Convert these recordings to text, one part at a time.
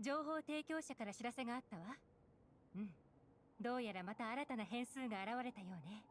情報提供者から知らせがあったわ。うん。どうやらまた新たな変数が現れたようね。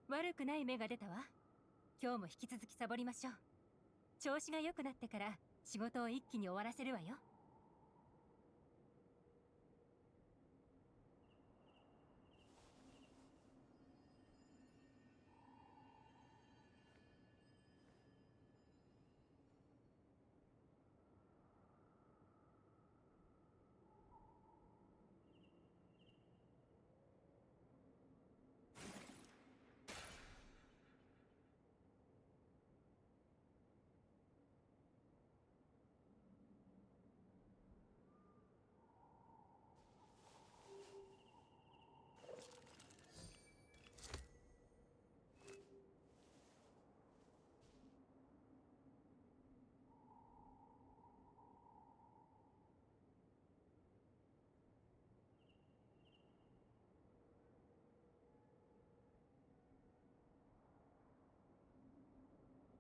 悪くない芽が出たわ。今日も引き続きサボりましょう。調子が良くなってから仕事を一気に終わらせるわよ。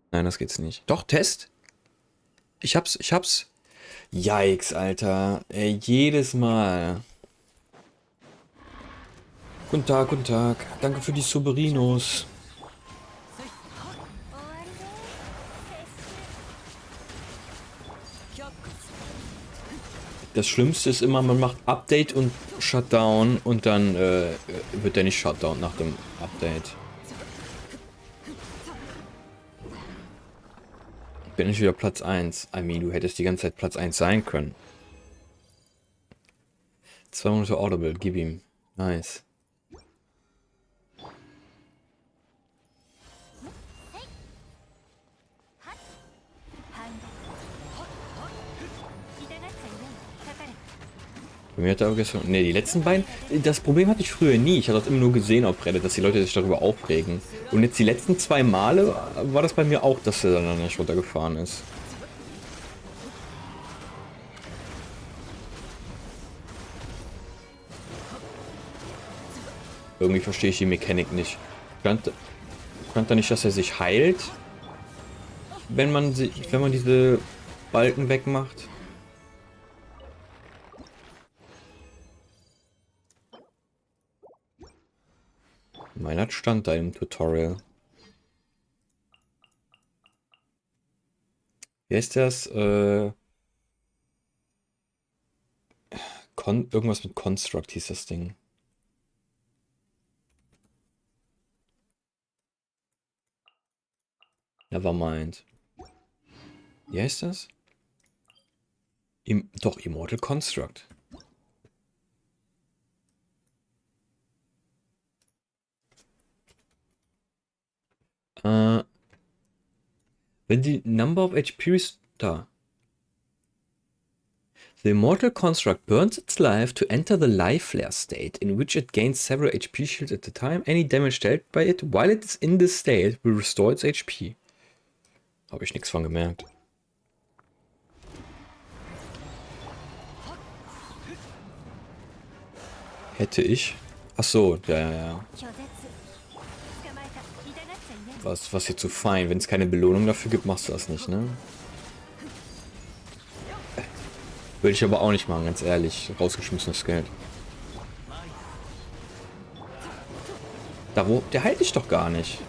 Nein, das geht's nicht. Doch, Test? Ich hab's. Yikes, Alter. Ey, jedes Mal. Guten Tag, guten Tag. Danke für die Suberinos. Das Schlimmste ist immer, man macht Update und Shutdown und dann wird der nicht Shutdown nach dem Update. Bin ich wieder Platz 1. I mean, du hättest die ganze Zeit Platz 1 sein können. 2 Monate Audible, gib ihm. Nice. Bei mir hat er aber gestern. Ne, die letzten beiden. Das Problem hatte ich früher nie. Ich hatte das immer nur gesehen auf Reddit, dass die Leute sich darüber aufregen. Und jetzt die letzten 2 Male war das bei mir auch, dass er dann nicht runtergefahren ist. Irgendwie verstehe ich die Mechanik nicht. Stand da nicht, dass er sich heilt, wenn man diese Balken wegmacht? Meiner stand da im Tutorial. Wie heißt das? Irgendwas mit Construct hieß das Ding. Nevermind. Wie heißt das? Doch, Immortal Construct. Wenn die Number of HP da. The Immortal Construct burns its life to enter the life flare state, in which it gains several HP shields at a time. Any damage dealt by it while it is in this state will restore its HP. Habe ich nichts von gemerkt. Hätte ich. Ach so, ja. Was hier zu fein. Wenn es keine Belohnung dafür gibt, machst du das nicht, ne? Würde ich aber auch nicht machen, ganz ehrlich. Rausgeschmissenes Geld. Der heilt dich doch gar nicht.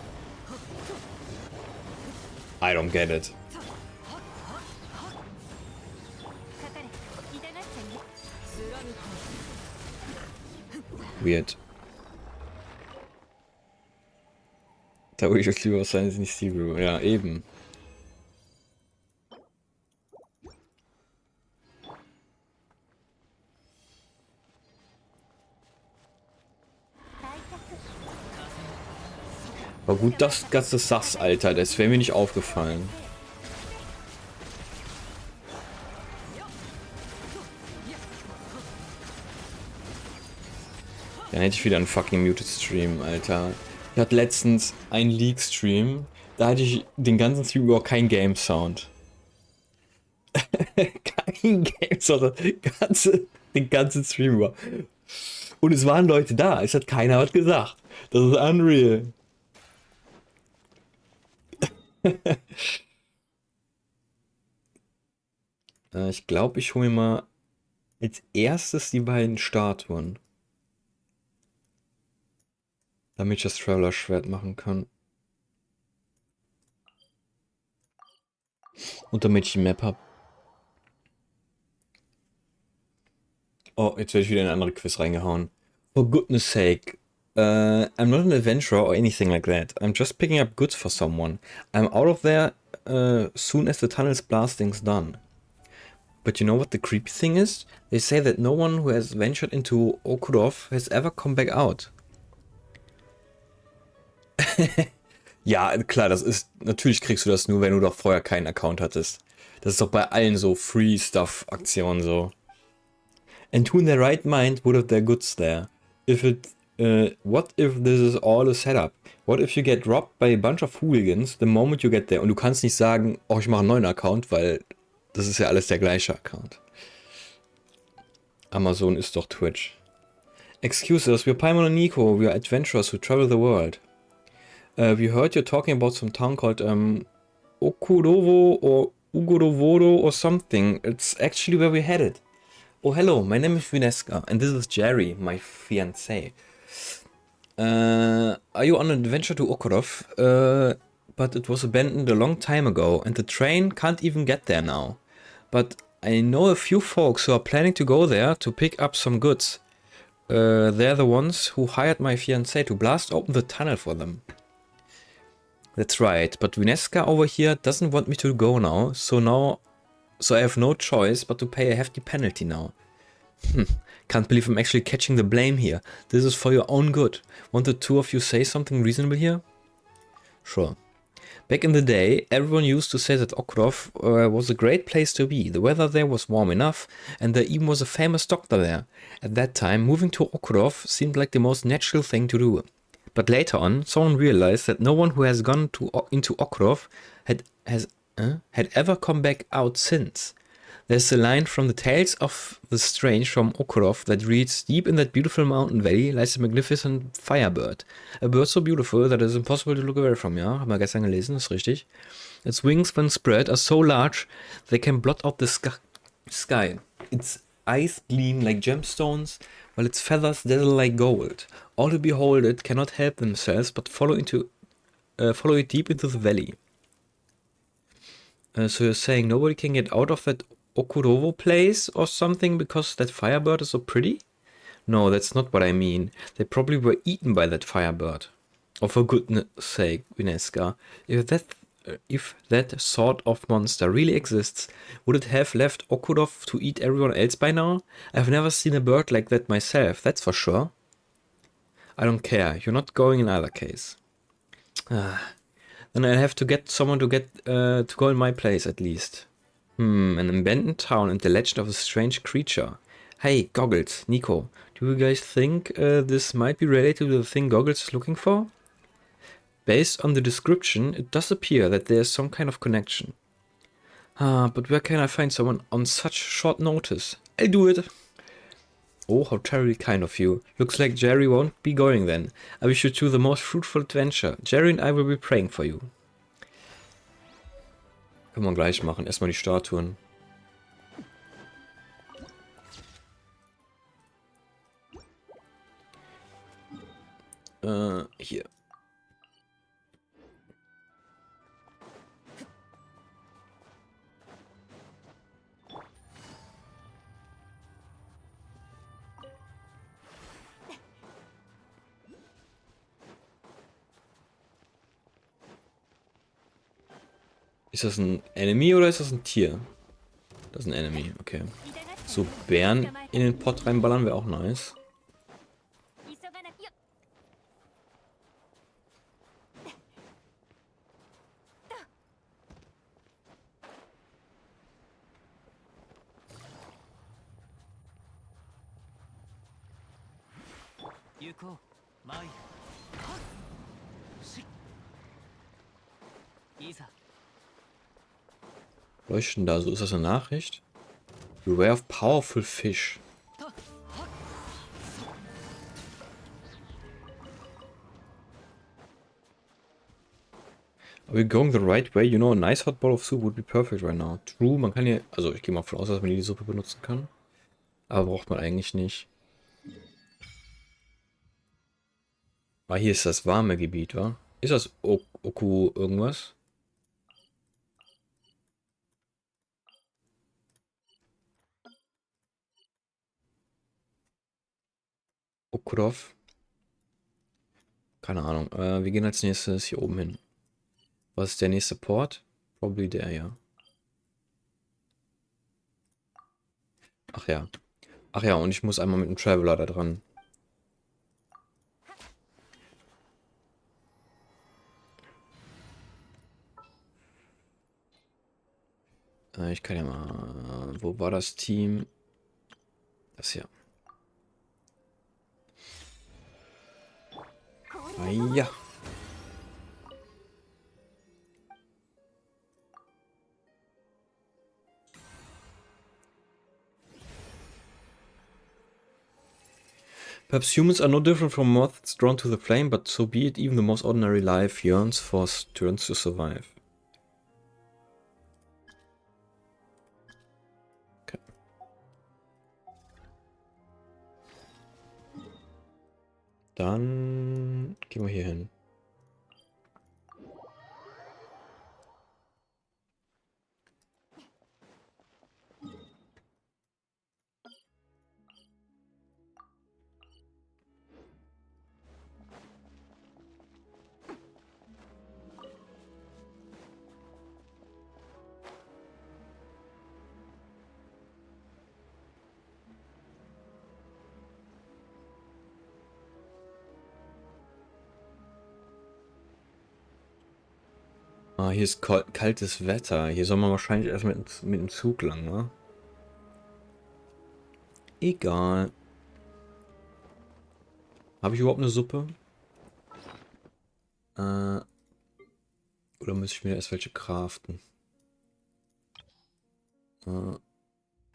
I don't get it. Weird. Da würde ich euch lieber sein, ist nicht Zero. Ja, eben. War gut, dass du das sagst, Alter. Das wäre mir nicht aufgefallen. Dann hätte ich wieder einen fucking muted Stream, Alter. Ich hatte letztens einen League-Stream, da hatte ich den ganzen Stream über kein Game-Sound. Kein Game-Sound, den ganzen Stream über. Und es waren Leute da, es hat keiner was gesagt. Das ist unreal. Ich glaube, ich hole mir mal als erstes die beiden Statuen. Damit ich das Traveler-Schwert machen kann. Und damit ich die Map habe. Oh, jetzt werde ich wieder in eine andere Quiz reingehauen. For goodness sake. I'm not an adventurer or anything like that. I'm just picking up goods for someone. I'm out of there soon as the tunnel's blasting's done. But you know what the creepy thing is? They say that no one who has ventured into Okurov has ever come back out. Ja, klar, das ist. Natürlich kriegst du das nur, wenn du doch vorher keinen Account hattest. Das ist doch bei allen so Free-Stuff-Aktionen so. And who in their right mind would have their goods there? What if this is all a setup? What if you get robbed by a bunch of hooligans the moment you get there? Und du kannst nicht sagen, oh, ich mache einen neuen Account, weil das ist ja alles der gleiche Account. Amazon ist doch Twitch. Excuse us, we're Paimon and Nico. We are adventurers who travel the world. We heard you're talking about some town called Okurovo or Ugorovodo or something. It's actually where we headed. Oh, hello, my name is Vineska, and this is Jerry, my fiancé. Are you on an adventure to Okurov? But it was abandoned a long time ago, and the train can't even get there now. But I know a few folks who are planning to go there to pick up some goods. They're the ones who hired my fiancé to blast open the tunnel for them. That's right, but Vineska over here doesn't want me to go now, so I have no choice but to pay a hefty penalty now. Can't believe I'm actually catching the blame here. This is for your own good. Want the two of you say something reasonable here? Sure. Back in the day, everyone used to say that Okrov was a great place to be. The weather there was warm enough, and there even was a famous doctor there. At that time, moving to Okrov seemed like the most natural thing to do. But later on, someone realized that no one who has gone into Okrov had ever come back out since. There's a line from the Tales of the Strange from Okurov that reads, deep in that beautiful mountain valley lies a magnificent firebird. A bird so beautiful that it is impossible to look away from, ja? Haben wir gestern gelesen, ist richtig. Its wings, when spread, are so large they can blot out the sky. Its eyes gleam like gemstones, while its feathers dazzle like gold. All who behold it cannot help themselves but follow it deep into the valley. So you're saying nobody can get out of that Okurovo place or something because that firebird is so pretty? No, that's not what I mean. They probably were eaten by that firebird. Oh, for goodness sake, Vineska. If that sort of monster really exists, would it have left Okurov to eat everyone else by now? I've never seen a bird like that myself, that's for sure. I don't care, you're not going in either case. Then I'll have to get someone to go in my place at least. An abandoned town and the legend of a strange creature. Hey, Goggles, Nico, do you guys think this might be related to the thing Goggles is looking for? Based on the description, it does appear that there's some kind of connection. But where can I find someone on such short notice? I'll do it. Oh, how terribly kind of you. Looks like Jerry won't be going then. I wish you two the most fruitful adventure. Jerry and I will be praying for you. Können wir gleich machen. Erstmal die Statuen. Hier. Ist das ein Enemy oder ist das ein Tier? Das ist ein Enemy, okay. So, Bären in den Pott reinballern wäre auch nice. 行こうマイルはっしいざ Leuchten da, so ist das eine Nachricht? Beware of powerful fish. Are we going the right way? You know, a nice hot bowl of soup would be perfect right now. True, man kann hier, also ich gehe mal davon aus, dass man die Suppe benutzen kann. Aber braucht man eigentlich nicht. Ah, hier ist das warme Gebiet, wa? Ist das Oku irgendwas? Okurov? Keine Ahnung. Wir gehen als nächstes hier oben hin. Was ist der nächste Port? Probably der, ja. Ach ja. Ach ja, und ich muss einmal mit dem Traveler da dran. Ich kann ja mal... Wo war das Team? Das hier. Ah ja. Perhaps humans are no different from moths drawn to the flame, but so be it. Even the most ordinary life yearns for turns to survive. Okay. Dann gehen wir hier hin. Ah, hier ist kaltes Wetter. Hier soll man wahrscheinlich erst mit dem Zug lang, ne? Egal. Habe ich überhaupt eine Suppe? Oder muss ich mir erst welche craften?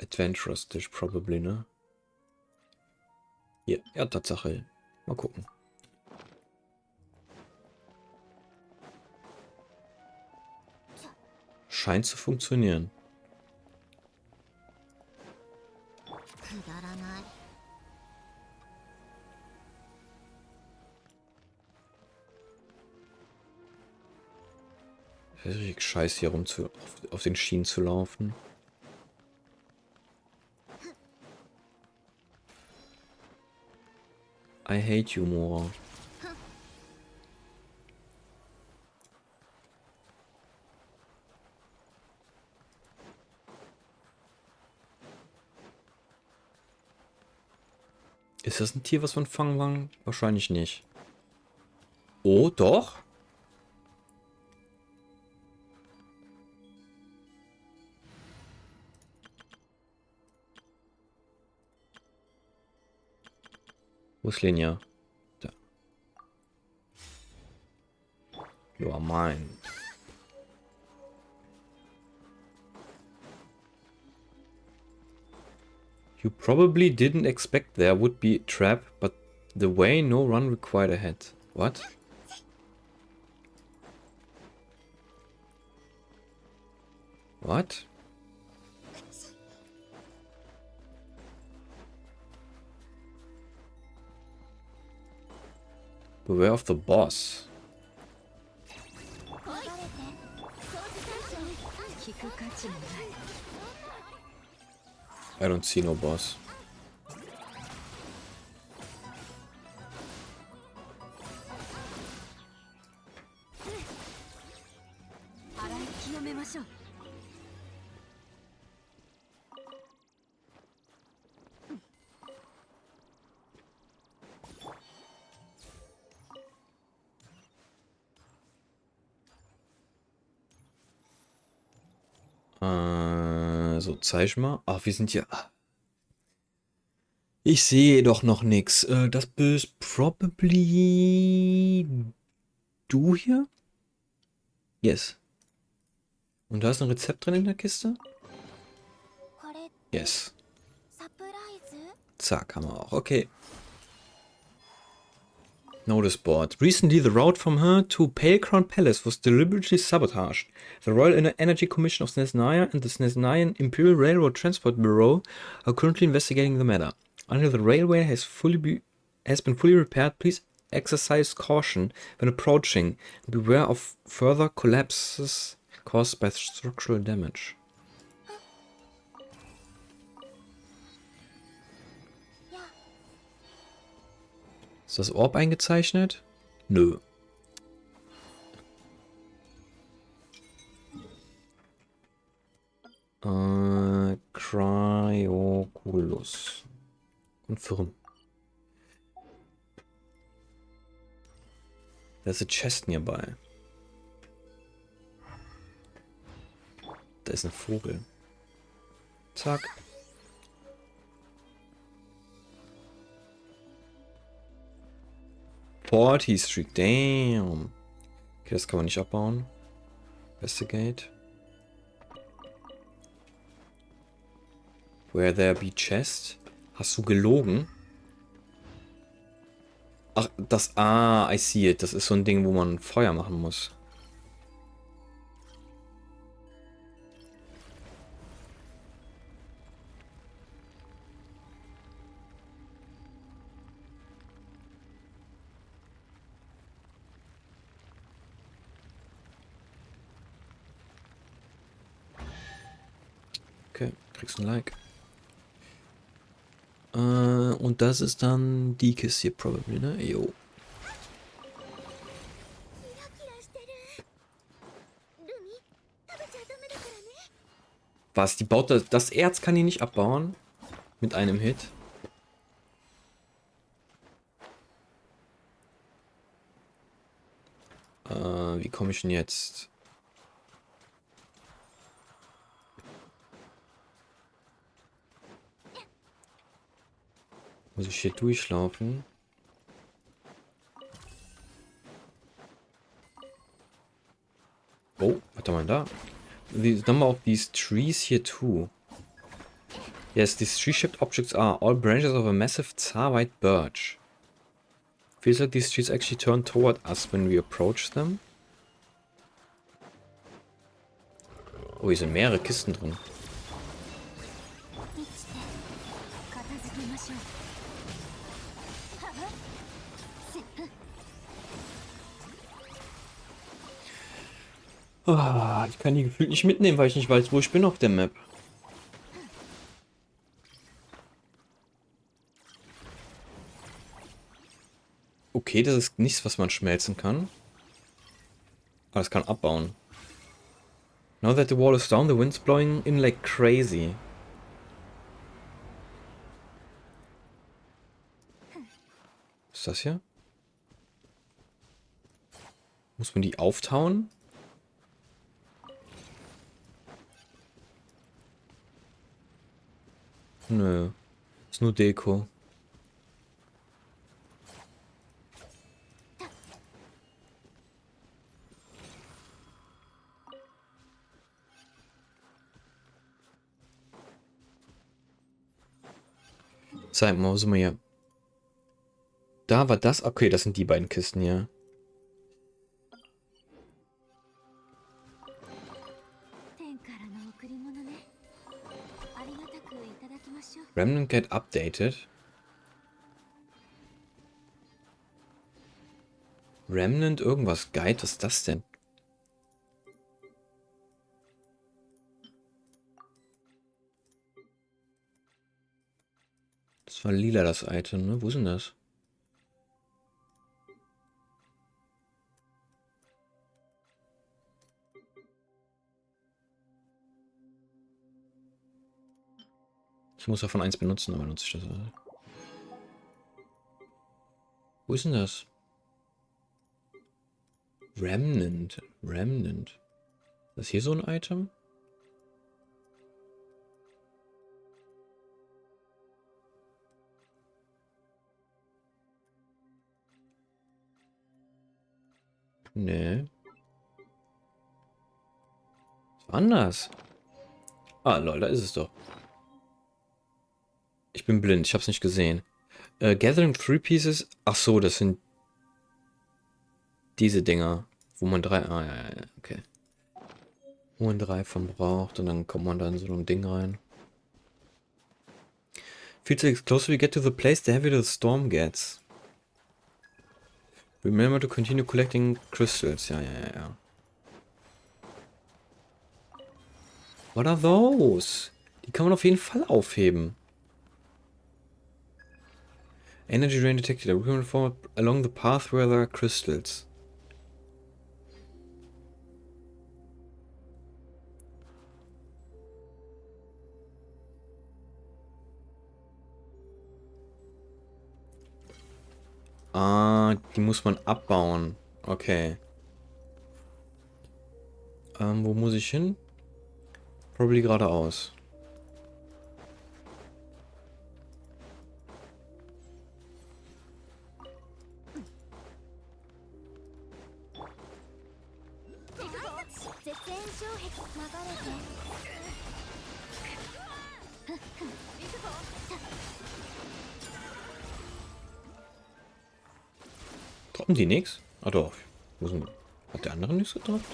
Adventurous Dish, probably, ne? Hier, ja, Tatsache. Mal gucken. Scheint zu funktionieren. Das ist richtig scheiße, hier auf den Schienen zu laufen. I hate you, Mora. Ist das ein Tier, was man fangen kann? Wahrscheinlich nicht. Oh, doch. Wo ist Linja? Da. You are mine. You probably didn't expect there would be a trap, but the way no run required ahead. What? What? Beware of the boss. I don't see no boss. So, zeig mal. Ach, wir sind hier. Ich sehe doch noch nichts. Das bist probably du hier? Yes. Und da ist ein Rezept drin in der Kiste? これって Yes. サプライズ？ Zack, haben wir auch. Okay. Notice board. Recently, the route from her to Pale Crown Palace was deliberately sabotaged. The Royal Energy Commission of Snezhnaya and the Snezhnayan Imperial Railroad Transport Bureau are currently investigating the matter. Until the railway has been fully repaired, please exercise caution when approaching. Beware of further collapses caused by structural damage. や Ist das Orb eingezeichnet? Nö. Cryoculus. Confirm. There's a chest nearby. Da ist ein Vogel. Zack. Party Streak, damn. Okay, das kann man nicht abbauen. Investigate. Where there be chest? Hast du gelogen? Ach, das... Ah, I see it. Das ist so ein Ding, wo man Feuer machen muss. Okay, kriegst ein Like. Und das ist dann die Kiste hier, probably, ne? Jo. キラキラしてる。ルミ、食べちゃダメだからね。 Was? Die baut das Erz kann die nicht abbauen? Mit einem Hit? Wie komme ich denn jetzt? Muss ich hier durchlaufen? Oh, warte mal da. The number of these trees here too. Yes, these tree-shaped objects are all branches of a massive Tsar-white birch. Feels like these trees actually turn toward us when we approach them. Oh, hier sind mehrere Kisten drin. 生きて片付けましょう。はっせっ Ah, ich kann die gefühlt nicht mitnehmen, weil ich nicht weiß, wo ich bin auf der Map. Okay, das ist nichts, was man schmelzen kann. Aber das kann abbauen. Now that the wall is down, the wind's blowing in like crazy. Was ist das hier? Muss man die auftauen? Nö. Ist nur Deko. Zeig mal, wo sind wir hier? Da war das. Okay, das sind die beiden Kisten hier. 天からの贈り物ね。ありがたくいただきましょう。 Remnant get updated. Remnant irgendwas Guide? Was ist das denn? Das war lila, das Item, ne? Wo ist denn das? Ich muss davon eins benutzen, aber nutze ich das also. Wo ist denn das? Remnant. Remnant. Ist das hier so ein Item? Nee. Ist anders. Ah, lol, da ist es doch. Ich bin blind, ich hab's nicht gesehen. Gathering 3 Pieces. Ach so, das sind diese Dinger, wo man 3. Ah, ja, ja, okay. Wo man 3 von braucht und dann kommt man da in so ein Ding rein. Feels like the closer we get to the place, the heavier the storm gets. Remember to continue collecting crystals. Ja, ja, ja, ja. What are those? Die kann man auf jeden Fall aufheben. Energy drain detected. A recommended forward along the path where there are crystals. Ah, die muss man abbauen. Okay. Wo muss ich hin? Probably geradeaus. Droppen die nichts? Ah doch. Hat der andere nichts gedroppt?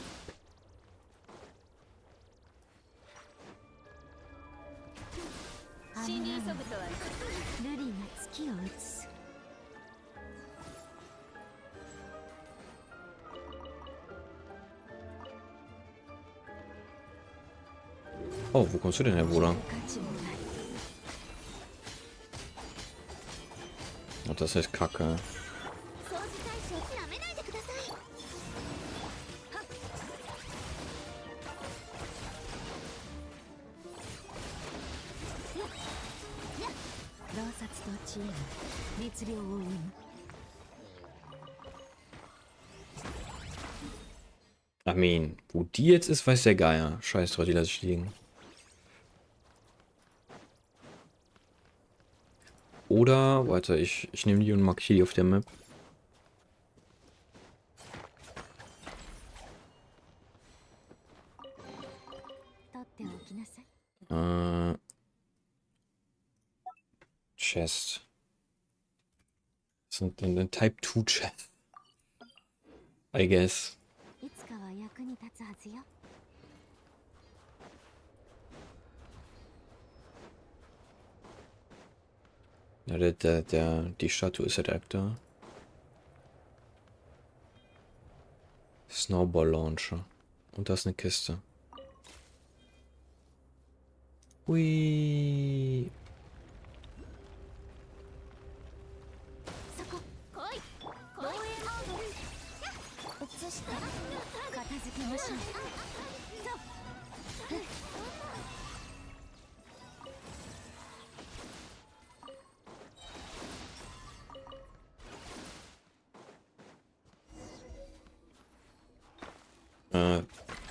Oh, wo kommst du denn her, Bruder? Oh, das heißt Kacke. I mean, wo die jetzt ist, weiß der Geier. Scheiß drauf, die lasse ich liegen. Oder, warte, ich nehme die und markiere die auf der Map. Chest. Das sind ein Type 2 Chest. I guess. Ja, die Statue ist ja direkt da. Snowball Launcher. Und da ist eine Kiste. Hui.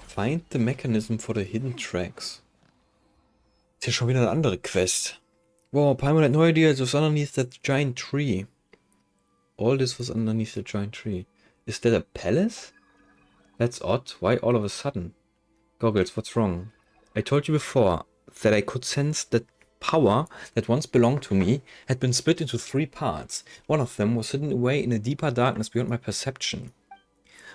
Find the mechanism for the hidden tracks. Ist ja schon wieder eine andere Quest. Wow, Paimon had no idea it was underneath that giant tree. All this was underneath the giant tree. Is that a palace? That's odd. Why all of a sudden? Goggles, what's wrong? I told you before that I could sense that power that once belonged to me had been split into 3 parts. One of them was hidden away in a deeper darkness beyond my perception.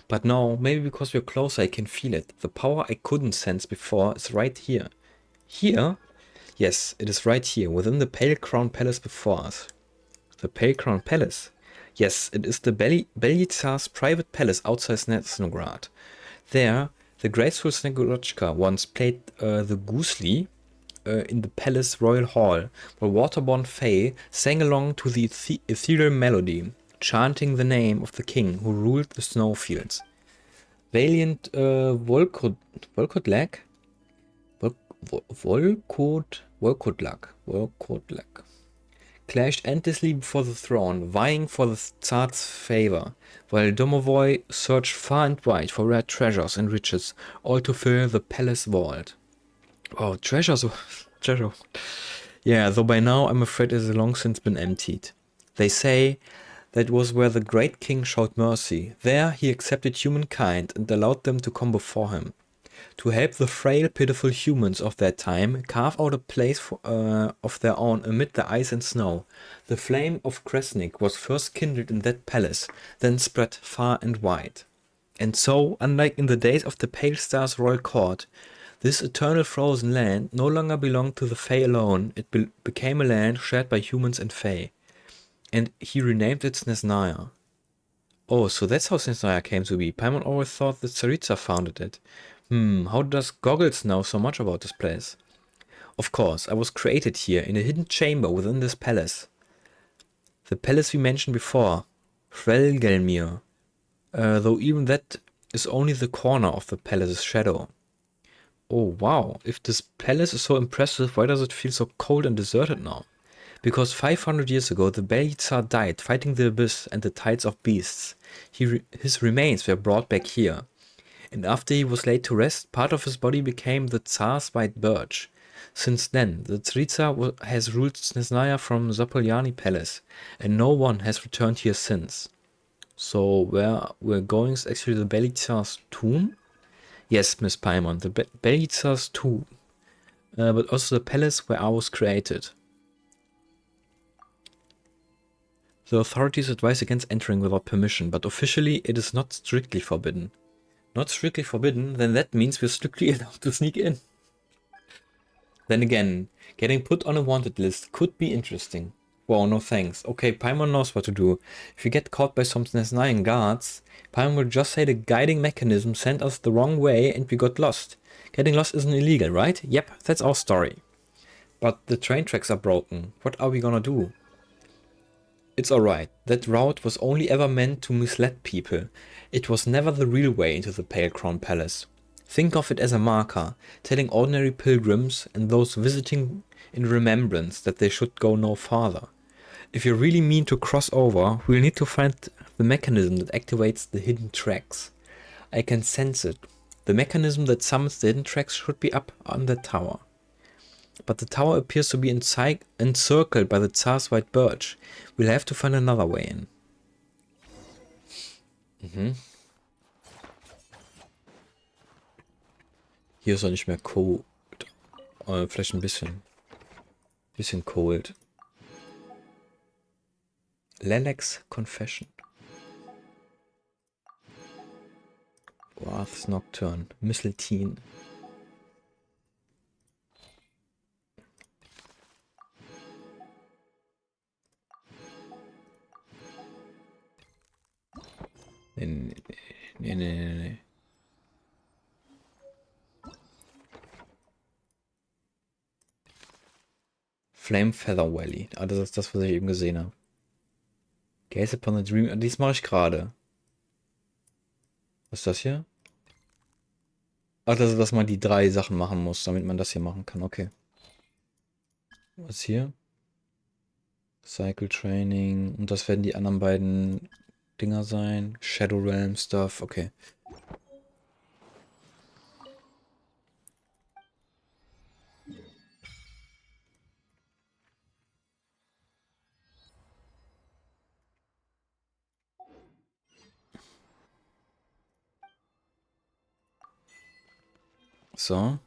But now, maybe because we're closer, I can feel it. The power I couldn't sense before is right here. Here? Yes, it is right here, within the Pale Crown Palace before us. The Pale Crown Palace? Yes, it is the Belyazar's private palace outside Snezhnograd. There, the graceful Snegorochka once played the Goosely in the palace royal hall, where waterborne fae sang along to the ethereal melody, chanting the name of the king who ruled the snowfields. Valiant Volkodlak clashed endlessly before the throne, vying for the Tsar's favor, while Domovoy searched far and wide for rare treasures and riches, all to fill the palace vault. Oh, treasures! Yeah, though by now I'm afraid it has long since been emptied. They say That was where the great king showed mercy. There he accepted humankind and allowed them to come before him. To help the frail, pitiful humans of that time carve out a place of their own amid the ice and snow. The flame of Kresnik was first kindled in that palace, then spread far and wide. And so, unlike in the days of the Pale Star's royal court, this eternal frozen land no longer belonged to the Fae alone, it became a land shared by humans and Fae. And he renamed it Snezhnaya. Oh, so that's how Snezhnaya came to be. Paimon always thought that Tsaritsa founded it. How does Goggles know so much about this place? Of course, I was created here, in a hidden chamber within this palace. The palace we mentioned before, Hrelgelmir. Though even that is only the corner of the palace's shadow. Oh wow, if this palace is so impressive, why does it feel so cold and deserted now? Because 500 years ago the Belythar died fighting the abyss and the tides of beasts. His remains were brought back here. And after he was laid to rest, part of his body became the Tsar's white birch. Since then, the Tsaritsa has ruled Snezhnaya from Zapolyani Palace, and no one has returned here since. So where we're going is actually the Belythar's tomb? Yes, Miss Paimon, the Belythar's tomb. But also the palace where I was created. The authorities advise against entering without permission, but officially it is not strictly forbidden. Not strictly forbidden, then that means we're strictly allowed to sneak in. Then again, getting put on a wanted list could be interesting. Wow, no thanks. Okay, Paimon knows what to do. If we get caught by some Snezhnayan guards, Paimon will just say the guiding mechanism sent us the wrong way and we got lost. Getting lost isn't illegal, right? Yep, that's our story. But the train tracks are broken. What are we gonna do? It's alright. That route was only ever meant to mislead people. It was never the real way into the Pale Crown Palace. Think of it as a marker, telling ordinary pilgrims and those visiting in remembrance that they should go no farther. If you really mean to cross over, we'll need to find the mechanism that activates the hidden tracks. I can sense it. The mechanism that summons the hidden tracks should be up on the tower. But the tower appears to be encircled by the Tsar's white birch. We'll have to find another way in. Hier ist er nicht mehr cold. Vielleicht ein bisschen. Bisschen cold. Lelek's Confession. Wrath's Nocturne. Mistletoe. Nee. Flame Feather Valley. Ah, das ist das, was ich eben gesehen habe. Gaze upon the Dream. Dies mache ich gerade. Was ist das hier? Ach, das ist, dass man die 3 Sachen machen muss, damit man das hier machen kann. Okay. Was hier? Cycle Training. Und das werden die anderen beiden Dinger sein. Shadow Realm Stuff. Okay. So.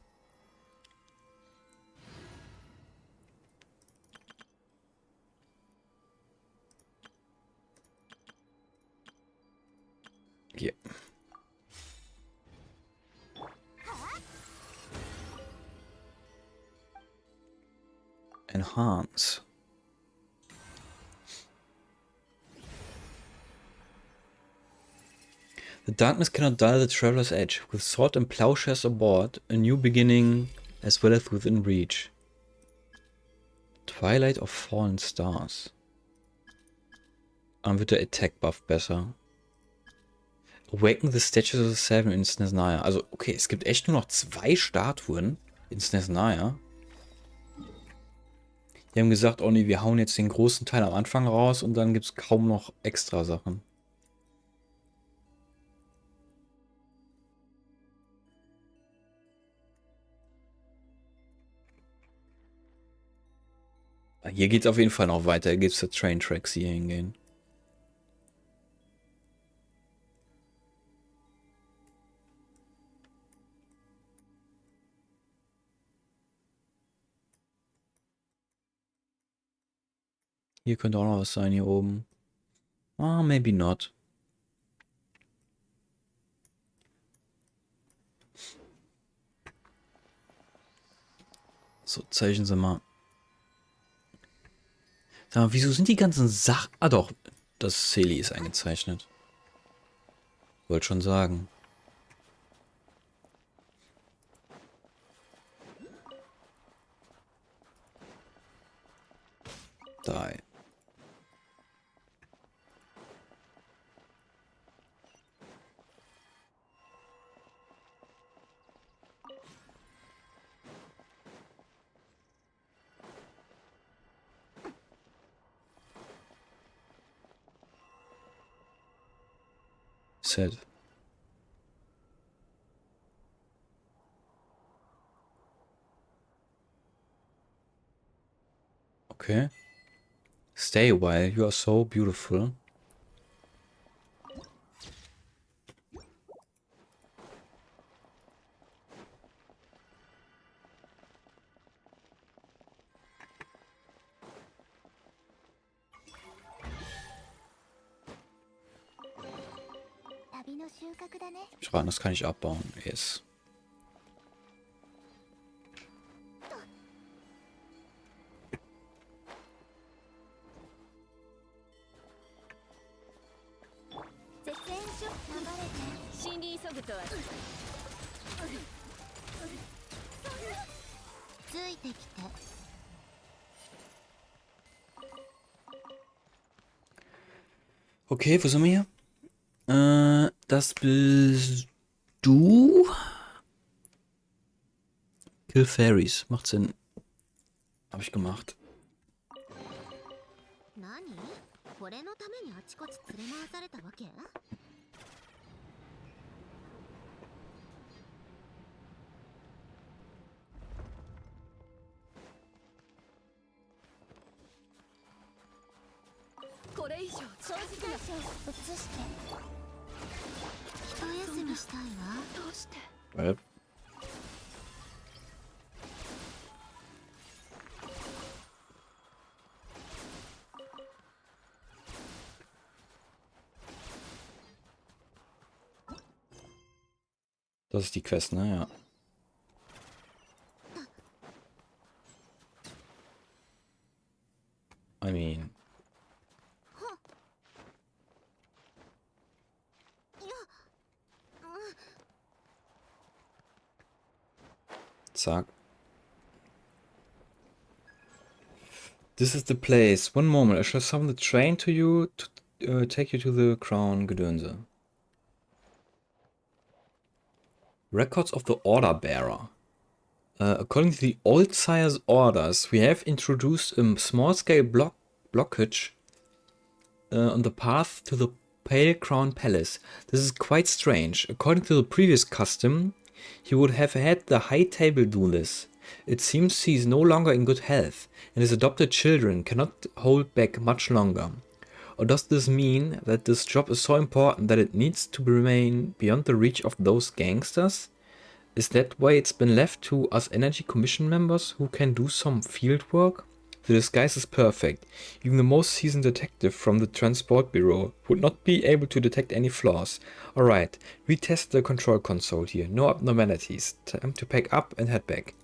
Hier. Enhance. The darkness cannot dull the traveler's edge. With sword and plowshares aboard, a new beginning as well as within reach. Twilight of Fallen Stars. Dann wird der Attack Buff besser. Awaken the Statues of the Seven in Snezhnaya. Also, okay, es gibt echt nur noch 2 Statuen in Snezhnaya. Die haben gesagt, oh nee, wir hauen jetzt den großen Teil am Anfang raus und dann gibt es kaum noch extra Sachen. Hier geht es auf jeden Fall noch weiter. Hier gibt es Train Tracks, die hier hingehen. Hier könnte auch noch was sein, hier oben. Ah, maybe not. So, zeichnen Sie mal. Sag mal, wieso sind die ganzen Sachen... Ah doch, das Celi ist eingezeichnet. Wollte schon sagen. Da. Set. Okay. Stay a while, you are so beautiful. Ich raten, das kann ich abbauen. Yes. Okay, wo sind wir hier? Das bist du? Kill Fairies. Macht Sinn. Habe ich gemacht. Well. Das ist die Quest, ne? Ja. I mean. Zack. This is the place. One moment. I shall summon the train to you to take you to the crown Gedönse. Records of the Order Bearer. According to the Old Sire's orders, we have introduced a small-scale blockage on the path to the Pale Crown Palace. This is quite strange. According to the previous custom, he would have had the High Table do this. It seems he is no longer in good health, and his adopted children cannot hold back much longer. Or does this mean that this job is so important that it needs to remain beyond the reach of those gangsters? Is that why it's been left to us Energy Commission members who can do some field work? The disguise is perfect. Even the most seasoned detective from the Transport Bureau would not be able to detect any flaws. Alright, we test the control console here. No abnormalities. Time to pack up and head back.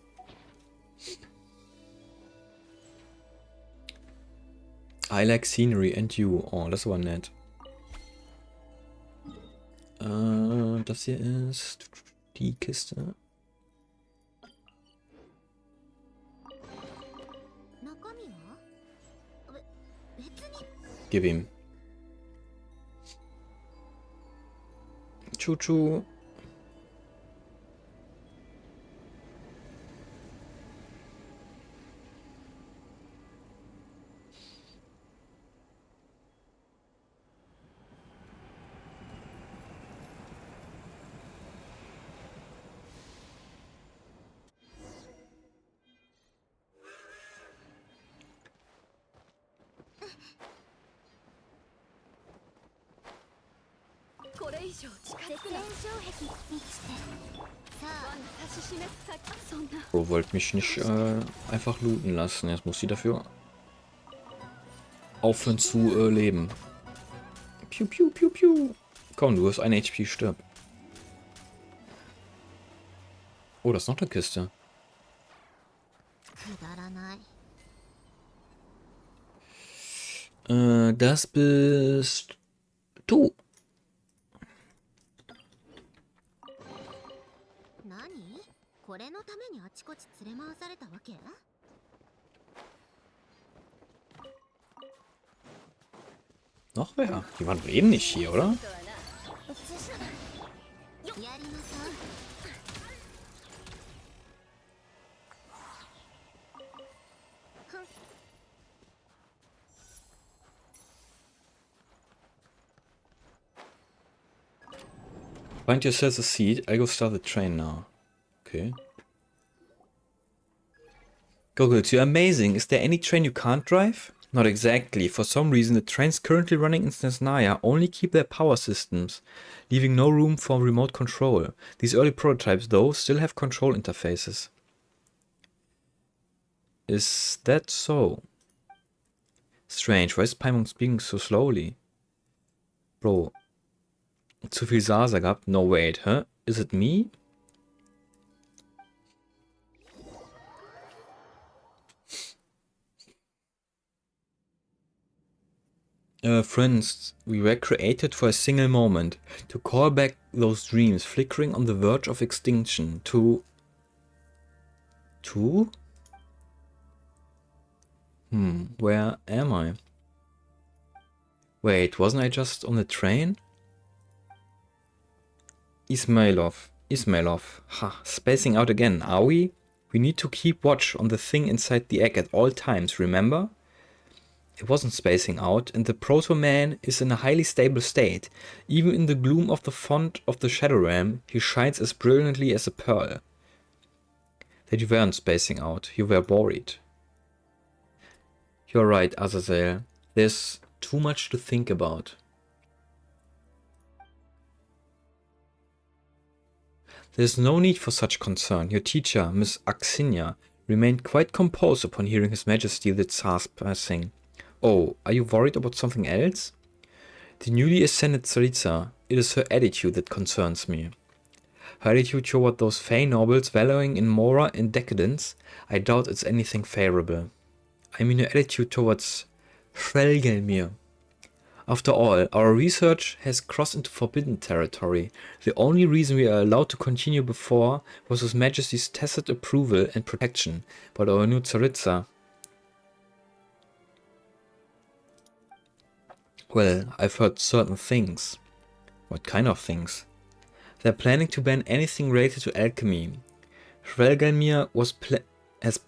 I like scenery and you. Oh, das war nett. Das hier ist die Kiste. Gib ihm. Chuchu. Bro, wollt mich nicht einfach looten lassen. Jetzt muss sie dafür aufhören zu leben. Piu, piu, piu, piu. Komm, du hast 1 HP, stirb. Oh, das ist noch eine Kiste. くだらない。 Das bist du. 何？これのためにあちこち連れ回されたわけ？ Noch wer? Die waren doch eben nicht hier, oder? やりなさい。 Find yourself a seat. I go start the train now. Okay. Goggles, you're amazing. Is there any train you can't drive? Not exactly. For some reason, the trains currently running in Snezhnaya only keep their power systems, leaving no room for remote control. These early prototypes, though, still have control interfaces. Is that so? Strange. Why is Paimon speaking so slowly? Bro. Zu viel Sasa gehabt? No, wait, huh? Is it me? Friends, we were created for a single moment, to call back those dreams flickering on the verge of extinction, to... Where am I? Wait, wasn't I just on the train? Ismailov. Ha, spacing out again, are we? We need to keep watch on the thing inside the egg at all times, remember? It wasn't spacing out, and the Proto-Man is in a highly stable state. Even in the gloom of the font of the Shadow Realm, he shines as brilliantly as a pearl. That you weren't spacing out, you were worried. You're right, Azazel. There's too much to think about. There's no need for such concern. Your teacher, Miss Axinia, remained quite composed upon hearing His Majesty the Tsar's passing. Oh, are you worried about something else? The newly ascended Tsaritsa, it is her attitude that concerns me. Her attitude toward those Fey nobles wallowing in Mora and decadence, I doubt it's anything favorable. I mean her attitude towards Hrelgelmir. After all, our research has crossed into forbidden territory. The only reason we are allowed to continue before was His Majesty's tacit approval and protection, but our new Tsaritsa... Well, I've heard certain things. What kind of things? They're planning to ban anything related to alchemy. Hrelgelmir has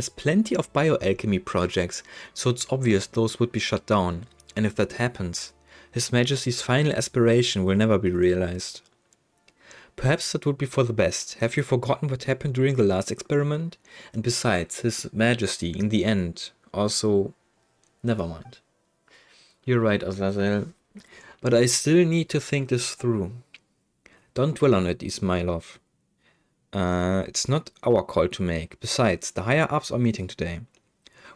plenty of bioalchemy projects, so it's obvious those would be shut down. And if that happens, His Majesty's final aspiration will never be realized. Perhaps that would be for the best. Have you forgotten what happened during the last experiment? And besides, His Majesty, in the end, also... Never mind. You're right, Azazel. But I still need to think this through. Don't dwell on it, Ismailov. It's not our call to make. Besides, the higher-ups are meeting today.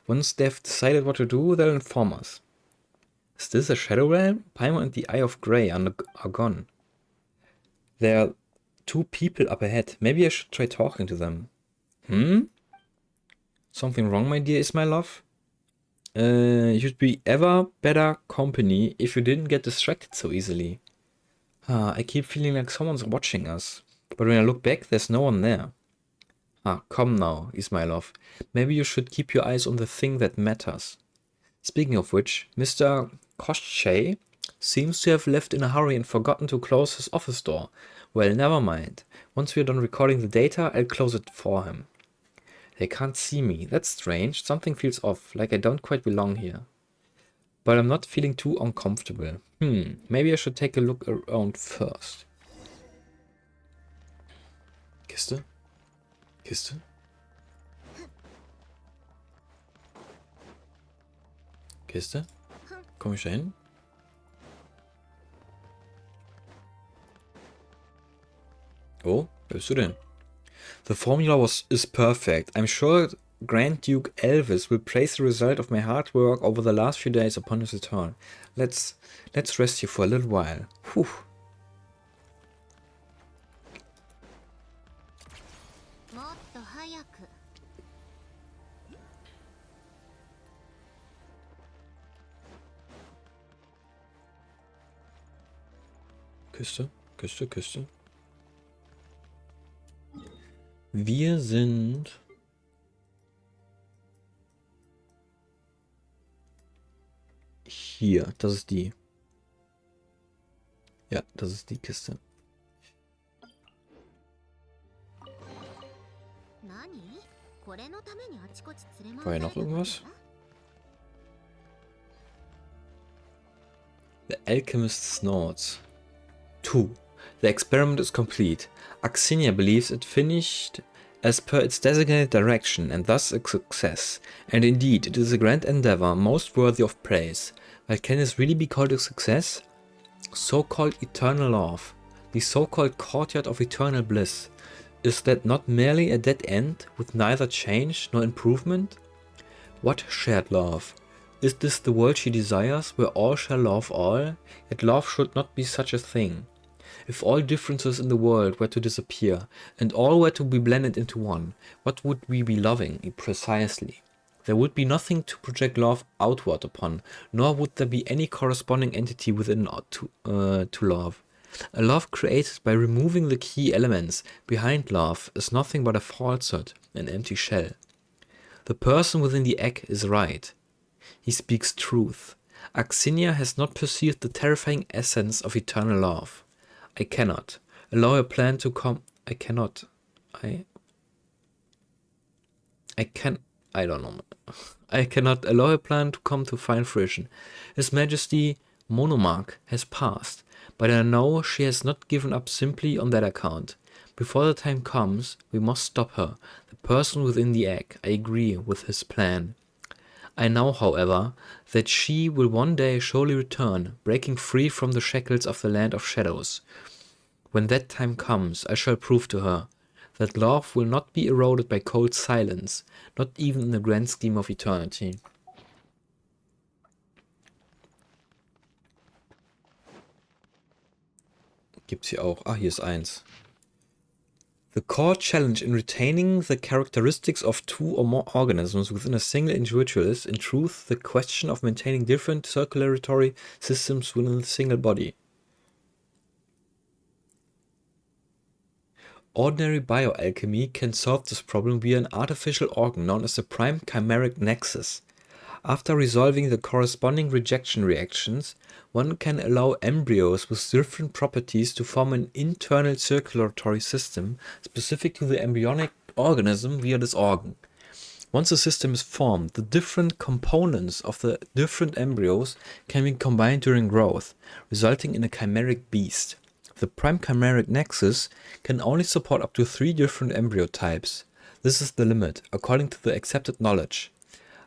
Once they've decided what to do, they'll inform us. Is this a Shadow Realm? Paimon and the Eye of Grey are gone. There are 2 people up ahead. Maybe I should try talking to them. Something wrong, my dear Ismailov? You'd be ever better company if you didn't get distracted so easily. I keep feeling like someone's watching us. But when I look back, there's no one there. Come now, Ismailov. Maybe you should keep your eyes on the thing that matters. Speaking of which, Mr. Koschei seems to have left in a hurry and forgotten to close his office door. Well, never mind. Once we're done recording the data, I'll close it for him. They can't see me. That's strange. Something feels off, like I don't quite belong here. But I'm not feeling too uncomfortable. Maybe I should take a look around first. Kiste? Kiste? Kiste? Komm ich da hin? Oh, wer bist du denn? The formula is perfect. I'm sure Grand Duke Elvis will praise the result of my hard work over the last few days upon his return. Let's rest here for a little while. Whew. もっと早く Küste, Küste, Küste. Wir sind hier. Das ist die. Ja, das ist die Kiste. 何これのためにあちこち連れ War 回 hier さ noch れたの irgendwas? The Alchemist's Notes. 2. The experiment is complete. Axinia believes it finished as per its designated direction and thus a success. And indeed, it is a grand endeavor, most worthy of praise. But can this really be called a success? So-called eternal love, the so-called courtyard of eternal bliss. Is that not merely a dead end with neither change nor improvement? What shared love? Is this the world she desires, where all shall love all? Yet love should not be such a thing. If all differences in the world were to disappear, and all were to be blended into one, what would we be loving precisely? There would be nothing to project love outward upon, nor would there be any corresponding entity within to love. A love created by removing the key elements behind love is nothing but a falsehood, an empty shell. The person within the egg is right. He speaks truth. Axinia has not perceived the terrifying essence of eternal love. I cannot allow a plan to come. I cannot. I don't know. I cannot allow a plan to come to fine fruition. His Majesty Monomarch has passed, but I know she has not given up simply on that account. Before the time comes, we must stop her, the person within the egg. I agree with his plan. I know, however, that she will one day surely return, breaking free from the shackles of the land of shadows. When that time comes, I shall prove to her that love will not be eroded by cold silence, not even in the grand scheme of eternity. Gibt's hier auch. Ah, hier ist eins. The core challenge in retaining the characteristics of two or more organisms within a single individual is, in truth, the question of maintaining different circulatory systems within a single body. Ordinary bioalchemy can solve this problem via an artificial organ known as the prime chimeric nexus. After resolving the corresponding rejection reactions, one can allow embryos with different properties to form an internal circulatory system specific to the embryonic organism via this organ. Once a system is formed, the different components of the different embryos can be combined during growth, resulting in a chimeric beast. The prime chimeric nexus can only support up to 3 different embryo types. This is the limit, according to the accepted knowledge.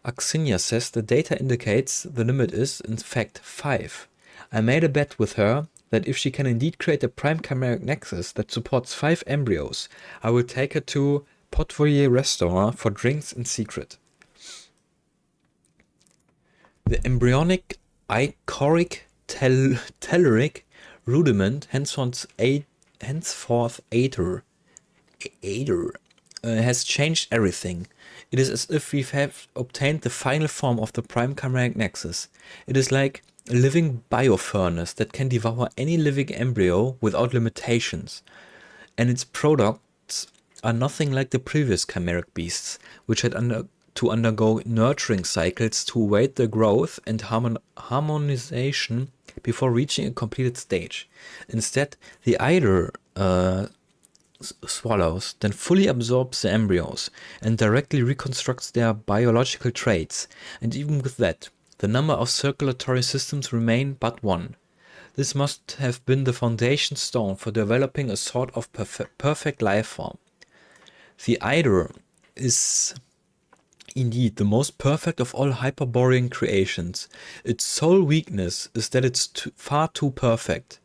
Axinia says the data indicates the limit is, in fact, 5. I made a bet with her that if she can indeed create a prime chimeric nexus that supports 5 embryos, I will take her to Potvoyer restaurant for drinks in secret. The embryonic ichoric telluric rudiment, henceforth Aether, has changed everything. It is as if we have obtained the final form of the prime chimeric nexus. It is like a living biofurnace that can devour any living embryo without limitations. And its products are nothing like the previous chimeric beasts, which had to undergo nurturing cycles to await their growth and harmonization before reaching a completed stage. Instead, the Eider swallows then fully absorbs the embryos and directly reconstructs their biological traits, and even with that, the number of circulatory systems remain but 1. This must have been the foundation stone for developing a sort of perfect life form. The Eider is indeed the most perfect of all Hyperborean creations. Its sole weakness is that it's far too perfect.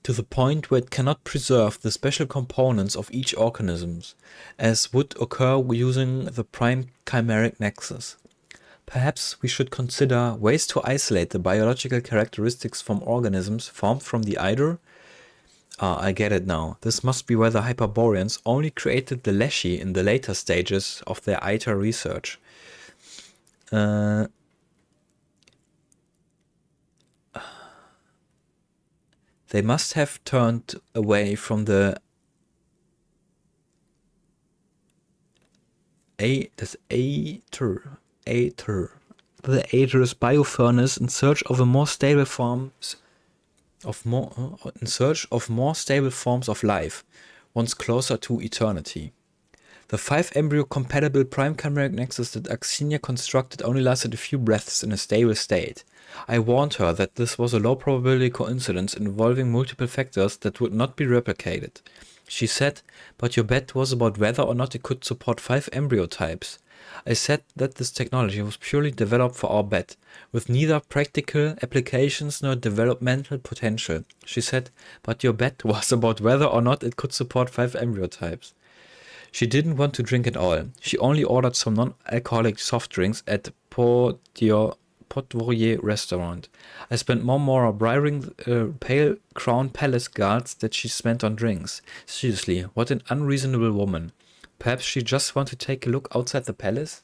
to the point where it cannot preserve the special components of each organism, as would occur using the prime chimeric nexus. Perhaps we should consider ways to isolate the biological characteristics from organisms formed from the either. Ah, I get it now. This must be why the Hyperboreans only created the Leshy in the later stages of their ITER research. They must have turned away from the das Aether. The Aether's biofurnace in search of more stable forms of life, once closer to eternity. The 5 embryo-compatible prime chimeric nexus that Axinia constructed only lasted a few breaths in a stable state. I warned her that this was a low-probability coincidence involving multiple factors that would not be replicated. She said, but your bet was about whether or not it could support 5 embryo types. I said that this technology was purely developed for our bet, with neither practical applications nor developmental potential. She said, but your bet was about whether or not it could support 5 embryo types. She didn't want to drink at all. She only ordered some non-alcoholic soft drinks at Port-Royal restaurant. I spent more bribering pale crown palace guards that she spent on drinks. Seriously, what an unreasonable woman. Perhaps she just wanted to take a look outside the palace?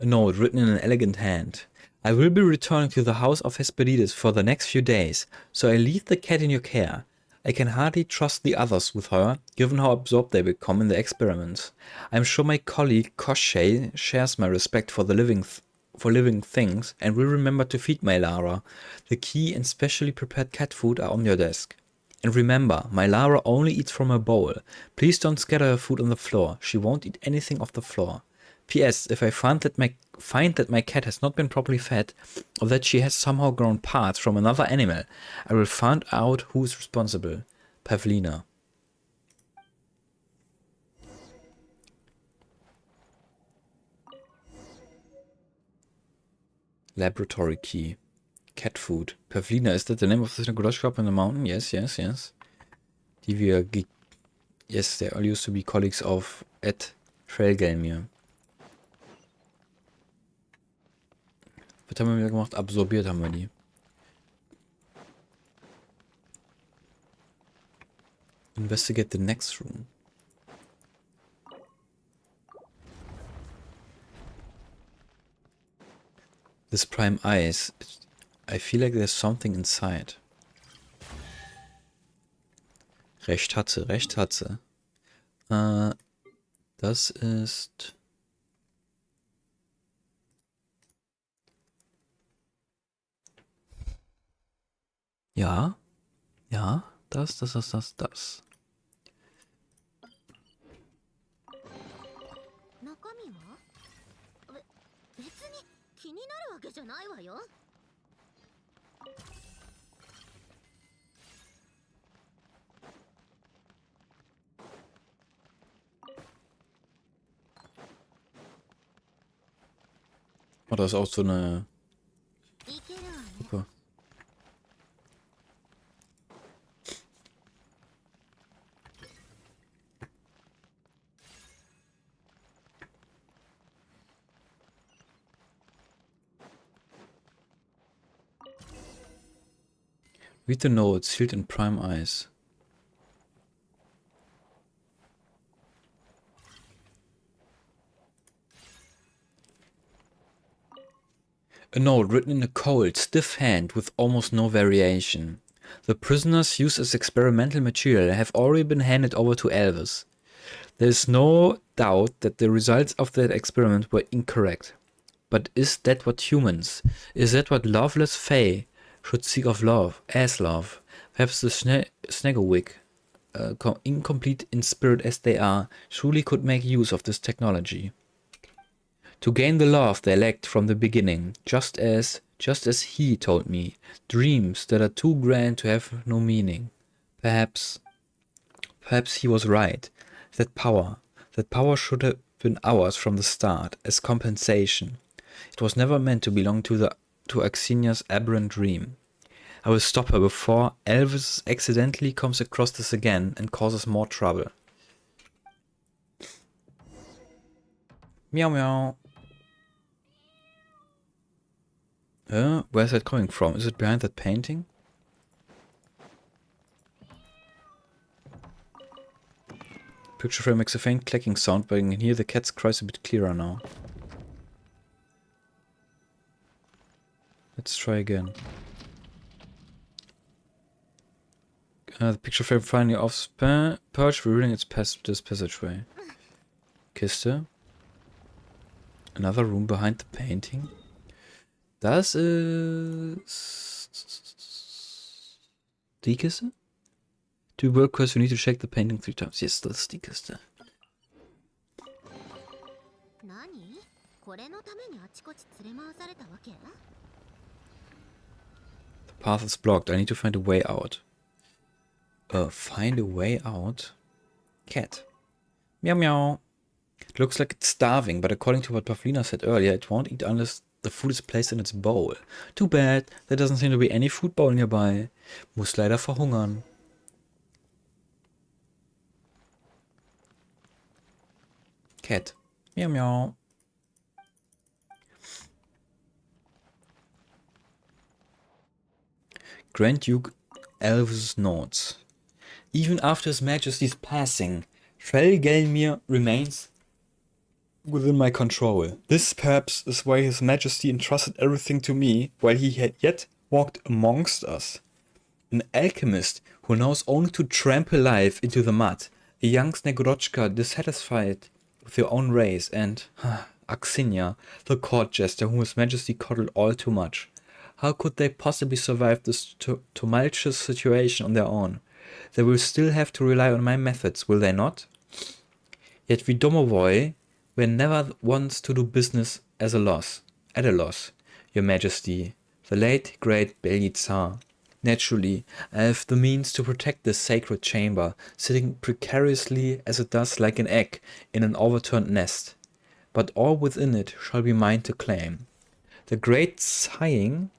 A note written in an elegant hand. I will be returning to the house of Hesperides for the next few days, so I leave the cat in your care. I can hardly trust the others with her, given how absorbed they become in the experiments. I am sure my colleague Koshchei shares my respect for living things and will remember to feed my Lara. The key and specially prepared cat food are on your desk. And remember, my Lara only eats from a bowl. Please don't scatter her food on the floor. She won't eat anything off the floor. P.S. If I find that my cat has not been properly fed, or that she has somehow grown parts from another animal, I will find out who is responsible. Pavlina. Laboratory key. Cat food. Pavlina, is that the name of the Nikolai shop in the mountain? Yes. Die wir yes, they all used to be colleagues of Ed Trailgelmir. Was haben wir wieder gemacht? Absorbiert haben wir die. Investigate the next room. This prime eyes. I feel like there's something inside. Recht hat sie. Das ist... Ja, das. 中身は別に気になるわけじゃないわよ。Oh, da ist auch so eine いけるわね。 Gruppe. Read the notes, sealed in prime eyes. A note written in a cold, stiff hand with almost no variation. The prisoners used as experimental material have already been handed over to Elvis. There is no doubt that the results of that experiment were incorrect. But is that what humans, is that what loveless Fae should seek of love, as love? Perhaps the Snegowig, incomplete in spirit as they are, truly could make use of this technology. To gain the love they lacked from the beginning, just as he told me, dreams that are too grand to have no meaning. Perhaps Perhaps he was right. That power should have been ours from the start, as compensation. It was never meant to belong to Axinia's aberrant dream. I will stop her before Elvis accidentally comes across this again and causes more trouble. Meow meow. Where's that coming from? Is it behind that painting? Picture frame makes a faint clicking sound, but I can hear the cat's cries a bit clearer now. Let's try again. The picture frame finally off perch, revealing its this passageway. Kiste. Another room behind the painting. Das ist die Kiste? To work quest, you need to check the painting 3 times. Yes, das ist die Kiste. 何？これのためにあちこち連れ回されたわけ？ The path is blocked. I need to find a way out. Find a way out? Cat. Meow meow. It looks like it's starving, but according to what Pavlina said earlier, it won't eat unless the food is placed in its bowl. Too bad. There doesn't seem to be any food bowl nearby. Muss leider verhungern. Cat. Meow meow. Grand Duke Elvis notes. Even after His Majesty's passing, Trelgelmir remains within my control. This perhaps is why His Majesty entrusted everything to me while he had yet walked amongst us. An alchemist who knows only to trample life into the mud, a young Snegurochka dissatisfied with her own race, and Axinia, the court jester whom His Majesty coddled all too much. How could they possibly survive this tumultuous situation on their own? They will still have to rely on my methods, will they not? Yet we Domovoi were never once to do business at a loss, Your Majesty, the late great Belyazar. Naturally, I have the means to protect this sacred chamber, sitting precariously as it does like an egg in an overturned nest. But all within it shall be mine to claim. The great sighing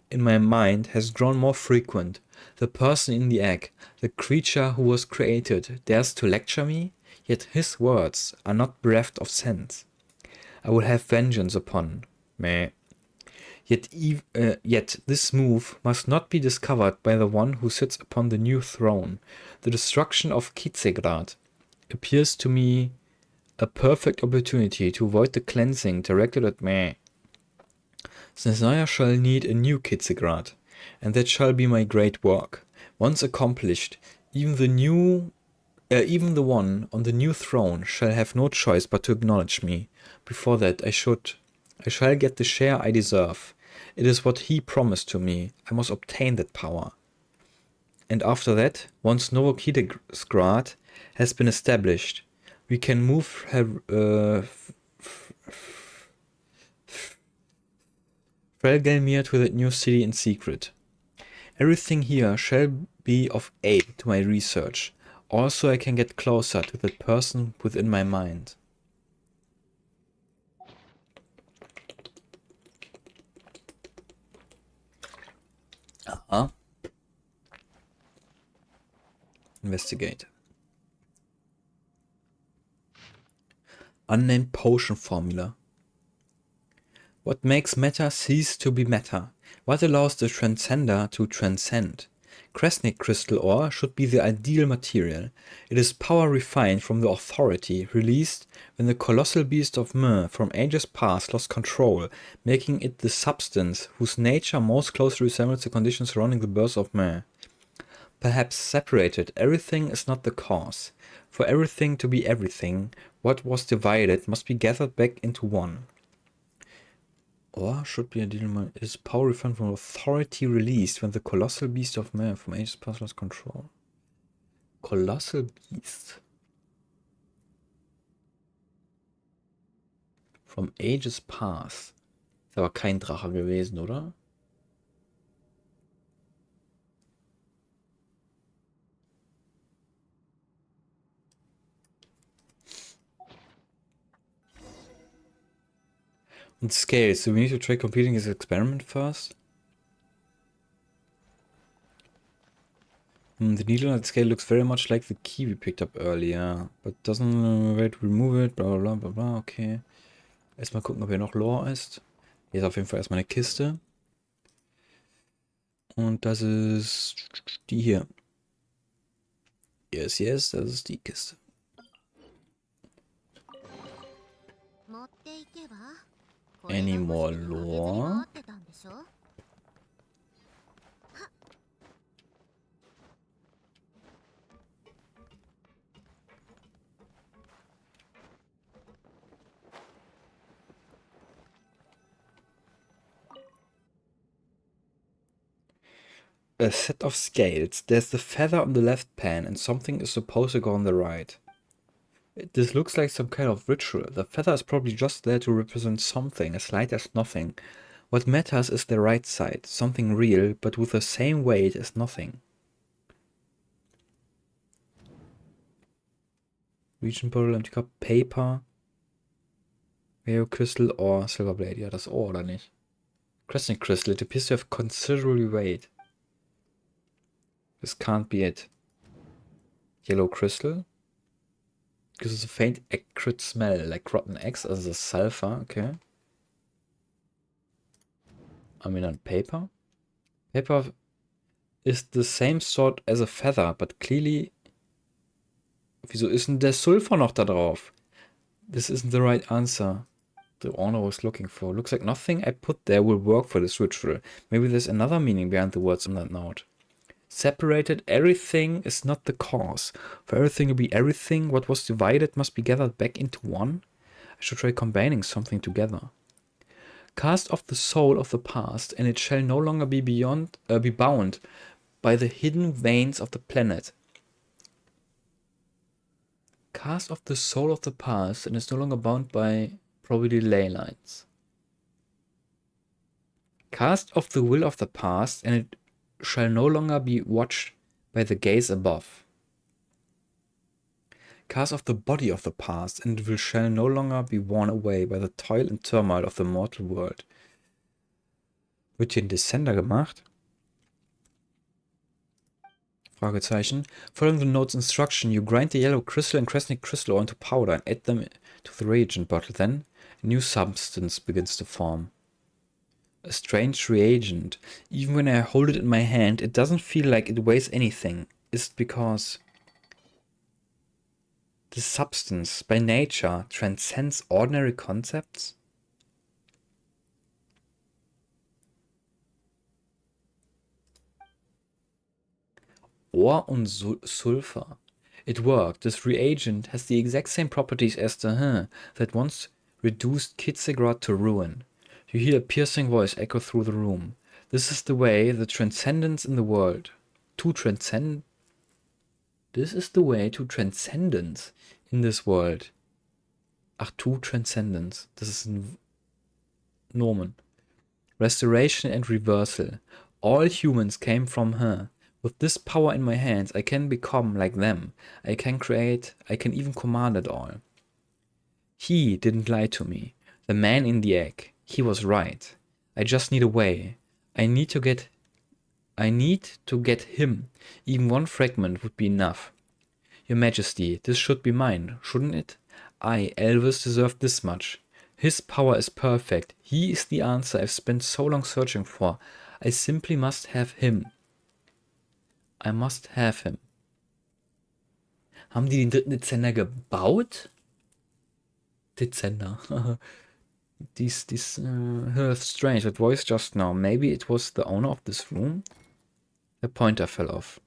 in my mind has grown more frequent. The person in the egg, the creature who was created, dares to lecture me, yet his words are not bereft of sense. I will have vengeance upon me. Yet this move must not be discovered by the one who sits upon the new throne. The destruction of Kitzegrad appears to me a perfect opportunity to avoid the cleansing directed at me. Snezaya shall need a new Kitzegrad, and that shall be my great work. Once accomplished, even the one on the new throne shall have no choice but to acknowledge me. Before that, I shall get the share I deserve. It is what he promised to me. I must obtain that power. And after that, once Novokitezgrad has been established, we can move Frelgelmir to that new city in secret. Everything here shall be of aid to my research. Also, I can get closer to that person within my mind. Investigate. Unnamed potion formula. What makes matter cease to be matter? What allows the transcender to transcend? Kresnik crystal ore should be the ideal material. It is power refined from the authority released when the colossal beast of Myr from ages past lost control, making it the substance whose nature most closely resembles the conditions surrounding the birth of Myr. Perhaps separated, everything is not the cause. For everything to be everything, what was divided must be gathered back into one. Or should be a deal. It is power refined from authority released when the colossal beast of man from ages past lost control. Colossal beast. From ages past. Ist aber kein Drache gewesen, oder? And scales. So we need to try completing this experiment first. The needle on the scale looks very much like the key we picked up earlier. But doesn't wait to remove it. Bla bla bla bla. Okay. Erstmal gucken, ob hier noch Lore ist. Hier ist auf jeden Fall erstmal eine Kiste. Und das ist die hier. Yes, yes, das ist die Kiste. 持っていけば Any more lore? A set of scales. There's the feather on the left pan and something is supposed to go on the right. This looks like some kind of ritual. The feather is probably just there to represent something, as light as nothing. What matters is the right side, something real, but with the same weight as nothing. Region Bottle, Empty Cup, Paper, Rare Crystal or Silver Blade. Ja, das Ohr, oder nicht? Crescent Crystal, it appears to have considerable weight. This can't be it. Yellow Crystal. Gives us a faint acrid smell, like rotten eggs as a sulfur, okay. I mean on paper. Paper is the same sort as a feather, but clearly... Wieso ist denn der Sulfur noch da drauf? This isn't the right answer the owner was looking for. Looks like nothing I put there will work for this ritual. Maybe there's another meaning behind the words on that note. Separated, everything is not the cause. For everything to be everything, what was divided must be gathered back into one. I should try combining something together. Cast off the soul of the past, and it shall no longer be bound by the hidden veins of the planet. Cast off the soul of the past, and is no longer bound by probably ley lines. Cast off the will of the past, and it shall no longer be watched by the gaze above. Cast off the body of the past, and it shall no longer be worn away by the toil and turmoil of the mortal world. Wird hier ein Descender gemacht? Fragezeichen. Following the note's instruction, you grind the yellow crystal and crescent crystal ore into powder and add them to the reagent bottle. Then, a new substance begins to form. A strange reagent. Even when I hold it in my hand, it doesn't feel like it weighs anything. Is it because the substance, by nature, transcends ordinary concepts? Ore und Sulfur. It worked. This reagent has the exact same properties as the that once reduced Kitzegrad to ruin. You hear a piercing voice echo through the room. This is the way the transcendence in the world. This is the way to transcendence in this world. Ach, to transcendence. Das ist ein Nomen. Restoration and reversal. All humans came from her. With this power in my hands, I can become like them. I can create, I can even command it all. He didn't lie to me. The man in the egg. He was right. I just need a way. I need to get him. Even one fragment would be enough. Your Majesty, this should be mine, shouldn't it? I, Elvis, deserve this much. His power is perfect. He is the answer I've spent so long searching for. I simply must have him. I must have him. Haben die den dritten Dezender gebaut? Dezender. This strange. That voice just now. Maybe it was the owner of this room? The pointer fell off.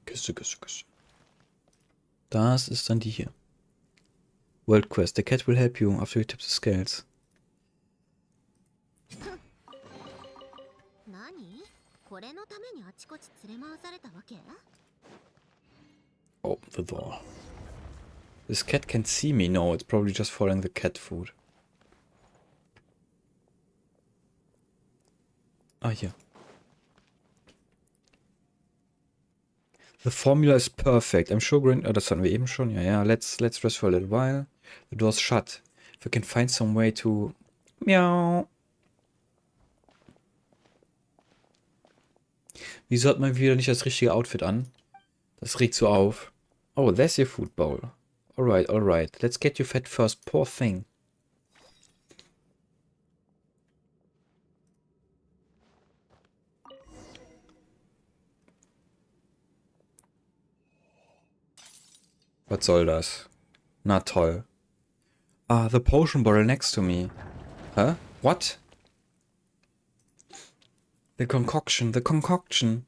Kiste. Das ist dann die hier. World Quest. The cat will help you after you tip the scales. Oh, the door. This cat can see me. No, it's probably just following the cat food. Ah, hier. The formula is perfect. I'm sure Grant... das hatten wir eben schon. Ja. Let's rest for a little while. The door's shut. If we can find some way to... Miau. Wieso hat man wieder nicht das richtige Outfit an? Das regt so auf. Oh, there's your food bowl. Alright. Let's get you fed first. Poor thing. Was soll das? Na toll. Ah, the potion bottle next to me. Huh? What? The concoction.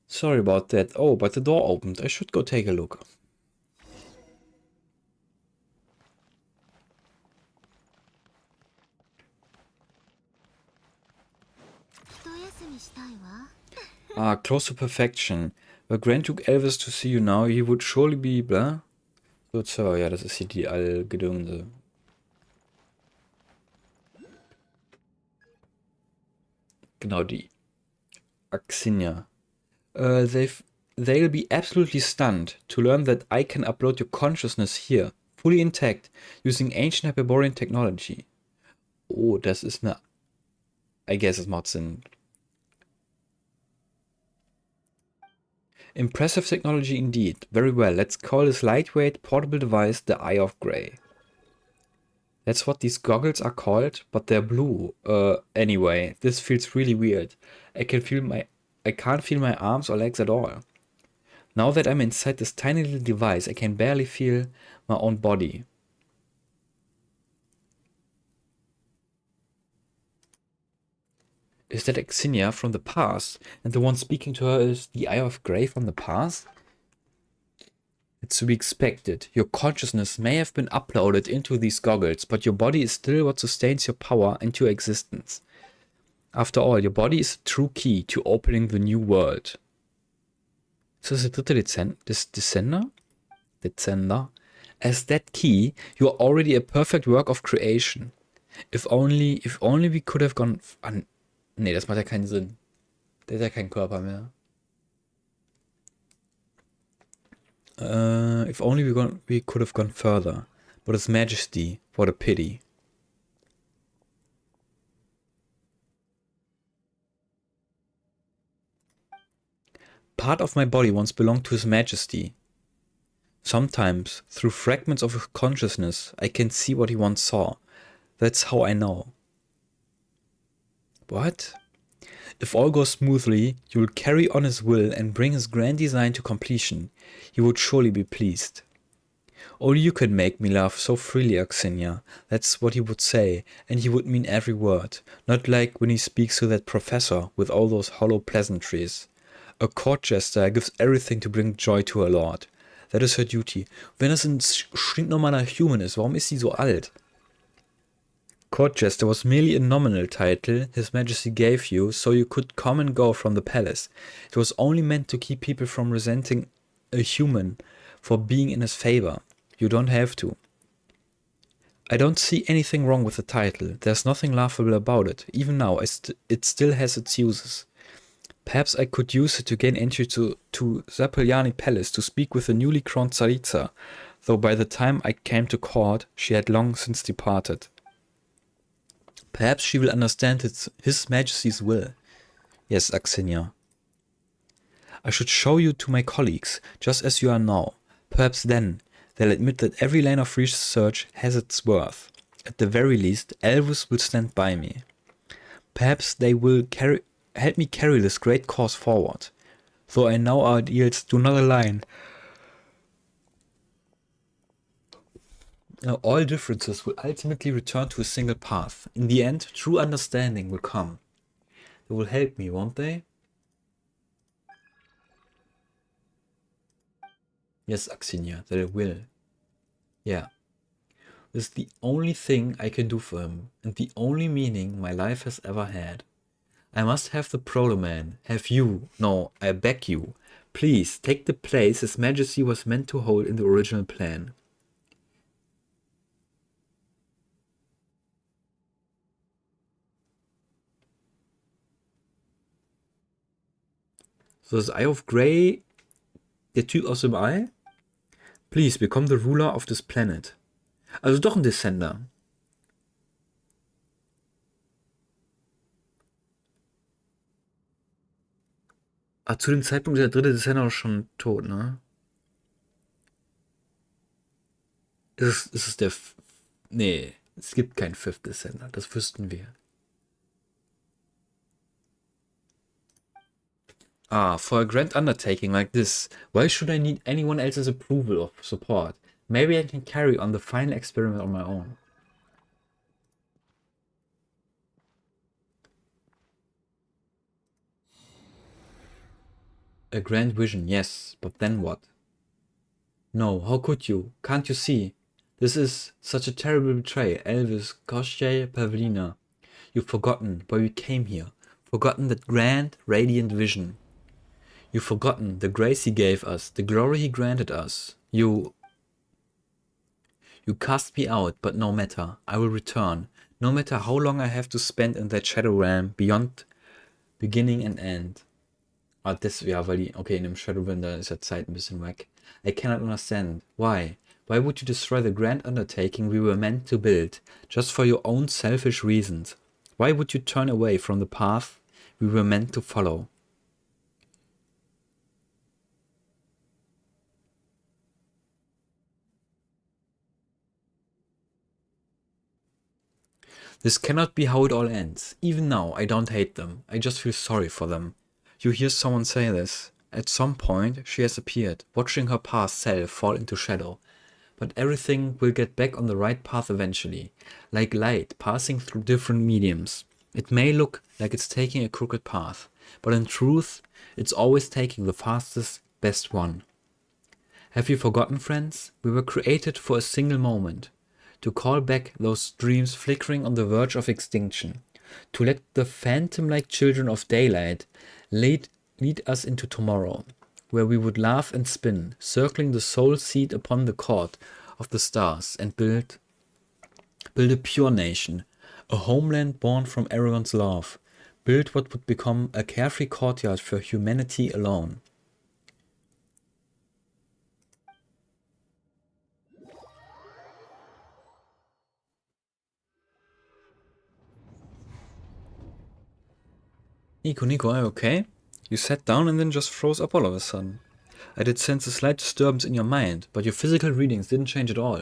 Sorry about that. Oh, but the door opened. I should go take a look. Ah, close to perfection. Were Grand Duke Elvis to see you now, he would surely be blah. So, ja, das ist hier die Allgedönse. Genau, die Axinia. They'll be absolutely stunned to learn that I can upload your consciousness here, fully intact, using ancient Hyperborean technology. Oh, das ist eine... I guess es macht Sinn. Impressive technology indeed. Very well, let's call this lightweight, portable device the Eye of Grey. That's what these goggles are called, but they're blue. Anyway, this feels really weird. I can't feel my arms or legs at all. Now that I'm inside this tiny little device, I can barely feel my own body. Is that Axinia from the past? And the one speaking to her is the Eye of Grey from the past? It's to be expected. Your consciousness may have been uploaded into these goggles, but your body is still what sustains your power and your existence. After all, your body is the true key to opening the new world. Ist das der dritte Descender? As that key, you are already a perfect work of creation. If only we could have gone... Nee, das macht ja keinen Sinn. Der hat ja keinen Körper mehr. If only we could have gone further. But His Majesty, what a pity. Part of my body once belonged to His Majesty. Sometimes, through fragments of his consciousness, I can see what he once saw. That's how I know. What? If all goes smoothly, you will carry on his will and bring his grand design to completion. He would surely be pleased. Only you can make me laugh so freely, Axinia. That's what he would say, and he would mean every word. Not like when he speaks to that professor with all those hollow pleasantries. A court jester gives everything to bring joy to her lord. That is her duty. Wenn das ein stinknormaler Human ist, warum ist sie so alt? Court Jester was merely a nominal title His Majesty gave you so you could come and go from the palace. It was only meant to keep people from resenting a human for being in his favor. You don't have to. I don't see anything wrong with the title. There's nothing laughable about it. Even now, it still has its uses. Perhaps I could use it to gain entry to Zapolyani Palace to speak with the newly crowned Tsaritsa, though by the time I came to court, she had long since departed. Perhaps she will understand His Majesty's will. Yes, Axinia. I should show you to my colleagues, just as you are now. Perhaps then they'll admit that every line of research has its worth. At the very least, Elvis will stand by me. Perhaps they will help me carry this great cause forward. Though I know our ideals do not align. Now, all differences will ultimately return to a single path. In the end, true understanding will come. They will help me, won't they? Yes, Axinia, they will. Yeah. This is the only thing I can do for him, and the only meaning my life has ever had. I must have the Proto-Man, have you, no, I beg you, please take the place His Majesty was meant to hold in the original plan. So, das Eye of Grey, der Typ aus dem Ei. Please, become the ruler of this planet. Also doch ein Descender. Ah, zu dem Zeitpunkt ist der dritte Descender schon tot, ne? Ist es der... Nee, es gibt keinen Fifth Descender, das wüssten wir. Ah, for a grand undertaking like this, why should I need anyone else's approval or support? Maybe I can carry on the final experiment on my own. A grand vision, yes, but then what? No, how could you? Can't you see? This is such a terrible betrayal, Elvis, Koshchei, Pavlina. You've forgotten why we came here. Forgotten that grand, radiant vision. You've forgotten the grace he gave us, the glory he granted us. You cast me out, but no matter. I will return. No matter how long I have to spend in that Shadow Realm, beyond beginning and end. Ah, das, ja, weil die, okay, in dem Shadow Realm, da ist ja Zeit ein bisschen weg. I cannot understand. Why? Why would you destroy the grand undertaking we were meant to build, just for your own selfish reasons? Why would you turn away from the path we were meant to follow? This cannot be how it all ends. Even now, I don't hate them. I just feel sorry for them. You hear someone say this. At some point, she has appeared, watching her past self fall into shadow. But everything will get back on the right path eventually, like light passing through different mediums. It may look like it's taking a crooked path, but in truth, it's always taking the fastest, best one. Have you forgotten, friends? We were created for a single moment, to call back those dreams flickering on the verge of extinction, to let the phantom-like children of daylight lead us into tomorrow, where we would laugh and spin, circling the soul seed upon the court of the stars, and build a pure nation, a homeland born from everyone's love, build what would become a carefree courtyard for humanity alone. Nico, are you okay? You sat down and then just froze up all of a sudden. I did sense a slight disturbance in your mind, but your physical readings didn't change at all.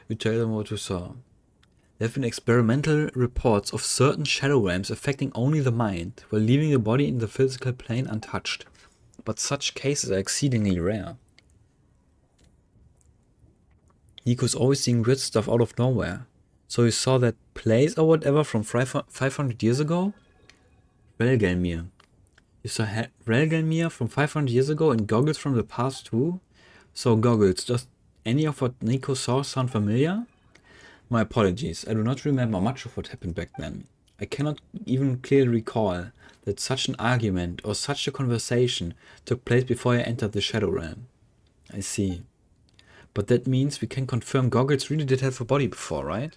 You tell them what you saw. There have been experimental reports of certain shadow realms affecting only the mind, while leaving the body in the physical plane untouched. But such cases are exceedingly rare. Nico's always seeing weird stuff out of nowhere. So you saw that place or whatever from 500 years ago? Relgelmir. You saw Relgelmir from 500 years ago and goggles from the past too? So goggles, does any of what Nico saw sound familiar? My apologies, I do not remember much of what happened back then. I cannot even clearly recall that such an argument or such a conversation took place before I entered the Shadow Realm. I see. But that means we can confirm Goggles really did have a body before, right?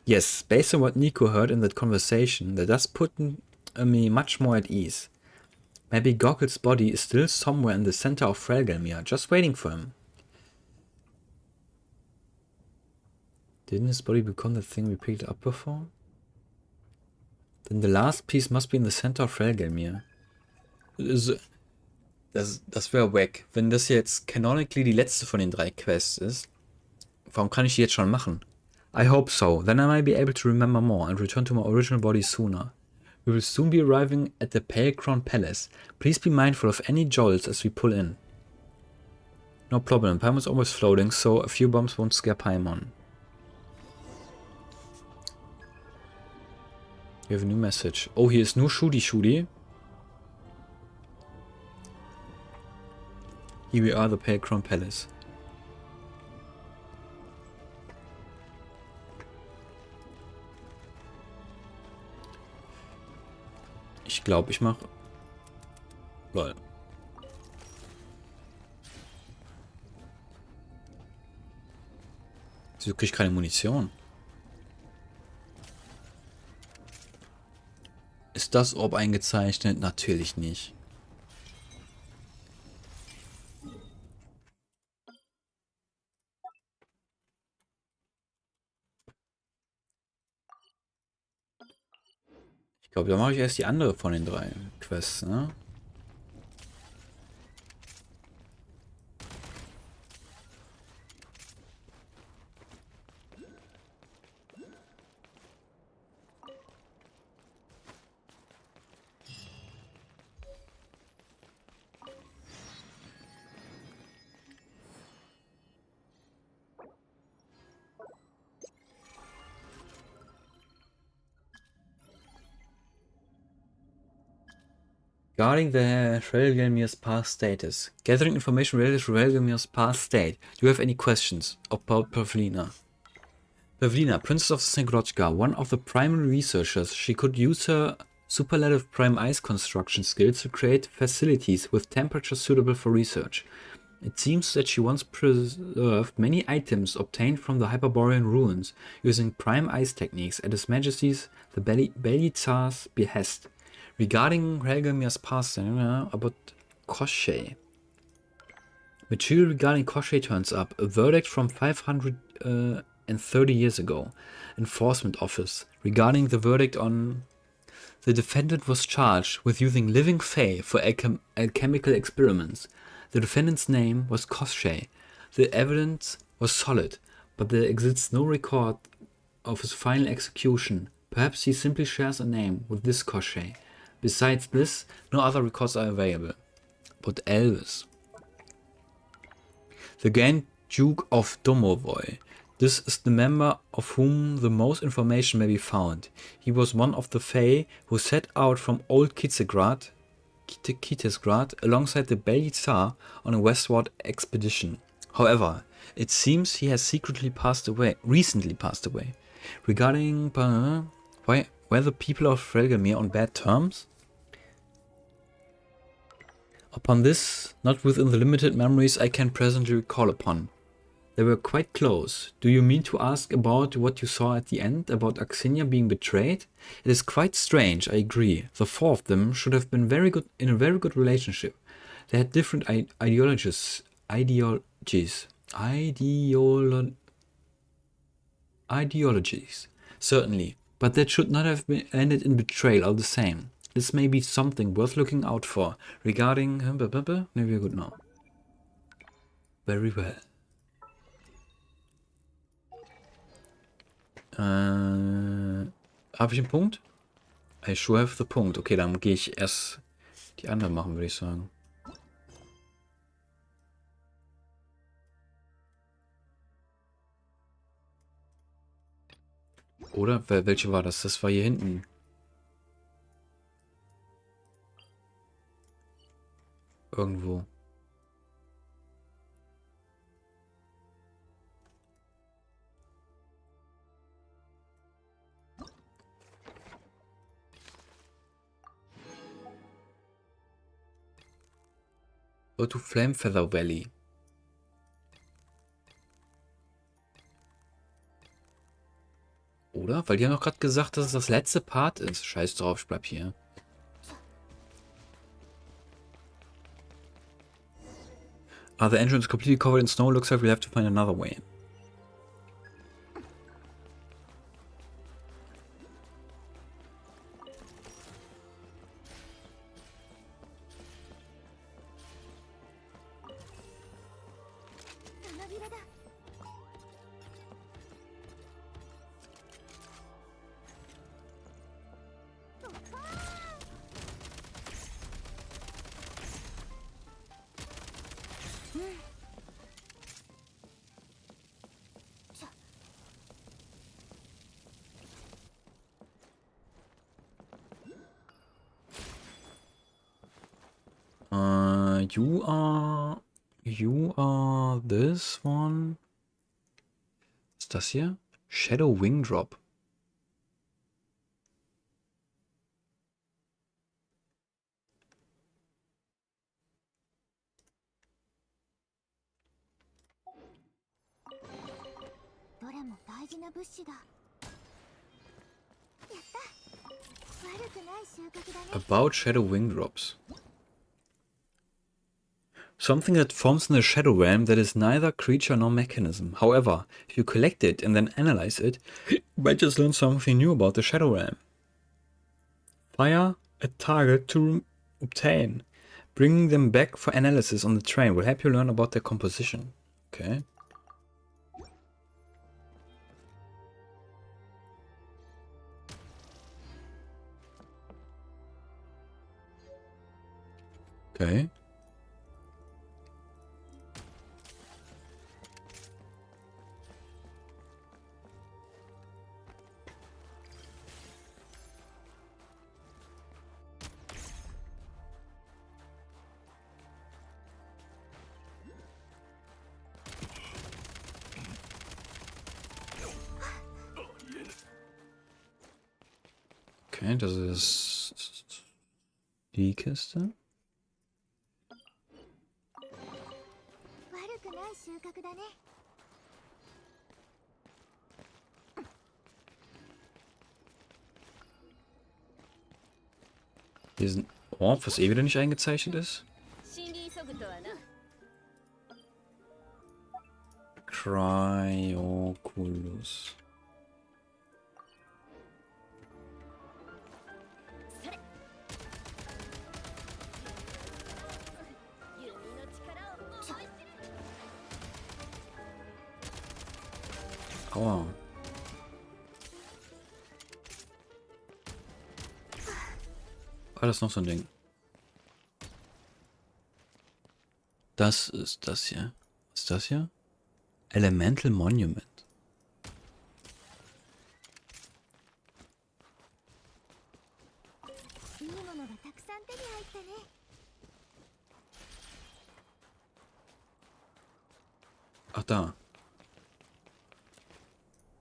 Yes, based on what Nico heard in that conversation, that does put me much more at ease. Maybe Goggles' body is still somewhere in the center of Frelgelmir, just waiting for him. Didn't his body become the thing we picked up before? Then the last piece must be in the center of Frelgelmir. Das wäre wack. Wenn das jetzt canonically die letzte von den 3 Quests ist, warum kann ich die jetzt schon machen? I hope so. Then I might be able to remember more and return to my original body sooner. We will soon be arriving at the Pale Crown Palace. Please be mindful of any jolts as we pull in. No problem. Paimon's almost floating, so a few bumps won't scare Paimon. We have a new message. Oh, hier ist nur Shudi. Here we are, the Pale Crown Palace. Ich glaube, ich mache... Lol. Wieso kriege ich keine Munition? Ist das Orb eingezeichnet? Natürlich nicht. Ich glaube, da mache ich erst die andere von den 3 Quests, ne? Regarding the Relgamir's past status. Gathering information related to Relgamir's past state. Do you have any questions about Pavlina? Pavlina, Princess of Snegorochka, one of the primary researchers. She could use her superlative prime ice construction skills to create facilities with temperatures suitable for research. It seems that she once preserved many items obtained from the Hyperborean ruins using prime ice techniques at His Majesty's the Beli Tsar's behest. Regarding Relgamir's past, about Koshchei. Material regarding Koshchei turns up. A verdict from 530 years ago. Enforcement Office. Regarding the verdict on... The defendant was charged with using living fae for alchemical experiments. The defendant's name was Koshchei. The evidence was solid, but there exists no record of his final execution. Perhaps he simply shares a name with this Koshchei. Besides this, no other records are available. But Elvis. The Grand Duke of Domovoy. This is the member of whom the most information may be found. He was one of the Fae who set out from Old Kitezgrad alongside the Beli Tsar on a westward expedition. However, it seems he has recently passed away. Regarding were the people of Relgamir on bad terms? Upon this, not within the limited memories I can presently recall upon. They were quite close. Do you mean to ask about what you saw at the end, about Axinia being betrayed? It is quite strange, I agree. The 4 of them should have been in a very good relationship. They had different ideologies, certainly, but that should not have ended in betrayal all the same. This may be something worth looking out for. Regarding... Maybe we're good now. Very well. Habe ich einen Punkt? I sure have the Punkt. Okay, dann gehe ich erst die anderen machen, würde ich sagen. Oder? Welche war das? Das war hier hinten. Irgendwo. Go to Flamefeather Valley. Oder? Weil die haben doch gerade gesagt, dass es das letzte Part ist. Scheiß drauf, ich bleib hier. The entrance completely covered in snow? Looks like we'll have to find another way. You are this one. Was ist das hier? Shadow Wing Drop. About Shadow Wing Drops. Something that forms in the Shadow Realm that is neither creature nor mechanism. However, if you collect it and then analyze it, you might just learn something new about the Shadow Realm. Fire a target to obtain. Bringing them back for analysis on the train will help you learn about their composition. Okay. Okay. Okay, das ist die Kiste. 悪くない収穫だね。 Hier ist ein Orb, was eh wieder nicht eingezeichnet ist. 森林ソグとはな。 Cryoculus. 弓の力を思い知る。 Aua. Ah, das ist noch so ein Ding. Das ist das hier. Was ist das hier? Elemental Monument. いいものがたくさん手に入ったね。 Ach, da.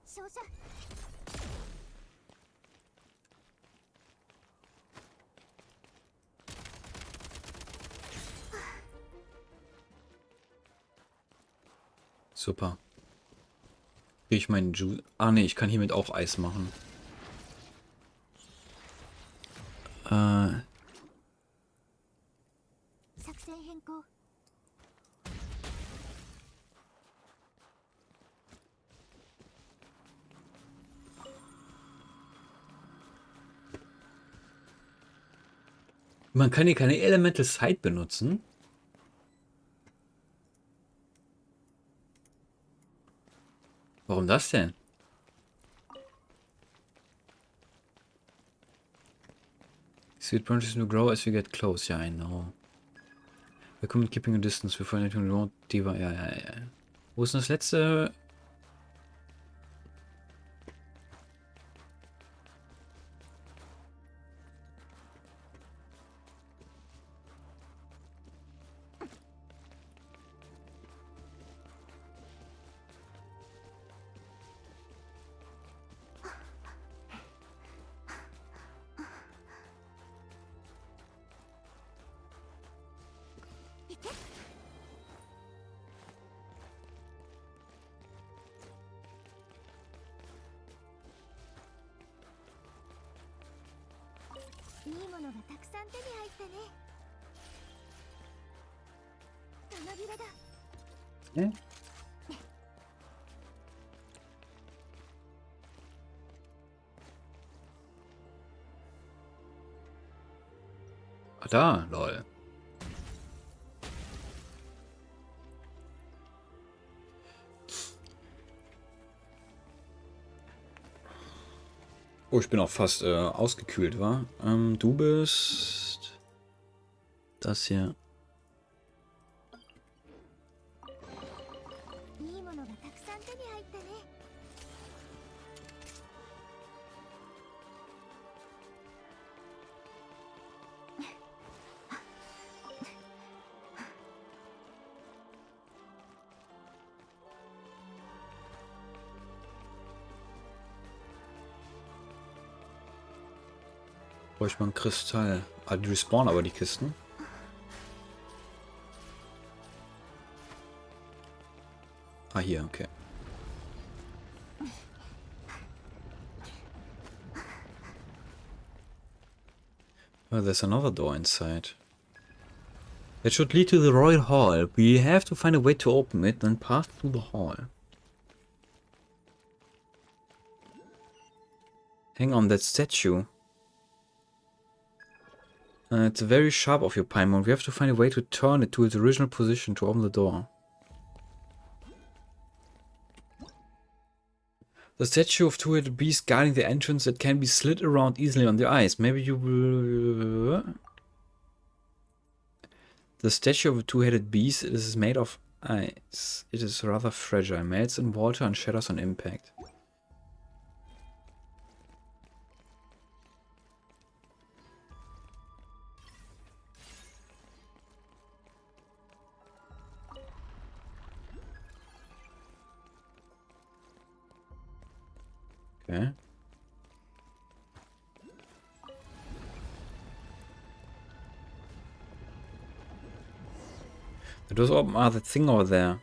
照射。 Super. Krieg ich meinen Juice. Ah, nee, ich kann hiermit auch Eis machen. Äh. 作戦変更。 Man kann hier keine Elemental Sight benutzen. Warum das denn? Sweet branches will grow as we get close. Ja, I know. Recommend keeping a distance before anything wrong. Die war. Ja. Wo ist denn das letzte?いいものがたくさん手に入ったね。花びらだ。 Hä? Ah, da, lol. Oh, ich bin auch fast ausgekühlt, wa? Du bist das hier. いいものがたくさん手に入ったね。 Bräuchte man Kristall. Ah, die respawnen aber die Kisten. Ah, hier, okay. Oh, there's another door inside. That should lead to the Royal Hall. We have to find a way to open it and pass through the hall. Hang on, that statue. It's very sharp of you, Paimon. We have to find a way to turn it to its original position to open the door. The statue of two-headed beast guarding the entrance that can be slid around easily on the ice. Maybe you will... The statue of a two-headed beast is made of ice. It is rather fragile. Melts in water and shatters on impact. Okay. The doors open. Ah, that thing over there.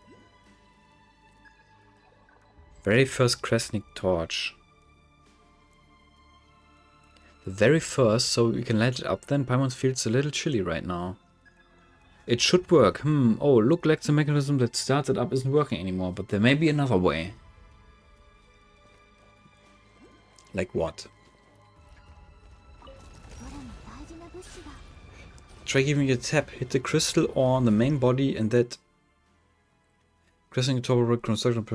Very first Kresnik torch. The very first, so we can light it up then. Paimon feels a little chilly right now. It should work. Oh, look like the mechanism that starts it up isn't working anymore, but there may be another way. Like what? Try giving it a tap. Hit the crystal on the main body and that pressing a turbo reconstruction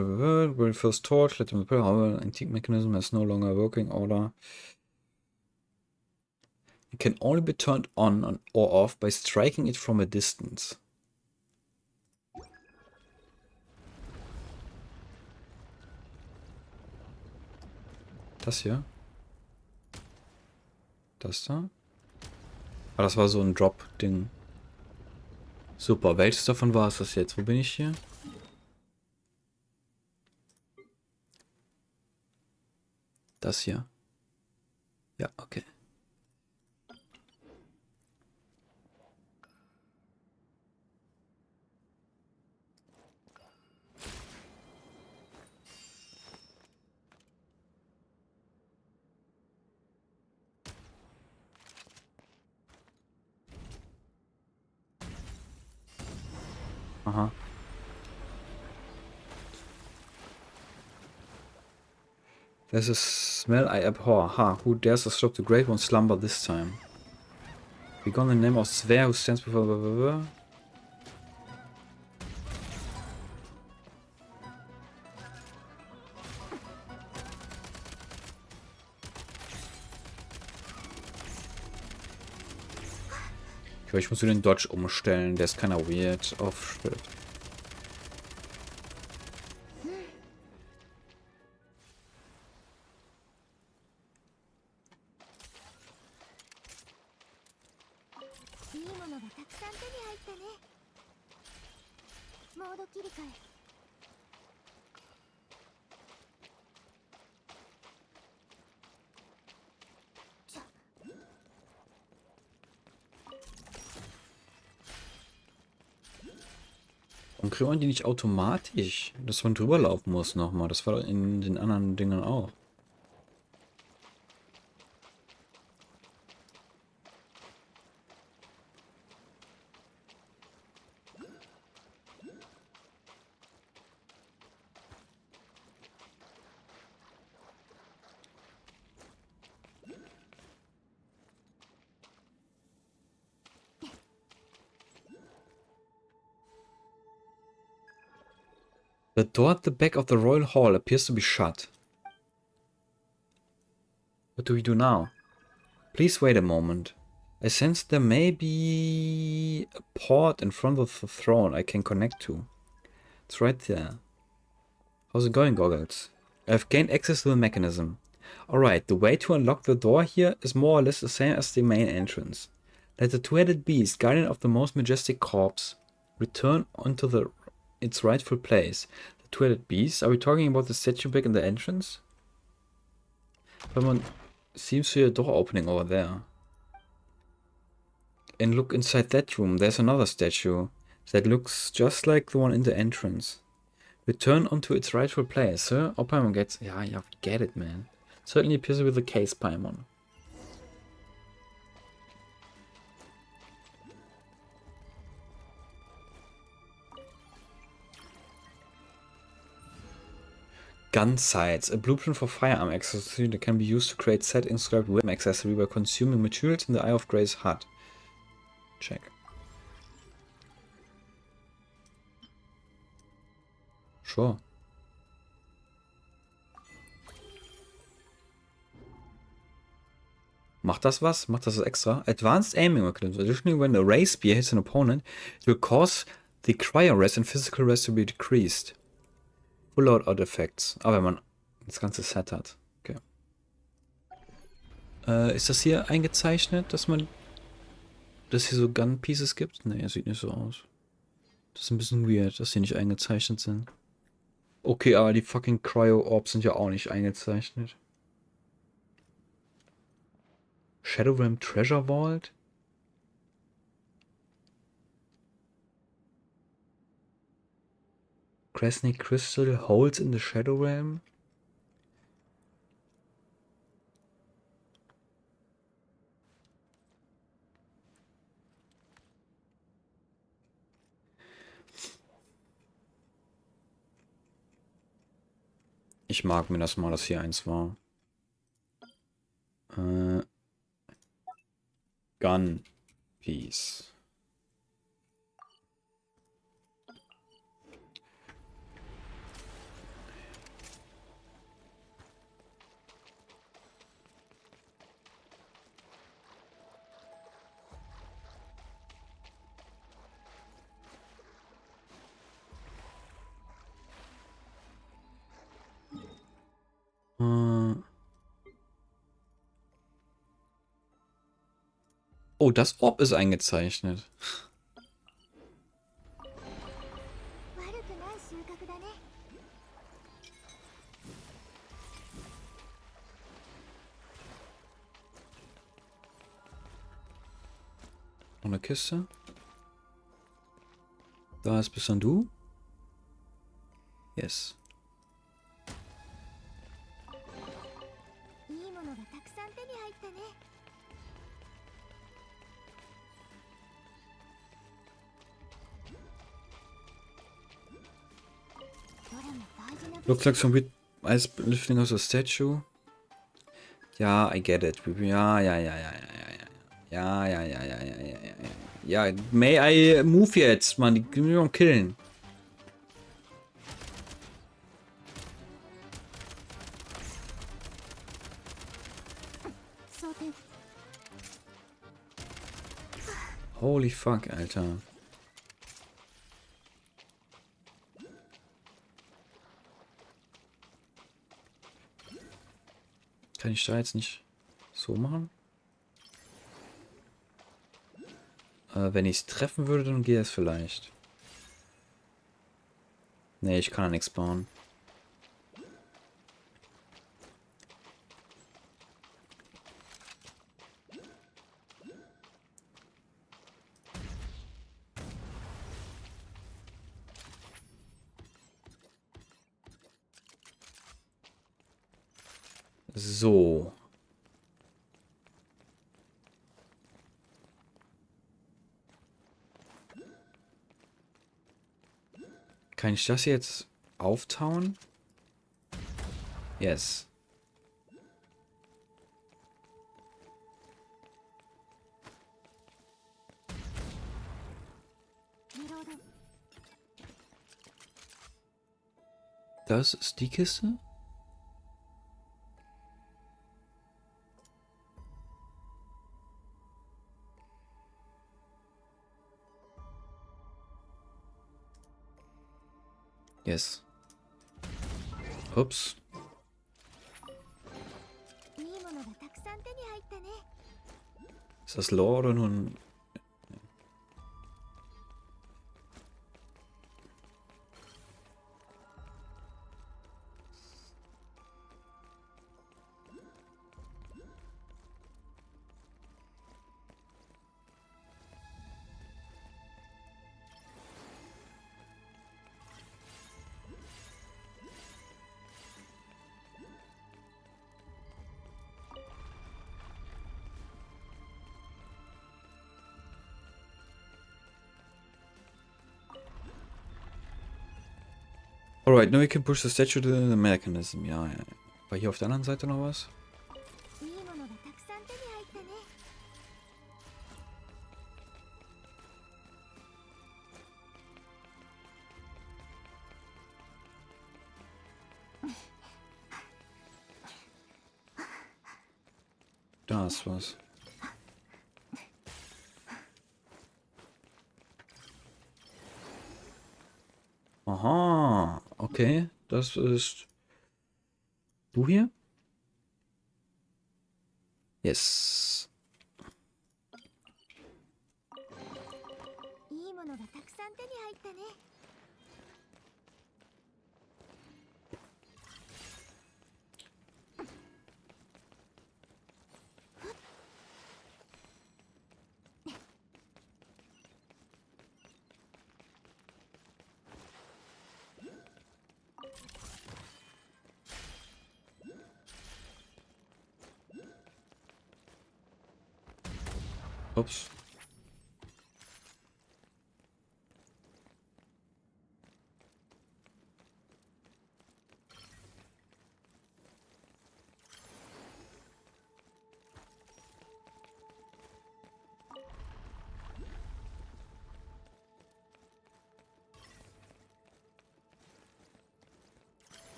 will first torch, let them repair. However, antique mechanism has no longer working order. It can only be turned on or off by striking it from a distance. Das hier? Das da? Ah, das war so ein Drop-Ding. Super, welches davon war es das jetzt? Wo bin ich hier? Das hier. Ja, okay. Aha. There's a smell I abhor. Ha, who dares to stop the great one slumber this time? Begone in the name of Sver who stands before... Blah, blah, blah. Ich muss den Dodge umstellen, der ist keiner weird auf Schritt. Und kriegt man die nicht automatisch, dass man drüber laufen muss nochmal? Das war in den anderen Dingen auch. The door at the back of the royal hall appears to be shut. What do we do now? Please wait a moment. I sense there may be a port in front of the throne I can connect to. It's right there. How's it going, Goggles? I've gained access to the mechanism. Alright, the way to unlock the door here is more or less the same as the main entrance. Let the two-headed beast, guardian of the most majestic corpse, return onto its rightful place. The two-headed beast? Are we talking about the statue back in the entrance? Someone seems to see a door opening over there. And look inside that room. There's another statue that looks just like the one in the entrance. Return onto its rightful place, sir. Oh, Paimon gets... Yeah, we get it, man. Certainly appears to be the case, Paimon. Gun sights, a blueprint for firearm accessory that can be used to create set inscribed weapon accessory by consuming materials in the Eye of Gray's hut. Check. Sure. Macht das was? Macht das extra? Advanced aiming mechanism. Additionally, when a ray spear hits an opponent, it will cause the cryo rest and physical rest to be decreased. Full loadout effects. Aber wenn man das ganze Set hat. Okay. Ist das hier eingezeichnet, dass hier so Gun Pieces gibt? Nee, sieht nicht so aus. Das ist ein bisschen weird, dass die nicht eingezeichnet sind. Okay, aber die fucking Cryo Orbs sind ja auch nicht eingezeichnet. Shadow Realm Treasure Vault? Krasny Crystal Holes in the Shadow Realm? Ich mag mir das mal, dass hier eins war. Gun Piece. Oh, das Orb ist eingezeichnet. 悪くない収穫だね。 Noch eine Kiste. Da ist bis dann du. Yes. いいものがたくさん手に入ったね。どれも大事な物 Looks like some weird ice lifting of a statue. Ja, I get it. Ja. Ja, may I move jetzt, Mann. Die können wir killen. Holy fuck, Alter. Kann ich da jetzt nicht so machen? Wenn ich es treffen würde, dann geht es vielleicht. Nee, ich kann da nichts bauen. So. Kann ich das jetzt auftauen? Yes. Das ist die Kiste? Yes. Ups. いいものがたくさん手に入ったね。 Ist das Lore oder nur ein... Alright, now we can push the statue to the mechanism. Ja. War hier auf der anderen Seite noch was? いいものがたくさん手に入ったね。Da ist was. Aha, okay. Das ist... Du hier? Yes. いいものがたくさん手に入ったね。Ups.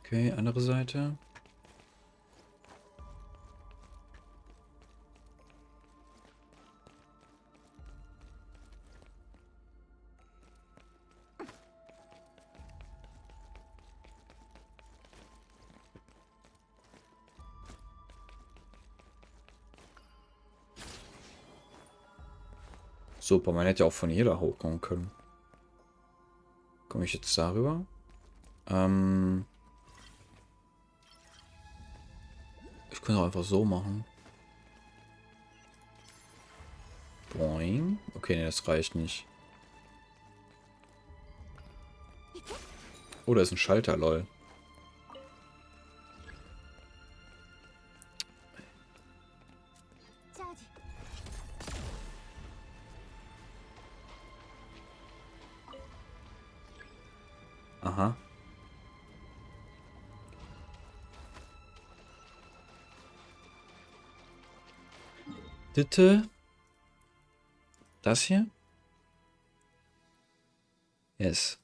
Okay, andere Seite. Super, man hätte ja auch von hier da hochkommen können. Komme ich jetzt darüber? Ich könnte auch einfach so machen. Boing. Okay, nee, das reicht nicht. Oh, da ist ein Schalter, lol. Aha. Bitte. Das hier? Yes.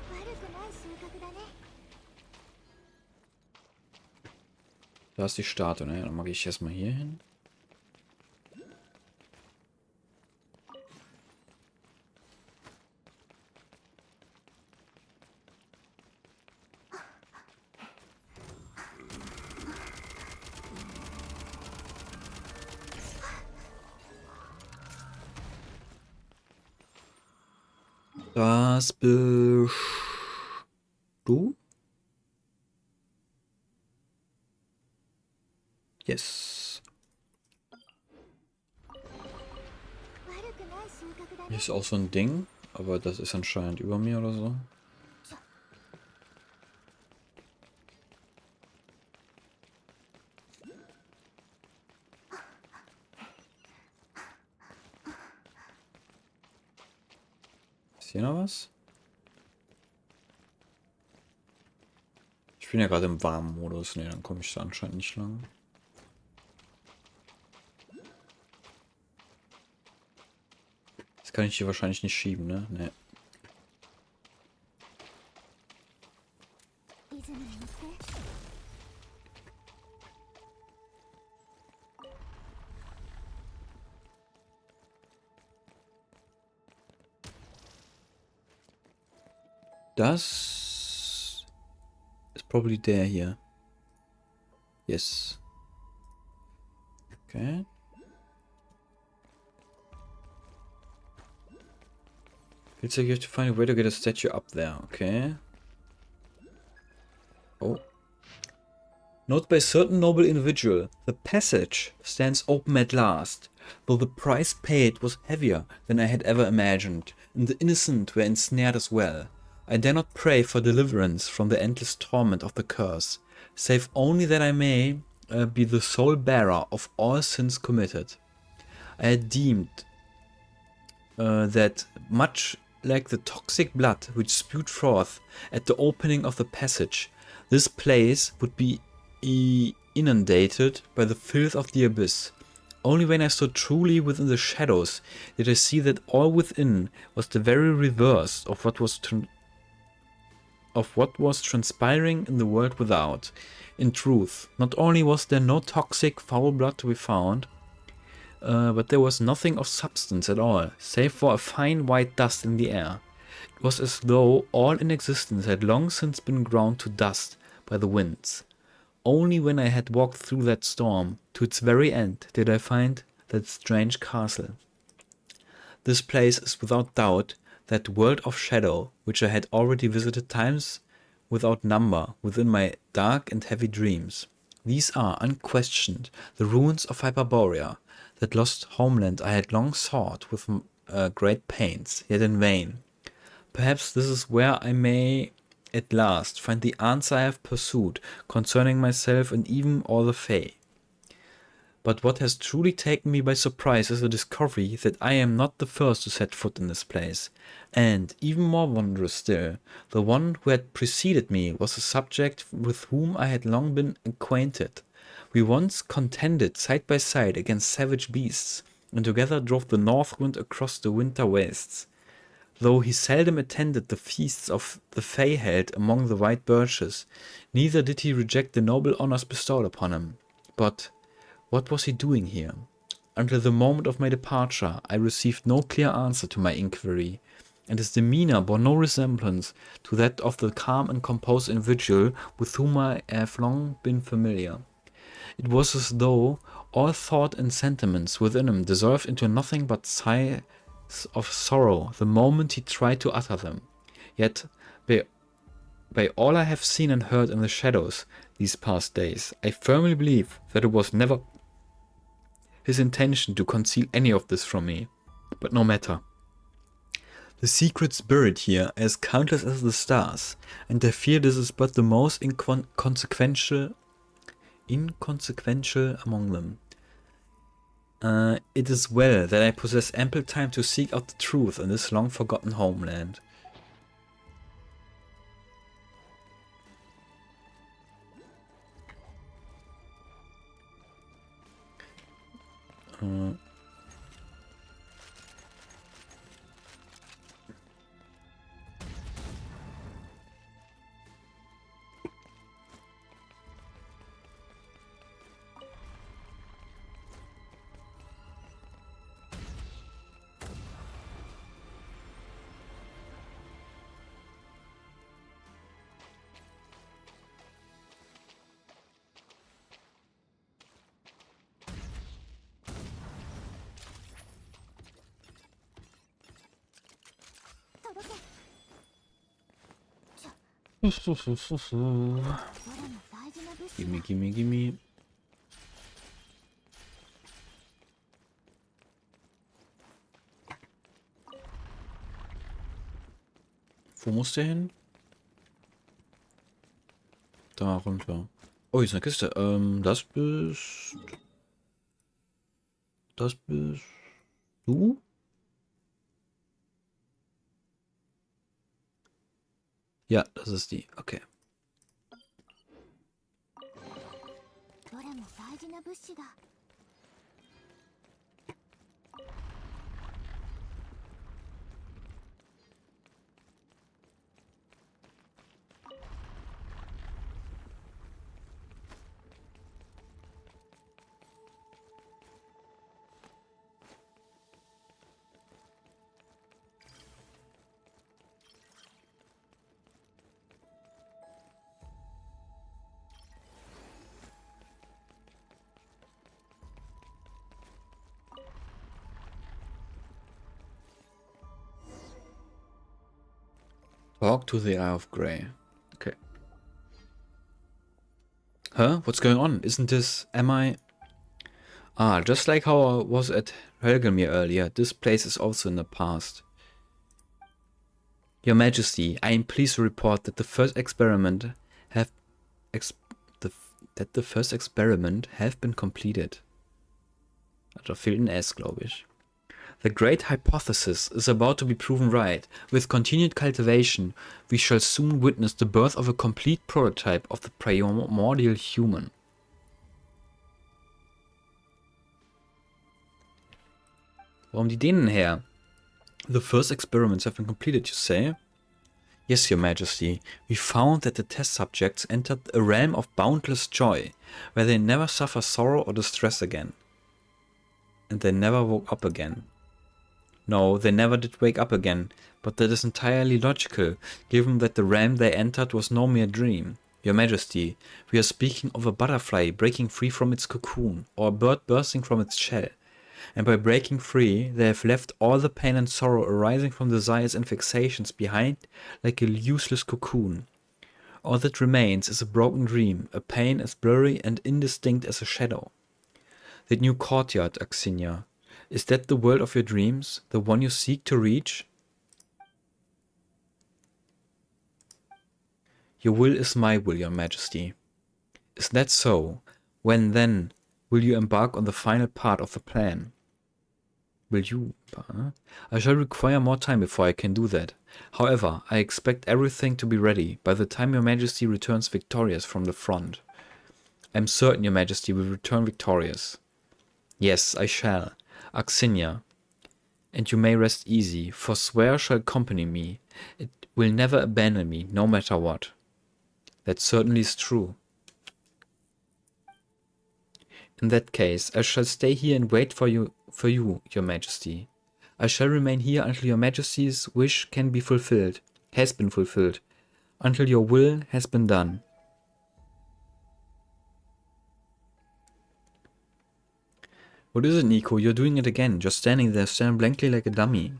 悪くない収穫だね。 Da ist die Statue, ne? Dann mache ich erstmal hier hin. Das bist du? Yes. 悪くない収穫だ Hier ね。 ist auch so ein Ding, aber das ist anscheinend über mir oder so. Ist hier noch was? Ich bin ja gerade im warmen Modus. Ne, dann komme ich da anscheinend nicht lang. Das kann ich hier wahrscheinlich nicht schieben, ne? Ne. リズムに乗って。 Das ist probably der hier. Yes. Okay. Feels like you have to find a way to get a statue up there. Okay. Oh. Note by a certain noble individual. The passage stands open at last, though the price paid was heavier than I had ever imagined, and the innocent were ensnared as well. I dare not pray for deliverance from the endless torment of the curse, save only that I may be the sole bearer of all sins committed. I had deemed that, much like the toxic blood which spewed forth at the opening of the passage, this place would be inundated by the filth of the abyss. Only when I stood truly within the shadows did I see that all within was the very reverse of what was transpiring in the world without. In truth, not only was there no toxic foul blood to be found, but there was nothing of substance at all, save for a fine white dust in the air. It was as though all in existence had long since been ground to dust by the winds. Only when I had walked through that storm, to its very end, did I find that strange castle. This place is without doubt that world of shadow which I had already visited times without number within my dark and heavy dreams. These are, unquestioned, the ruins of Hyperborea, that lost homeland I had long sought with great pains, yet in vain. Perhaps this is where I may at last find the answer I have pursued concerning myself and even all the Fae. But what has truly taken me by surprise is the discovery that I am not the first to set foot in this place, and, even more wondrous still, the one who had preceded me was a subject with whom I had long been acquainted. We once contended side by side against savage beasts, and together drove the north wind across the winter wastes. Though he seldom attended the feasts of the Fae held among the white birches, neither did he reject the noble honors bestowed upon him. But what was he doing here? Until the moment of my departure, I received no clear answer to my inquiry, and his demeanor bore no resemblance to that of the calm and composed individual with whom I have long been familiar. It was as though all thought and sentiments within him dissolved into nothing but sighs of sorrow the moment he tried to utter them. Yet, by all I have seen and heard in the shadows these past days, I firmly believe that it was never his intention to conceal any of this from me. But no matter. The secrets buried here are as countless as the stars, and I fear this is but the most inconsequential among them. It is well that I possess ample time to seek out the truth in this long-forgotten homeland. Gimme. Wo muss der hin? Da runter. Oh, hier ist eine Kiste. Das bist du? Ja, das ist die. Okay. どれも大事な物資だ。 Talk to the Eye of Grey. Okay. Huh? What's going on? Isn't this... Am I... Ah, just like how I was at Helgelmir earlier, this place is also in the past. Your Majesty, I am pleased to report that the first experiment have... the first experiment have been completed. Da fehlt ein S, glaube ich. The great hypothesis is about to be proven right. With continued cultivation, we shall soon witness the birth of a complete prototype of the primordial human. Warum die denen her? The first experiments have been completed, you say? Yes, Your Majesty. We found that the test subjects entered a realm of boundless joy, where they never suffer sorrow or distress again. And they never woke up again. No, they never did wake up again, but that is entirely logical, given that the realm they entered was no mere dream. Your Majesty, we are speaking of a butterfly breaking free from its cocoon, or a bird bursting from its shell. And by breaking free, they have left all the pain and sorrow arising from desires and fixations behind like a useless cocoon. All that remains is a broken dream, a pain as blurry and indistinct as a shadow. That new courtyard, Axinia, is that the world of your dreams, the one you seek to reach? Your will is my will, Your Majesty. Is that so? When then will you embark on the final part of the plan? Will you? I shall require more time before I can do that. However, I expect everything to be ready by the time Your Majesty returns victorious from the front. I am certain Your Majesty will return victorious. Yes, I shall. Axinia. And you may rest easy, for Swear shall accompany me. It will never abandon me, no matter what. That certainly is true. In that case, I shall stay here and wait for you, Your Majesty. I shall remain here until Your Majesty's wish can be fulfilled, has been fulfilled, until your will has been done. What is it, Nico? You're doing it again, just standing there, staring blankly like a dummy.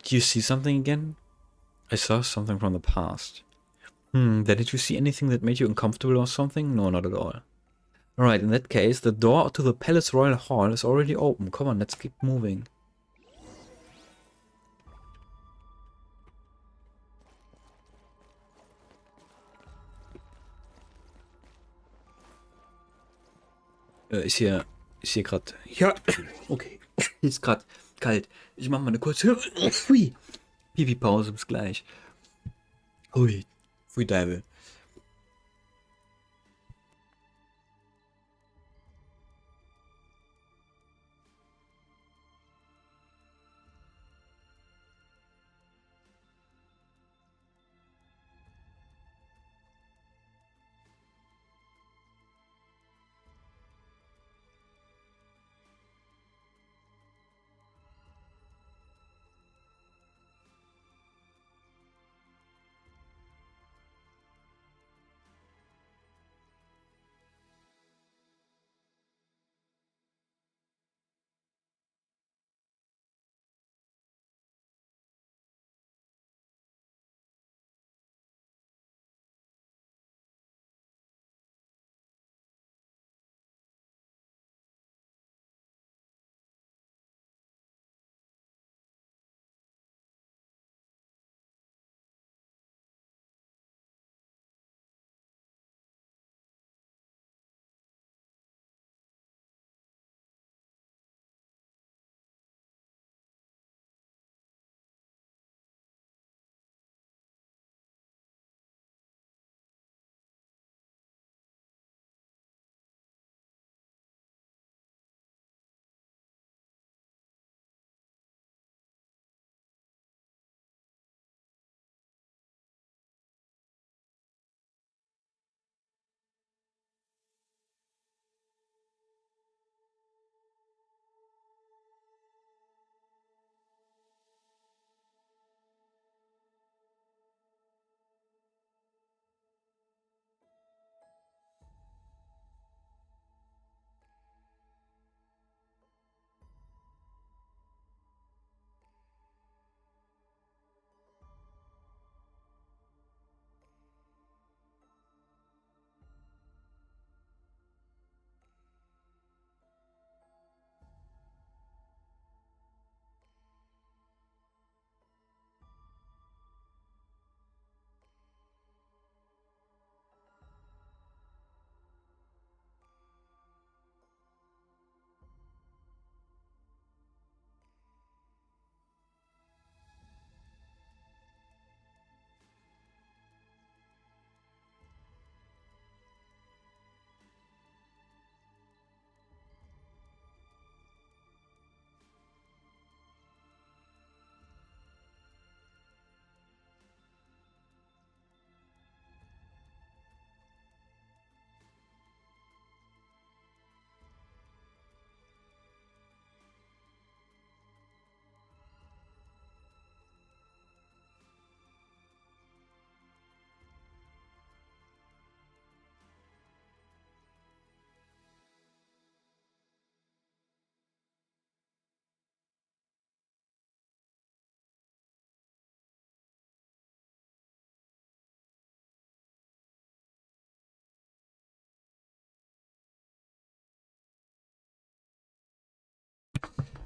Did you see something again? I saw something from the past. Then did you see anything that made you uncomfortable or something? No, not at all. Alright, in that case, the door to the Palace Royal Hall is already open. Come on, let's keep moving. Ist hier gerade... Ja, okay. Ist gerade kalt. Ich mache mal eine kurze... Hui. Pipi-Pause, bis gleich. Hui. Pfui Deibel.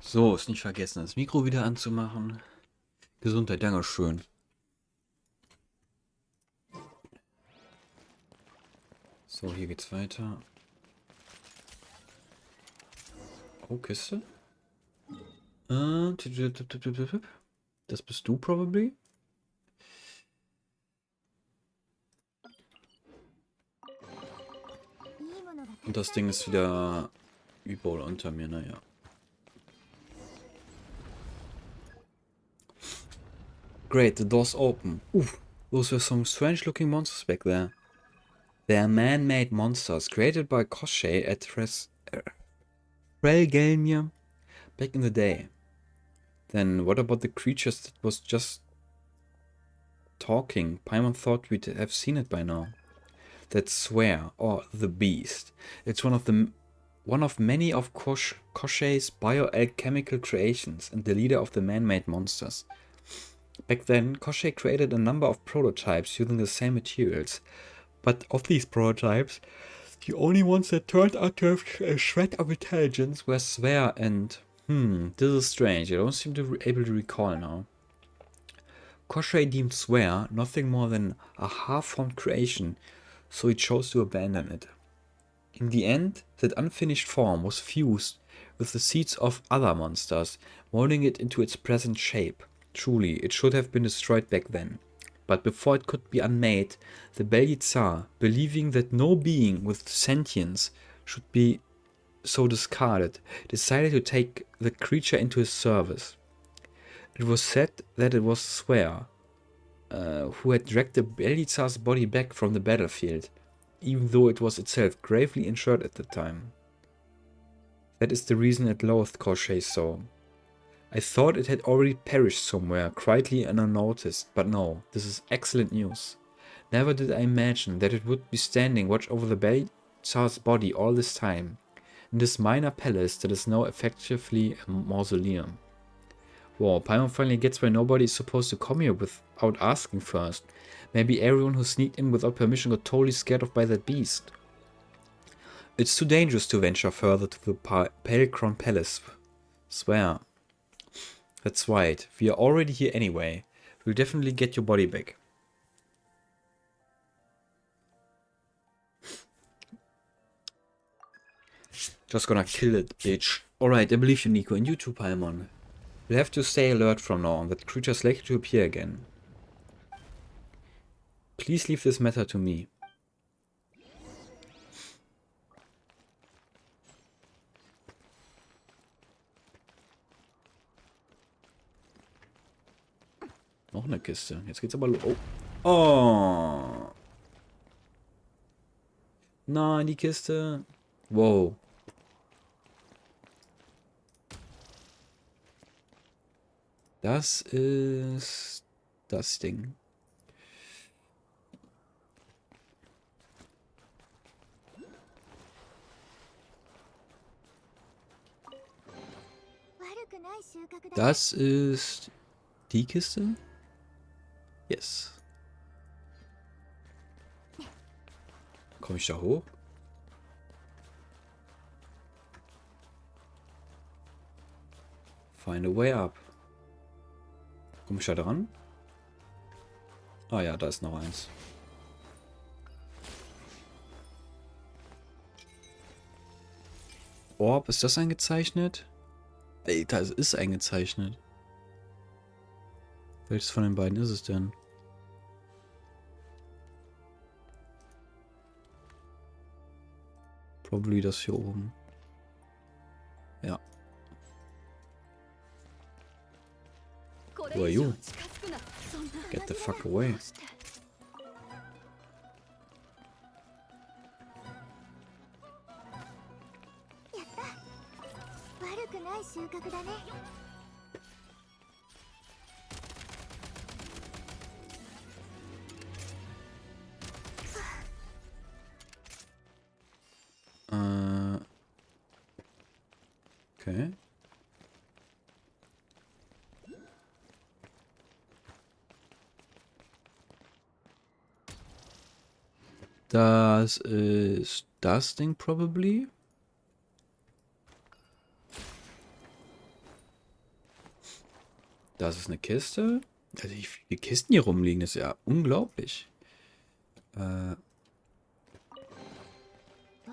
So, ist nicht vergessen, das Mikro wieder anzumachen. Gesundheit, Dankeschön. So, hier geht's weiter. Oh, Kiste. Das bist du, probably. Und das Ding ist wieder überall unter mir, naja. Great, the door's open. Oof, those were some strange looking monsters back there. They are man-made monsters created by Koschei at Relgelmir back in the day. Then what about the creatures that was just talking? Paimon thought we'd have seen it by now. That swear, or the beast. It's one of many of Koschei's bioalchemical creations and the leader of the man-made monsters. Back then, Koschei created a number of prototypes using the same materials, but of these prototypes, the only ones that turned out to have a shred of intelligence were Swear and... this is strange, I don't seem to be able to recall now. Koschei deemed Swear nothing more than a half-formed creation, so he chose to abandon it. In the end, that unfinished form was fused with the seeds of other monsters, molding it into its present shape. Truly, it should have been destroyed back then. But before it could be unmade, the Belyazar, believing that no being with sentience should be so discarded, decided to take the creature into his service. It was said that it was Swear who had dragged the Belyazar's body back from the battlefield, even though it was itself gravely injured at the time. That is the reason it loathed Koschei so. I thought it had already perished somewhere, quietly and unnoticed, but no, this is excellent news. Never did I imagine that it would be standing watch over the Belyazar's body all this time, in this minor palace that is now effectively a mausoleum. Wow, Paimon finally gets why nobody is supposed to come here without asking first. Maybe everyone who sneaked in without permission got totally scared off by that beast. It's too dangerous to venture further to the Pale Crown Palace. Swear. That's right, we are already here anyway. We'll definitely get your body back. Just gonna kill it, bitch. Alright, I believe you, Nico, and you too, Paimon. We'll have to stay alert from now on. That creature is likely to appear again. Please leave this matter to me. Noch eine Kiste. Jetzt geht's aber los. Oh. Oh. Nein, die Kiste. Wow. Das ist das Ding. Das ist die Kiste? Yes. Komme ich da hoch? Find a way up. Komme ich da dran? Ah ja, da ist noch eins. Orb, ist das eingezeichnet? Alter, es ist eingezeichnet. Welches von den beiden ist es denn? Probably das hier oben. Ja. Who are you? Get the fuck away. Okay. Das ist das Ding probably. Das ist eine Kiste. Also wie viele Kisten hier rumliegen, das ist ja unglaublich. ど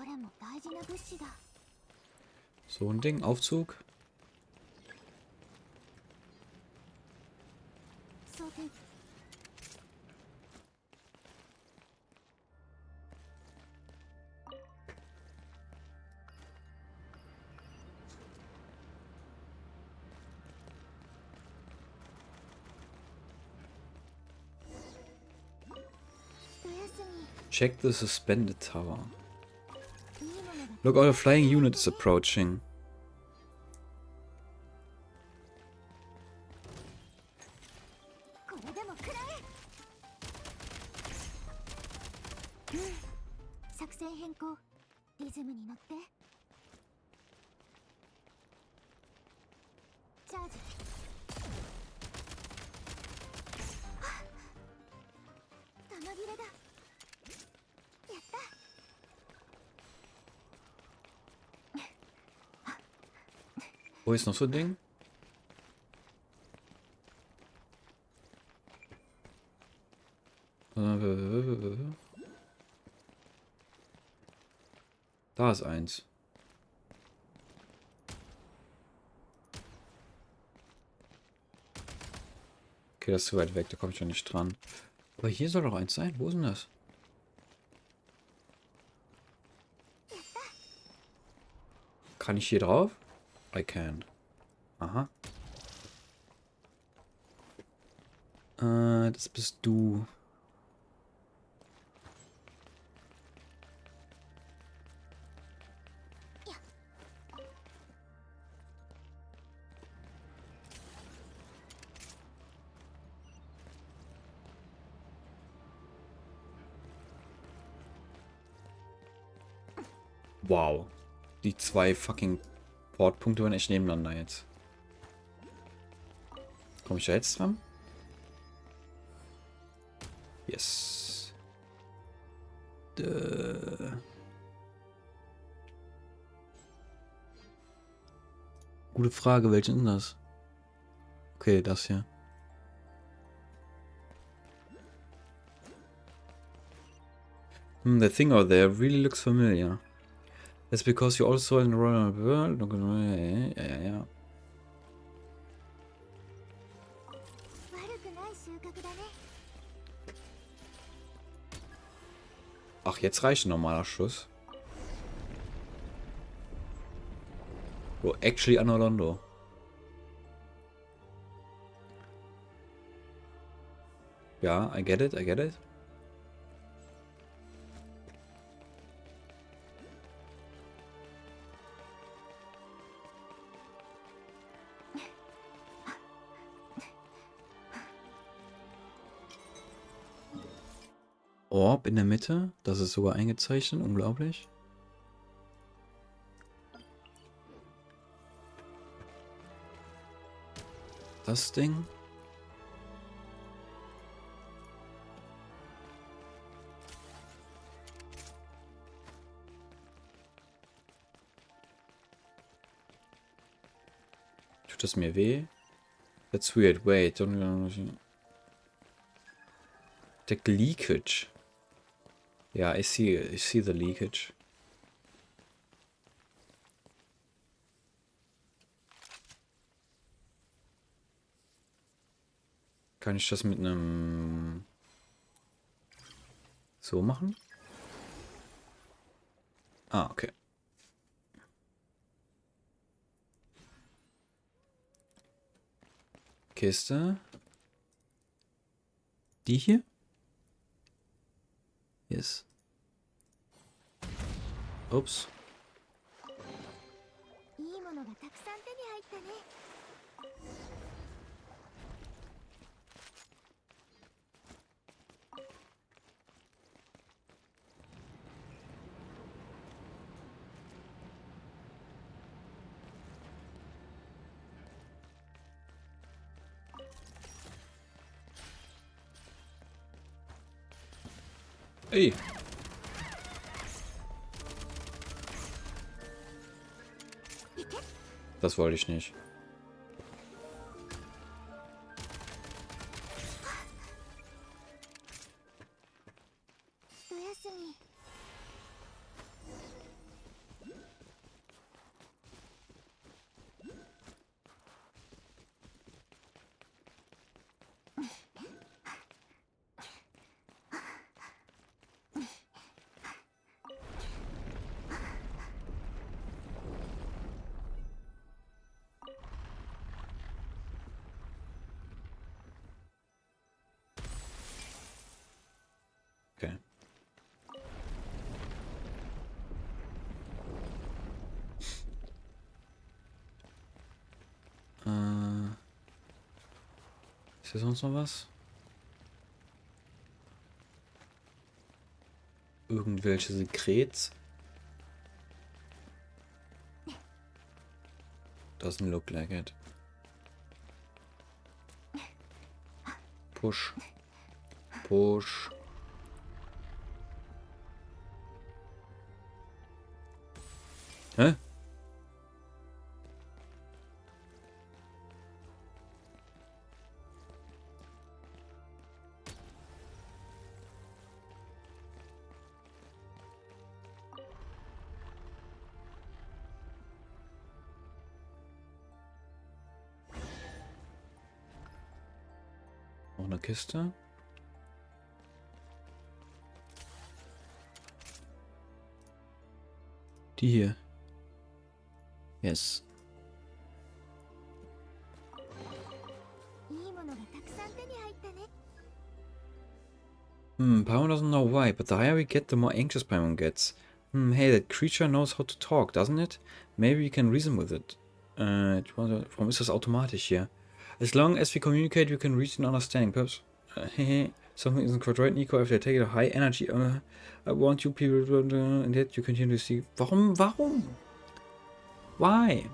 れも大事な物資だ。 So ein Ding, Aufzug. 装填。一休み。 Check the suspended tower. いいものが。 Look, our flying unit is approaching. これでも食らえ。うん。作戦変更。リズムに乗って。チャージ。はっ。弾切れだ。やった。 Wo ist noch so ein Ding? Da ist eins. Okay, das ist zu weit weg, da komme ich doch nicht dran. Aber hier soll doch eins sein. Wo ist denn das? Kann ich hier drauf? I can. Aha. Das bist du. Wow. Die zwei fucking Portpunkte waren echt nebeneinander jetzt. Komme ich da jetzt dran? Yes. Gute Frage, welchen ist das? Okay, das hier. The thing out there really looks familiar. That's because you also in the royal world. Ja. 悪くない収穫だね。 Ach, jetzt reicht ein normaler Schuss. Oh, actually Anolondo. Ja, I get it, I get it. Orb in der Mitte, das ist sogar eingezeichnet, unglaublich. Das Ding. Tut das mir weh? That's weird. Wait. Don't... The leakage. Ja, I see the leakage. Kann ich das mit einem so machen? Ah, okay. Kiste. Die hier? Yes. Ups. いいものがたくさん手に入ったね。 Ey. Das wollte ich nicht. Okay. Ist hier sonst noch was? Irgendwelche Sekrets? Doesn't look like it. Push. Push. Hä? Noch eine Kiste. Die hier. Yes. いいものがたくさん手に入ったね。 Paimon doesn't know why, but the higher we get, the more anxious Paimon gets. Hey, that creature knows how to talk, doesn't it? Maybe we can reason with it. Warum ist das automatisch hier? As long as we communicate, we can reach an understanding. Perhaps something isn't quite right, Nico. If they take a high energy, I want you people, and yet you continue to see. Warum? Why?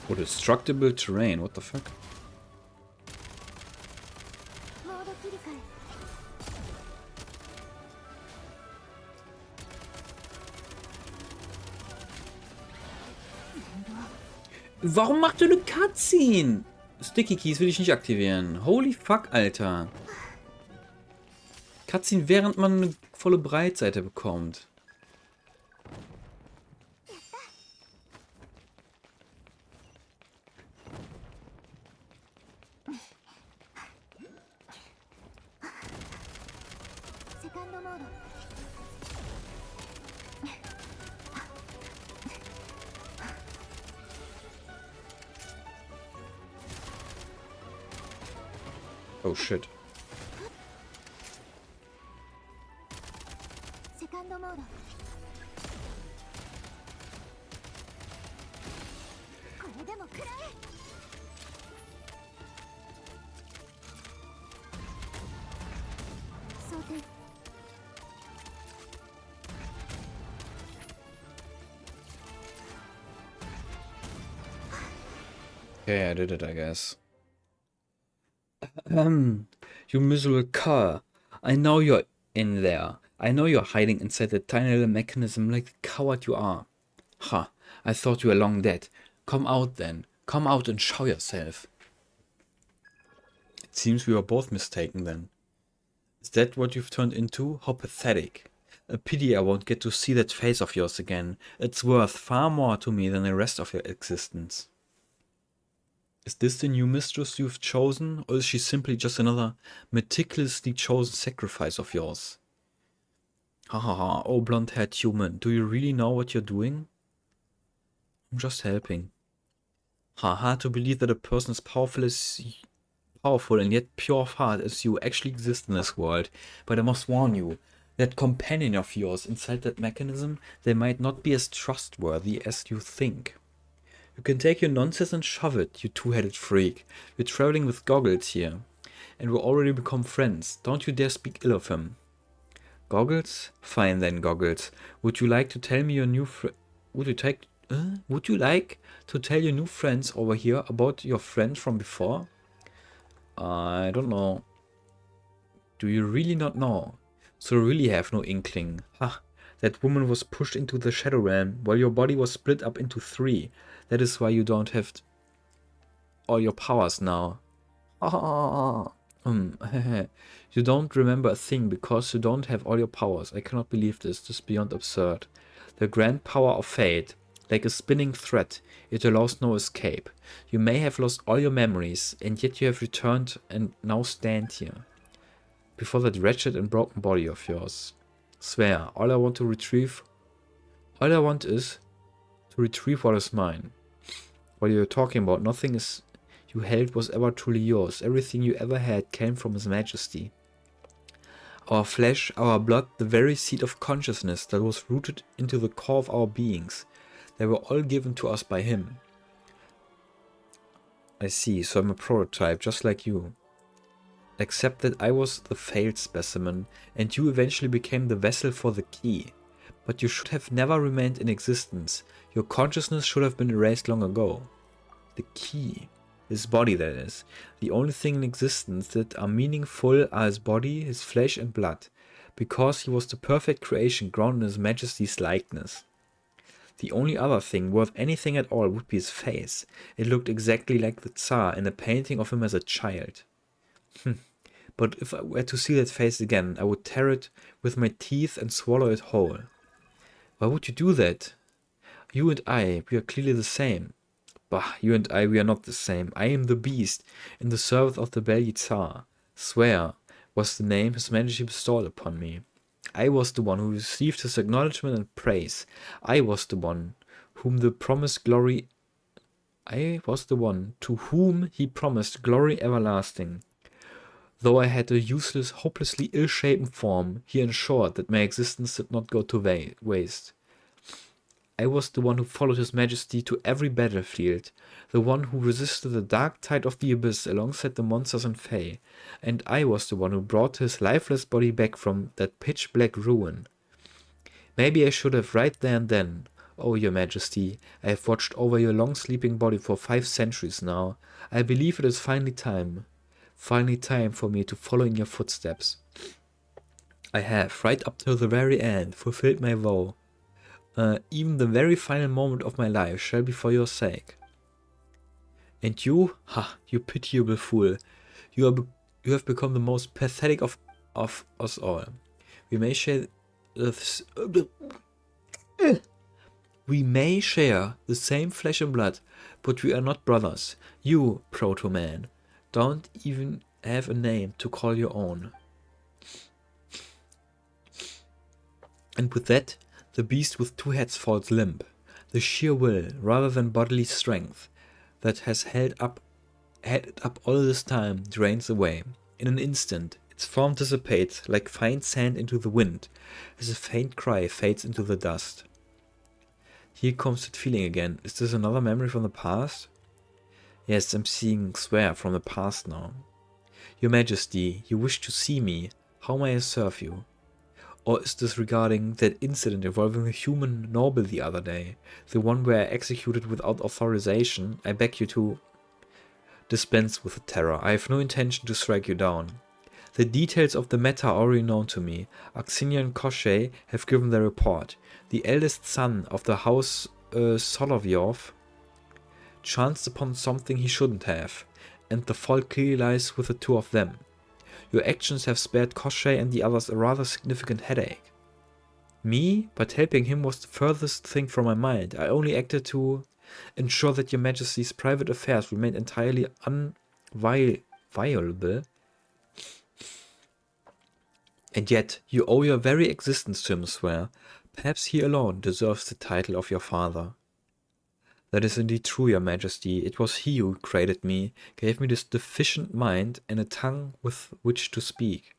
Oh, destructible terrain, what the fuck? Warum macht du eine Cutscene? Sticky Keys will ich nicht aktivieren. Holy fuck, Alter. Cutscene, während man eine volle Breitseite bekommt. Oh shit. Okay, I did it, I guess. You miserable car. I know you're in there. I know you're hiding inside that tiny little mechanism like the coward you are. Ha, I thought you were long dead. Come out then. Come out and show yourself. It seems we were both mistaken then. Is that what you've turned into? How pathetic. A pity I won't get to see that face of yours again. It's worth far more to me than the rest of your existence. Is this the new mistress you've chosen, or is she simply just another meticulously chosen sacrifice of yours? Ha ha ha, oh blonde-haired human, do you really know what you're doing? I'm just helping. Hard to believe that a person as powerful and yet pure of heart as you actually exist in this world, but I must warn you, that companion of yours inside that mechanism, they might not be as trustworthy as you think. You can take your nonsense and shove it, you two-headed freak. We're traveling with Goggles here, and we'll already become friends. Don't you dare speak ill of him. Goggles? Fine then, Goggles. Would you like to tell me your new Would you like to tell your new friends over here about your friends from before? I don't know. Do you really not know? So you really have no inkling. Ha! That woman was pushed into the Shadow Realm while your body was split up into 3. That is why you don't have all your powers now. Ah, you don't remember a thing because you don't have all your powers. I cannot believe this. This is beyond absurd. The grand power of fate, like a spinning thread, it allows no escape. You may have lost all your memories, and yet you have returned and now stand here. Before that wretched and broken body of yours. Swear, all I want is to retrieve what is mine. What you're talking about, nothing is you held was ever truly yours. Everything you ever had came from His Majesty. Our flesh, our blood, the very seed of consciousness that was rooted into the core of our beings, they were all given to us by Him. I see, so I'm a prototype, just like you. Except that I was the failed specimen, and you eventually became the vessel for the key. But you should have never remained in existence. Your consciousness should have been erased long ago. The key. His body, that is. The only thing in existence that are meaningful are his body, his flesh and blood, because he was the perfect creation grounded in His Majesty's likeness. The only other thing worth anything at all would be his face. It looked exactly like the Tsar in a painting of him as a child. But if I were to see that face again, I would tear it with my teeth and swallow it whole. Why would you do that? You and I, we are clearly the same. Bah, you and I, we are not the same. I am the beast, in the service of the Beli Tsar. Swear, was the name His Majesty bestowed upon me. I was the one who received his acknowledgement and praise. I was the one whom the promised glory... I was the one to whom he promised glory everlasting. Though I had a useless, hopelessly ill-shapen form, he ensured that my existence did not go to waste. I was the one who followed His Majesty to every battlefield, the one who resisted the dark tide of the abyss alongside the monsters and Fae, and I was the one who brought his lifeless body back from that pitch-black ruin. Maybe I should have right there and then. Oh, Your Majesty, I have watched over your long-sleeping body for 5 centuries now. I believe it is finally time for me to follow in your footsteps. I have, right up till the very end, fulfilled my vow. Even the very final moment of my life shall be for your sake. And you, you pitiable fool, you have become the most pathetic of us all. We may share the same flesh and blood, but we are not brothers. You, Proto-Man, don't even have a name to call your own. And with that, the beast with 2 heads falls limp. The sheer will, rather than bodily strength, that has held it up all this time, drains away. In an instant, its form dissipates like fine sand into the wind, as a faint cry fades into the dust. Here comes that feeling again. Is this another memory from the past? Yes, I'm seeing Swear from the past now. Your Majesty, you wish to see me. How may I serve you? Or is this regarding that incident involving the human noble the other day? The one where I executed without authorization? I beg you to dispense with the terror. I have no intention to strike you down. The details of the matter are already known to me. Axinia and Koshchei have given their report. The eldest son of the house Solovyov chanced upon something he shouldn't have, and the fault clearly lies with the 2 of them. Your actions have spared Koshchei and the others a rather significant headache. Me? But helping him was the furthest thing from my mind. I only acted to ensure that Your Majesty's private affairs remained entirely unviolable. And yet, you owe your very existence to him, Swear. Perhaps he alone deserves the title of your father. That is indeed true, Your Majesty. It was he who created me, gave me this deficient mind and a tongue with which to speak.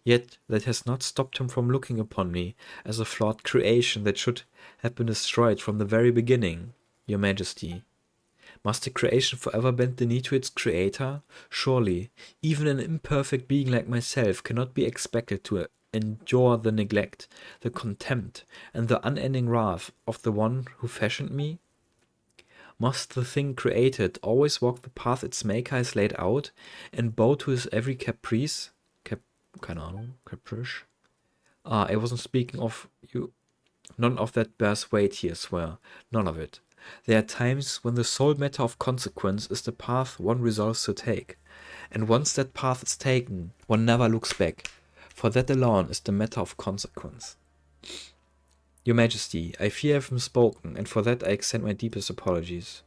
Yet that has not stopped him from looking upon me as a flawed creation that should have been destroyed from the very beginning, Your Majesty. Must a creation forever bend the knee to its creator? Surely, even an imperfect being like myself cannot be expected to endure the neglect, the contempt, and the unending wrath of the one who fashioned me? Must the thing created always walk the path its maker has laid out and bow to his every caprice? Keine Ahnung, caprice? I wasn't speaking of you. None of that bears weight here, swear. None of it. There are times when the sole matter of consequence is the path one resolves to take. And once that path is taken, one never looks back. For that alone is the matter of consequence. Your Majesty, I fear I have misspoken, and for that I extend my deepest apologies.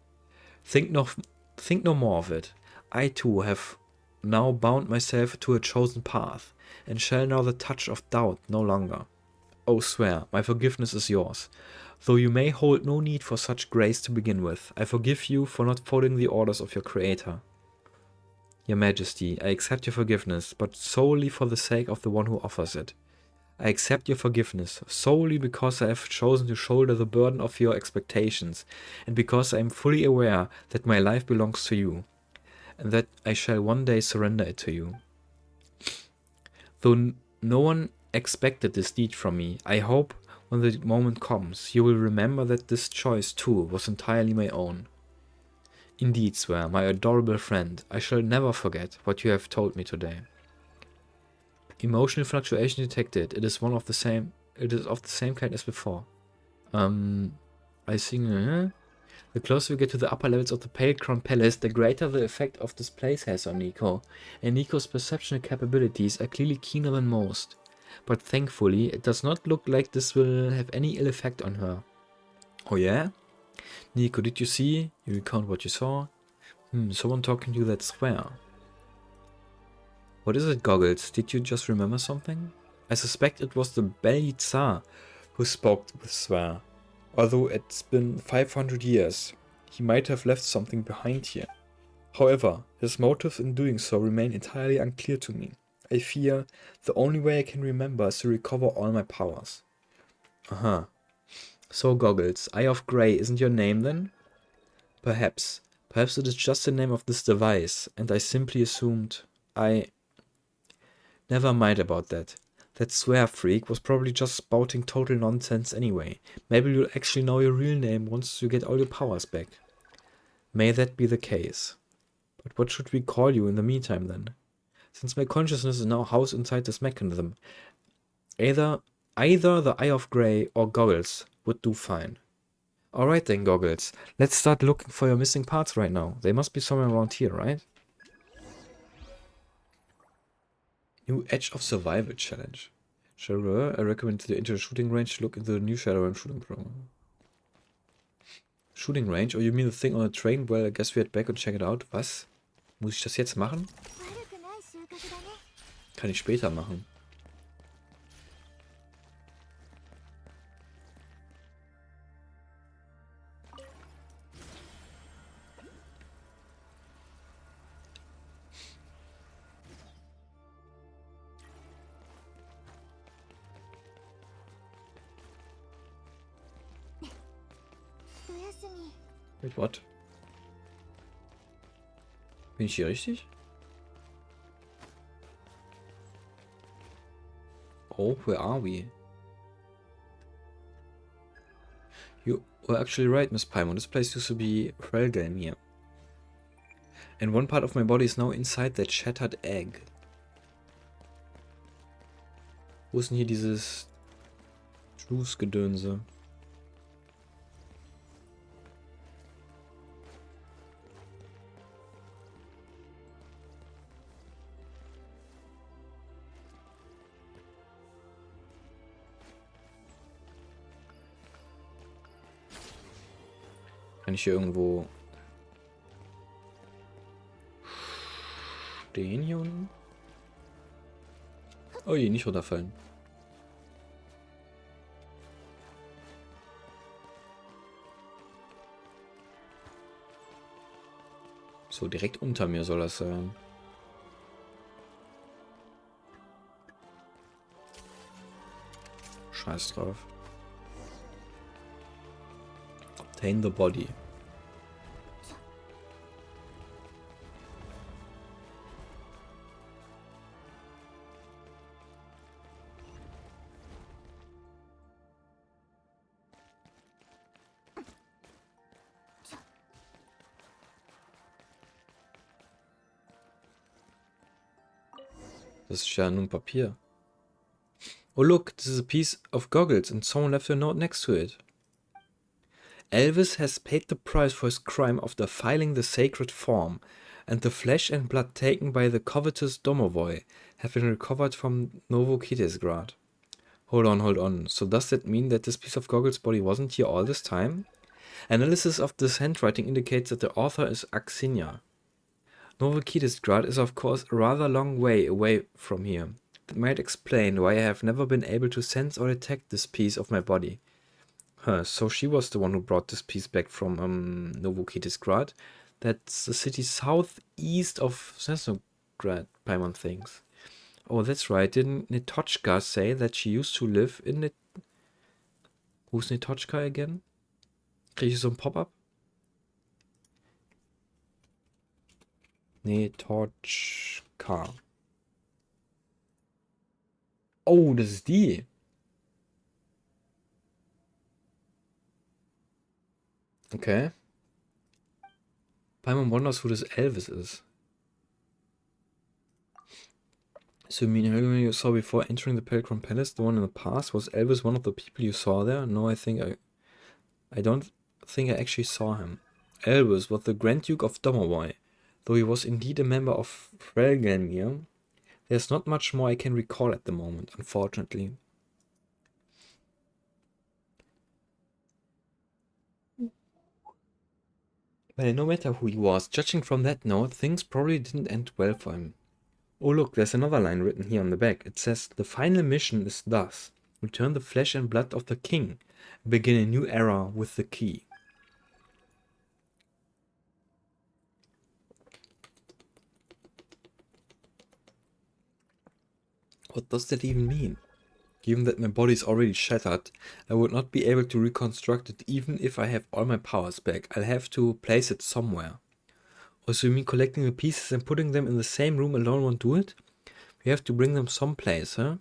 Think no more of it. I too have now bound myself to a chosen path, and shall know the touch of doubt no longer. Oh, swear, my forgiveness is yours. Though you may hold no need for such grace to begin with, I forgive you for not following the orders of your Creator. Your Majesty, I accept your forgiveness, but solely for the sake of the one who offers it. I accept your forgiveness solely because I have chosen to shoulder the burden of your expectations, and because I am fully aware that my life belongs to you, and that I shall one day surrender it to you. Though no one expected this deed from me, I hope when the moment comes, you will remember that this choice too was entirely my own. Indeed, swear, my adorable friend, I shall never forget what you have told me today. Emotional fluctuation detected. It is of the same kind as before. I think the closer we get to the upper levels of the Pale Crown Palace, the greater the effect of this place has on Nico. And Nico's perceptual capabilities are clearly keener than most. But thankfully, it does not look like this will have any ill effect on her. Oh yeah? Nico, did you see? You recount what you saw? Someone talking to you, that swear. What is it, Goggles? Did you just remember something? I suspect it was the Beli Tsar who spoke with Swear. Although it's been 500 years, he might have left something behind here. However, his motives in doing so remain entirely unclear to me. I fear the only way I can remember is to recover all my powers. So, Goggles, Eye of Grey isn't your name then? Perhaps. Perhaps it is just the name of this device, and I simply assumed Never mind about that. That swear freak was probably just spouting total nonsense anyway. Maybe you'll actually know your real name once you get all your powers back. May that be the case. But what should we call you in the meantime then? Since my consciousness is now housed inside this mechanism, either the Eye of Grey or Goggles would do fine. Alright then, Goggles. Let's start looking for your missing parts right now. They must be somewhere around here, right? New Edge of Survival Challenge. Sure, I recommend you enter the shooting range to look into the new Shadowrun shooting program. Shooting range? Oh, you mean the thing on the train? Well, I guess we head back and check it out. Was? Muss ich das jetzt machen? Kann ich später machen. Wait, what? Bin ich hier richtig? Oh, where are we? You were actually right, Miss Paimon. This place used to be Relgelmir. And one part of my body is now inside that shattered egg. Wo ist denn hier dieses Juice-Gedönse? Kann ich hier irgendwo stehen hier unten? Oh je, nicht runterfallen. So, direkt unter mir soll das sein. Scheiß drauf. Obtain the body. Das ist ja nur Papier. Oh look, this is a piece of goggles and someone left a note next to it. Elvis has paid the price for his crime of defiling the sacred form, and the flesh and blood taken by the covetous Domovoi have been recovered from Novokitesgrad. Hold on. So does that mean that this piece of goggles body wasn't here all this time? Analysis of this handwriting indicates that the author is Axinia. Novokitesgrad is of course a rather long way away from here. That might explain why I have never been able to sense or detect this piece of my body. So she was the one who brought this piece back from Novokitesgrad. That's the city southeast of Sesnograd, Paimon thinks. Oh, that's right. Didn't Nitochka say that she used to live in Who's Nitochka again? Kriege ich so ein Pop-up? Nitochka. Oh, das ist die. Okay. Paimon wonders who this Elvis is. So you mean Helga you saw before entering the Pelgrim Palace, the one in the past? Was Elvis one of the people you saw there? No, I don't think I actually saw him. Elvis was the Grand Duke of Domovoi, though he was indeed a member of Frelgelmir. There's not much more I can recall at the moment, unfortunately. Well, no matter who he was, judging from that note, things probably didn't end well for him. Oh look, there's another line written here on the back. It says, the final mission is thus, return the flesh and blood of the king, begin a new era with the key. What does that even mean? Given that my body is already shattered, I would not be able to reconstruct it even if I have all my powers back. I'll have to place it somewhere. Also, you mean collecting the pieces and putting them in the same room alone won't do it? We have to bring them someplace, huh?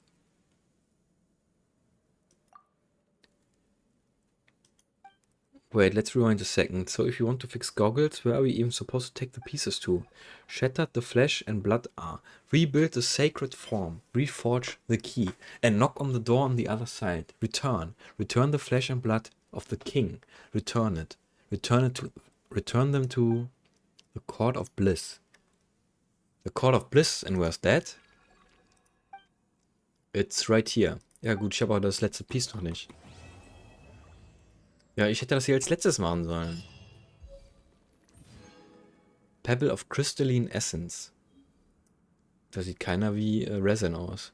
Wait, let's rewind a second. So if you want to fix goggles, where are we even supposed to take the pieces to? Shattered the flesh and blood are. Rebuild the sacred form. Reforge the key. And knock on the door on the other side. Return. Return the flesh and blood of the king. Return it. Return them to the Court of Bliss. The Court of Bliss, and where's that? It's right here. Ja gut, ich habe aber das letzte Piece noch nicht. Ja, ich hätte das hier als letztes machen sollen. Pebble of Crystalline Essence. Da sieht keiner wie Resin aus.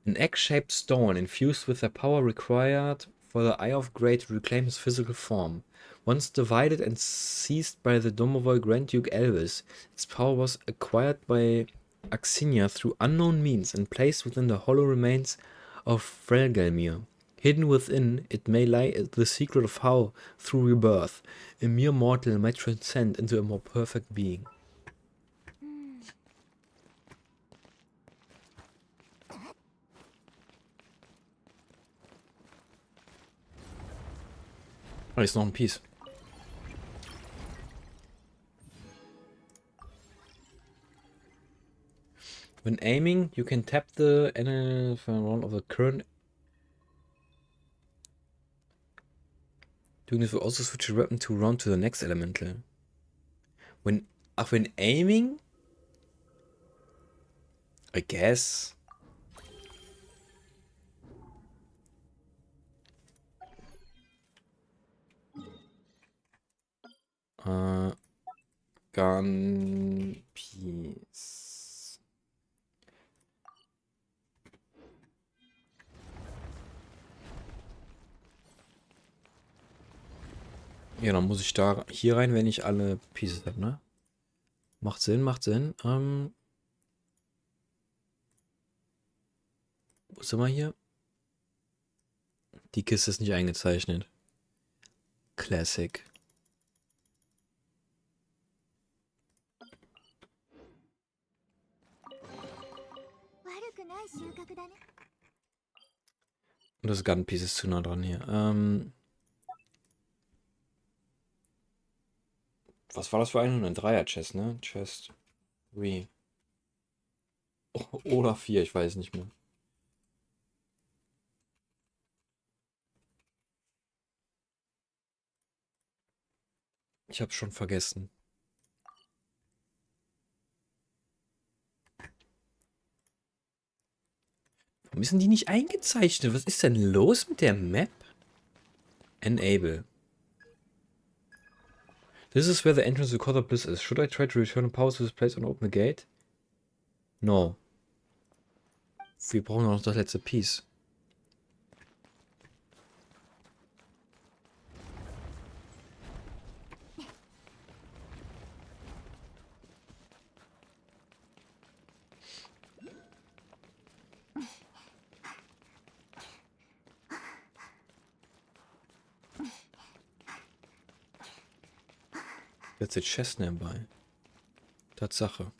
An egg-shaped stone infused with the power required for the Eye of Great to reclaim his physical form. Once divided and seized by the Domovoi Grand Duke Elvis, its power was acquired by Axinia through unknown means and placed within the hollow remains of Frelgelmir. Hidden within it may lie the secret of how, through rebirth, a mere mortal might transcend into a more perfect being. Oh, ist noch ein Piece. When aiming, you can tap the enemy round of the current. Doing this will also switch your weapon to round to the next elemental. When aiming? I guess. Gun piece. Ja, dann muss ich da hier rein, wenn ich alle Pieces habe, ne? Macht Sinn, macht Sinn. Wo sind wir hier? Die Kiste ist nicht eingezeichnet. Classic. Und das Gun Piece ist zu nah dran hier. Was war das für eine? Ein Dreier-Chest, ne? Chest 3. Oder 4, ich weiß nicht mehr. Ich hab's schon vergessen. Warum sind die nicht eingezeichnet? Was ist denn los mit der Map? Enable. This is where the entrance to Cotter Bliss is. Should I try to return power to this place and open the gate? No. Wir brauchen noch das letzte Piece. Jetzt ist Chest nebenbei. Tatsache.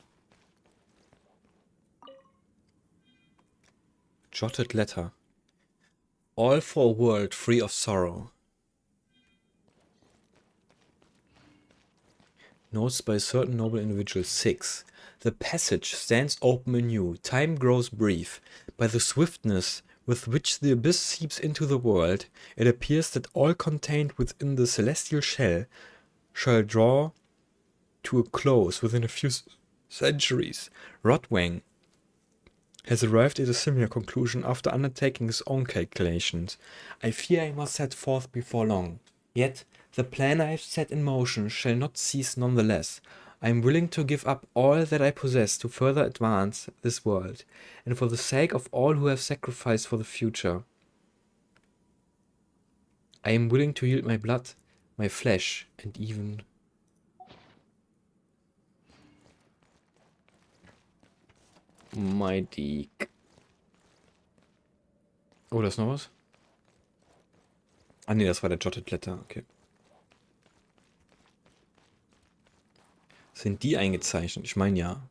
Jotted letter. All for a world free of sorrow. Notes by a certain noble individual. 6. The passage stands open anew. Time grows brief. By the swiftness with which the abyss seeps into the world, it appears that all contained within the celestial shell shall draw to a close within a few centuries. Rodwang has arrived at a similar conclusion after undertaking his own calculations. I fear I must set forth before long. Yet the plan I have set in motion shall not cease nonetheless. I am willing to give up all that I possess to further advance this world, and for the sake of all who have sacrificed for the future. I am willing to yield my blood, my flesh, and even my dick. Oh, da ist noch was? Ah ne, das war der Jotted Letter, okay. Sind die eingezeichnet? Ich meine ja.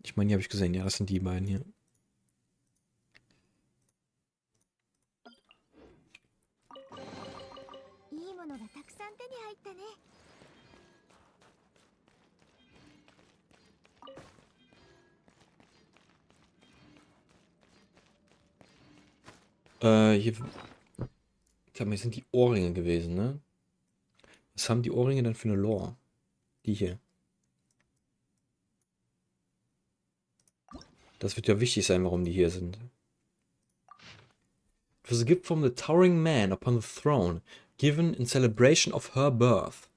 Ich meine, die habe ich gesehen. Ja, das sind die beiden hier. Hier. Sag mal, hier sind die Ohrringe gewesen, ne? Was haben die Ohrringe denn für eine Lore? Die hier. Das wird ja wichtig sein, warum die hier sind. It was a gift from the towering man upon the throne, given in celebration of her birth.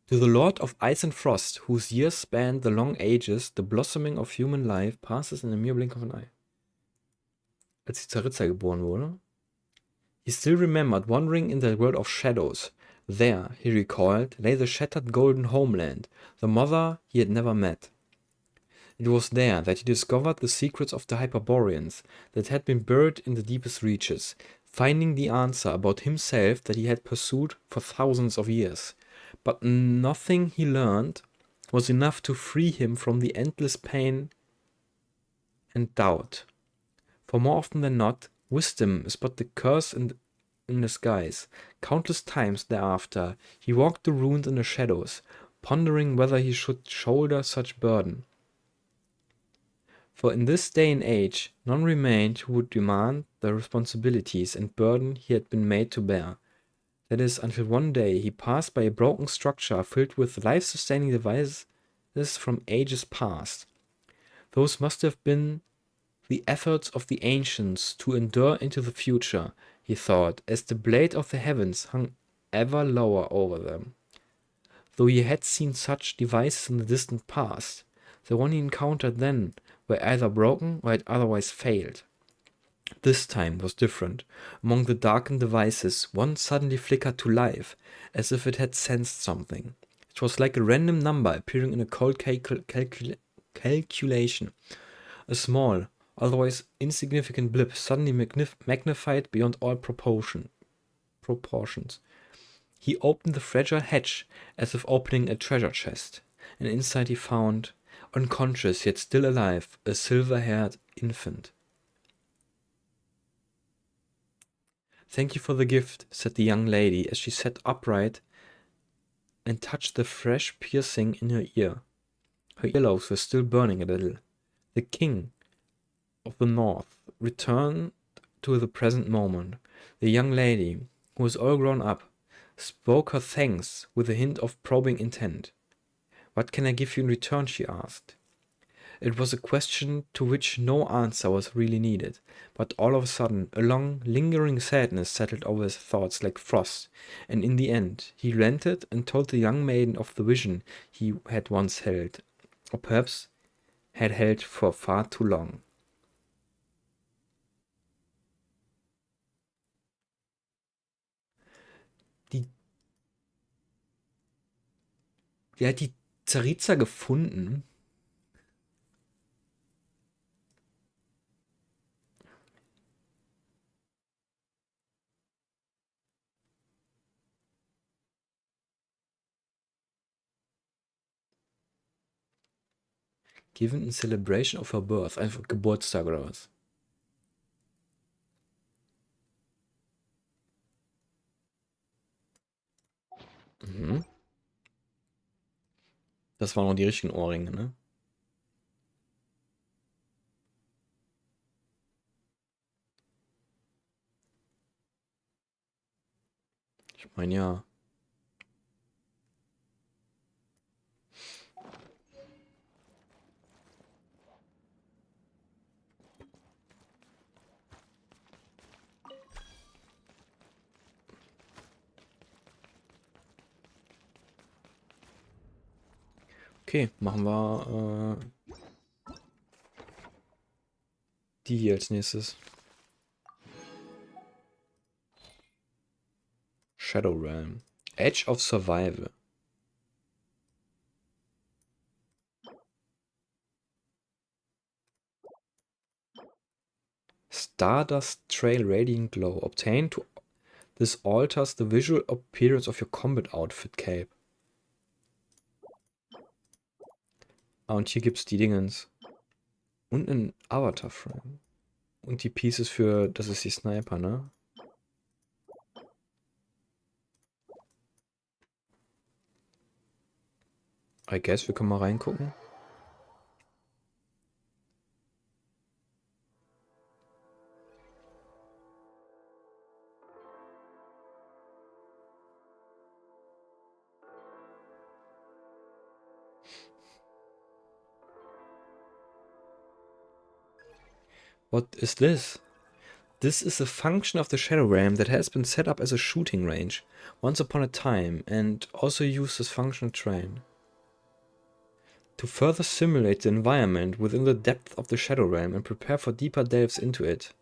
To the Lord of Ice and Frost, whose years span the long ages, the blossoming of human life passes in a mere blink of an eye. Als die Zaritza geboren wurde. He still remembered wandering in the world of shadows. There, he recalled, lay the shattered golden homeland, the mother he had never met. It was there that he discovered the secrets of the Hyperboreans that had been buried in the deepest reaches, finding the answer about himself that he had pursued for thousands of years. But nothing he learned was enough to free him from the endless pain and doubt. For more often than not, wisdom is but the curse in disguise. Countless times thereafter, he walked the ruins in the shadows, pondering whether he should shoulder such burden. For in this day and age, none remained who would demand the responsibilities and burden he had been made to bear. That is, until one day he passed by a broken structure filled with life-sustaining devices from ages past. Those must have been the efforts of the ancients to endure into the future, he thought, as the blade of the heavens hung ever lower over them. Though he had seen such devices in the distant past, the one he encountered then were either broken or had otherwise failed. This time was different. Among the darkened devices, one suddenly flickered to life, as if it had sensed something. It was like a random number appearing in a cold calculation. A small, otherwise insignificant blip suddenly magnified beyond all proportions. He opened the fragile hatch as if opening a treasure chest, and inside he found, unconscious yet still alive, a silver-haired infant. Thank you for the gift, said the young lady as she sat upright and touched the fresh piercing in her ear. Her earlobes were still burning a little. The king of the North returned to the present moment. The young lady, who was all grown up, spoke her thanks with a hint of probing intent. "What can I give you in return?" she asked. It was a question to which no answer was really needed, but all of a sudden a long, lingering sadness settled over his thoughts like frost, and in the end he relented and told the young maiden of the vision he had once held, or perhaps had held for far too long. Die, die hat die Zariza gefunden. Given in celebration of her birth. Einfach Geburtstag oder was? Mhm. Das waren noch die richtigen Ohrringe, ne? Ich meine ja. Okay, machen wir die hier als nächstes. Shadow Realm. Edge of Survival. Stardust Trail Radiant Glow. Obtained to this alters the visual appearance of your combat outfit cape. Ah, und hier gibt's die Dingens. Und einen Avatar Frame. Und die Pieces für, das ist die Sniper, ne? I guess, wir können mal reingucken. What is this? This is a function of the Shadow Realm that has been set up as a shooting range once upon a time and also used this function train. To further simulate the environment within the depth of the Shadow Realm and prepare for deeper delves into it.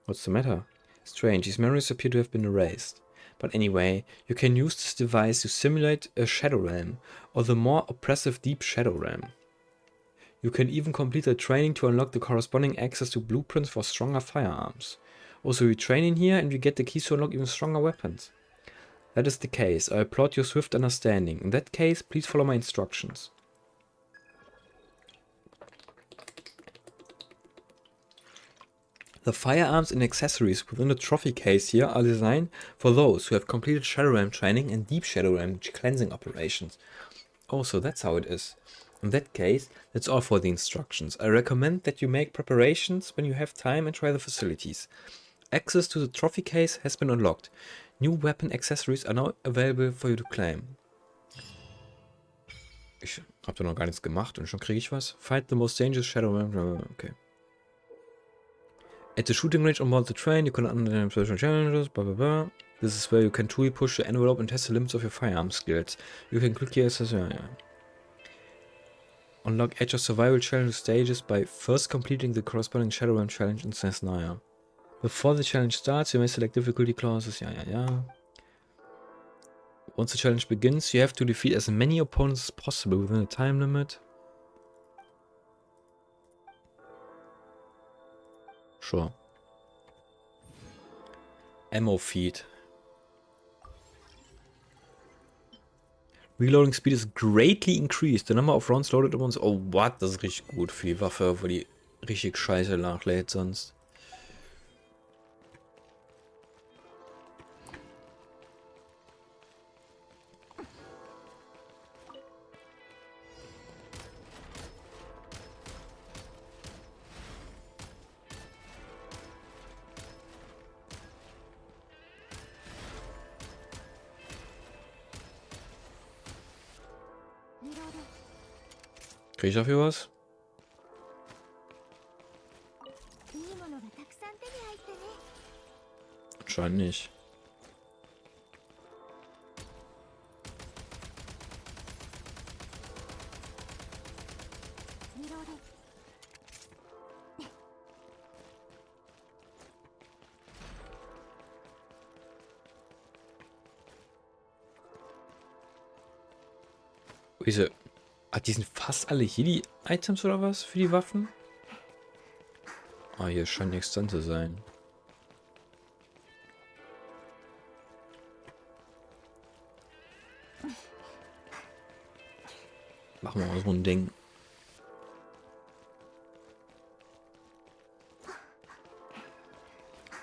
What's the matter? Strange, these memories appear to have been erased. But anyway, you can use this device to simulate a Shadow Realm, or the more oppressive Deep Shadow Realm. You can even complete the training to unlock the corresponding access to blueprints for stronger firearms. Also, we train in here and we get the keys to unlock even stronger weapons. That is the case. I applaud your swift understanding. In that case, please follow my instructions. The firearms and accessories within the trophy case here are designed for those who have completed Shadow Realm training and Deep Shadow Realm cleansing operations. Oh, so that's how it is. In that case, that's all for the instructions. I recommend that you make preparations when you have time and try the facilities. Access to the trophy case has been unlocked. New weapon accessories are now available for you to claim. Ich hab da noch gar nichts gemacht und schon kriege ich was. Fight the most dangerous Shadow Realm. Okay. At the shooting range on board the train, you can undertake special challenges, blah blah blah. This is where you can truly push the envelope and test the limits of your firearm skills. You can quickly assess, unlock Edge of Survival challenge stages by first completing the corresponding Shadow Realm challenge in Cessnaya. Before the challenge starts, you may select difficulty clauses, Once the challenge begins, you have to defeat as many opponents as possible within a time limit. Sure. Ammo feed. Reloading speed is greatly increased. The number of rounds loaded at once. Oh, what? Das ist richtig gut für die Waffe, wo die richtig scheiße nachlädt sonst. Krieg ich dafür was? いいものがたくさん手に入ったね。 Anscheinend nicht. リロード。Diese. Ah, die sind fast alle hier die Items oder was? Für die Waffen? Ah, hier scheint nichts dran zu sein. Machen wir mal so ein Ding.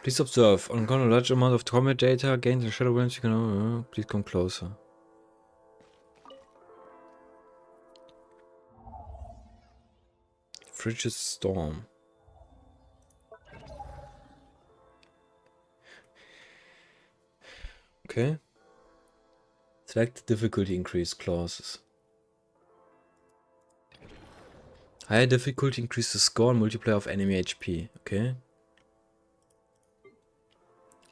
Please observe. On a large amount of combat data gained in Shadow Realms, you can... please come closer. Frigid Storm. Okay. Select difficulty increase clauses. Higher difficulty increase the score and multiplier of enemy HP. Okay.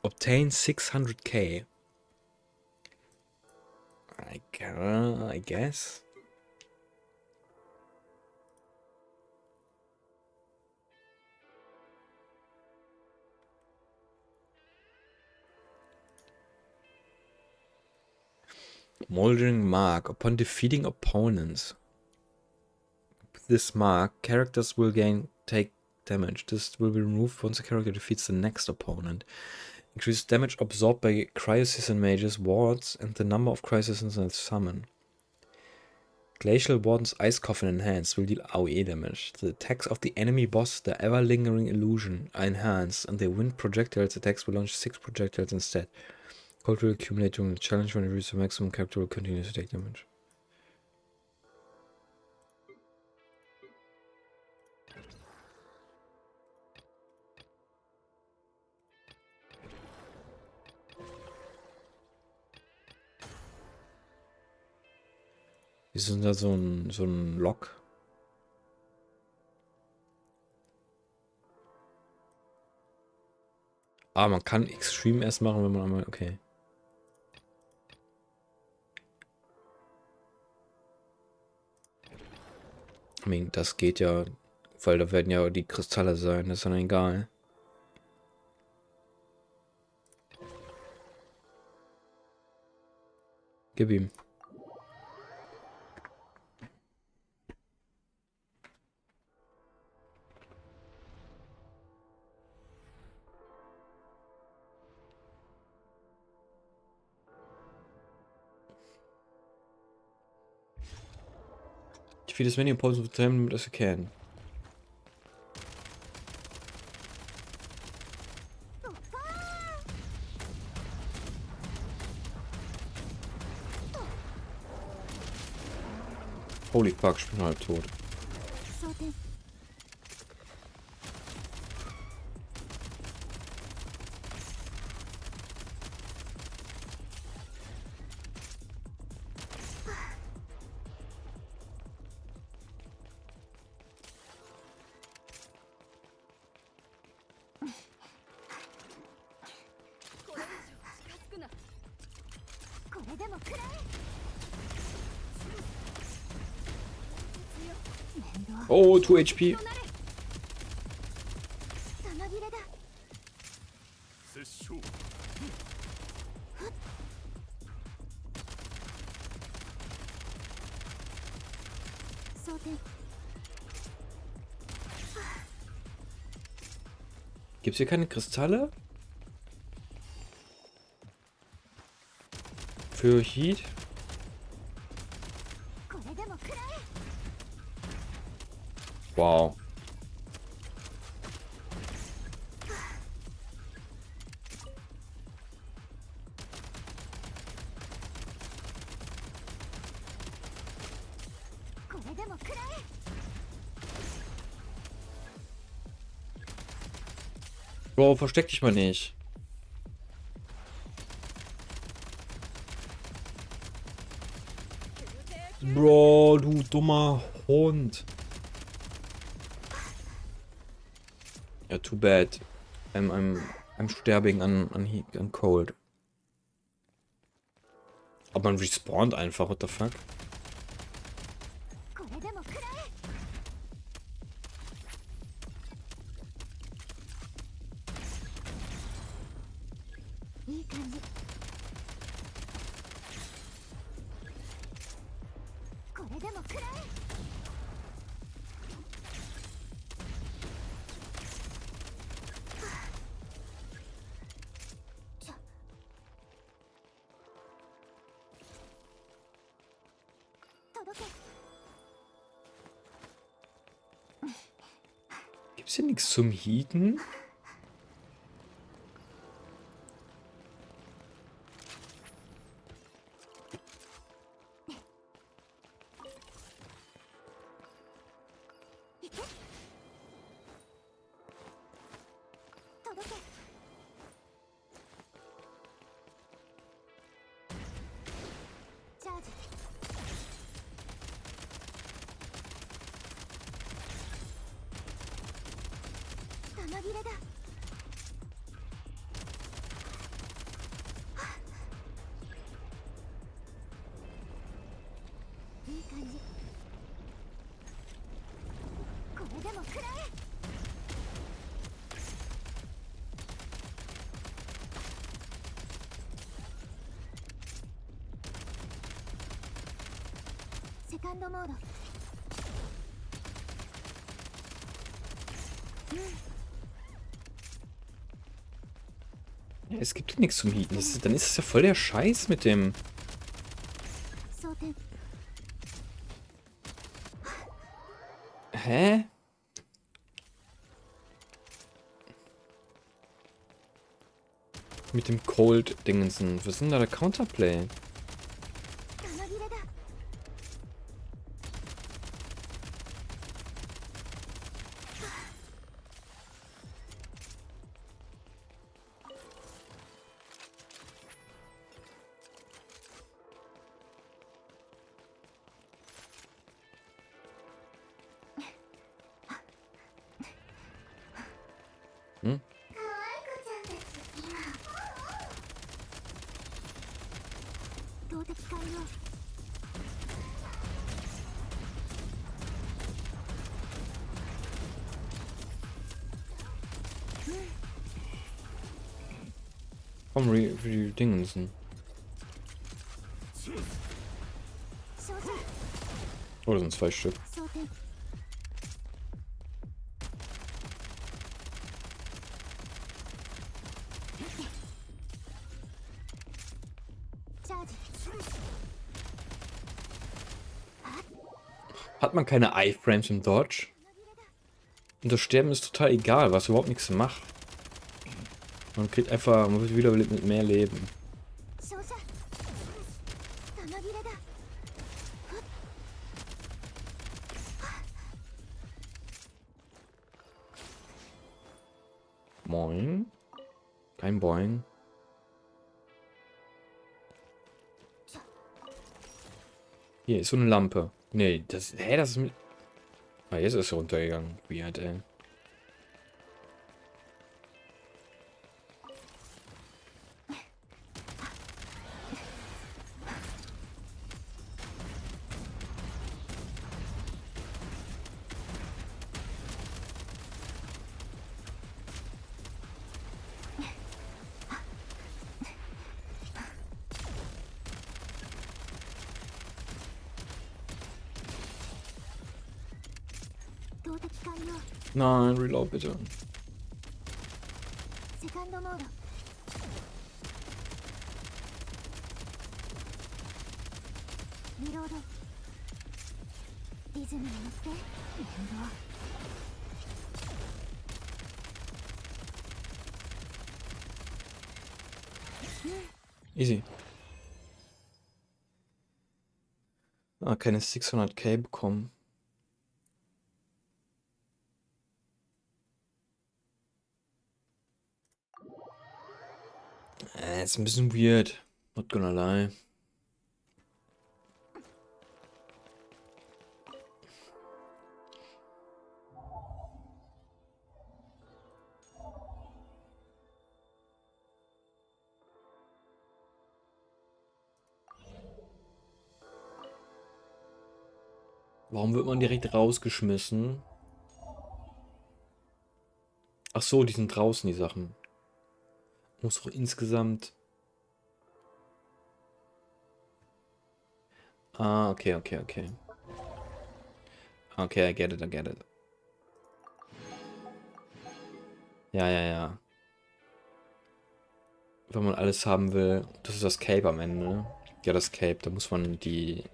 Obtain 600k. I guess. Moldering Mark. Upon defeating opponents. With this mark, characters will take damage. This will be removed once a character defeats the next opponent. Increase damage absorbed by Cryoseason mages, wards, and the number of Cryoseasons they summon. Glacial Warden's Ice Coffin Enhanced will deal AoE damage. The attacks of the enemy boss, the Ever-Lingering Illusion, are enhanced, and the Wind Projectiles attacks will launch 6 projectiles instead. Cold will accumulate during the challenge. When it reaches the maximum, character will continue to take damage. Wir sind da so ein Lock. Ah, man kann Extreme erst machen, wenn man einmal... Okay. I mean, das geht ja, weil da werden ja die Kristalle sein, das ist dann egal. Gib ihm. Defeat as many opponents with time limit as you can. Holy fuck, ich bin halb tot. 装填。これでも食らえ。面倒。 Oh, 2 HP. 弾切れだ。殺傷。装填。 Gibt's hier keine Kristalle? Für Heat? これでも食らえ。 Wow. Bro, versteck dich mal nicht. Bro, du dummer Hund. Ja, too bad. I'm sterbing an cold. Aber man respawnt einfach, what the fuck? これでも食らえ。いい感じ。これでも食らえ。届け。 Gibt's hier nichts zum Heaten?セカンドモード。Ja, es gibt nichts zum Heaten. Dann ist es ja voll der Scheiß mit dem... 装填。 Hä? Mit dem Cold-Dingensen. Was ist denn da der Counterplay? 玉切れだ。 Hm? 投擲完了。 Komm, Dingensen. 照準。 Oh, das sind 2 Stück. 装填。 チャージ。 Hat man keine Iframes im Dodge? Und das Sterben ist total egal, was überhaupt nichts macht. Man kriegt einfach, man wird wieder mit mehr Leben. 照射。玉切れだ。 Moin. Kein Boing. Hier ist so eine Lampe. Nee, das. Hä, das ist mit. Ah, jetzt ist er runtergegangen. Weird, ey. Nein, reload bitte. セカンドモード。リロード。リズムに乗って連動。 Easy. Ah, keine 600k bekommen. Ist ein bisschen weird. Not gonna lie. Warum wird man direkt rausgeschmissen? Ach so, die sind draußen, die Sachen. Muss auch insgesamt... Ah, okay, okay, okay. Okay, I get it, I get it. Ja, ja, ja. Wenn man alles haben will, das ist das Cape am Ende, ne? Ja, das Cape, da muss man die...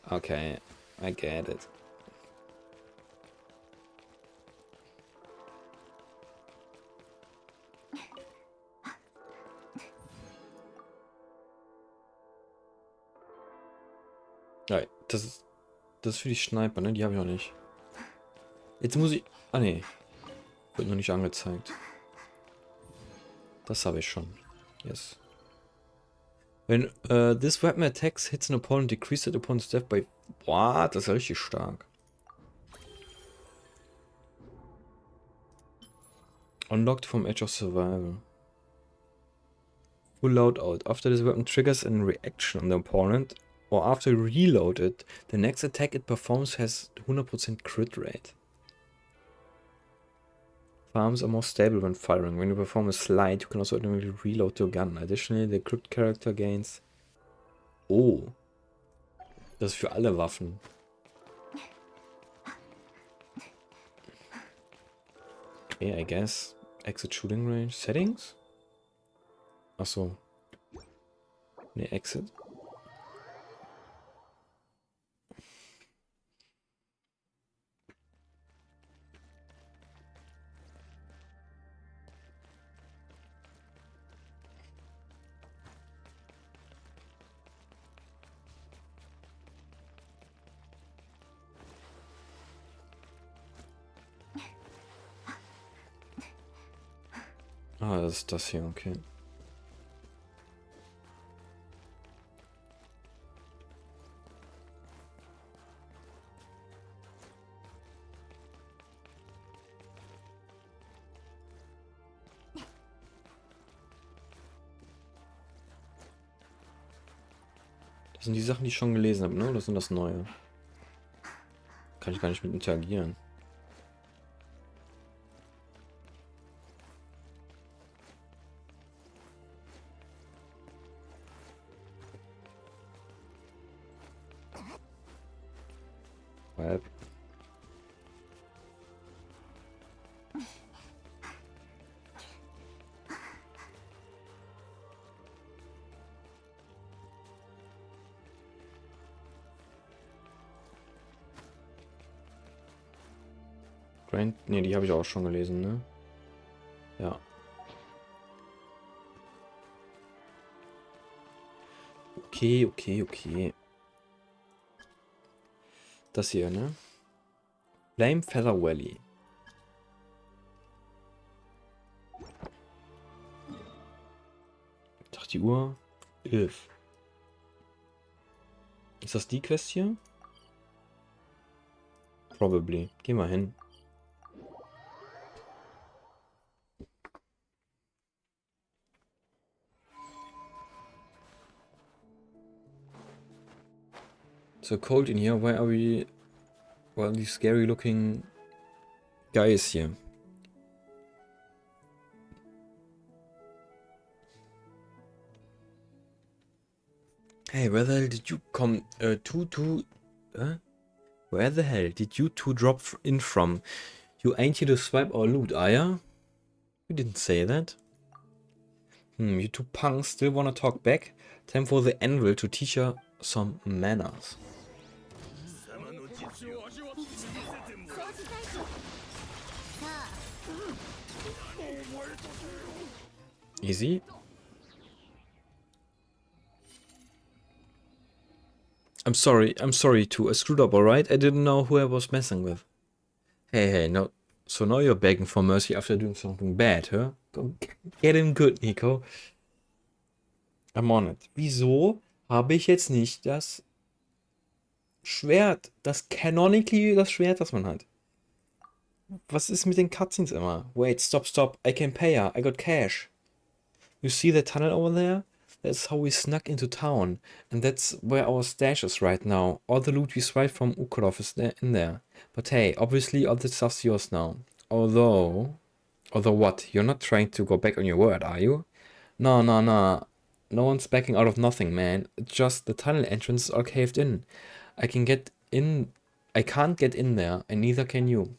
Okay, I get it. Ja, das ist für die Sniper, ne? Die habe ich noch nicht. Jetzt muss ich... Ah, nee. Wird noch nicht angezeigt. Das habe ich schon. Yes. When this weapon attacks, hits an opponent, decrease that opponent's death by... Boah, das ist ja richtig stark. Unlocked from Edge of Survival. Full loadout. After this weapon triggers a reaction on the opponent, or after you reload it, the next attack it performs has 100% crit rate. Firearms are more stable when firing. When you perform a slide, you can also automatically reload your gun. Additionally, the equipped character gains... Oh. Das ist für alle Waffen. Okay, I guess. Exit shooting range. Settings? Achso. Ne, Exit. Ah, das ist das hier, okay. Das sind die Sachen, die ich schon gelesen habe, ne? Oder sind das neue? Kann ich gar nicht mit interagieren. Web. Grand. Ne, die habe ich auch schon gelesen, ne? Ja. Okay, okay, okay. Das hier, ne? Flame Feather Valley. Ich dachte die Uhr. 11. Ist das die Quest hier? Probably. Geh mal hin. So cold in here. Why are we... Well, these scary looking guys here. Hey, where the hell did you come where the hell did you two drop in from? You ain't here to swipe our loot, are ya? You didn't say that. You two punks still wanna talk back? Time for the anvil to teach you some manners. Easy. I'm sorry too. I screwed up, alright? I didn't know who I was messing with. Hey, no. So now you're begging for mercy after doing something bad, huh? Go get him good, Nico. I'm on it. Wieso habe ich jetzt nicht das Schwert? Das canonically das Schwert, das man hat. Was ist mit den Cutscenes immer? Wait, stop. I can pay her. I got cash. You see the tunnel over there? That's how we snuck into town, and that's where our stash is right now. All the loot we swiped from Ukrov is in there. But hey, obviously all the stuff's yours now. Although what? You're not trying to go back on your word, are you? No, no, no. No one's backing out of nothing, man. It's just the tunnel entrance is all caved in. I can get in. I can't get in there, and neither can you.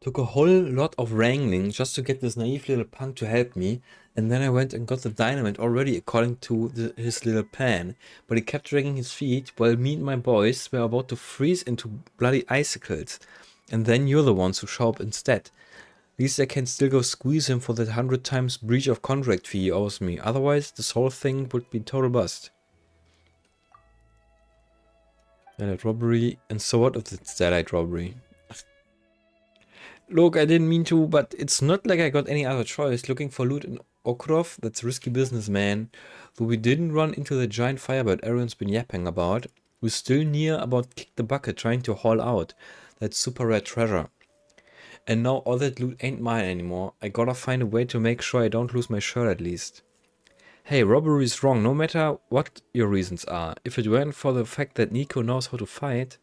Took a whole lot of wrangling just to get this naive little punk to help me, and then I went and got the dynamite already according to his little plan, but he kept dragging his feet while me and my boys were about to freeze into bloody icicles. And then you're the ones who show up instead. At least I can still go squeeze him for that 100 times breach of contract fee he owes me, otherwise this whole thing would be total bust. Daylight robbery, and so what if it's daylight robbery? Look, I didn't mean to, but it's not like I got any other choice. Looking for loot in Okrov, that's risky business, man. Though we didn't run into the giant firebird everyone's been yapping about, we're still near about kick the bucket trying to haul out that super rare treasure. And now all that loot ain't mine anymore. I gotta find a way to make sure I don't lose my shirt at least. Hey, robbery is wrong, no matter what your reasons are. If it weren't for the fact that Nico knows how to fight,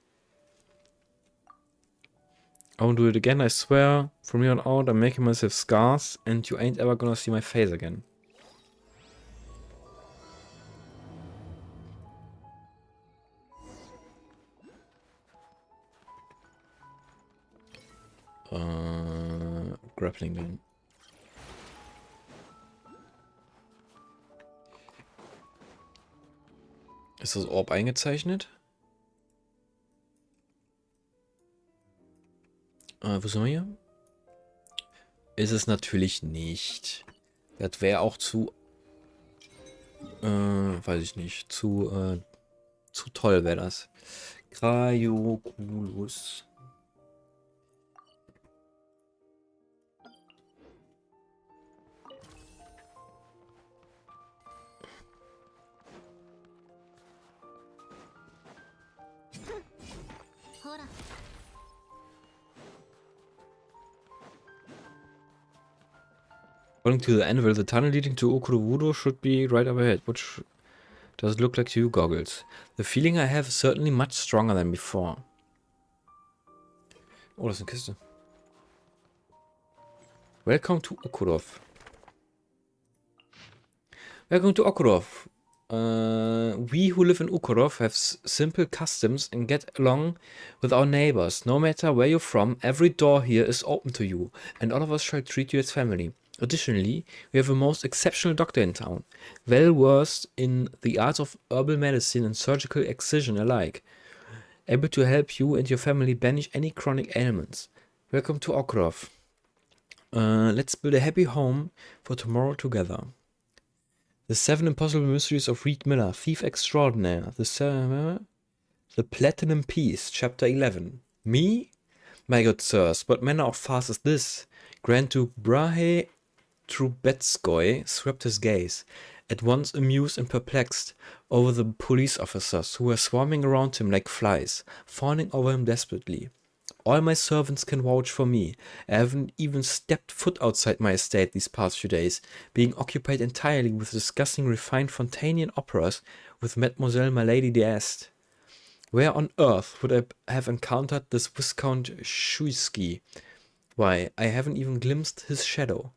I won't do it again, I swear. From here on out, I'm making myself scarce, and you ain't ever gonna see my face again. Grappling gun. Ist das Orb eingezeichnet? Wo sind wir hier? Ist es natürlich nicht. Das wäre auch zu, weiß ich nicht, zu toll wäre das. Cryoculus. According to the anvil, the tunnel leading to Okuruwudo should be right up ahead, which does look like to you, Goggles. The feeling I have is certainly much stronger than before. Oh, das ist eine Kiste. Welcome to Okurov. Welcome to Okurov. We who live in Okurov have simple customs and get along with our neighbors. No matter where you're from, every door here is open to you, and all of us shall treat you as family. Additionally, we have a most exceptional doctor in town, well versed in the arts of herbal medicine and surgical excision alike, able to help you and your family banish any chronic ailments. Welcome to Okrov. Let's build a happy home for tomorrow together. The 7 Impossible Mysteries of Reed Miller, Thief Extraordinaire. The Platinum Piece, Chapter 11. Me? My good sirs, what manner of farce is this? Grand Duke Brahe Trubetskoy swept his gaze, at once amused and perplexed, over the police officers who were swarming around him like flies, fawning over him desperately. All my servants can vouch for me. I haven't even stepped foot outside my estate these past few days, being occupied entirely with discussing refined Fontanian operas with Mademoiselle Milady d'Este. Where on earth would I have encountered this Viscount Shuisky? Why, I haven't even glimpsed his shadow.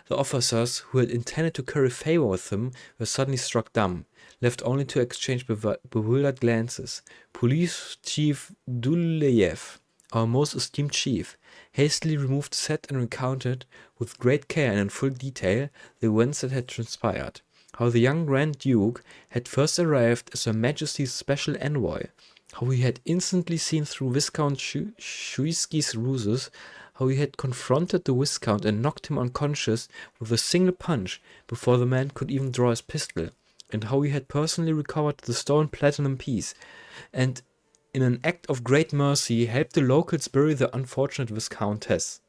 The officers who had intended to curry favor with him were suddenly struck dumb, left only to exchange bewildered glances. Police Chief Duleyev, our most esteemed chief, hastily removed the set and recounted, with great care and in full detail, the events that had transpired. How the young Grand Duke had first arrived as Her Majesty's special envoy, how he had instantly seen through Viscount Shuisky's ruses, how he had confronted the Viscount and knocked him unconscious with a single punch before the man could even draw his pistol, and how he had personally recovered the stolen platinum piece, and in an act of great mercy helped the locals bury the unfortunate Viscountess.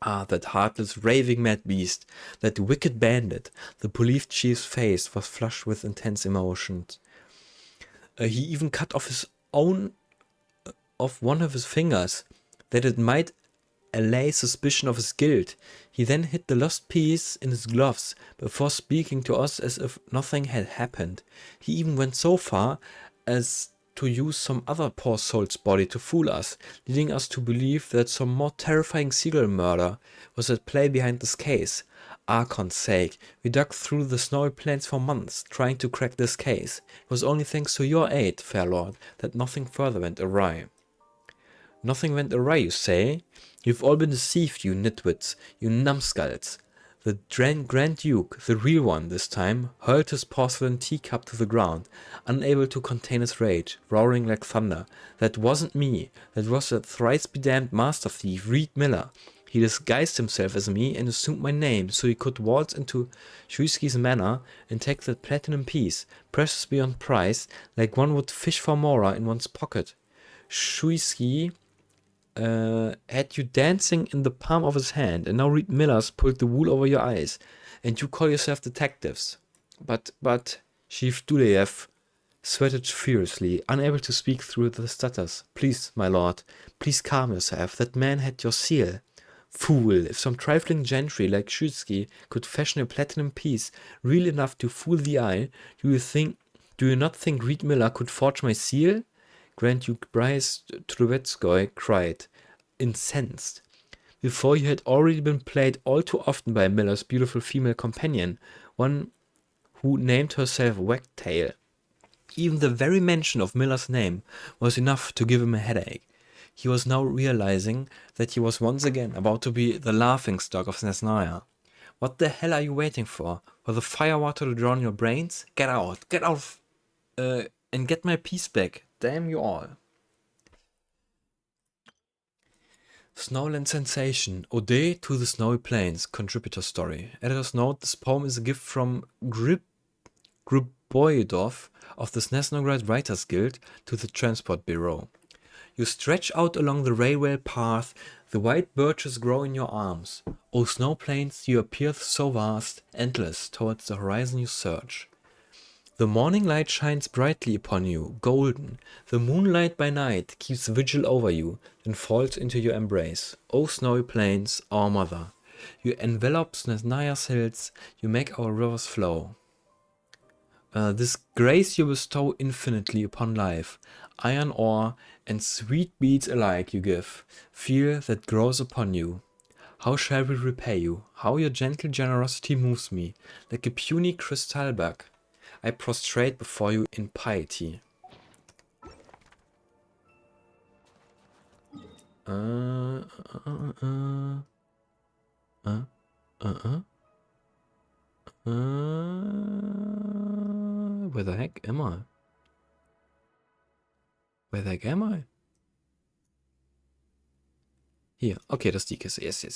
Ah, that heartless, raving mad beast, that wicked bandit. The police chief's face was flushed with intense emotions. He even cut off one of his fingers, that it might allay suspicion of his guilt. He then hid the lost piece in his gloves before speaking to us as if nothing had happened. He even went so far as to use some other poor soul's body to fool us, leading us to believe that some more terrifying serial murder was at play behind this case. Archon's sake, we dug through the snowy plains for months, trying to crack this case. It was only thanks to your aid, fair lord, that nothing further went awry. Nothing went awry, you say? You've all been deceived, you nitwits, you numbskulls. The Grand Duke, the real one this time, hurled his porcelain teacup to the ground, unable to contain his rage, roaring like thunder. That wasn't me. That was the thrice-bedamned master thief, Reed Miller. He disguised himself as me and assumed my name so he could waltz into Shuiski's manor and take that platinum piece, precious beyond price, like one would fish for Mora in one's pocket. Shuiski had you dancing in the palm of his hand, and now Reed Miller's pulled the wool over your eyes, and you call yourself detectives. But, Chief Duleyev sweated furiously, unable to speak through the stutters. Please, my lord, please calm yourself. That man had your seal. Fool, if some trifling gentry like Shuiski could fashion a platinum piece real enough to fool the eye, do you not think Reed Miller could forge my seal? Grand Duke Bryce Trubetskoy cried, incensed. Before you had already been played all too often by Miller's beautiful female companion, one who named herself Wagtail. Even the very mention of Miller's name was enough to give him a headache. He was now realizing that he was once again about to be the laughingstock of Snezhnaya. What the hell are you waiting for? For the firewater to drown your brains? Get out, and get my piece back. Damn you all. Snowland Sensation, Ode to the Snowy Plains, contributor story. Editor's note, this poem is a gift from Gruboidov of the Snezhnograd Writers Guild to the Transport Bureau. You stretch out along the railway path, the white birches grow in your arms. O snow plains, you appear so vast, endless, towards the horizon you search. The morning light shines brightly upon you, golden. The moonlight by night keeps vigil over you, then falls into your embrace. O snowy plains, our mother. You envelop Snezhnaya's hills, you make our rivers flow. This grace you bestow infinitely upon life. Iron ore and sweet beads alike you give, fear that grows upon you. How shall we repay you? How your gentle generosity moves me, like a puny crystal bug. I prostrate before you in piety. Where the heck am I? Where the heck am I? Hier, okay, das ist die Kiste. Yes.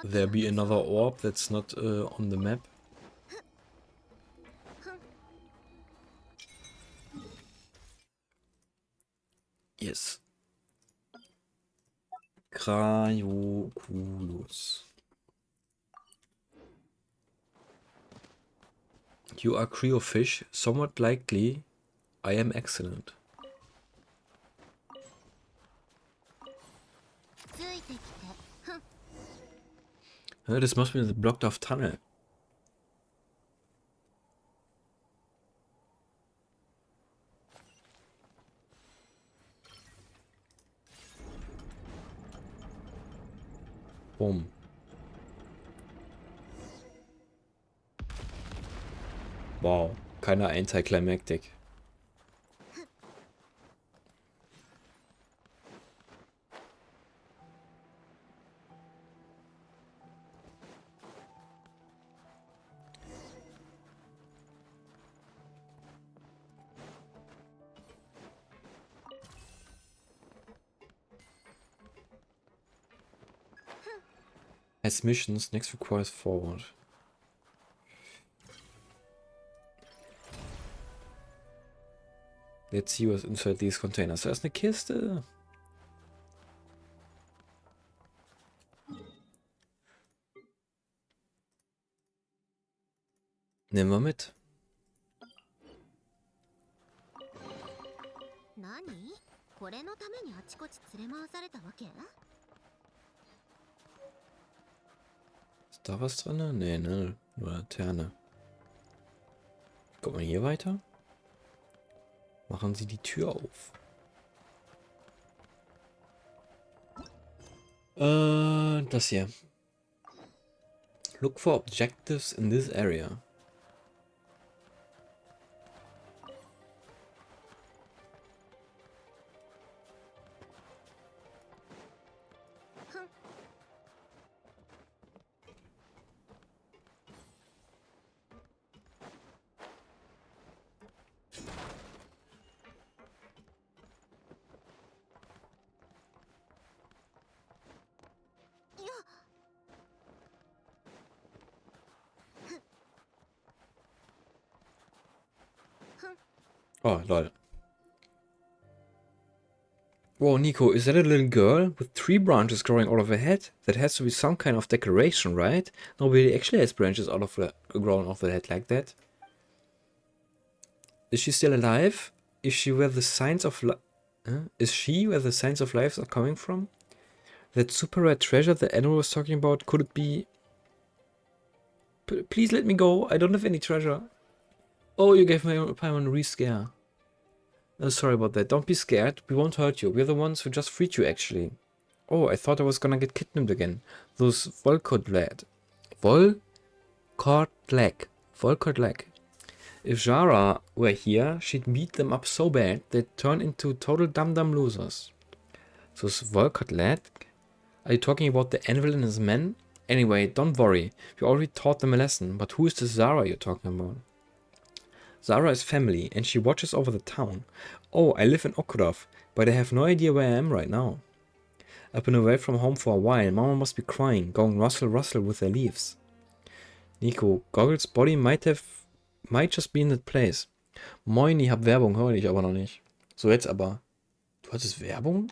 There be another orb that's not on the map. Yes. Cryoculus. You are cryofish, somewhat likely. I am excellent. This must be the blocked off tunnel. Boom. Wow, keine Anticlimactic. As missions, next requires forward. Let's see what's inside these containers. Da ist eine Kiste. Nehmen wir mit. これのためにあちこち連れ回されたわけ？ Ist da was drin? Nee, ne? Nur Laterne. Kommt man hier weiter? Machen Sie die Tür auf. Das hier. Look for objectives in this area. Oh, lol. Whoa, Nico, is that a little girl with 3 branches growing out of her head? That has to be some kind of decoration, right? Nobody actually has branches out of the growing off the head like that. Is she still alive? Is she where the signs of Is she where the signs of life are coming from? That super rare treasure that Enro was talking about, could it be? Please let me go. I don't have any treasure. Oh, you gave my Paimon a re-scare. Sorry about that. Don't be scared. We won't hurt you. We're the ones who just freed you, actually. Oh, I thought I was gonna get kidnapped again. Those Volkod lad. Volkod lag. If Jara were here, she'd beat them up so bad they'd turn into total dum-dum losers. Those Volkod lad? Are you talking about the anvil and his men? Anyway, don't worry. We already taught them a lesson. But who is this Zara you're talking about? Zara is family, and she watches over the town. Oh, I live in Okurov, but I have no idea where I am right now. I've been away from home for a while. Mama must be crying, going rustle rustle with her leaves. Nico, Goggles' body might just be in that place. Moin, ich hab Werbung, höre ich aber noch nicht. So, jetzt aber. Du hattest Werbung?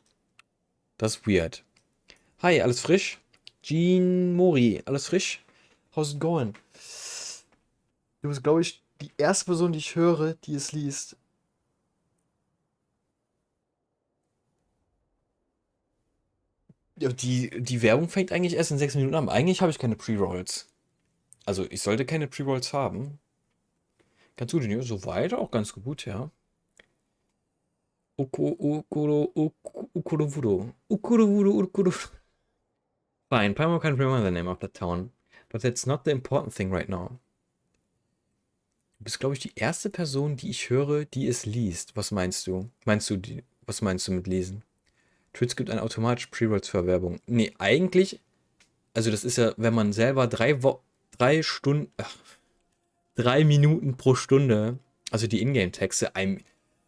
Das ist weird. Hi, alles frisch? Jean Mori, alles frisch? How's it going? Du bist, glaube ich, die erste Person, die ich höre, die es liest. Ja, die Werbung fängt eigentlich erst in 6 Minuten an. Eigentlich habe ich keine Pre-Rolls. Also, ich sollte keine Pre-Rolls haben. Ganz gut, ja, soweit auch ganz gut, ja. Ukuruvudo. Fine, Paimon can't remember the name of the town. But that's not the important thing right now. Du bist, glaube ich, die erste Person, die ich höre, die es liest. Was meinst du? Was meinst du mit lesen? Twitch gibt eine automatische Pre-Rolls für Werbung. Nee, eigentlich, also das ist ja, wenn man selber 3 Minuten pro Stunde, also die Ingame-Texte,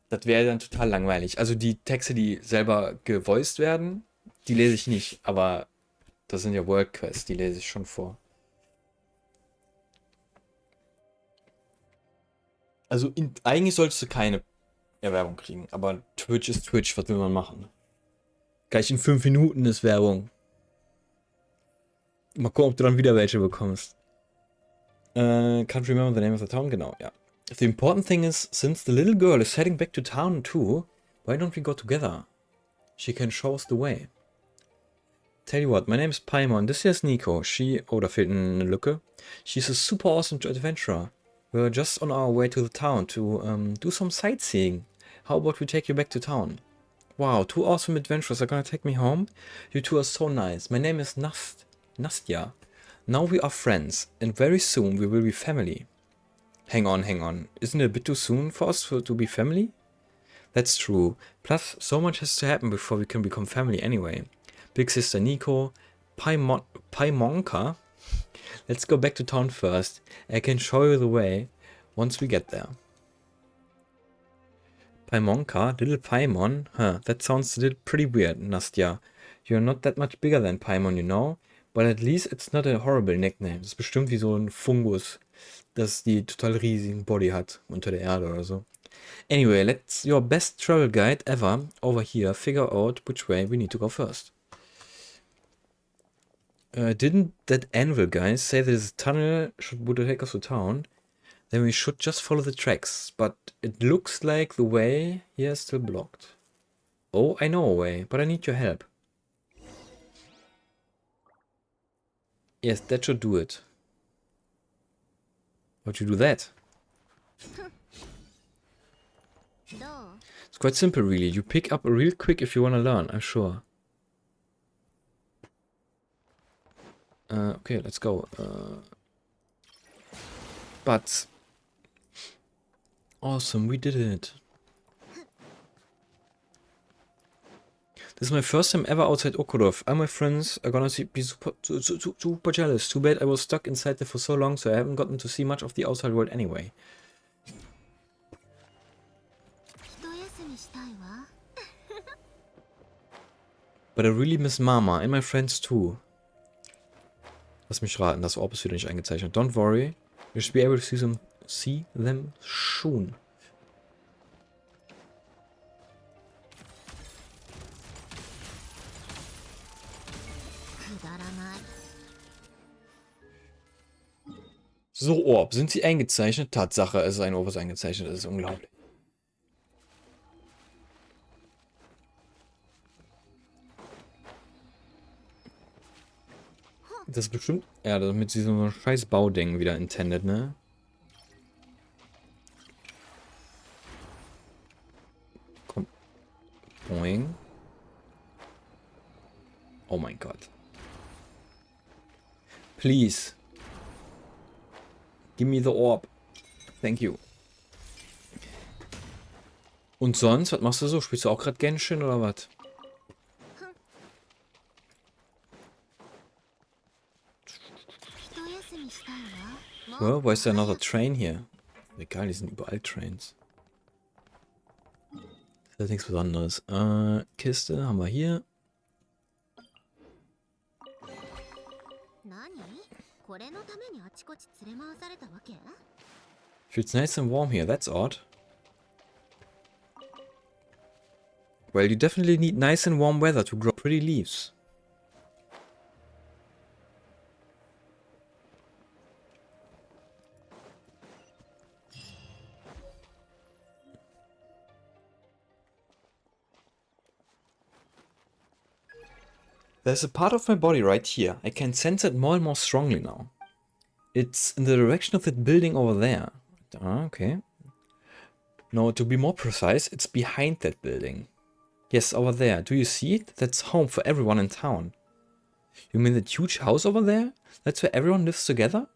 das wäre dann total langweilig. Also die Texte, die selber gevoiced werden, die lese ich nicht, aber das sind ja World Quests, die lese ich schon vor. Also eigentlich solltest du keine Werbung kriegen, aber Twitch ist Twitch, was will man machen? Gleich in 5 Minuten ist Werbung. Mal gucken, ob du dann wieder welche bekommst. Can't remember the name of the town, genau, ja. The important thing is, since the little girl is heading back to town too, why don't we go together? She can show us the way. Tell you what, my name is Paimon, this here's Nico. Da fehlt eine Lücke. She's a super awesome adventurer. We're just on our way to the town to do some sightseeing. How about we take you back to town? Wow, 2 awesome adventurers are gonna take me home? You two are so nice. My name is Nastya. Now we are friends, and very soon we will be family. Hang on. Isn't it a bit too soon for us to be family? That's true. Plus, so much has to happen before we can become family anyway. Big sister Nico, Paimonka. Let's go back to town first. I can show you the way once we get there. Paimonka, little Paimon? Huh, that sounds pretty weird, Nastya. You're not that much bigger than Paimon, you know? But at least it's not a horrible nickname. Das ist bestimmt wie so ein Fungus, das die total riesigen Body hat unter der Erde oder so. Anyway, let's your best travel guide ever over here figure out which way we need to go first. Didn't that anvil guy say there's a tunnel would take us to town? Then we should just follow the tracks. But it looks like the way here is still blocked. Oh, I know a way, but I need your help. Yes, that should do it. How'd you do that? どう？ It's quite simple, really. You pick up real quick if you want to learn, I'm sure. Okay, let's go. But... Awesome, we did it. This is my first time ever outside Okodorf. All my friends are gonna be super jealous. Too bad I was stuck inside there for so long, so I haven't gotten to see much of the outside world anyway. 一休みしたいわ。 But I really miss Mama and my friends too. Lass mich raten, das Orb ist wieder nicht eingezeichnet. Don't worry, you should be able to see them soon. So, Orb, sind sie eingezeichnet? Tatsache, es ist ein Orb, was eingezeichnet ist. Das ist unglaublich. Das ist bestimmt... Ja, damit sie so ein scheiß Bauding wieder intended, ne? Komm. Boing. Oh mein Gott. Please. Give me the orb. Thank you. Und sonst, was machst du so? Spielst du auch gerade Genshin oder was? Well, why is there another train here? Egal, die sind überall Trains. Das ist nichts Besonderes. Kiste haben wir hier. Feels nice and warm here, that's odd. Well, you definitely need nice and warm weather to grow pretty leaves. There's a part of my body right here. I can sense it more and more strongly now. It's in the direction of that building over there. Okay. No, to be more precise, it's behind that building. Yes, over there. Do you see it? That's home for everyone in town. You mean that huge house over there? That's where everyone lives together?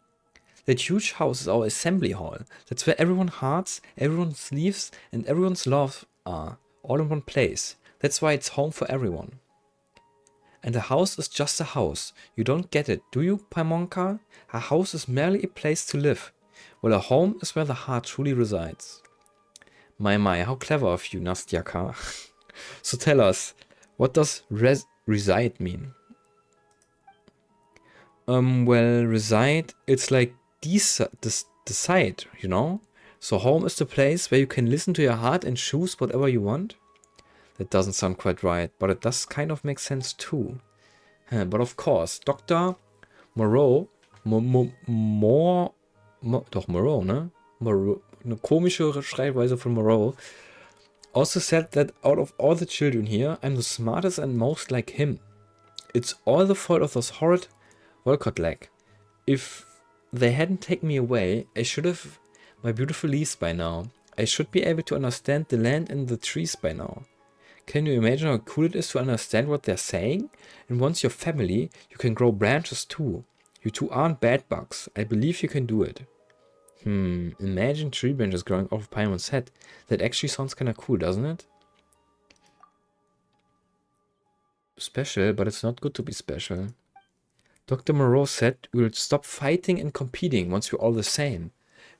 That huge house is our assembly hall. That's where everyone's hearts, everyone's leaves, and everyone's love are. All in one place. That's why it's home for everyone. And a house is just a house. You don't get it, do you, Paimonka? A house is merely a place to live. Well, a home is where the heart truly resides. My, how clever of you, Nastyaka. So tell us, what does reside mean? Well, reside, it's like decide, you know? So home is the place where you can listen to your heart and choose whatever you want? That doesn't sound quite right, but it does kind of make sense too. But of course, Dr. Moreau, Moreau, ne? Moreau, eine komische Schreibweise von Moreau, also said that out of all the children here, I'm the smartest and most like him. It's all the fault of those horrid Volcott leg. If they hadn't taken me away, I should have my beautiful leaves by now. I should be able to understand the land and the trees by now. Can you imagine how cool it is to understand what they're saying? And once you're family, you can grow branches too. You two aren't bad bugs. I believe you can do it. Imagine tree branches growing off of Paimon's head. That actually sounds kinda cool, doesn't it? Special, but it's not good to be special. Dr. Moreau said we'll stop fighting and competing once we're all the same.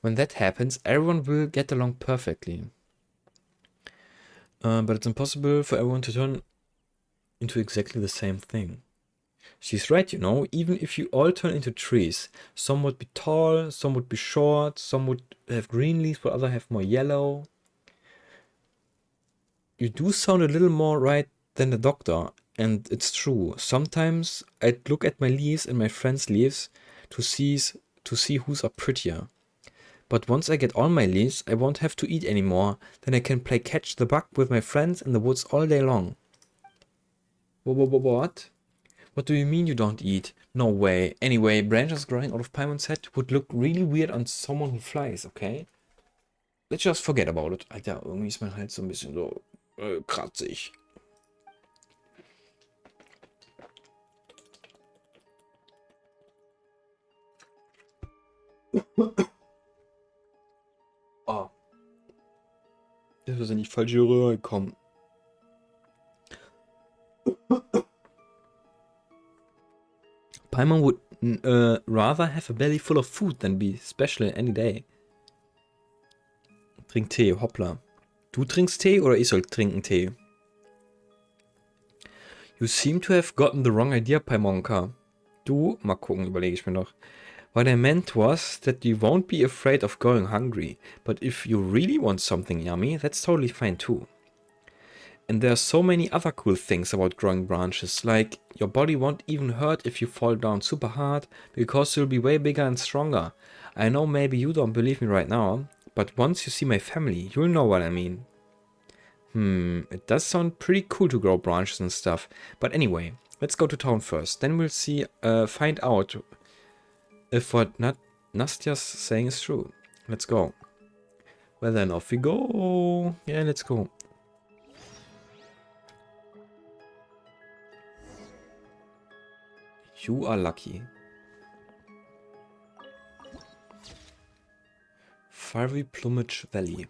When that happens, everyone will get along perfectly. But it's impossible for everyone to turn into exactly the same thing. She's right, you know, even if you all turn into trees, some would be tall, some would be short, some would have green leaves, but others have more yellow. You do sound a little more right than the doctor, and it's true. Sometimes I'd look at my leaves and my friends' leaves to see whose are prettier. But once I get all my leaves, I won't have to eat anymore. Then I can play catch the bug with my friends in the woods all day long. What? What do you mean you don't eat? No way. Anyway, branches growing out of Paimon's head would look really weird on someone who flies, okay? Let's just forget about it. Alter, irgendwie ist mein Hals so ein bisschen so kratzig. Oh. Das ist in die falsche Röhre gekommen. Paimon would rather have a belly full of food than be special any day. Trink Tee, hoppla. Du trinkst Tee oder ich soll trinken Tee? You seem to have gotten the wrong idea, Paimonka. Du, mal gucken, überlege ich mir noch. What I meant was that you won't be afraid of going hungry, but if you really want something yummy, that's totally fine too. And there are so many other cool things about growing branches, like your body won't even hurt if you fall down super hard, because you'll be way bigger and stronger. I know maybe you don't believe me right now, but once you see my family, you'll know what I mean. It does sound pretty cool to grow branches and stuff, but anyway, let's go to town first, then we'll see, find out if what Nastya's saying is true. Let's go. Well then, off we go. Yeah, let's go. You are lucky. Fiery Plumage Valley.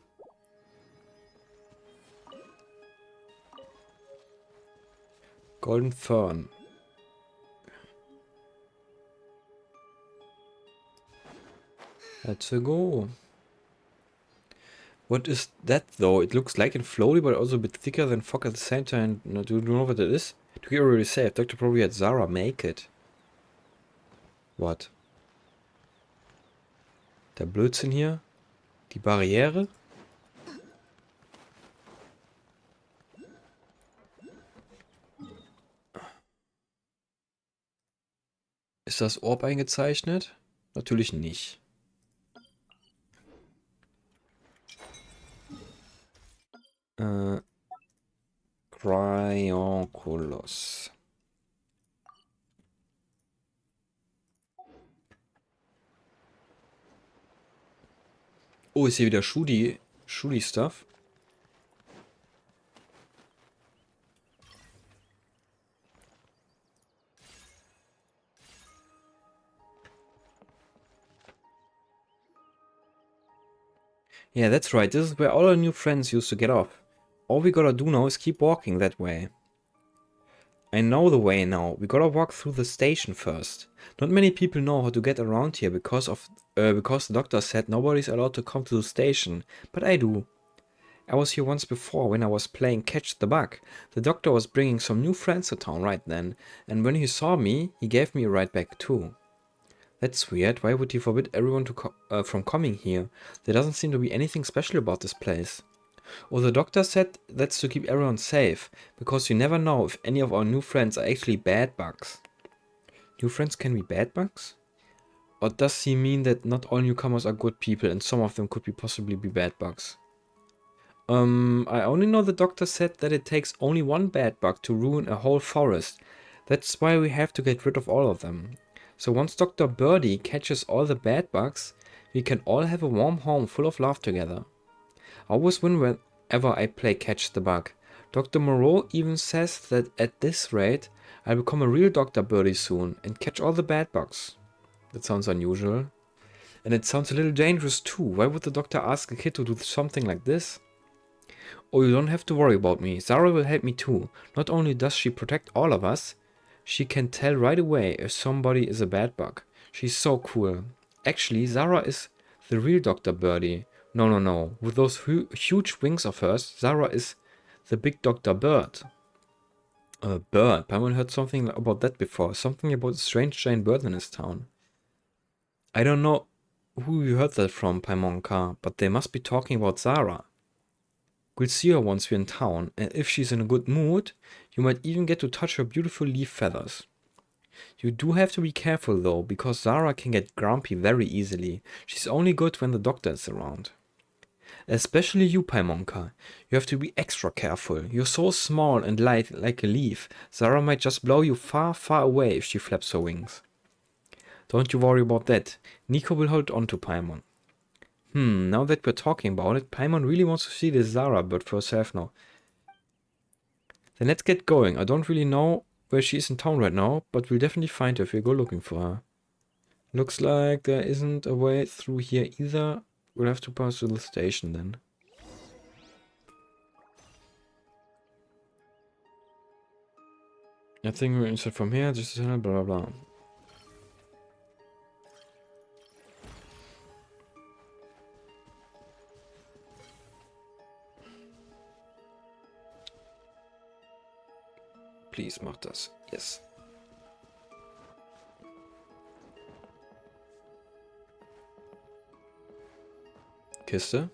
Golden Fern. Let's go. What is that though? It looks like and floaty, but also a bit thicker than fog at the same time. No, do you know what it is? To get already saved, Doctor probably had Zara make it. What? Der Blödsinn hier? Die Barriere? Ist das Orb eingezeichnet? Natürlich nicht. Crionculus. Oh, ist hier wieder Shudi-Stuff. Yeah, that's right. This is where all our new friends used to get off. All we gotta do now is keep walking that way. I know the way now. We gotta walk through the station first. Not many people know how to get around here because the doctor said nobody's allowed to come to the station, but I do. I was here once before when I was playing Catch the Bug. The doctor was bringing some new friends to town right then, and when he saw me, he gave me a ride back too. That's weird. Why would he forbid everyone from coming here? There doesn't seem to be anything special about this place. Oh, the doctor said that's to keep everyone safe, because you never know if any of our new friends are actually bad bugs. New friends can be bad bugs? Or does he mean that not all newcomers are good people and some of them could possibly be bad bugs? I only know the doctor said that it takes only one bad bug to ruin a whole forest. That's why we have to get rid of all of them. So once Dr. Birdie catches all the bad bugs, we can all have a warm home full of love together. I always win whenever I play Catch the Bug. Dr. Moreau even says that at this rate, I'll become a real Dr. Birdie soon and catch all the bad bugs. That sounds unusual. And it sounds a little dangerous too. Why would the doctor ask a kid to do something like this? Oh, you don't have to worry about me. Zara will help me too. Not only does she protect all of us, she can tell right away if somebody is a bad bug. She's so cool. Actually, Zara is the real Dr. Birdie. No. With those huge wings of hers, Zara is the big Dr. Bird. Bird. Paimon heard something about that before. Something about a strange giant bird in his town. I don't know who you heard that from, Paimonka, but they must be talking about Zara. We'll see her once we're in town, and if she's in a good mood, you might even get to touch her beautiful leaf feathers. You do have to be careful though, because Zara can get grumpy very easily. She's only good when the doctor is around. Especially you, Paimonka. You have to be extra careful. You're so small and light like a leaf. Zara might just blow you far, far away if she flaps her wings. Don't you worry about that. Nico will hold on to Paimon. Now that we're talking about it, Paimon really wants to see this Zara bird for herself now. Then let's get going. I don't really know where she is in town right now, but we'll definitely find her if we go looking for her. Looks like there isn't a way through here either. We'll have to pass through the station then. I think we're inside from here, just blah blah blah. Please mach das. Yes. Kiste.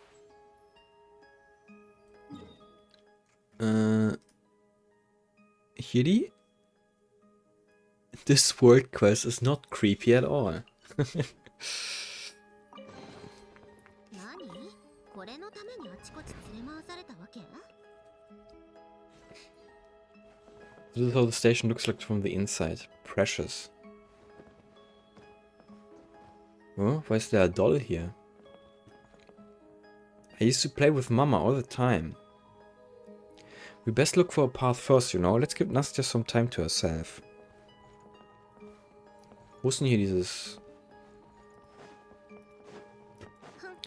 Hier die? This world quest is not creepy at all. 何これのためにあちこち連れ回されたわけ？ This is how the station looks like from the inside. Precious. Oh, why is there a doll here? I used to play with Mama all the time. We best look for a path first, you know. Let's give Nastya some time to herself. Wo ist denn hier dieses...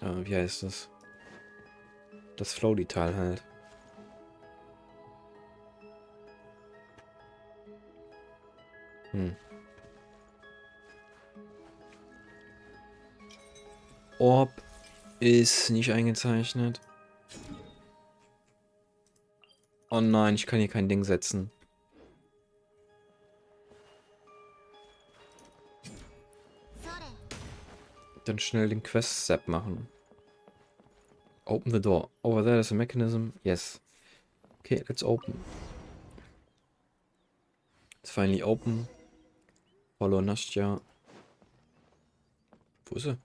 wie heißt das? Das Floaty-Teil halt. Orb ist nicht eingezeichnet. Oh nein, ich kann hier kein Ding setzen. Dann schnell den Quest-Step machen. Open the door. Over there is a mechanism. Yes. Okay, let's open. It's finally open. Follow Nastya. Wo ist sie?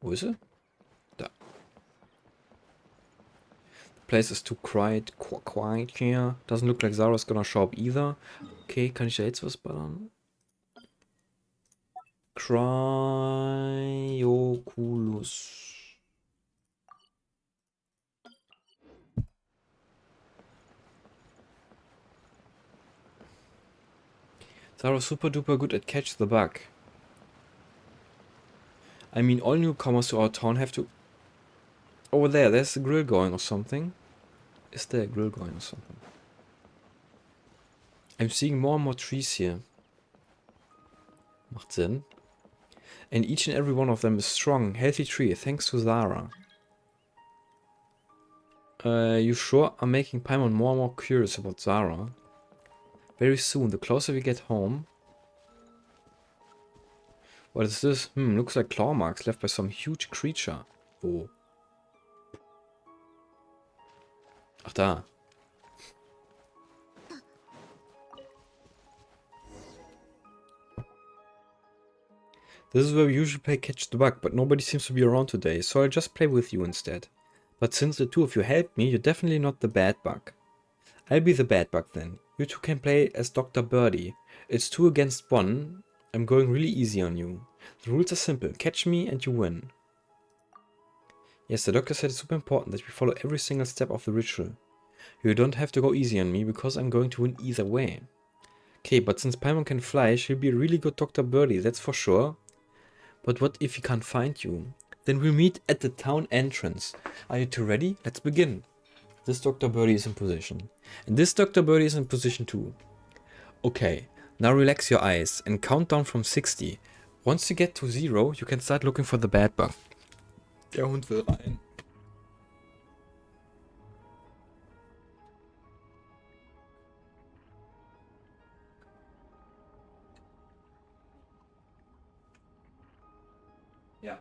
Wo ist sie? Da. The place is too quiet here. Doesn't look like Zara's gonna show up either. Okay, kann ich da jetzt was ballern? Cryoculus. Zara's super duper good at catch the bug. I mean, all newcomers to our town have to... Over there, there's a grill going or something. Is there a grill going or something? I'm seeing more and more trees here. Macht Sinn. And each and every one of them is strong, healthy tree, thanks to Zara. You sure are making Paimon more and more curious about Zara. Very soon, the closer we get home... What is this? Looks like claw marks left by some huge creature. Wo? Ach, da. This is where we usually play Catch the Bug, but nobody seems to be around today, so I'll just play with you instead. But since the two of you helped me, you're definitely not the bad bug. I'll be the bad bug then. You two can play as Dr. Birdie. It's 2 against 1. I'm going really easy on you. The rules are simple. Catch me and you win. Yes, the doctor said it's super important that we follow every single step of the ritual. You don't have to go easy on me, because I'm going to win either way. Okay, but since Paimon can fly, she'll be a really good Dr. Birdie, that's for sure. But what if he can't find you? Then we'll meet at the town entrance. Are you two ready? Let's begin. This Dr. Birdie is in position. And this Dr. Birdie is in position too. Okay, now relax your eyes and count down from 60. Once you get to 0, you can start looking for the bad bug. Der Hund will rein. Ja.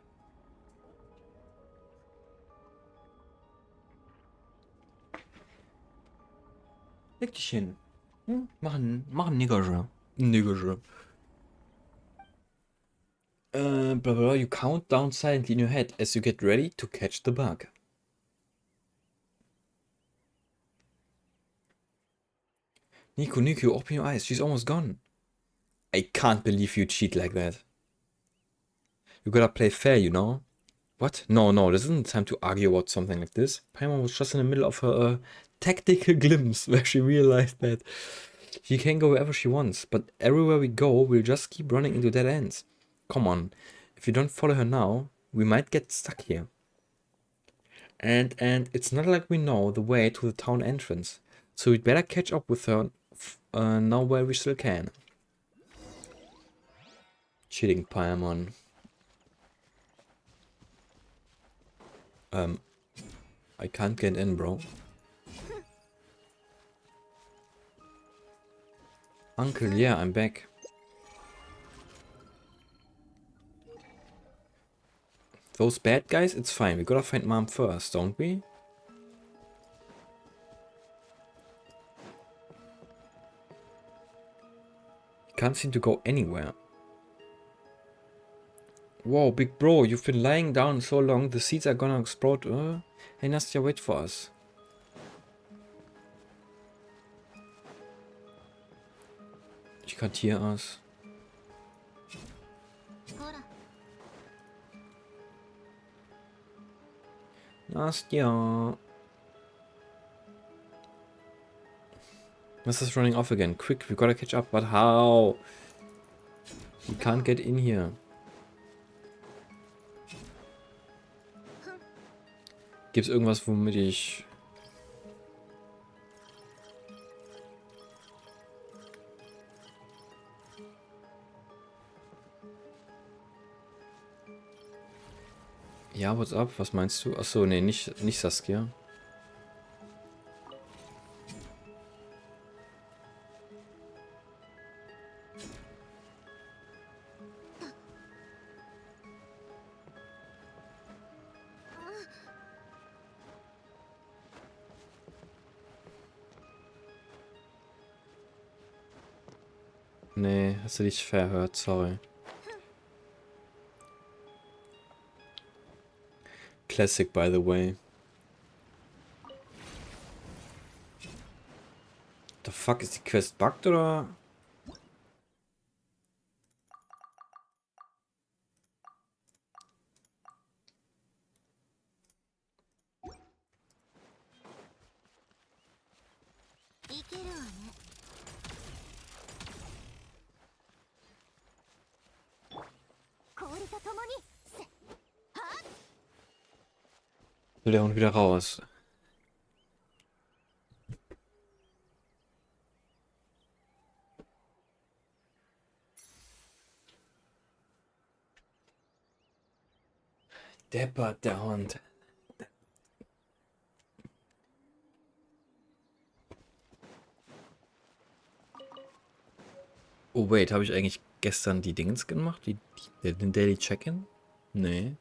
Leg dich hin. Machen Niggerche. Niggerche. Blah, blah, blah. You count down silently in your head as you get ready to catch the bug. Nico, open your eyes. She's almost gone. I can't believe you cheat like that. You gotta play fair, you know? What? No, this isn't time to argue about something like this. Paimon was just in the middle of her tactical glimpse where she realized that she can go wherever she wants, but everywhere we go, we'll just keep running into dead ends. Come on, if you don't follow her now, we might get stuck here. And it's not like we know the way to the town entrance, so we'd better catch up with her now while we still can. Cheating Paimon. I can't get in, bro. Uncle, yeah, I'm back. Those bad guys, it's fine. We gotta find Mom first, don't we? Can't seem to go anywhere. Whoa, big bro, you've been lying down so long, the seeds are gonna explode. Hey, Nastya, wait for us. She can't hear us. Nastya. Nasta's running off again. Quick, we gotta catch up. But how? We can't get in here. Gibt's irgendwas, womit ich... Ja, what's up? Was meinst du? Achso, nee, nicht Saskia. Nee, hast du dich verhört, sorry. Classic, by the way. The fuck, ist die Quest bugged oder? Will der Hund wieder raus? Deppert, der Hund. Oh wait, habe ich eigentlich gestern die Dingens gemacht? Den Daily Check-In? Nee.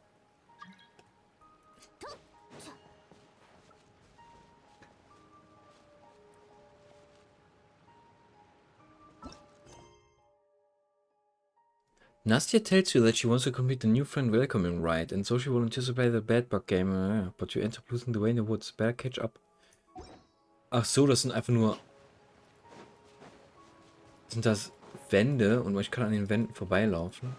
Nastya tells you that she wants to complete the new friend welcoming rite, and so she volunteers to play the bad bug game, but you end up losing the way in the woods. Better catch up. Ach so, das sind einfach nur... Sind das Wände und ich kann an den Wänden vorbeilaufen?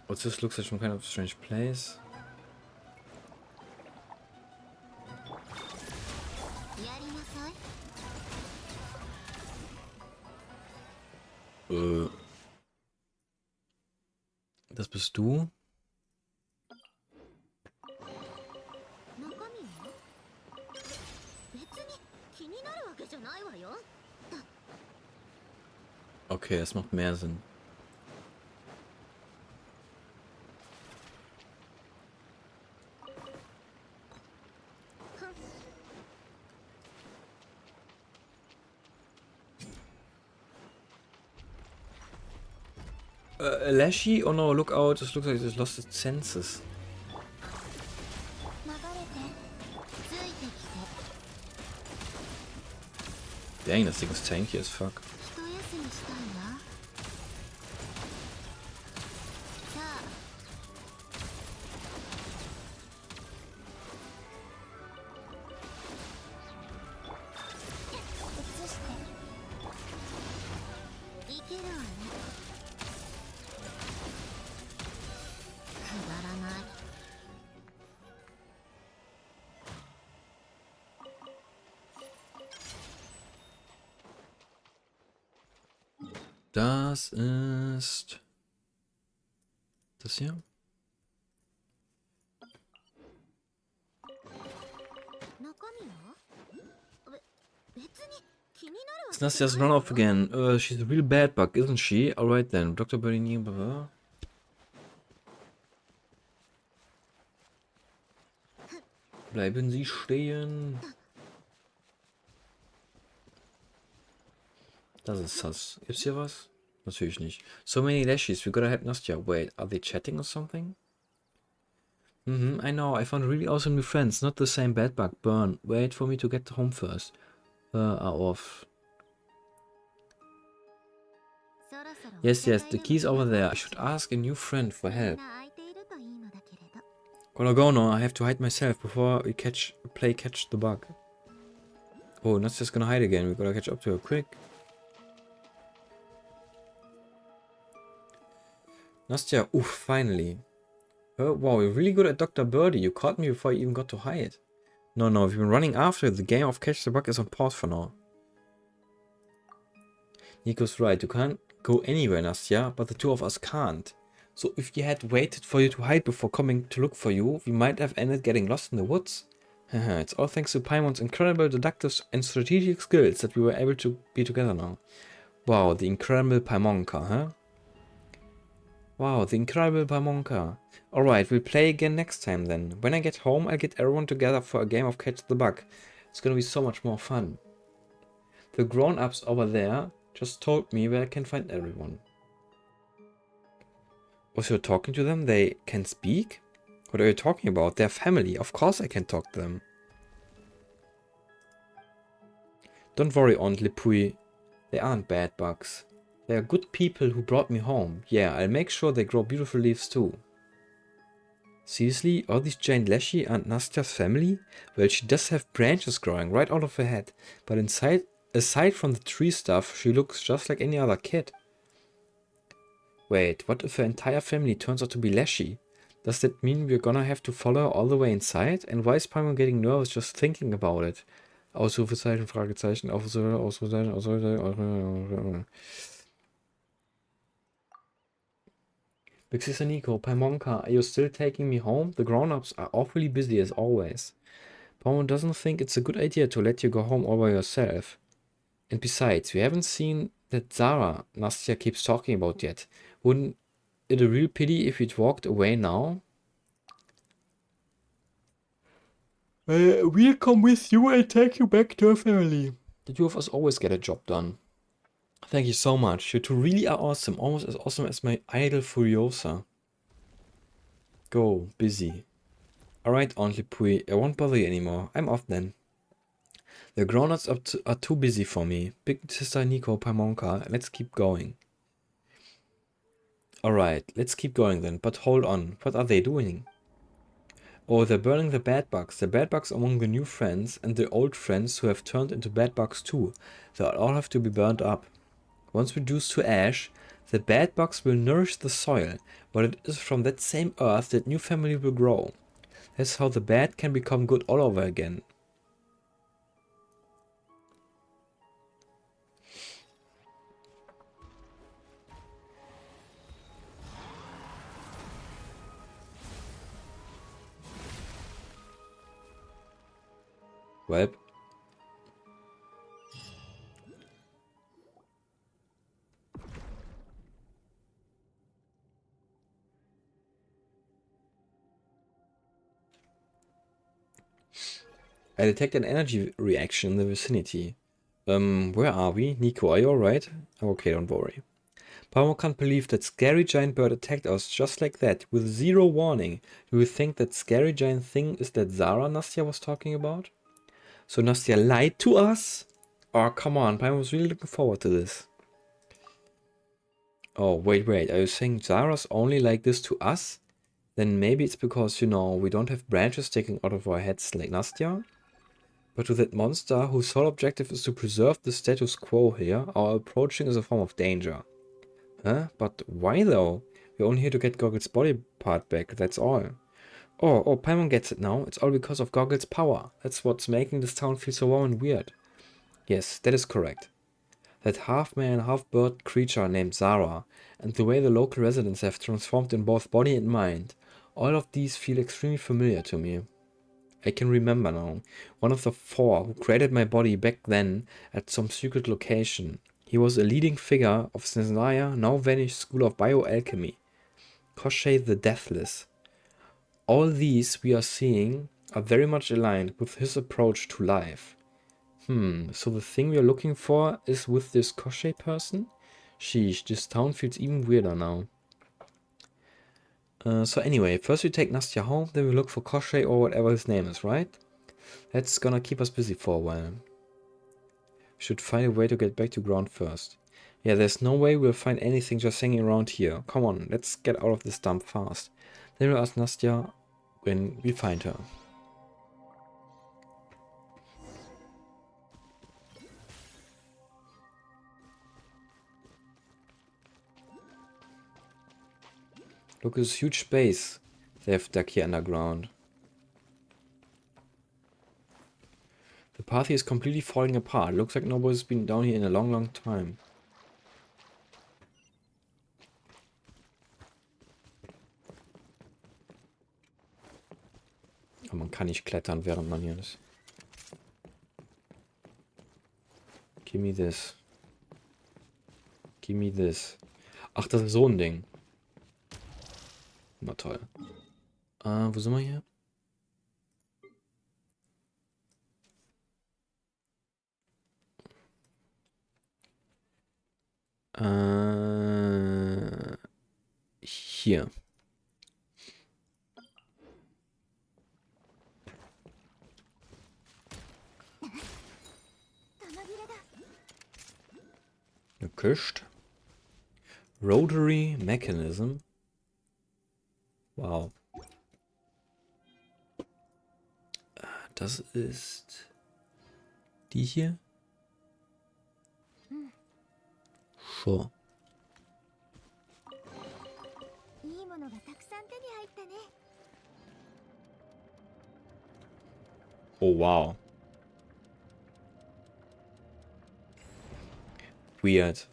What's this? Looks like some kind of strange place. Das bist du? Okay, das macht mehr Sinn. Lashy? Oh no, look out. It looks like it's lost its senses. Dang, this thing is tanky as fuck. 一休みしたいわ。さあ、移していけるわね。くだらない。Das ist... Das hier? 中身は？別に気になるわ It's けじゃ Nastia's ない run わ off よ。 again. She's a real bad bug, isn't she? Alright then. Dr. Berlini, blah, blah. Bleiben Sie stehen. Das ist sass. Gibt's hier was? Natürlich nicht. So many lashes. We gotta help Nastia. Wait, are they chatting or something? I know. I found really awesome new friends. Not the same bad bug. Burn. Wait for me to get home first. Are off. そろそろ Yes, お yes. 茶 The 会でも key's 開こ over う there. I かし should ら。 ask a new friend for みん help. な空いているといいのだけれど。 Gotta go now. I have to hide myself before we play catch the bug. Oh, Nastia's gonna hide again. We gotta catch up to her quick. Nastia, oof, finally. Oh, wow, you're really good at Dr. Birdie. You caught me before I even got to hide. No, no, we've been running after it. The game of Catch the Bug is on pause for now. Nico's right. You can't go anywhere, Nastia, but the two of us can't. So if we had waited for you to hide before coming to look for you, we might have ended getting lost in the woods. Haha, it's all thanks to Paimon's incredible deductive and strategic skills that we were able to be together now. Wow, the incredible Paimonka, huh? Wow, the incredible Paimonka. Alright, we'll play again next time then. When I get home, I'll get everyone together for a game of Catch the Bug. It's gonna be so much more fun. The grown-ups over there just told me where I can find everyone. Was you talking to them? They can speak? What are you talking about? They're family. Of course I can talk to them. Don't worry, Aunt Lipui. They aren't bad bugs. They are good people who brought me home. Yeah, I'll make sure they grow beautiful leaves too. Seriously? All these giant Leshy aren't Nastia's family? Well, she does have branches growing right out of her head. But aside from the tree stuff, she looks just like any other kid. Wait, what if her entire family turns out to be Leshy? Does that mean we're gonna have to follow her all the way inside? And why is Paimon getting nervous just thinking about it? Ausrufezeichen, Fragezeichen, Ausrufezeichen, Ausrufezeichen. Big Sister Nico, Paimonka, are you still taking me home? The grown-ups are awfully busy as always. Paimon doesn't think it's a good idea to let you go home all by yourself. And besides, we haven't seen that Zara Nastia keeps talking about yet. Wouldn't it a real pity if we'd walked away now? We'll come with you and take you back to our family. The two of us always get a job done. Thank you so much. You two really are awesome. Almost as awesome as my idol Furiosa. Go, busy. Alright, Aunt Lipui, I won't bother you anymore. I'm off then. The grown-ups are too busy for me. Big Sister Nico, Paimonka, let's keep going. Alright, let's keep going then. But hold on, what are they doing? Oh, they're burning the bad bugs. The bad bugs among the new friends and the old friends who have turned into bad bugs too. They'll all have to be burned up. Once reduced to ash, the bad bugs will nourish the soil, but it is from that same earth that new family will grow. That's how the bad can become good all over again. Well, I detect an energy reaction in the vicinity. Where are we? Nico, are you alright? Okay, don't worry. Paimon can't believe that scary giant bird attacked us just like that, with zero warning. Do you think that scary giant thing is that Zara Nastia was talking about? So Nastia lied to us? Oh, come on. I was really looking forward to this. Oh, wait. Are you saying Zara's only like this to us? Then maybe it's because, you know, we don't have branches sticking out of our heads like Nastya? But to that monster whose sole objective is to preserve the status quo here, our approaching is a form of danger. Huh? But why though? We're only here to get Goggle's body part back, that's all. Oh, Paimon gets it now. It's all because of Goggle's power. That's what's making this town feel so warm and weird. Yes, that is correct. That half-man, half-bird creature named Zara, and the way the local residents have transformed in both body and mind, all of these feel extremely familiar to me. I can remember now, one of the four who created my body back then at some secret location. He was a leading figure of Snezhnaya, now vanished school of bioalchemy, Koschei the Deathless. All these we are seeing are very much aligned with his approach to life. So the thing we are looking for is with this Koschei person? Sheesh, this town feels even weirder now. So anyway, first we take Nastya home, then we look for Koschei or whatever his name is, right? That's gonna keep us busy for a while. We should find a way to get back to ground first. Yeah, there's no way we'll find anything just hanging around here. Come on, let's get out of this dump fast. Then we'll ask Nastya when we find her. Look at this huge space they have dug here underground. The path here is completely falling apart. Looks like nobody's been down here in a long time. Aber man kann nicht klettern, während man hier ist. Give me this. Give me this. Ach, das ist so ein Ding. Na toll. Wo sind wir hier? Hier. Eine Kiste. Rotary Mechanism. Wow. Das ist die hier. Sure. Oh wow. Weird.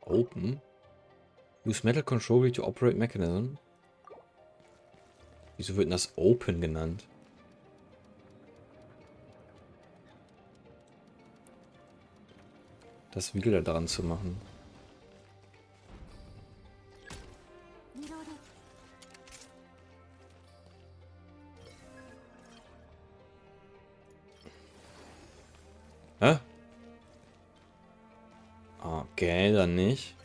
Open. Use metal control to operate mechanism. Wieso wird denn das Open genannt? Das wieder daran zu machen. Hä? Okay, dann nicht.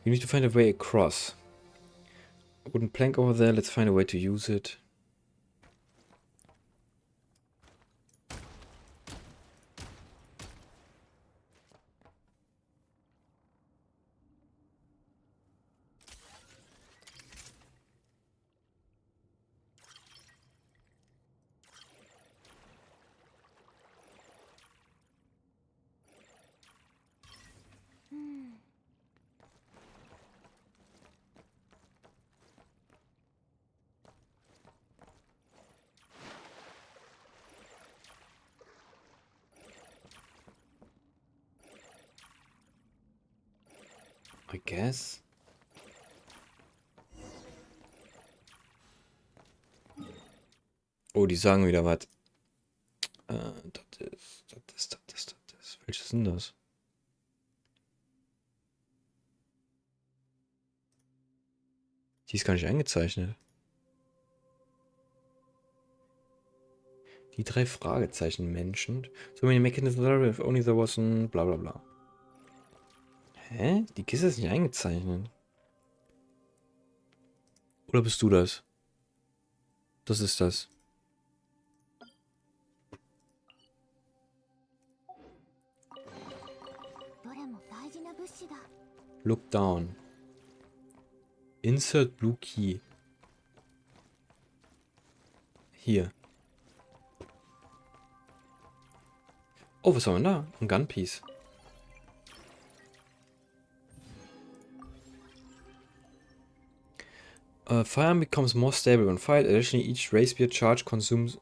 You need to find a way across. Wooden plank over there, let's find a way to use it. I guess. Oh, die sagen wieder was. Das ist. Welches sind das? Die ist gar nicht eingezeichnet. Die 3 Fragezeichen Menschen. So many mechanisms if only there was ein bla bla bla. Hä? Die Kiste ist nicht eingezeichnet. Oder bist du das? Das ist das. Look down. Insert blue key. Hier. Oh, was haben wir da? Ein Gunpiece. Fire becomes more stable when fired. Additionally, each rapier charge consumes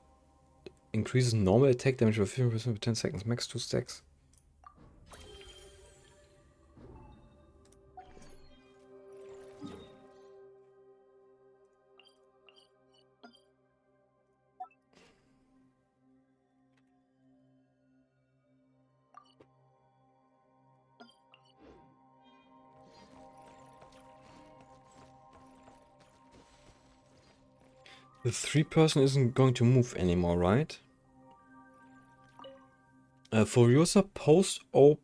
increases normal attack damage by 15% for 10 seconds. Max 2 stacks. The 3-person isn't going to move anymore, right? For user post-op,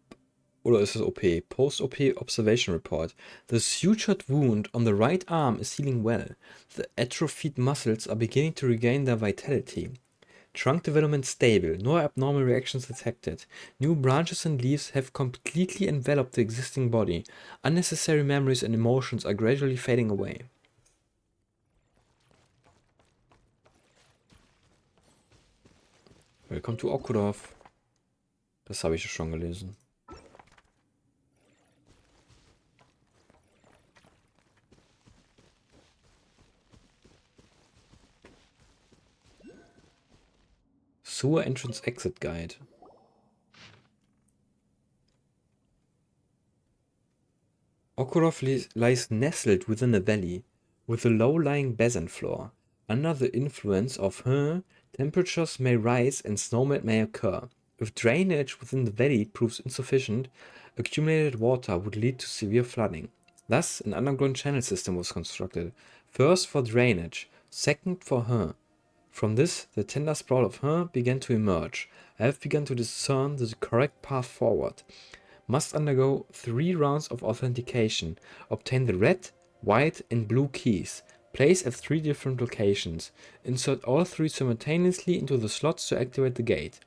oder ist es OP? Post-OP observation report. The sutured wound on the right arm is healing well. The atrophied muscles are beginning to regain their vitality. Trunk development stable. No abnormal reactions detected. New branches and leaves have completely enveloped the existing body. Unnecessary memories and emotions are gradually fading away. Welcome to Okudorf. Das habe ich ja schon gelesen. Sewer Entrance Exit Guide. Okudorf lies nestled within a valley, with a low-lying basement floor. Under the influence of temperatures may rise and snowmelt may occur. If drainage within the valley proves insufficient, accumulated water would lead to severe flooding. Thus, an underground channel system was constructed, first for drainage, second for From this, the tender sprawl of began to emerge. I have begun to discern the correct path forward. Must undergo 3 rounds of authentication. Obtain the red, white, and blue keys. Place at 3 different locations. Insert all 3 simultaneously into the slots to activate the gate.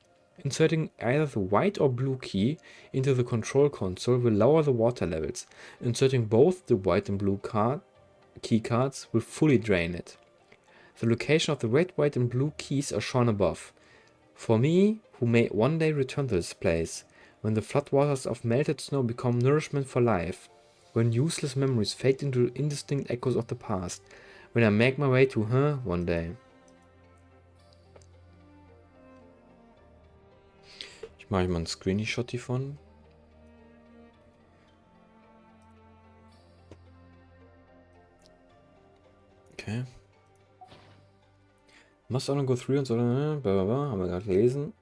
Inserting either the white or blue key into the control console will lower the water levels. Inserting both the white and blue key cards will fully drain it. The location of the red, white, and blue keys are shown above. For me, who may one day return to this place, when the floodwaters of melted snow become nourishment for life, when useless memories fade into indistinct echoes of the past, when I make my way to one day. Ich mache mal einen Screenshot davon. Okay. Must only go through and so, blah, blah, blah, haben wir gerade gelesen.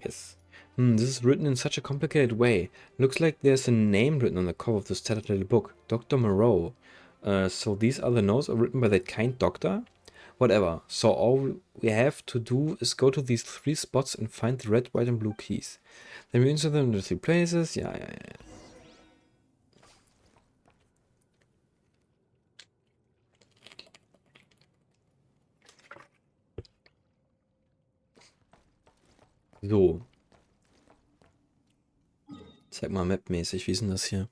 Yes. This is written in such a complicated way. Looks like there's a name written on the cover of this tattered little book. Dr. Moreau. So these other notes are written by that kind doctor? Whatever. So all we have to do is go to these 3 spots and find the red, white, and blue keys. Then we insert them in the 3 places. Ja. So. Zeig mal mapmäßig, wie ist denn das hier?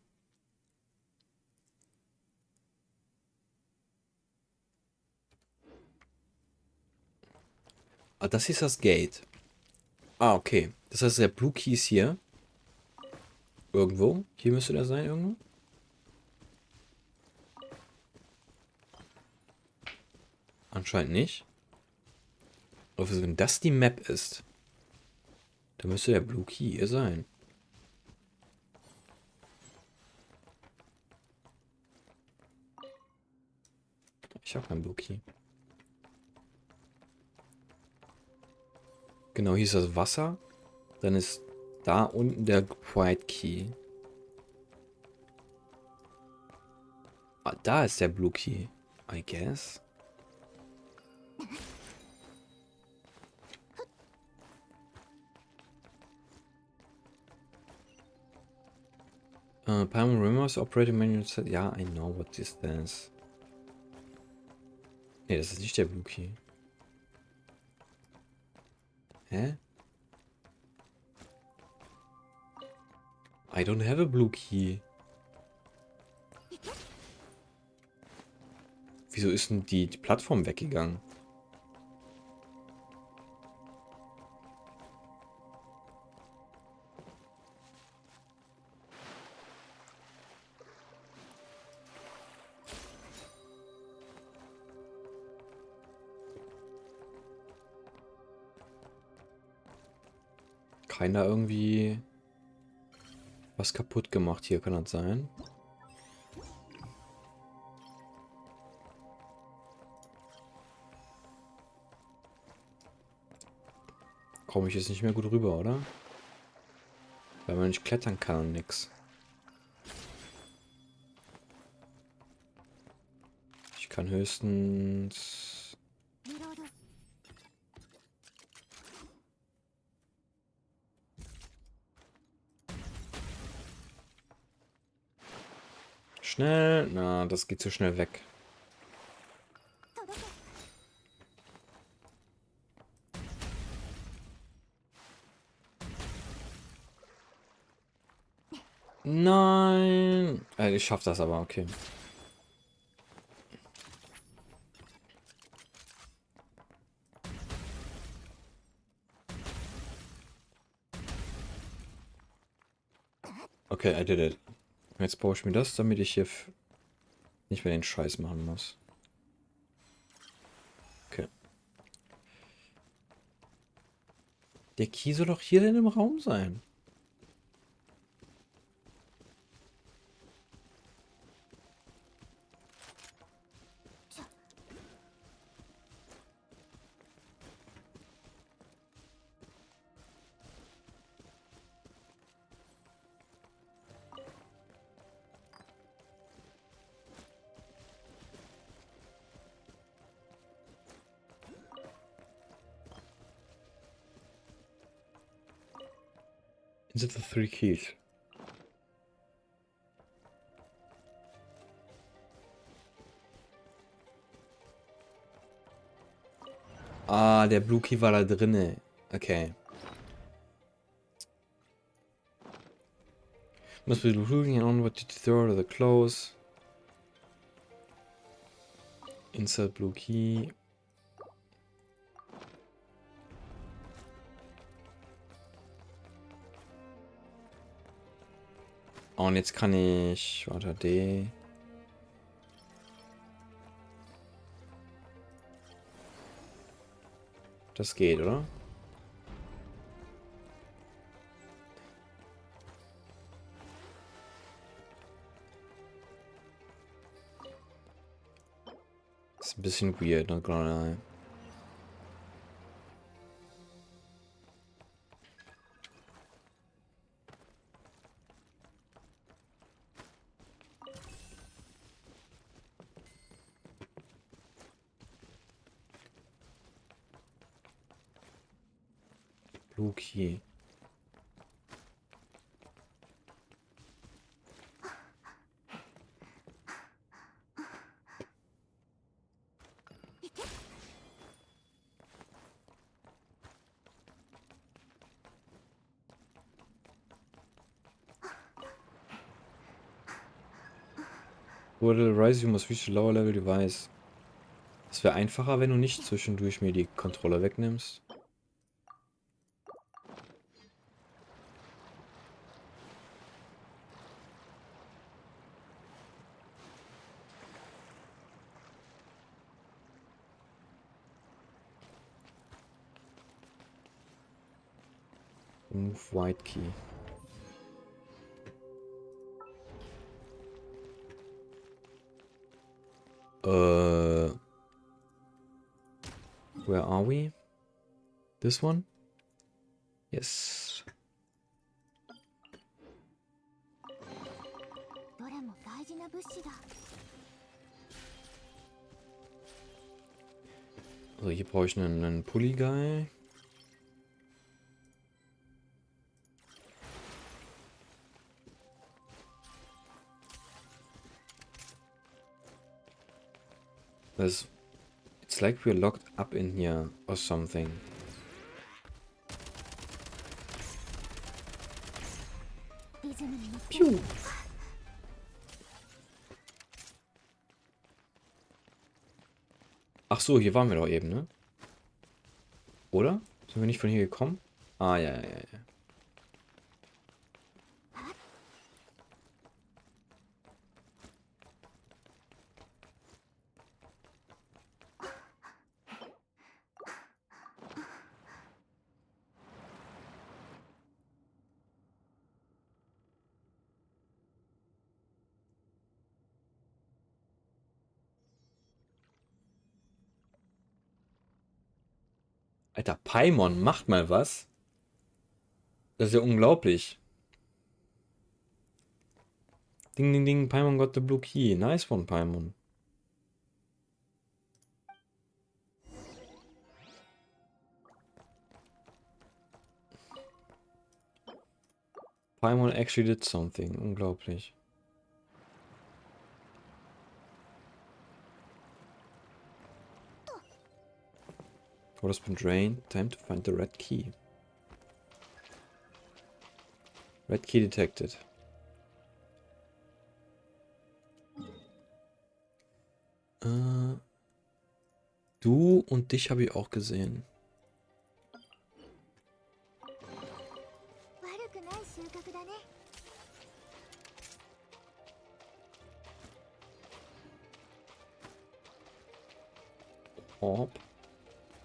Ah, das hier ist das Gate. Ah, okay. Das heißt, der Blue Key ist hier. Irgendwo. Hier müsste der sein, irgendwo. Anscheinend nicht. Aber wenn das die Map ist, dann müsste der Blue Key hier sein. Ich habe keinen Blue Key. Genau, hier ist das Wasser. Dann ist da unten der White Key. Ah, da ist der Blue Key. I guess. Palm Rumors Operating Manual said, ja, I know what this is. Ne, das ist nicht der Blue Key. Hä? I don't have a Blue Key. Wieso ist denn die Plattform weggegangen? Keiner irgendwie was kaputt gemacht hier, kann das sein? Komme ich jetzt nicht mehr gut rüber, oder? Weil man nicht klettern kann und nix. Ich kann höchstens... Schnell. Na, das geht zu schnell weg. Nein. Ich schaff das aber, okay. Okay, I did it. Jetzt brauche ich mir das, damit ich hier nicht mehr den Scheiß machen muss. Okay. Der Key soll doch hier denn im Raum sein. Is it the 3 keys? Ah, der Blue Key war da drinne. Okay. Must be looking on what to throw the clothes. Insert Blue Key. Oh, und jetzt kann ich... Warte, D. Das geht, oder? Ist ein bisschen weird, not gonna lie. Blue Key. Wurde Rise, you must reach the lower level device. Es wäre einfacher, wenn du nicht zwischendurch mir die Kontrolle wegnimmst. Move White Key. Where are we? This one? Yes. どれも大事な物資だ。So, hier brauche ich einen Pulli-Guy. It's like we're locked up in here or something. Piu. Ach so, hier waren wir doch eben, ne? Oder? Sind wir nicht von hier gekommen? Ah, ja, ja, ja. Alter, Paimon, macht mal was. Das ist ja unglaublich. Ding, ding, ding, Paimon got the blue key. Nice one, Paimon. Paimon actually did something. Unglaublich. What has been drained? Time to find the red key. Red key detected. Du und dich habe ich auch gesehen. Orb.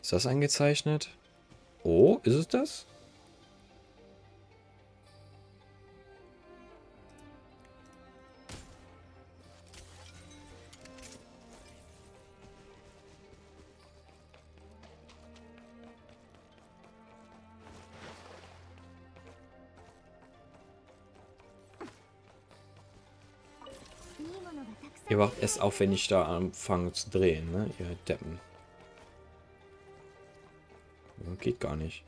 Ist das eingezeichnet? Oh, ist es das? Ihr wacht erst auf, wenn ich da anfange zu drehen, ne? Ihr Deppen. Ja, geht gar nicht.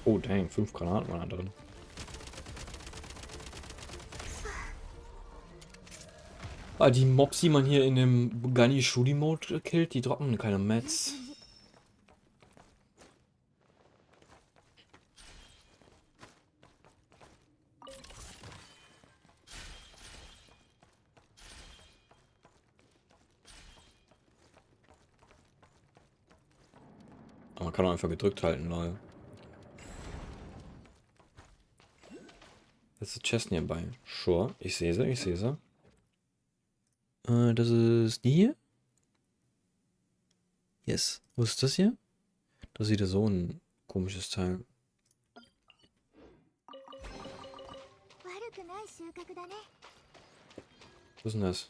Oh, dang, 5 Granaten waren da drin. Ah, die Mobs, die man hier in dem Gunny Shooty Mode killt, die droppen keine Mats. Aber man kann auch einfach gedrückt halten, lol. Das ist Chest nearby. Sure, ich sehe sie, ich sehe sie. Das ist die hier? Yes. Wo ist das hier? Das ist wieder so ein komisches Teil. Wo ist denn das?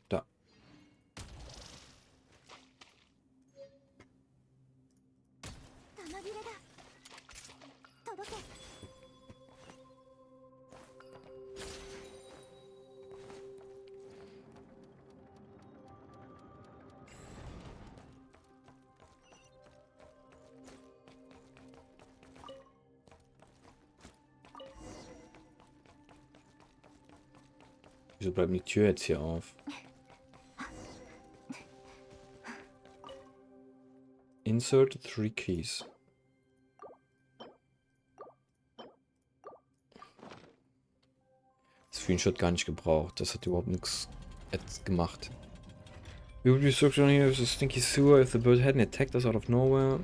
Da. Wieso bleibt die Tür jetzt hier auf? Insert 3 keys. Das Screenshot gar nicht gebraucht. Das hat überhaupt nichts jetzt gemacht. We would be searching here as a stinky sewer if the bird hadn't attacked us out of nowhere.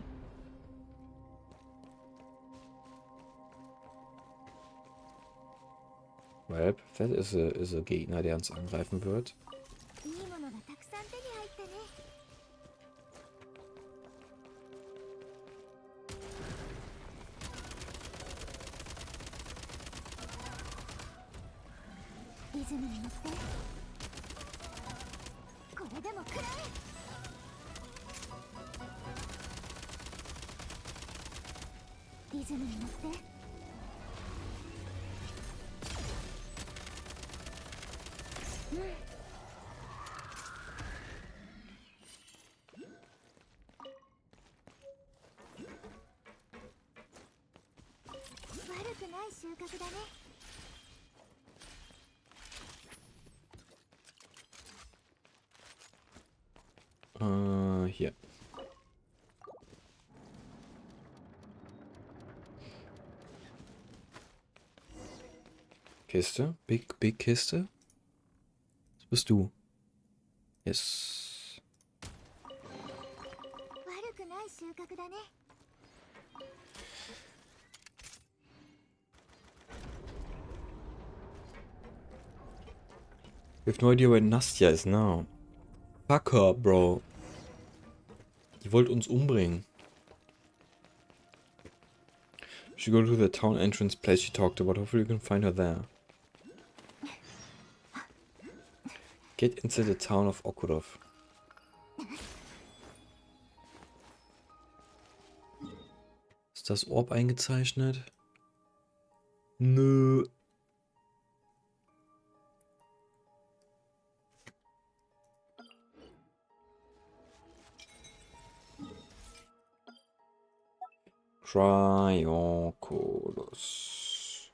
Well, that is a Gegner, der uns angreifen wird. いいものがたくさん手に入ったね。リズムに乗って。これでも食らえ。リズムに乗って。悪くない収穫だね。Hier. Kiste. Big Kiste. Das bist du. Yes. 悪くない収穫だね。We have no idea where Nastya is now. Fuck her, bro. Die wollte uns umbringen. We should go to the town entrance place she talked about. Hopefully you can find her there. Get into the town of Okurov. Ist das Orb eingezeichnet? Nö. Trionculus.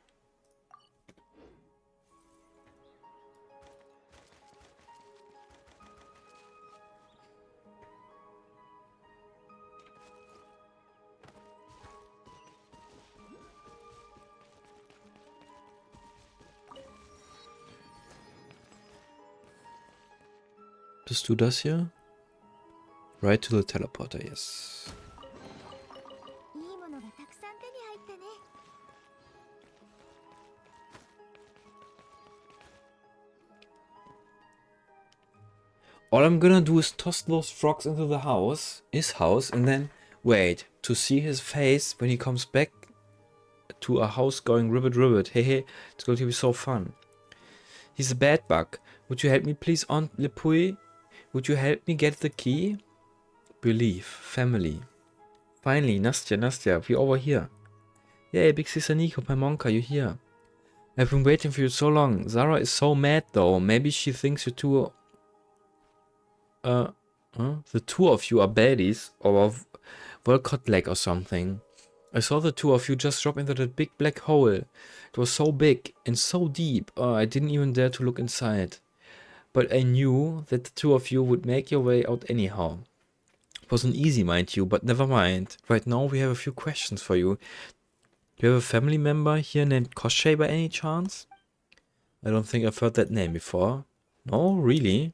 Bist du das hier? Right to the teleporter, yes. いいものがたくさん手に入ったね。All I'm gonna do is toss those frogs into the house, his house, and then wait to see his face when he comes back to a house going ribbit ribbit. Hey, hey, it's going to be so fun. He's a bad bug. Would you help me please, Aunt Lepui? Would you help me get the key? Believe. Family. Finally, Nastya, we over here. Yay, big sister Nico, Paimonka, you here. I've been waiting for you so long. Zara is so mad though. Maybe she thinks you two... the two of you are baddies, or Volcott leg or something. I saw the two of you just drop into that big black hole. It was so big and so deep. I didn't even dare to look inside. But I knew that the two of you would make your way out anyhow. It wasn't easy, mind you, but never mind. Right now we have a few questions for you. Do you have a family member here named Koshei by any chance? I don't think I've heard that name before. No, really?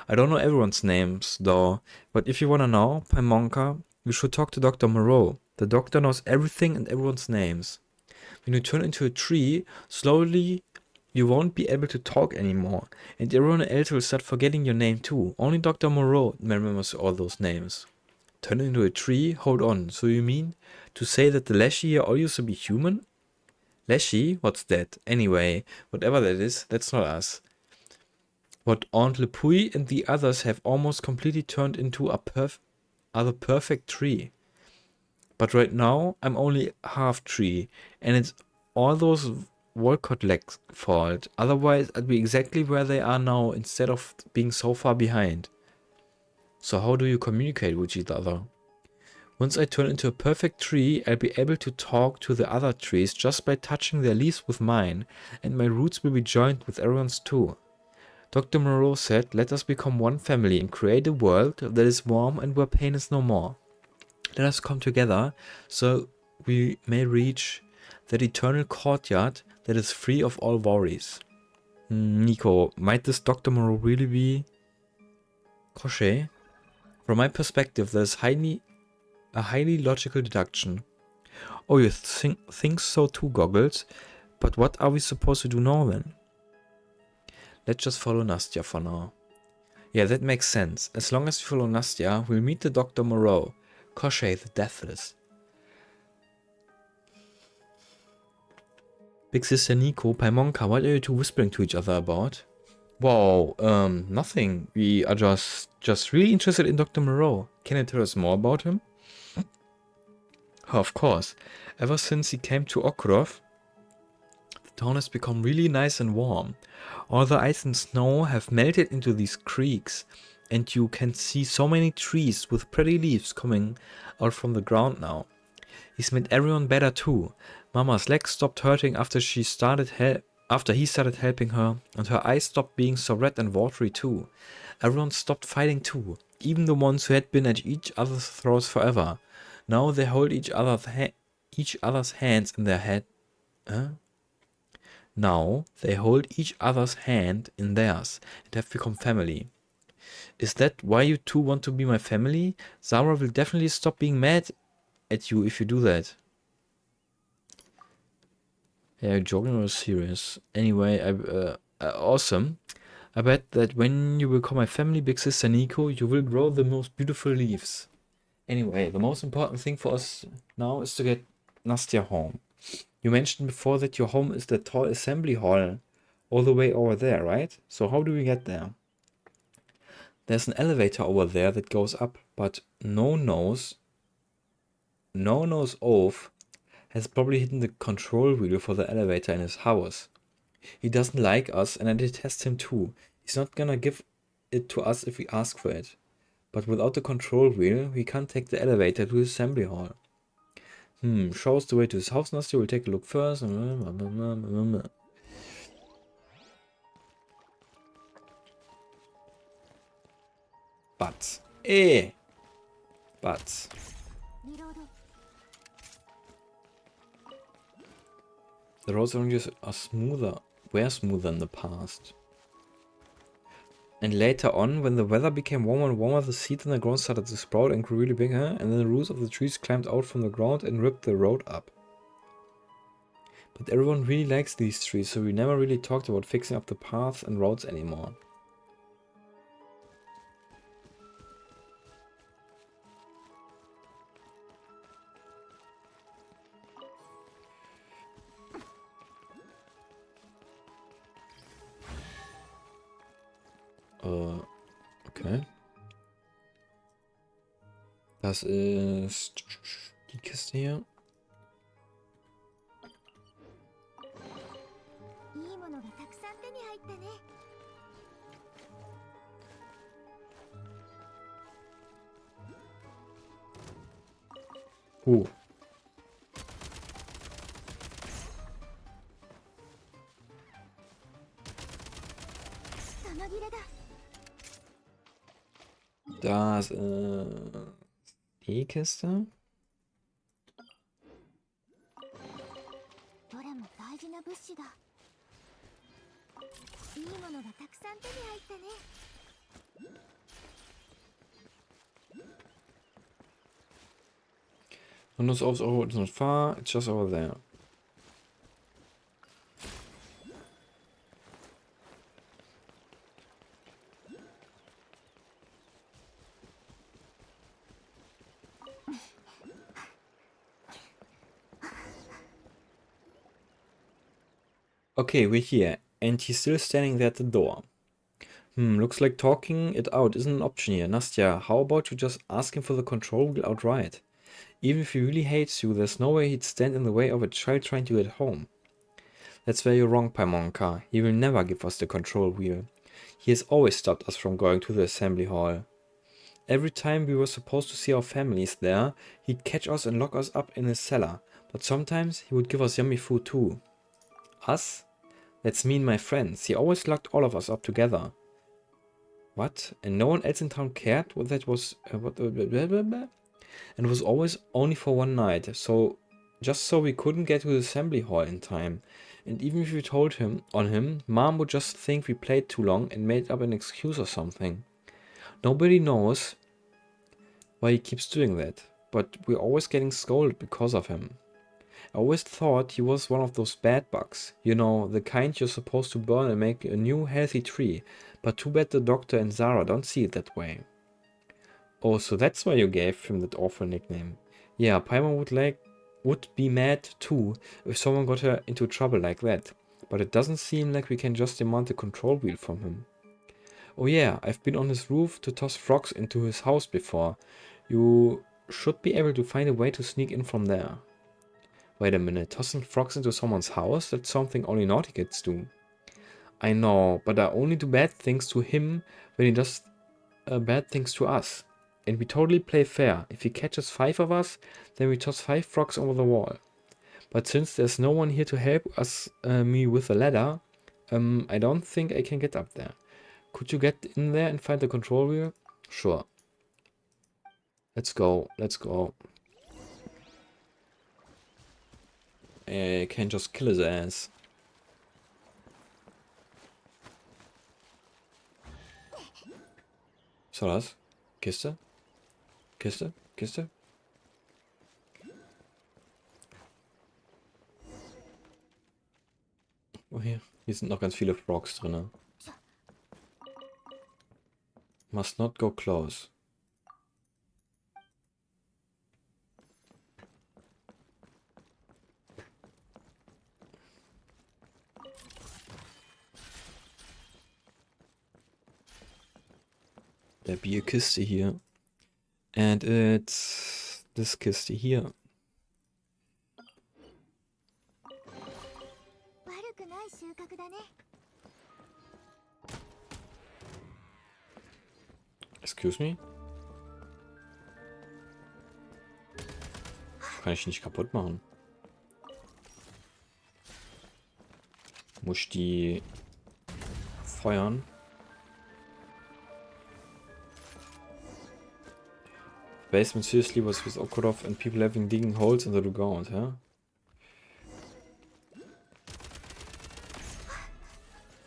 I don't know everyone's names, though, but if you wanna know, Paimonka, you should talk to Dr. Moreau. The doctor knows everything and everyone's names. When you turn into a tree, slowly you won't be able to talk anymore, and everyone else will start forgetting your name too. Only Dr. Moreau remembers all those names. Turn into a tree? Hold on, so you mean to say that the Leshy here all used to be human? Leshy? What's that? Anyway, whatever that is, that's not us. What Aunt Lepui and the others have almost completely turned into a perfect tree. But right now, I'm only half tree, and it's all those Volcott legs' fault. Otherwise, I'd be exactly where they are now instead of being so far behind. So how do you communicate with each other? Once I turn into a perfect tree, I'll be able to talk to the other trees just by touching their leaves with mine, and my roots will be joined with everyone's too. Dr. Moreau said, let us become one family and create a world that is warm and where pain is no more. Let us come together so we may reach that eternal courtyard that is free of all worries. Nico, might this Dr. Moreau really be Koshei? From my perspective, that is a highly logical deduction. Oh, you think so too, Goggles? But what are we supposed to do now then? Let's just follow Nastya for now. Yeah, that makes sense. As long as we follow Nastya, we'll meet the Dr. Moreau, Koshei the Deathless. Big Sister Nico, Paimonka, what are you two whispering to each other about? Wow, nothing. We are just really interested in Dr. Moreau. Can you tell us more about him? Of course. Ever since he came to Okrov, the town has become really nice and warm. All the ice and snow have melted into these creeks, and you can see so many trees with pretty leaves coming out from the ground now. He's made everyone better too. Mama's legs stopped hurting after he started helping her, and her eyes stopped being so red and watery too. Everyone stopped fighting too, even the ones who had been at each other's throats forever. Now they hold each other's hands in their head. Now they hold each other's hand in theirs and have become family. Is that why you two want to be my family? Zara will definitely stop being mad at you if you do that. Yeah, joking or serious? Anyway, awesome. I bet that when you become my family, Big Sister Nico, you will grow the most beautiful leaves. Anyway, the most important thing for us now is to get Nastya home. You mentioned before that your home is the tall assembly hall all the way over there, right? So how do we get there? There's an elevator over there that goes up, but no nose oaf has probably hidden the control wheel for the elevator in his house. He doesn't like us and I detest him too. He's not gonna give it to us if we ask for it. But without the control wheel, we can't take the elevator to the assembly hall. Show us the way to his house, Nastya. We'll take a look first. But. But. The roads around here were smoother in the past. And later on, when the weather became warmer and warmer, the seeds in the ground started to sprout and grew really big, and then the roots of the trees climbed out from the ground and ripped the road up. But everyone really likes these trees, so we never really talked about fixing up the paths and roads anymore. Okay. Das ist die Kiste hier. Das die Kiste. Windows Office over, it's not far, it's just over there. Okay, we're here, and he's still standing there at the door. Looks like talking it out isn't an option here. Nastya, how about you just ask him for the control wheel outright? Even if he really hates you, there's no way he'd stand in the way of a child trying to get home. That's where you're wrong, Paimonka. He will never give us the control wheel. He has always stopped us from going to the assembly hall. Every time we were supposed to see our families there, he'd catch us and lock us up in his cellar. But sometimes he would give us yummy food too. Us? That's me and my friends. He always locked all of us up together. What? And no one else in town cared what that was? And it was always only for one night. So, just so we couldn't get to the assembly hall in time. And even if we told him, Mom would just think we played too long and made up an excuse or something. Nobody knows why he keeps doing that, but we're always getting scolded because of him. I always thought he was one of those bad bugs. You know, the kind you're supposed to burn and make a new healthy tree. But too bad the doctor and Zara don't see it that way. Oh, so that's why you gave him that awful nickname. Yeah, Paimon would be mad too if someone got her into trouble like that. But it doesn't seem like we can just demand the control wheel from him. Oh yeah, I've been on his roof to toss frogs into his house before. You should be able to find a way to sneak in from there. Wait a minute, tossing frogs into someone's house? That's something only naughty kids do. I know, but I only do bad things to him when he does bad things to us. And we totally play fair. If he catches 5 of us, then we toss 5 frogs over the wall. But since there's no one here to help me with the ladder, I don't think I can get up there. Could you get in there and find the control wheel? Sure. Let's go. Let's go. I can just kill his ass. Was war das? Kiste? Kiste? Kiste? Oh, hier sind noch ganz viele Frogs drin. Must not go close. Der Bierkiste hier. And it's this Kiste hier. Excuse me? Kann ich nicht kaputt machen. Muss ich die feuern? Basement seriously was with Okorov and people having digging holes into the ground, huh?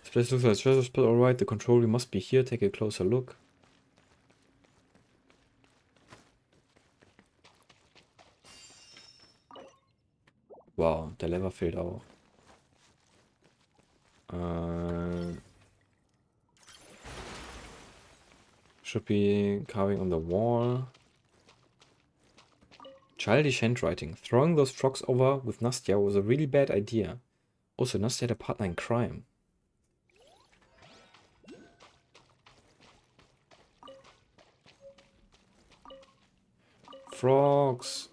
This place looks like a treasure spot, alright, the control room must be here, take a closer look. Wow, der Lever fehlt auch. Should be carving on the wall. Childish handwriting. Throwing those frogs over with Nastya was a really bad idea. Also, Nastya had a partner in crime. Frogs.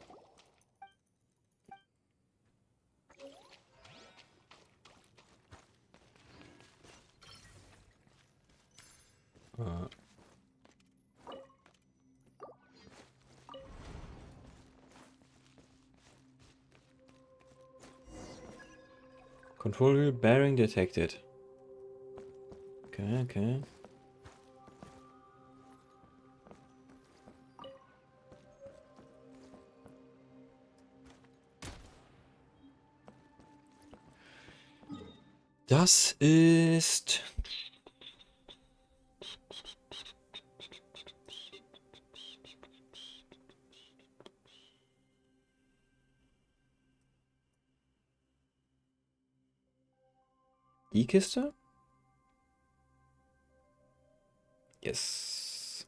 Control wheel bearing detected. Okay, okay. Das ist... Die Kiste? Yes.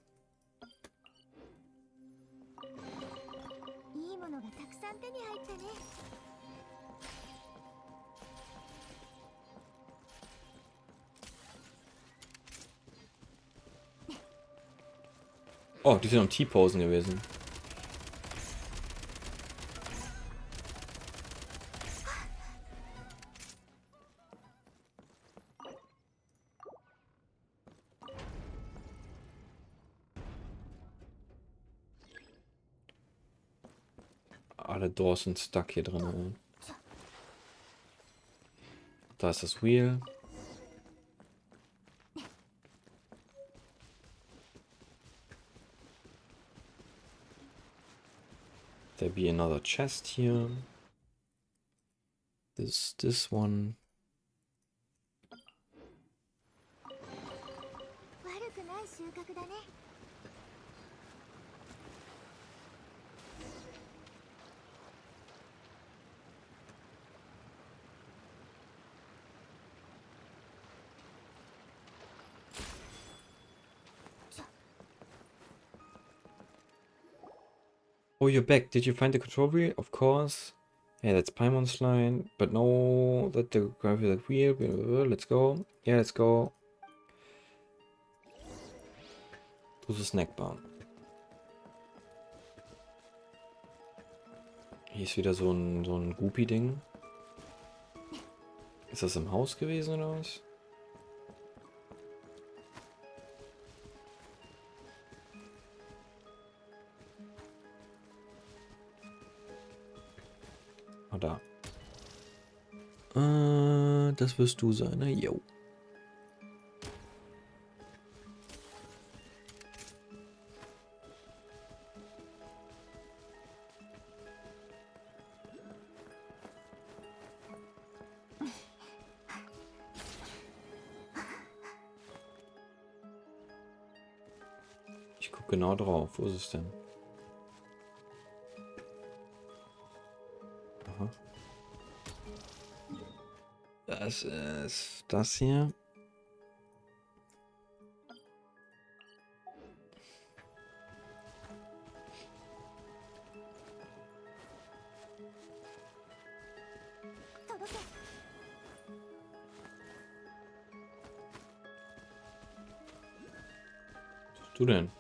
Oh, die sind am T-Posen gewesen. Alle Doors sind stuck hier drin. Da ist das Wheel. There be another chest here. This one. Oh, you're back. Did you find the control wheel? Of course. Yeah, that's Paimon's line. But no, that the gravity that wheel. Let's go. Yeah, let's go. To the Snackbar. Hier ist wieder so ein Goopy-Ding. Ist das im Haus gewesen oder was? Ah, da. Das wirst du sein, ne? Jo. Ich guck genau drauf. Wo ist es denn? Aha. Das ist das hier. Was bist du denn?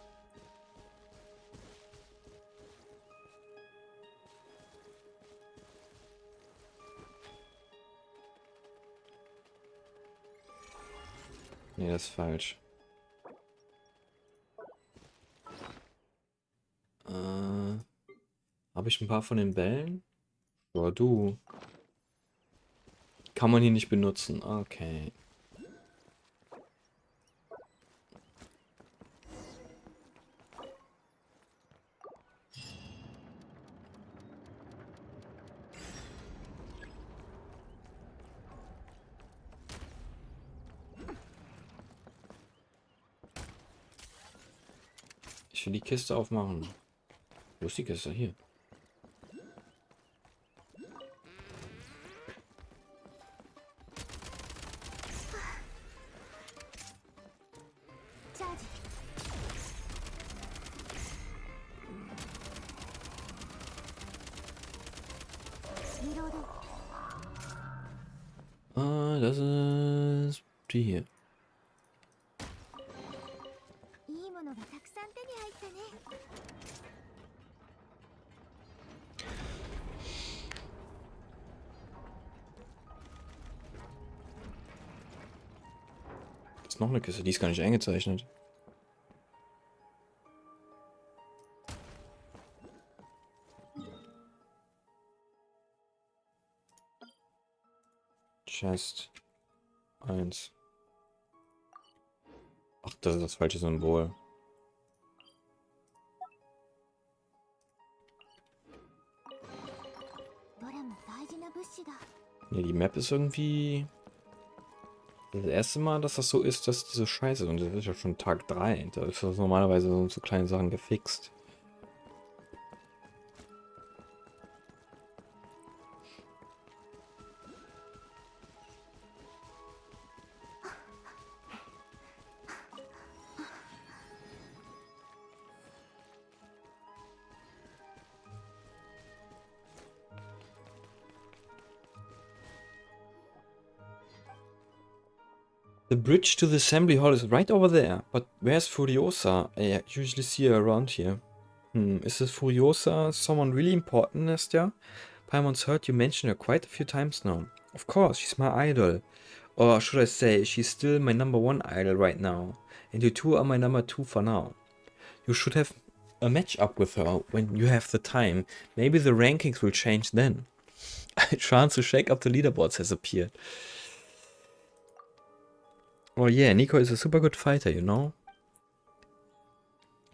Nee, das ist falsch. Habe ich ein paar von den Bällen? Boah, du. Kann man hier nicht benutzen. Okay. Ich will die Kiste aufmachen. Wo ist die Kiste? Hier. Ah, das ist die hier. Das ist noch eine Kiste, die ist gar nicht eingezeichnet. Chest 1. Ach, das ist das falsche Symbol. Ne, die Map ist irgendwie das erste Mal, dass das so ist, dass diese Scheiße, und das ist ja schon Tag 3. Da ist das normalerweise so kleine Sachen gefixt. The bridge to the assembly hall is right over there. But where's Furiosa? I usually see her around here. Is this Furiosa someone really important, Nastya? Paimon's heard you mention her quite a few times now. Of course, she's my idol. Or should I say, she's still my #1 idol right now. And you two are my #2 for now. You should have a match up with her when you have the time. Maybe the rankings will change then. A chance to shake up the leaderboards has appeared. Oh yeah, Nico is a super good fighter, you know?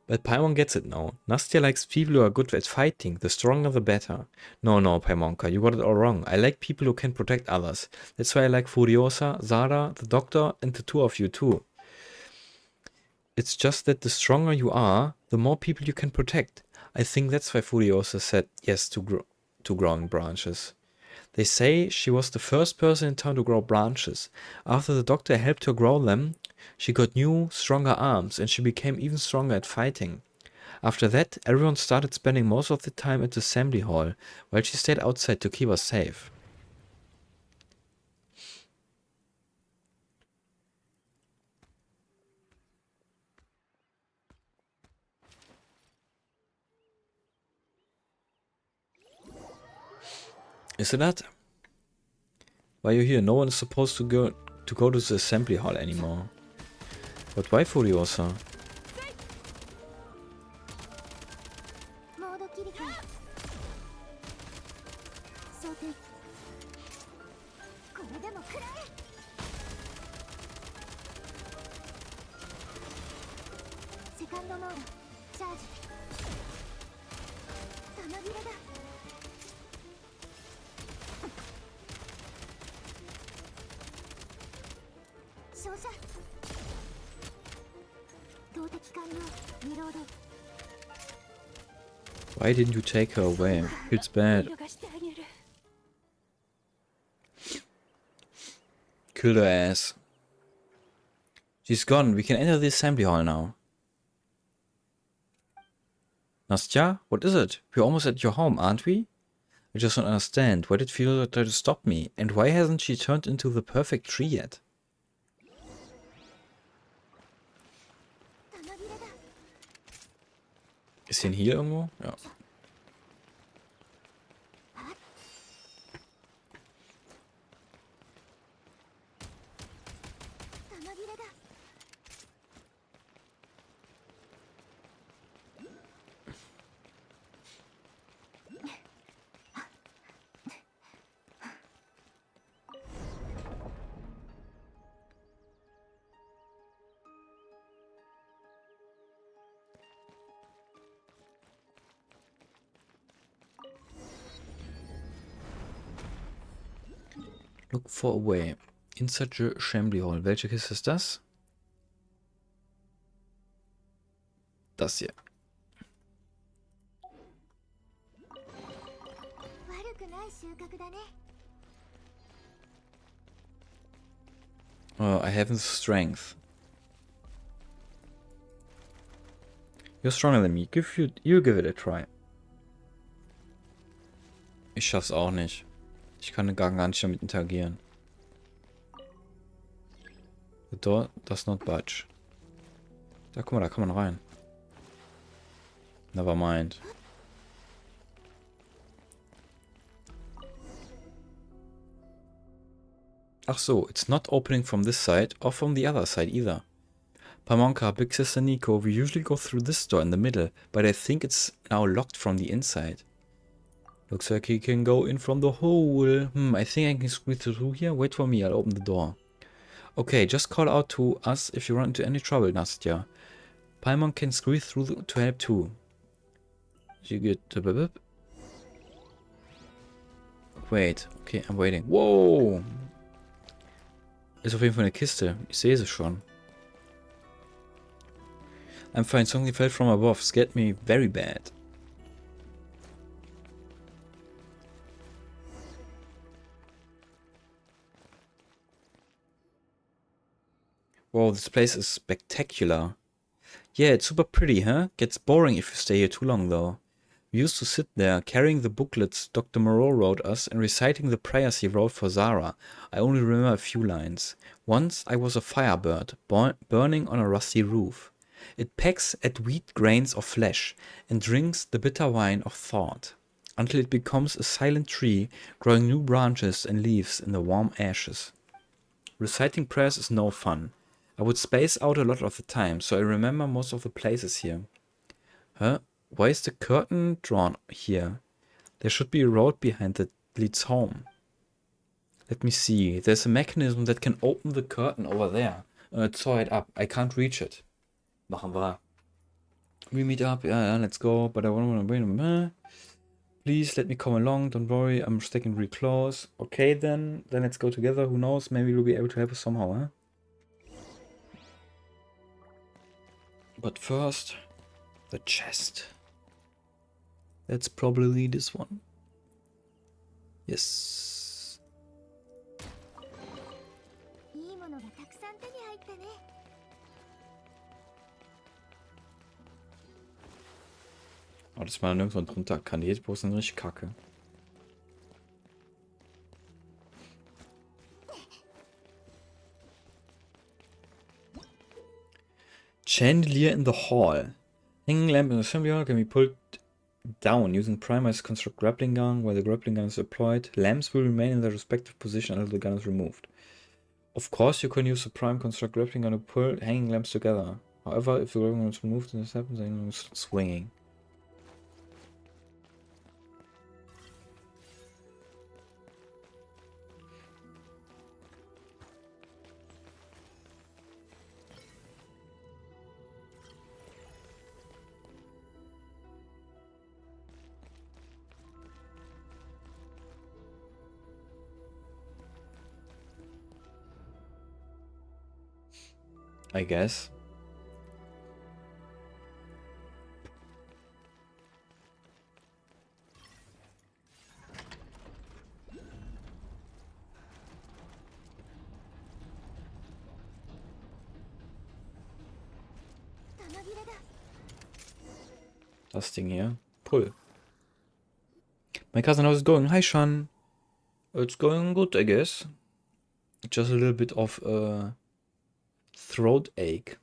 But Paimon gets it now. Nastya likes people who are good at fighting. The stronger the better. No, Paimonka, you got it all wrong. I like people who can protect others. That's why I like Furiosa, Zara, the Doctor, and the two of you too. It's just that the stronger you are, the more people you can protect. I think that's why Furiosa said yes to growing branches. They say she was the first person in town to grow branches. After the doctor helped her grow them, she got new, stronger arms and she became even stronger at fighting. After that, everyone started spending most of the time at the assembly hall, while she stayed outside to keep us safe. Is it that? Why are you here? No one is supposed to go to the assembly hall anymore. But why Furiosa? モード切り替え装填これでも食らえセカンドモードチャージ玉切れだ照射投擲完了リロード Why didn't you take her away? It's bad. 見逃してあげる Killed her ass. She's gone. We can enter the assembly hall now. Nastya, what is it? We're almost at your home, aren't we? I just don't understand. Why did Fiora try to stop me? And why hasn't she turned into the perfect tree yet? 玉切れだ Ist hier ein Heal irgendwo? Ja. 玉切れだ Look for a way. Inside the assembly hall. Welche Kiste ist das? Das hier. 悪くない収穫だね Oh, I haven't strength. You're stronger than me. You give it a try. Ich schaff's auch nicht. Ich kann gar nicht damit interagieren. The door does not budge. Da, guck mal, da kann man rein. Never mind. Ach so, it's not opening from this side or from the other side either. Pamonka, Big Sister Nico, we usually go through this door in the middle, but I think it's now locked from the inside. Looks like he can go in from the hole. I think I can squeeze through here. Wait for me, I'll open the door. Okay, just call out to us if you run into any trouble, Nastya. Paimon can squeeze through to help too. You get the bip. Wait, okay, I'm waiting. Whoa! Ist auf jeden Fall eine Kiste. Ich sehe sie schon. I'm fine. Something fell from above. Scared me very bad. Wow, this place is spectacular. Yeah, it's super pretty, huh? Gets boring if you stay here too long, though. We used to sit there, carrying the booklets Dr. Moreau wrote us and reciting the prayers he wrote for Zara. I only remember a few lines. Once I was a firebird, burning on a rusty roof. It pecks at wheat grains of flesh and drinks the bitter wine of thought, until it becomes a silent tree, growing new branches and leaves in the warm ashes. Reciting prayers is no fun. I would space out a lot of the time, so I remember most of the places here. Huh? Why is the curtain drawn here? There should be a road behind that leads home. Let me see. There's a mechanism that can open the curtain over there. Saw it up. I can't reach it. Machen wir. We meet up. Yeah, let's go. But I want to wait a minute. Please let me come along. Don't worry. I'm sticking really close. Okay, then let's go together. Who knows? Maybe we'll be able to help us somehow, huh? But first, the chest. That's probably this one. Yes. いいものがたくさん手に入ったね Oh, das mal nirgendwo drunter kann. Die Hitboxen sind richtig kacke. Chandelier in the hall. Hanging lamp in the assembly hall can be pulled down using primers to construct grappling gun. While the grappling gun is deployed, lamps will remain in their respective position until the gun is removed. Of course, you can use the prime construct grappling gun to pull hanging lamps together. However, if the grappling gun is removed and this happens, then it starts swinging. I guess. Das Ding hier. Pull. My cousin, how's it going? Hi, Sean. It's going good, I guess. Just a little bit of throat ache.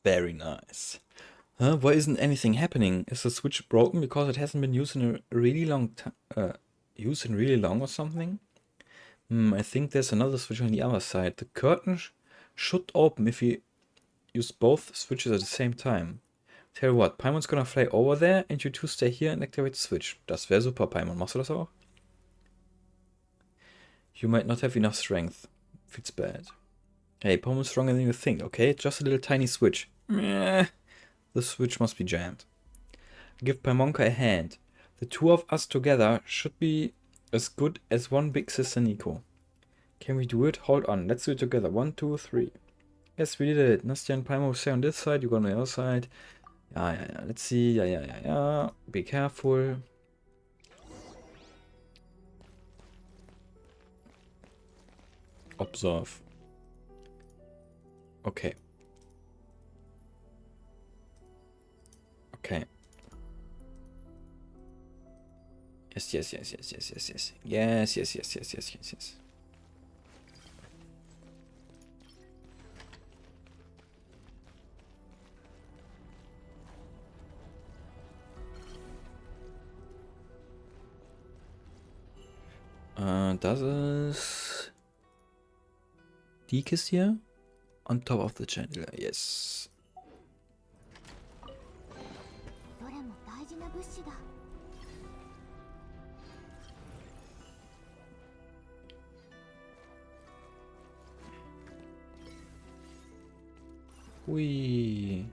Very nice. Huh? Why isn't anything happening? Is the switch broken because it hasn't been used in a really long time? Used in really long or something? I think there's another switch on the other side. The curtain should open if you use both switches at the same time. Tell you what, Paimon's gonna fly over there and you two stay here and activate the switch. Das wäre super, Paimon. Machst du das auch? You might not have enough strength. Feels bad. Hey, Paimon's stronger than you think, okay? Just a little tiny switch. Meh. The switch must be jammed. Give Paimonka a hand. The two of us together should be as good as one big sister Nico. Can we do it? Hold on. Let's do it together. 1, 2, 3. Yes, we did it. Nastya and Paimon stay on this side. You go on the other side. Yeah. Let's see. Yeah. Be careful. Observe. Okay. Okay. Yes. Yes. Das ist die Kiste hier. On top of the chandelier, yes. どれも大事な物資だ。Hui.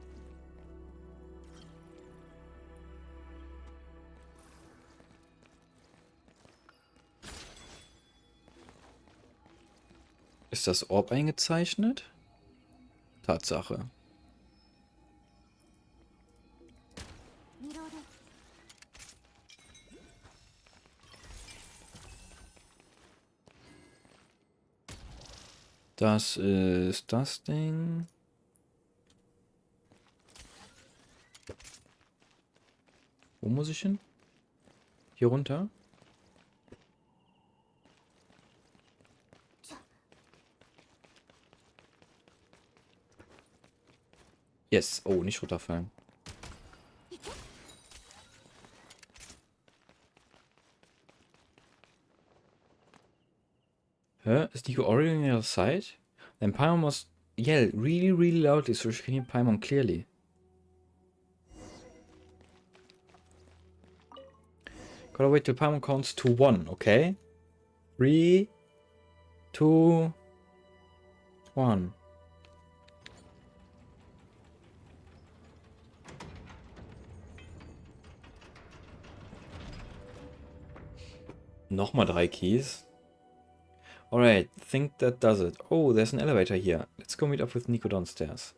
Ist das Orb eingezeichnet? Tatsache. Das ist das Ding. Wo muss ich hin? Hier runter? Yes. Oh, nicht runterfallen. Hä? Is Nico already on the other side? Then Paimon must yell really loudly so she can hear Paimon clearly. Gotta wait till Paimon counts to 1, okay? 3, 2, 1. Nochmal 3 Keys. Alright, think that does it. Oh, there's an elevator here. Let's go meet up with Nico downstairs.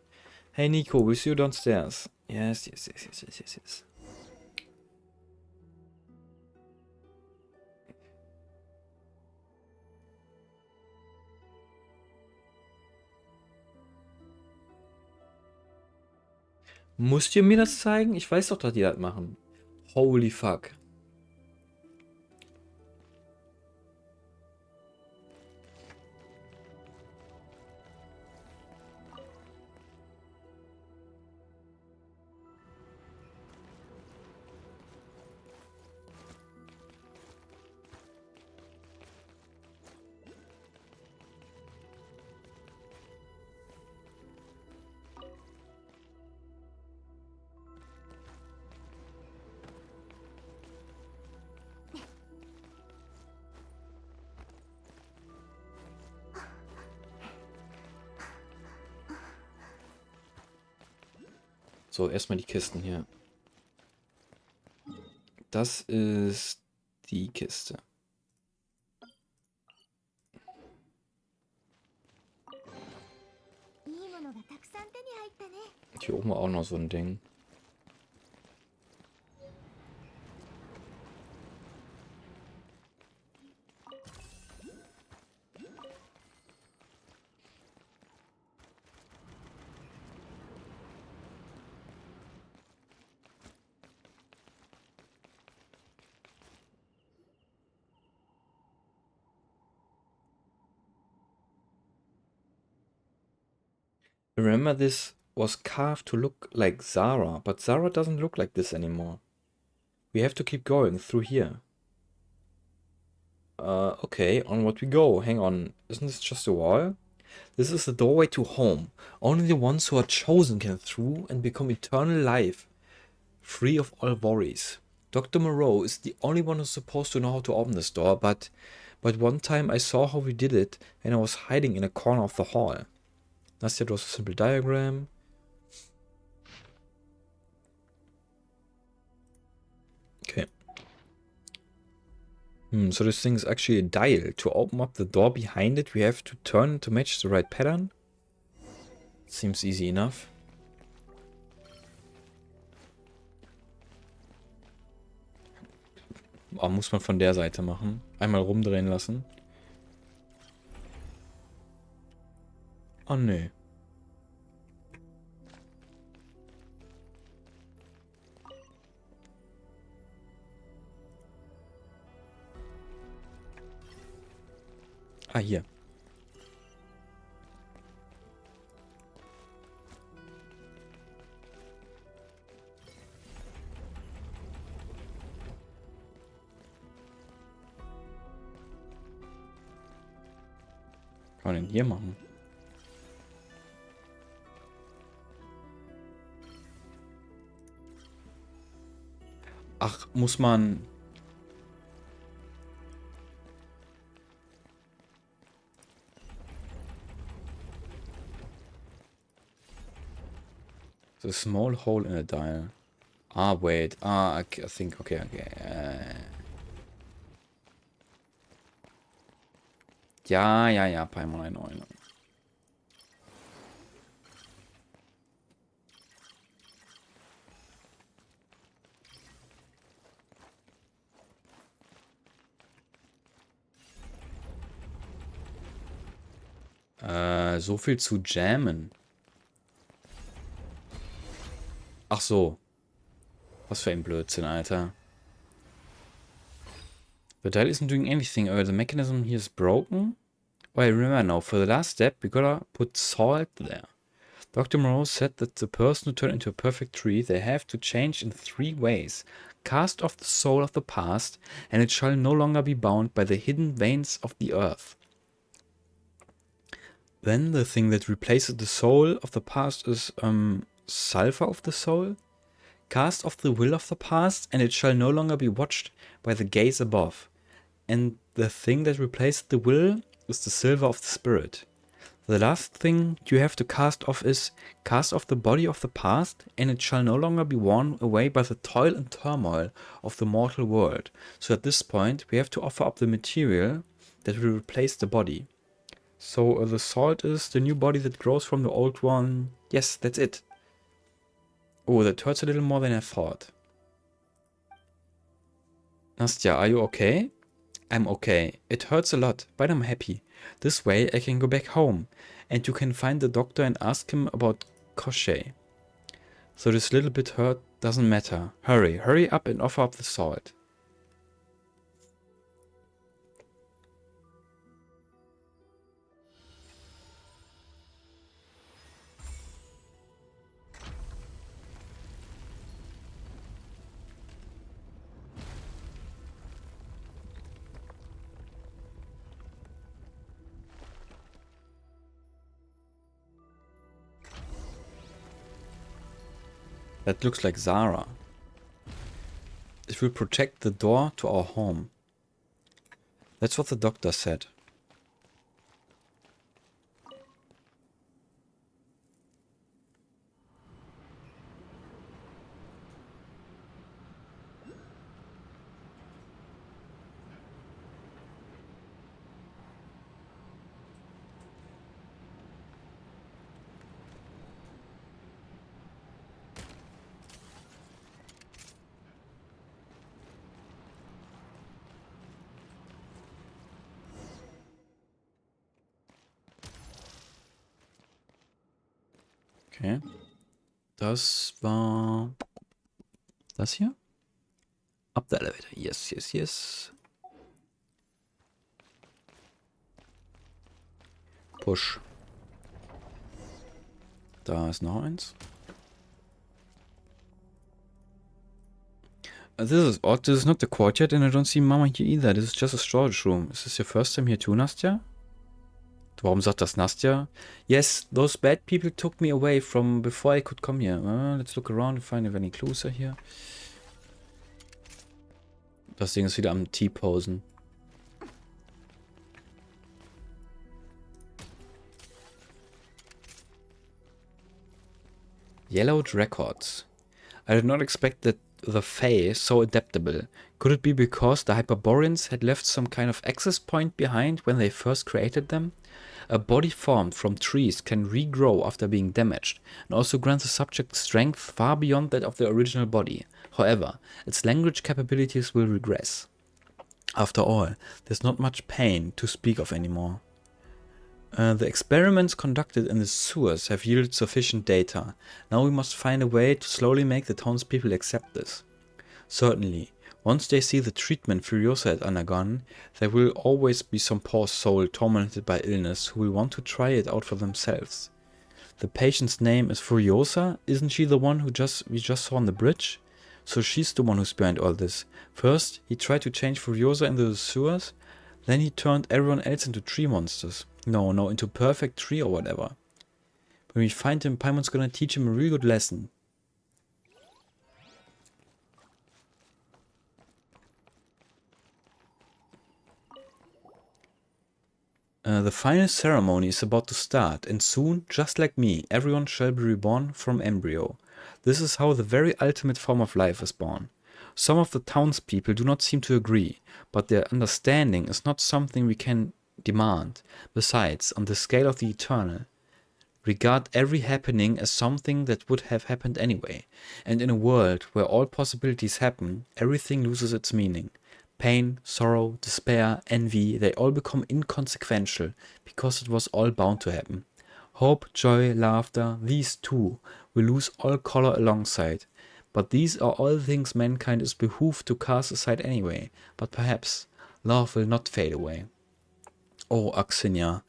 Hey Nico, we'll see you downstairs. Yes. Musst ihr mir das zeigen? Ich weiß doch, dass die das machen. Holy fuck. So, erstmal die Kisten hier. Das ist die Kiste. Hier oben war auch noch so ein Ding. Remember, this was carved to look like Zara, but Zara doesn't look like this anymore. We have to keep going through here. Okay, onward we go. Hang on, isn't this just a wall? This is the doorway to home. Only the ones who are chosen can through and become eternal life, free of all worries. Dr. Moreau is the only one who's supposed to know how to open this door, but one time I saw how we did it and I was hiding in a corner of the hall. Nastya draws a simple diagram. Okay. So this thing is actually a dial. To open up the door behind it, we have to turn to match the right pattern. Seems easy enough. Oh, muss man von der Seite machen. Einmal rumdrehen lassen. Oh, nee. Ah, hier. Kann man denn hier machen? Ach, muss man... The small hole in a dial. Ah, wait. Ah, I think... Okay, okay. Ja, ja, ja. Paimon 9. So viel zu jammen. Ach so. Was für ein Blödsinn, Alter. The dial isn't doing anything, or the mechanism here is broken. Oh, I remember now. For the last step, we gotta put salt there. Dr. Moreau said that the person who turned into a perfect tree, they have to change in 3 ways. Cast off the soul of the past, and it shall no longer be bound by the hidden veins of the earth. Then the thing that replaces the soul of the past is sulfur of the soul. Cast off the will of the past, and it shall no longer be watched by the gaze above. And the thing that replaces the will is the silver of the spirit. The last thing you have to cast off is cast off the body of the past, and it shall no longer be worn away by the toil and turmoil of the mortal world. So at this point, we have to offer up the material that will replace the body. So the salt is the new body that grows from the old one. Yes, that's it. Oh, that hurts a little more than I thought. Nastya, are you okay? I'm okay. It hurts a lot, but I'm happy. This way I can go back home, and you can find the doctor and ask him about Koshei. So this little bit hurt doesn't matter. Hurry, hurry up and offer up the salt. That looks like Zara. It will protect the door to our home. That's what the doctor said. Okay. Das war... Das hier? Up the elevator. Yes, yes, yes. Push. Da ist noch eins. This is odd. This is not the courtyard and I don't see Mama here either. This is just a storage room. Is this your first time here too, Nastya? Warum sagt das Nastya? Yes, those bad people took me away from before I could come here. Let's look around and find if any clues are here. Das Ding ist wieder am T-Posen. Yellowed records. I did not expect that the Fae so adaptable. Could it be because the Hyperboreans had left some kind of access point behind when they first created them? A body formed from trees can regrow after being damaged, and also grant the subject strength far beyond that of the original body. However, its language capabilities will regress. After all, there's not much pain to speak of anymore. The experiments conducted in the sewers have yielded sufficient data. Now we must find a way to slowly make the townspeople accept this. Certainly, once they see the treatment Furiosa had undergone, there will always be some poor soul tormented by illness who will want to try it out for themselves. The patient's name is Furiosa? Isn't she the one we just saw on the bridge? So she's the one who's behind all this. First, he tried to change Furiosa into the sewers, then he turned everyone else into tree monsters. No, into perfect tree or whatever. When we find him, Paimon's gonna teach him a real good lesson. The final ceremony is about to start, and soon, just like me, everyone shall be reborn from embryo. This is how the very ultimate form of life is born. Some of the townspeople do not seem to agree, but their understanding is not something we can demand. Besides, on the scale of the eternal, regard every happening as something that would have happened anyway, and in a world where all possibilities happen, everything loses its meaning. Pain, sorrow, despair, envy, they all become inconsequential, because it was all bound to happen. Hope, joy, laughter, these too will lose all color alongside. But these are all things mankind is behooved to cast aside anyway. But perhaps love will not fade away. Oh, Axinia,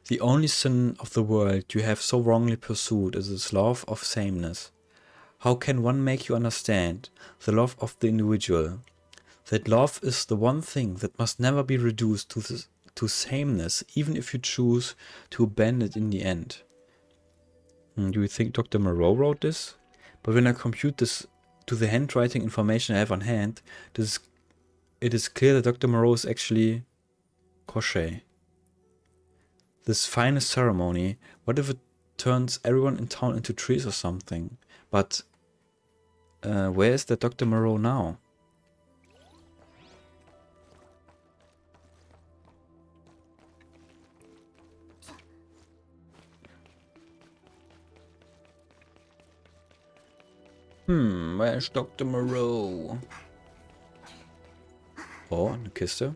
the only sin of the world you have so wrongly pursued is this love of sameness. How can one make you understand the love of the individual? That love is the one thing that must never be reduced to sameness, even if you choose to abandon it in the end. Do you think Dr. Moreau wrote this? But when I compute this to the handwriting information I have on hand, it is clear that Dr. Moreau is actually Crochet. This final ceremony, what if it turns everyone in town into trees or something? But where is that Dr. Moreau now? Where's Dr. Moreau? Oh, eine Kiste.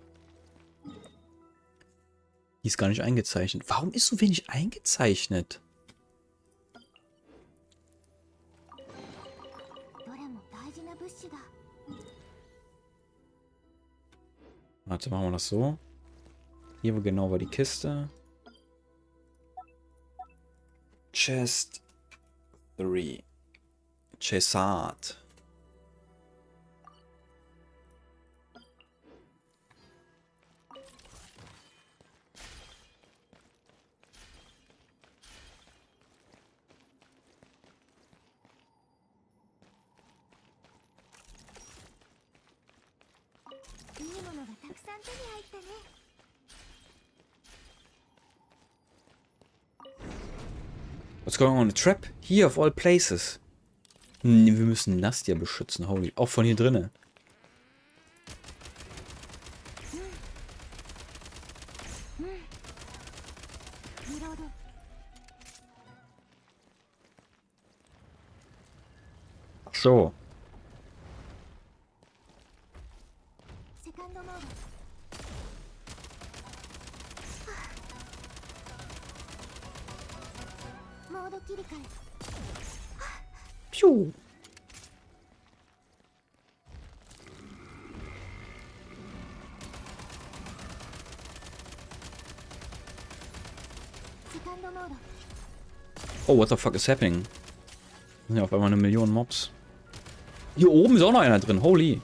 Die ist gar nicht eingezeichnet. Warum ist so wenig eingezeichnet? Warte, machen wir das so. Hier wo genau war die Kiste. Chest 3. Chesart. What's going on? A trap? Here of all places. Wir müssen Nastia beschützen. Holy. Auch von hier drinnen. Ach so. Piu. Oh, what the fuck is happening? Sind ja auf einmal 1 Million Mobs. Hier oben ist auch noch einer drin. Holy.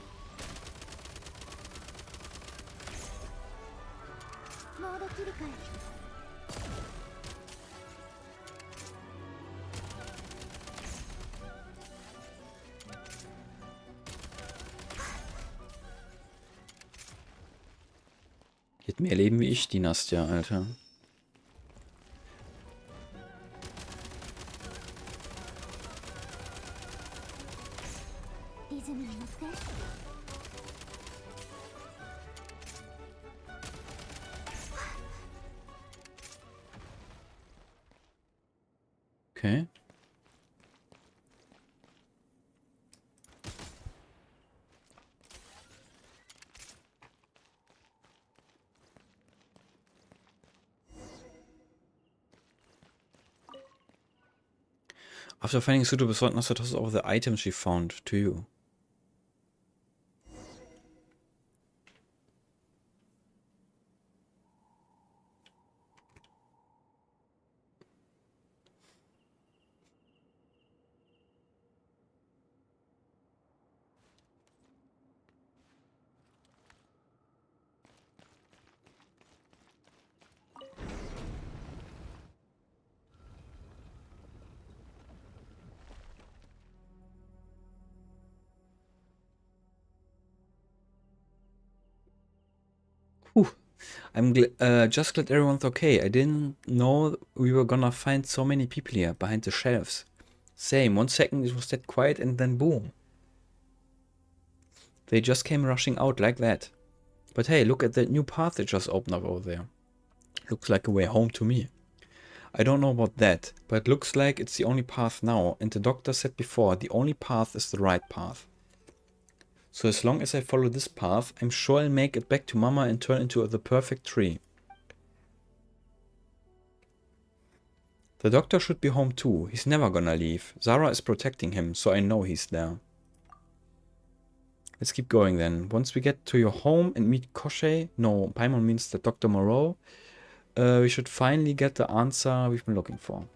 Die hat mehr Leben wie ich, die Nastia, Alter. Okay. After finding suitable sword, Nastia tosses over the items she found to you. Whew. I'm just glad everyone's okay. I didn't know we were gonna find so many people here behind the shelves. Same, 1 second it was that quiet and then boom. They just came rushing out like that. But hey, look at that new path that just opened up over there. Looks like a way home to me. I don't know about that, but it looks like it's the only path now, and the doctor said before, the only path is the right path. So as long as I follow this path, I'm sure I'll make it back to Mama and turn into the perfect tree. The doctor should be home too. He's never gonna leave. Zara is protecting him, so I know he's there. Let's keep going then. Once we get to your home and meet Koshei, no, Paimon means the Dr. Moreau, we should finally get the answer we've been looking for.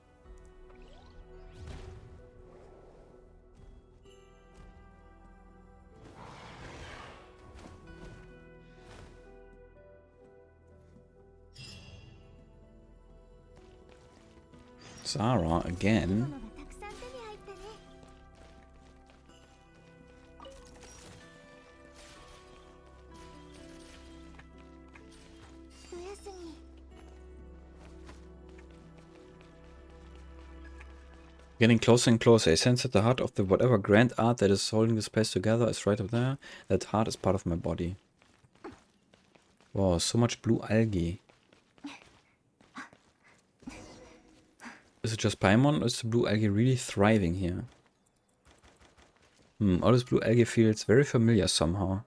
Zara again. Getting closer and closer. I sense that the heart of the whatever grand art that is holding this place together is right up there. That heart is part of my body. Wow, so much blue algae. Is it just Paimon or is the blue algae really thriving here? All this blue algae feels very familiar somehow.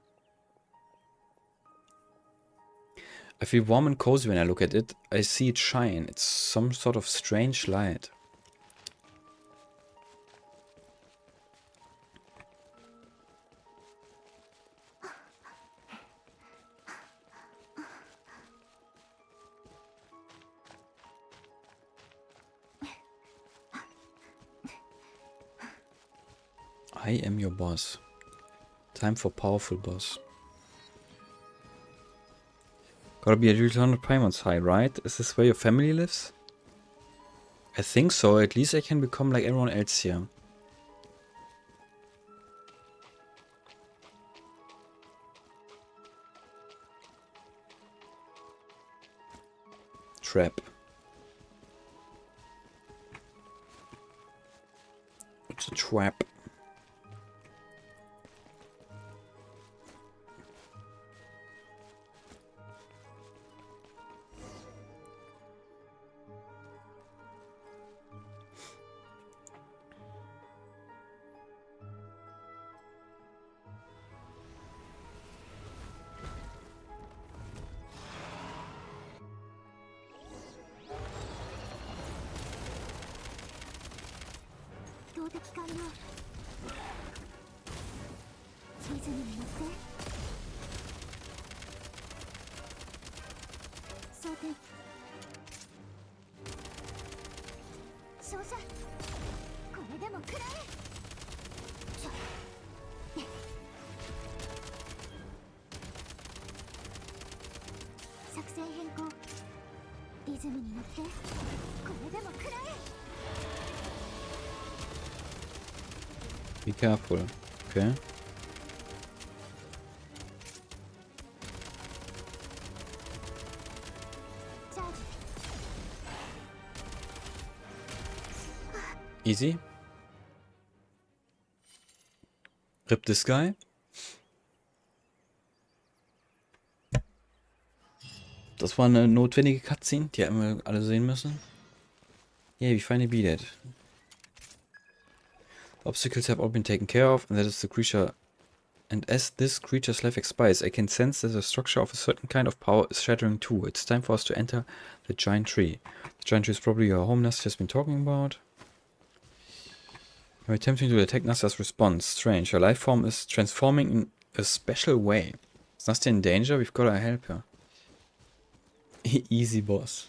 I feel warm and cozy when I look at it. I see it shine. It's some sort of strange light. I am your boss. Time for powerful boss. Gotta be at least 100 Paimons high, right? Is this where your family lives? I think so. At least I can become like everyone else here. Trap. It's a trap. Be careful. Okay. Easy. Rip this guy. Das war eine notwendige Cutscene, die hätten wir alle sehen müssen. Yeah, we finally beat it. The obstacles have all been taken care of, and that is the creature. And as this creature's life expires, I can sense that the structure of a certain kind of power is shattering too. It's time for us to enter the giant tree. The giant tree is probably your home Nastya has been talking about. I'm attempting to detect Nastya's response. Strange. Her life form is transforming in a special way. Is Nastya in danger? We've got to help her. Easy boss.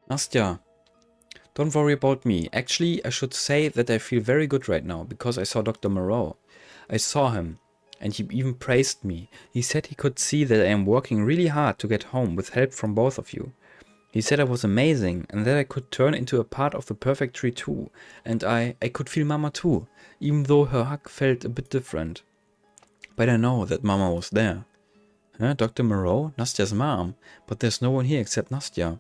Nastya, don't worry about me. Actually, I should say that I feel very good right now, because I saw Dr. Moreau. I saw him, and he even praised me. He said he could see that I am working really hard to get home with help from both of you. He said I was amazing, and that I could turn into a part of the perfect tree too. And I could feel Mama too, even though her hug felt a bit different. But I know that Mama was there. Huh? Dr. Moreau? Nastya's mom. But there's no one here except Nastya.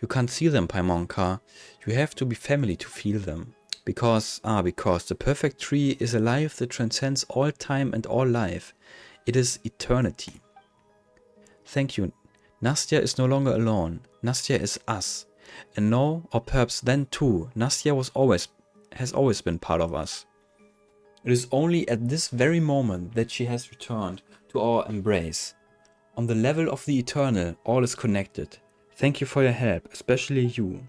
You can't see them, Paimonka. You have to be family to feel them. Because the perfect tree is a life that transcends all time and all life. It is eternity. Thank you. Nastya is no longer alone. Nastya is us. And now, or perhaps then too, Nastya has always been part of us. It is only at this very moment that she has returned to our embrace. On the level of the eternal, all is connected. Thank you for your help, especially you,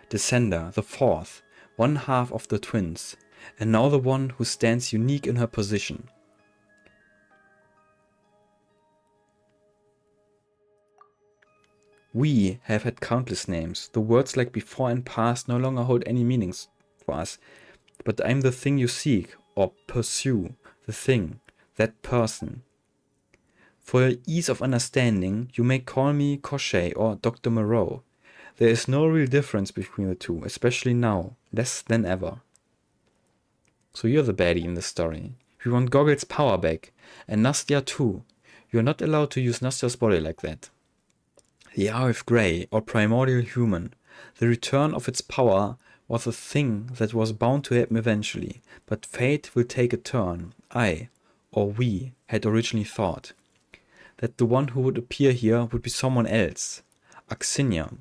Descender, the fourth, one half of the twins, and now the one who stands unique in her position. We have had countless names. The words like before and past no longer hold any meanings for us. But I'm the thing you seek, or pursue, the thing, that person. For your ease of understanding, you may call me Koshei or Dr. Moreau. There is no real difference between the two, especially now, less than ever. So you're the baddie in the story. We want Goggle's power back, and Nastya too. You're not allowed to use Nastya's body like that. The RF Grey, or primordial human, the return of its power was a thing that was bound to happen eventually, but fate will take a turn, we, had originally thought. That the one who would appear here would be someone else, Axinia.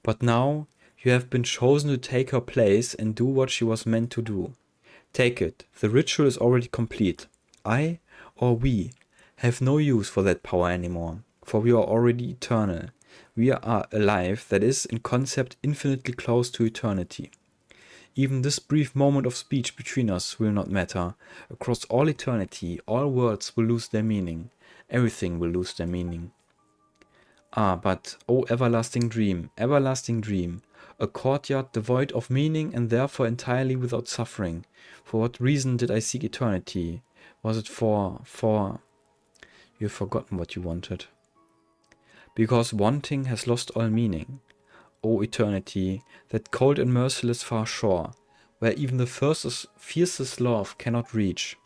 But now you have been chosen to take her place and do what she was meant to do. Take it, the ritual is already complete. We have no use for that power anymore, for we are already eternal. We are a life that is, in concept, infinitely close to eternity. Even this brief moment of speech between us will not matter. Across all eternity, all words will lose their meaning. Everything will lose their meaning. Ah, but, oh everlasting dream, a courtyard devoid of meaning and therefore entirely without suffering. For what reason did I seek eternity? Was it for... You've forgotten what you wanted. Because wanting has lost all meaning. O eternity, that cold and merciless far shore, where even the fiercest love cannot reach,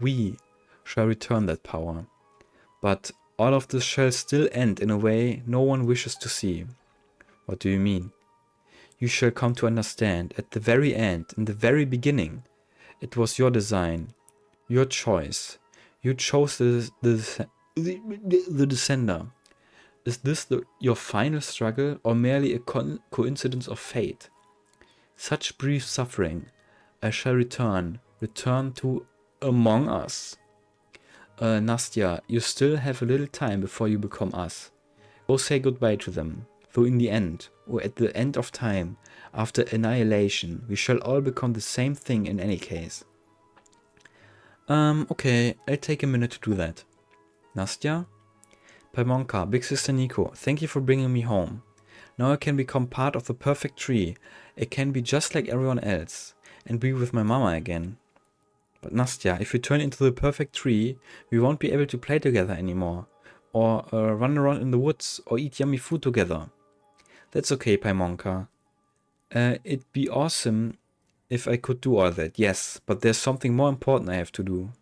we, shall return that power. But all of this shall still end in a way no one wishes to see. What do you mean? You shall come to understand, at the very end, in the very beginning, it was your design, your choice. You chose the descender. Is this your final struggle, or merely a coincidence of fate? Such brief suffering, I shall return to among us. Nastya, you still have a little time before you become us. Go say goodbye to them, though in the end, or at the end of time, after annihilation, we shall all become the same thing in any case. Okay, I'll take a minute to do that. Nastya? Paimonka, Big Sister Nico, thank you for bringing me home. Now I can become part of the perfect tree. I can be just like everyone else, and be with my mama again. But Nastya, if we turn into the perfect tree, we won't be able to play together anymore, or run around in the woods, or eat yummy food together. That's okay, Paimonka. It'd be awesome if I could do all that, yes, but there's something more important I have to do.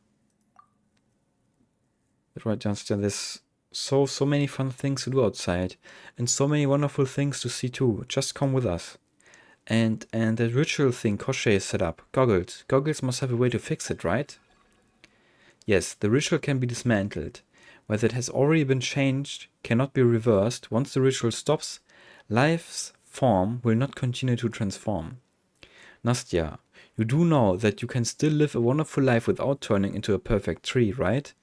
Right, Nastya, there's so many fun things to do outside, and so many wonderful things to see too. Just come with us. And that ritual thing Koshei set up, Goggles. Goggles must have a way to fix it, right? Yes, the ritual can be dismantled. Whether it has already been changed, cannot be reversed. Once the ritual stops, life's form will not continue to transform. Nastya, you do know that you can still live a wonderful life without turning into a perfect tree, right?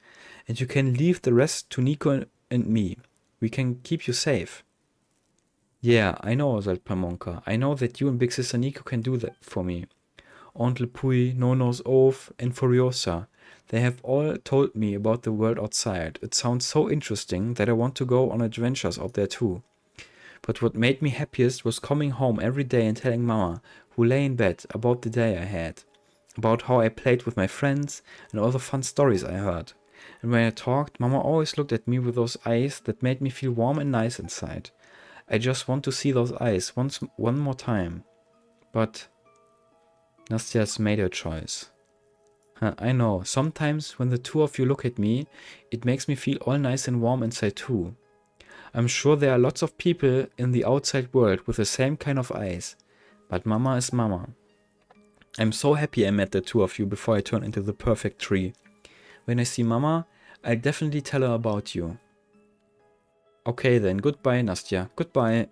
And you can leave the rest to Nico and me. We can keep you safe. Yeah, I know, said Paimonka. I know that you and Big Sister Nico can do that for me. Onkel Pui, Nono's Oath, and Furiosa. They have all told me about the world outside. It sounds so interesting that I want to go on adventures out there too. But what made me happiest was coming home every day and telling Mama, who lay in bed, about the day I had. About how I played with my friends and all the fun stories I heard. And when I talked, Mama always looked at me with those eyes that made me feel warm and nice inside. I just want to see those eyes one more time. But Nastya's made her choice. I know, sometimes when the two of you look at me, it makes me feel all nice and warm inside too. I'm sure there are lots of people in the outside world with the same kind of eyes. But Mama is Mama. I'm so happy I met the two of you before I turn into the perfect tree. When I see Mama, I'll definitely tell her about you. Okay then, goodbye Nastya, goodbye.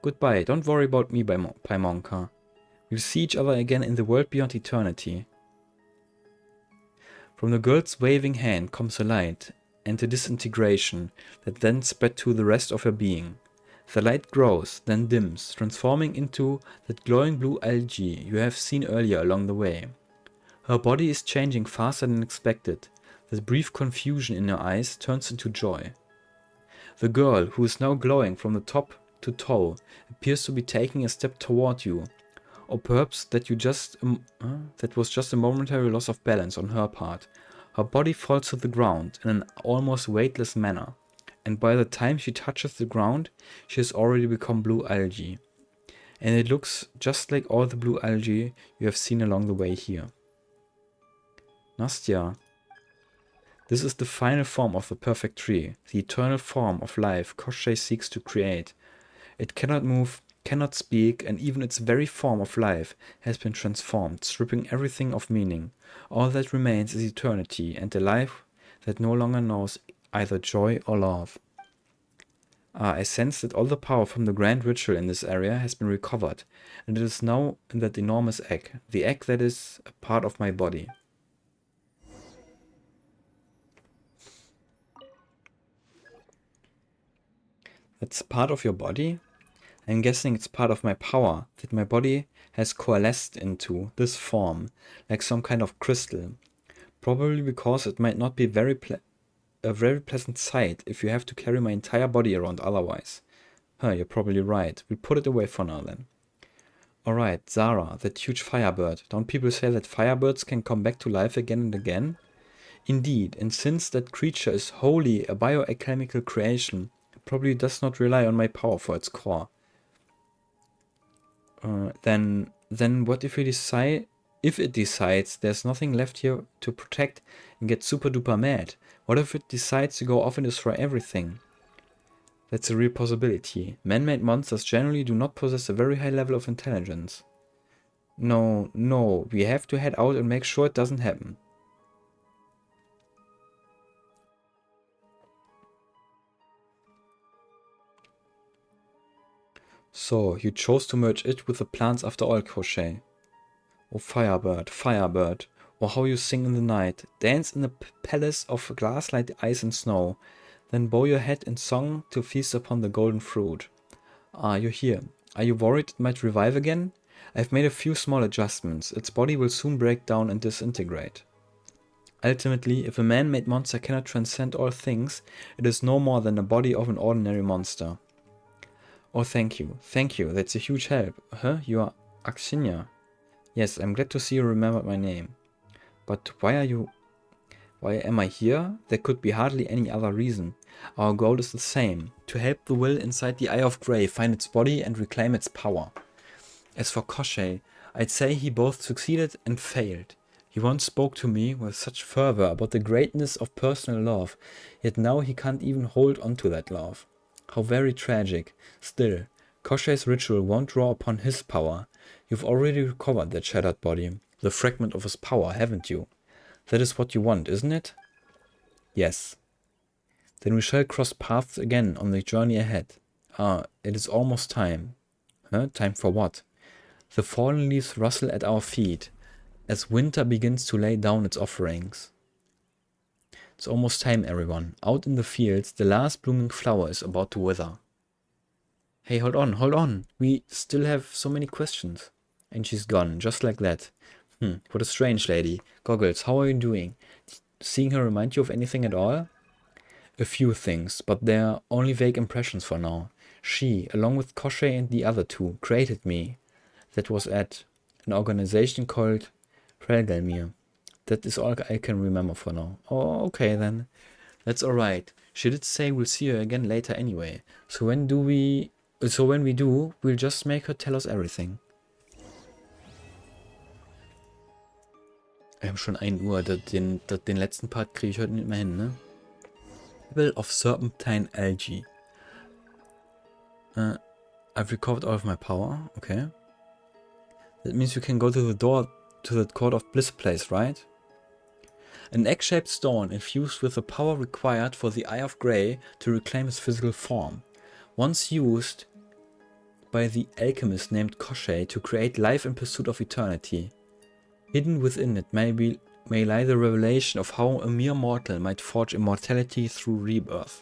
Goodbye, don't worry about me, Paimonka. We'll see each other again in the world beyond eternity. From the girl's waving hand comes a light and a disintegration that then spread to the rest of her being. The light grows, then dims, transforming into that glowing blue algae you have seen earlier along the way. Her body is changing faster than expected. The brief confusion in her eyes turns into joy. The girl, who is now glowing from the top to toe, appears to be taking a step toward you. Or perhaps that was just a momentary loss of balance on her part. Her body falls to the ground in an almost weightless manner, and by the time she touches the ground, she has already become blue algae. And it looks just like all the blue algae you have seen along the way here. Nastya. This is the final form of the perfect tree, the eternal form of life Koshei seeks to create. It cannot move, cannot speak, and even its very form of life has been transformed, stripping everything of meaning. All that remains is eternity, and a life that no longer knows either joy or love. I sense that all the power from the grand ritual in this area has been recovered, and it is now in that enormous egg, the egg that is a part of my body. It's part of your body? I'm guessing it's part of my power that my body has coalesced into this form, like some kind of crystal. Probably because it might not be a very pleasant sight if you have to carry my entire body around otherwise. Huh, you're probably right. We'll put it away for now then. Alright, Zara, that huge firebird. Don't people say that firebirds can come back to life again and again? Indeed, and since that creature is wholly a biochemical creation, it probably does not rely on my power for its core. Then what if it decides there's nothing left here to protect and get super duper mad? What if it decides to go off and destroy everything? That's a real possibility. Man-made monsters generally do not possess a very high level of intelligence. No, we have to head out and make sure it doesn't happen. So, you chose to merge it with the plants after all, Crochet. Oh, Firebird, Firebird. Or how you sing in the night. Dance in a palace of glass like ice and snow. Then bow your head in song to feast upon the golden fruit. Ah, you're here. Are you worried it might revive again? I've made a few small adjustments. Its body will soon break down and disintegrate. Ultimately, if a man-made monster cannot transcend all things, it is no more than the body of an ordinary monster. Oh, thank you. Thank you. That's a huge help. Huh? You are Axinia. Yes, I'm glad to see you remembered my name. But why am I here? There could be hardly any other reason. Our goal is the same, to help the will inside the Eye of Grey find its body and reclaim its power. As for Koshei, I'd say he both succeeded and failed. He once spoke to me with such fervor about the greatness of personal love, yet now he can't even hold on to that love. How very tragic. Still, Koshei's ritual won't draw upon his power. You've already recovered that shattered body, the fragment of his power, haven't you? That is what you want, isn't it? Yes. Then we shall cross paths again on the journey ahead. Ah, it is almost time. Huh? Time for what? The fallen leaves rustle at our feet, as winter begins to lay down its offerings. It's almost time, everyone. Out in the fields, the last blooming flower is about to wither. Hey, hold on. We still have so many questions. And she's gone, just like that. What a strange lady. Goggles, how are you doing? Seeing her remind you of anything at all? A few things, but they're only vague impressions for now. She, along with Koshei and the other two, created me. That was at an organization called Relgelmir. That is all I can remember for now. Oh, okay then. That's alright. She did say we'll see her again later anyway. So when we do, we'll just make her tell us everything. Wir haben schon 1 Uhr. Den letzten Part kriege ich heute nicht mehr hin, ne? Level of Serpentine Algae. I've recovered all of my power. Okay. That means you can go to the door to the Court of Bliss place, right? An egg-shaped stone infused with the power required for the Eye of Grey to reclaim its physical form. Once used by the alchemist named Koshei to create life in pursuit of eternity. Hidden within it may lie the revelation of how a mere mortal might forge immortality through rebirth.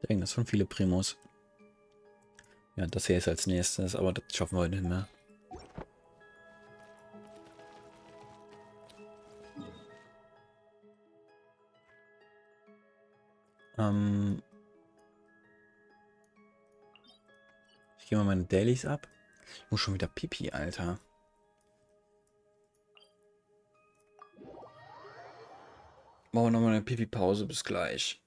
Dang, das sind viele Primos. Ja, das hier ist als nächstes, aber das schaffen wir heute nicht mehr. Ich gehe mal meine Dailies ab. Ich muss schon wieder Pipi, Alter. Machen wir nochmal eine Pipi-Pause. Bis gleich.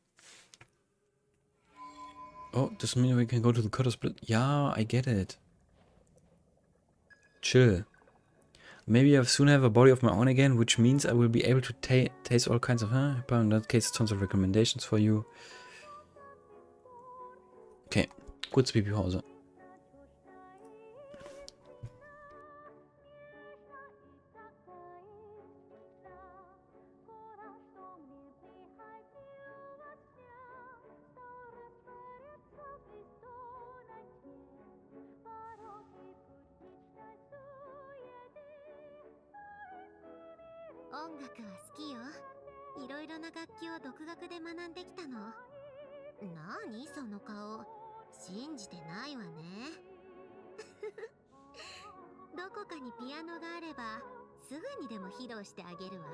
Oh, this means we can go to the Cutter Split. Yeah, I get it. Chill. Maybe I'll soon have a body of my own again, which means I will be able to taste all kinds of... But in that case, tons of recommendations for you. Okay, kurze Pipi-Pause. 音楽は好きよ。いろいろな楽器を独学で学んできたの。何その顔。信じてないわね。どこかにピアノがあればすぐにでも披露してあげるわ。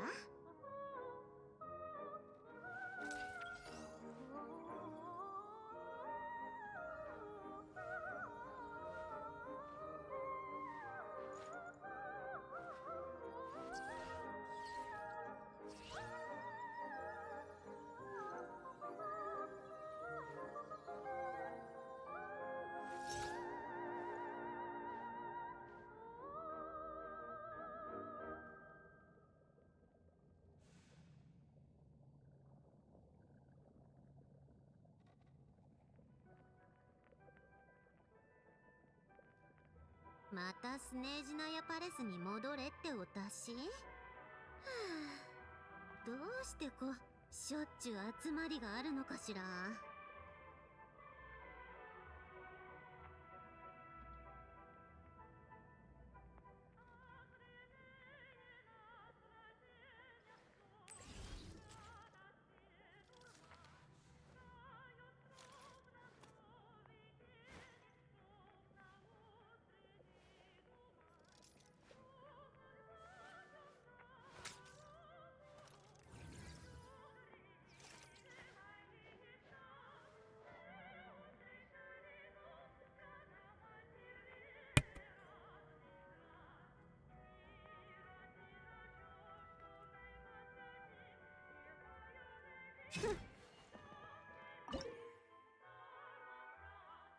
またスネージナヤパレスに戻れってお達し。はあ、どうしてしょっちゅう集まりがあるのかしら。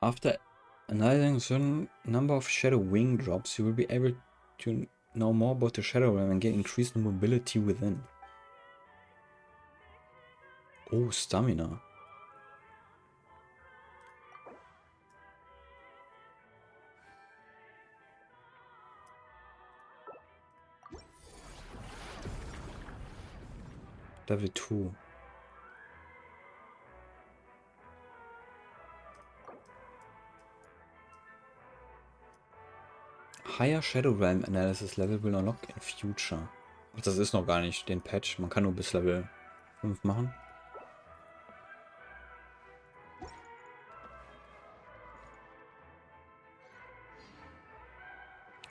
After analyzing a certain number of Shadow Wing drops, you will be able to know more about the Shadow Realm and gain increased mobility within. Oh, Stamina. Level 2. Higher Shadow Realm Analysis Level will unlock in future. Ach, das ist noch gar nicht den Patch. Man kann nur bis Level 5 machen.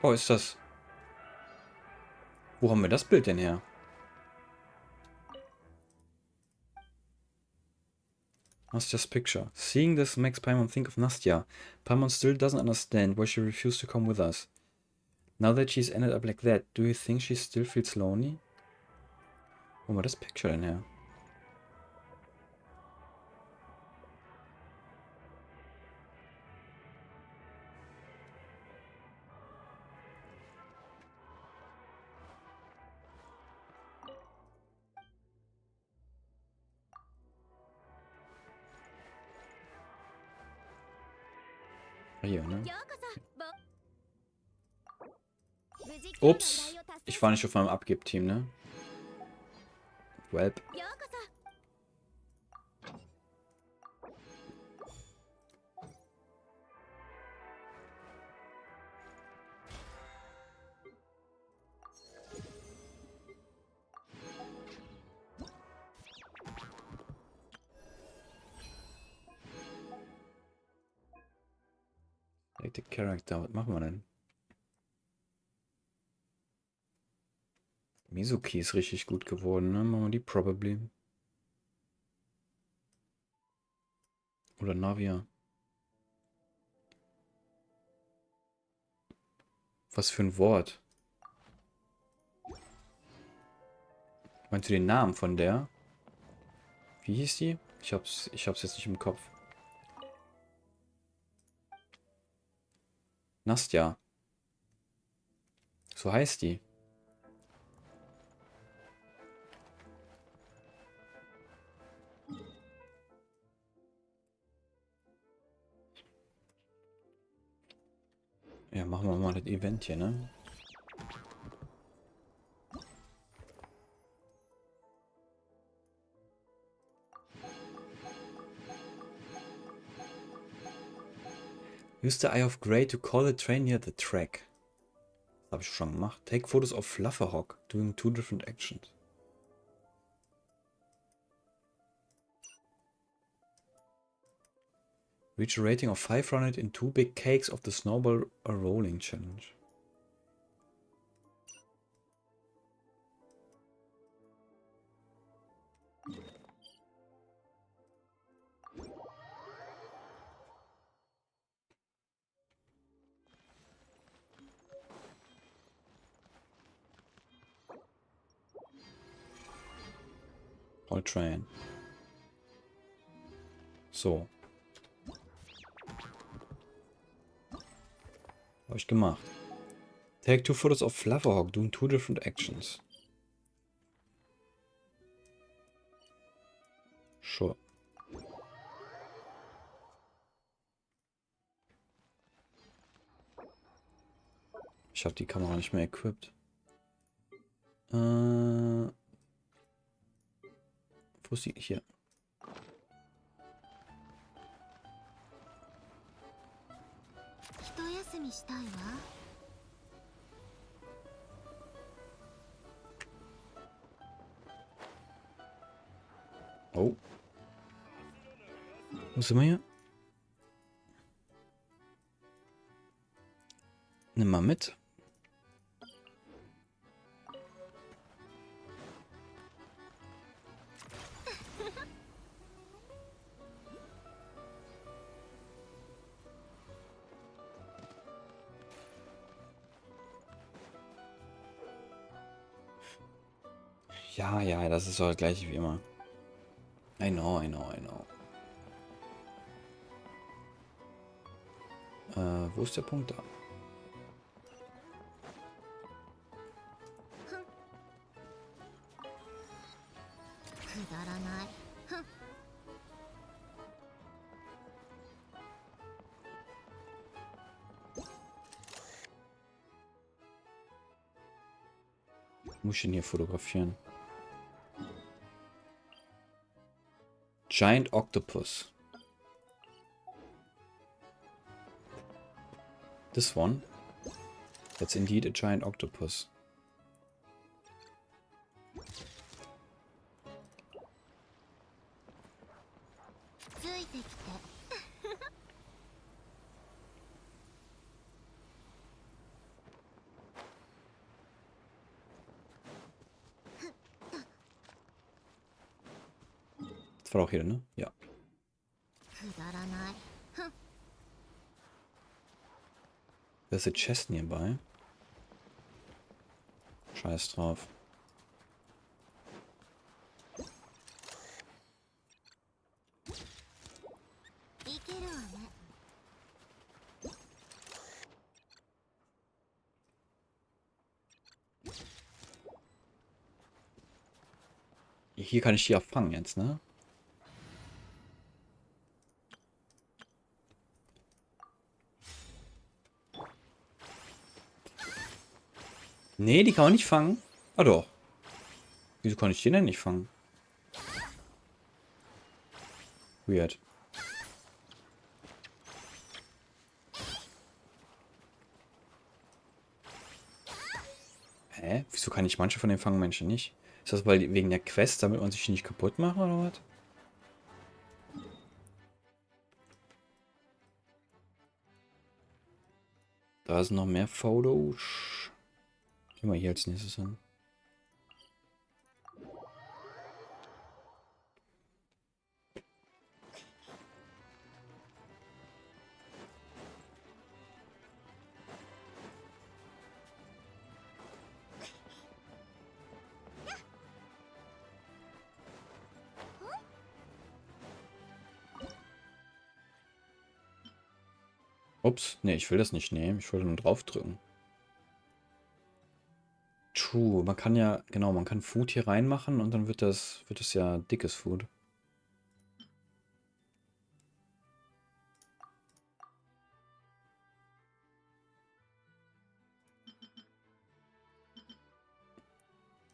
Oh, ist das... Wo haben wir das Bild denn her? Nastia's picture. Seeing this makes Paimon think of Nastia. Paimon still doesn't understand why she refused to come with us. Now that she's ended up like that, do you think she still feels lonely? Wo war das Picture denn her? Hier, ne? Ups, ich war nicht auf meinem Abgib-Team, ne? Welp. Select the character, was machen wir denn? Mizuki ist richtig gut geworden, ne? Machen wir die probably. Oder Navia. Was für ein Wort. Meinst du den Namen von der? Wie hieß die? Ich hab's jetzt nicht im Kopf. Nastia. So heißt die. Ja, machen wir mal das Event hier, ne? Use the Eye of Grey to call the train near the track. Habe ich schon gemacht. Take photos of Flufferhawk, doing 2 different actions. Reach a rating of 500 in 2 big cakes of the Snowball a Rolling Challenge. All train. So. Habe ich gemacht. Take 2 photos of Flufferhawk, doing 2 different actions. Sure. Ich habe die Kamera nicht mehr equipped. Wo ist die? Hier. Oh. Wo sind wir hier? Nimm mal mit. Ja, ja, das ist doch das gleiche wie immer. I know, I know, I know. Wo ist der Punkt da? Muss ich ihn hier fotografieren? Giant Octopus. This one? That's indeed a giant octopus. Das war auch hier, ne? Ja. There's a chest nearby. Scheiß drauf. Hier kann ich die auch fangen jetzt, ne? Nee, die kann man nicht fangen. Ah doch. Wieso kann ich den denn nicht fangen? Weird. Hä? Wieso kann ich manche von den Fangmenschen nicht? Ist das wegen der Quest, damit man sich die nicht kaputt macht oder was? Da sind noch mehr Fotos. Gehen wir hier als nächstes hin. Ups, nee, ich will das nicht nehmen. Ich wollte nur draufdrücken. True, man kann ja, genau, man kann Food hier reinmachen und dann wird das ja dickes Food.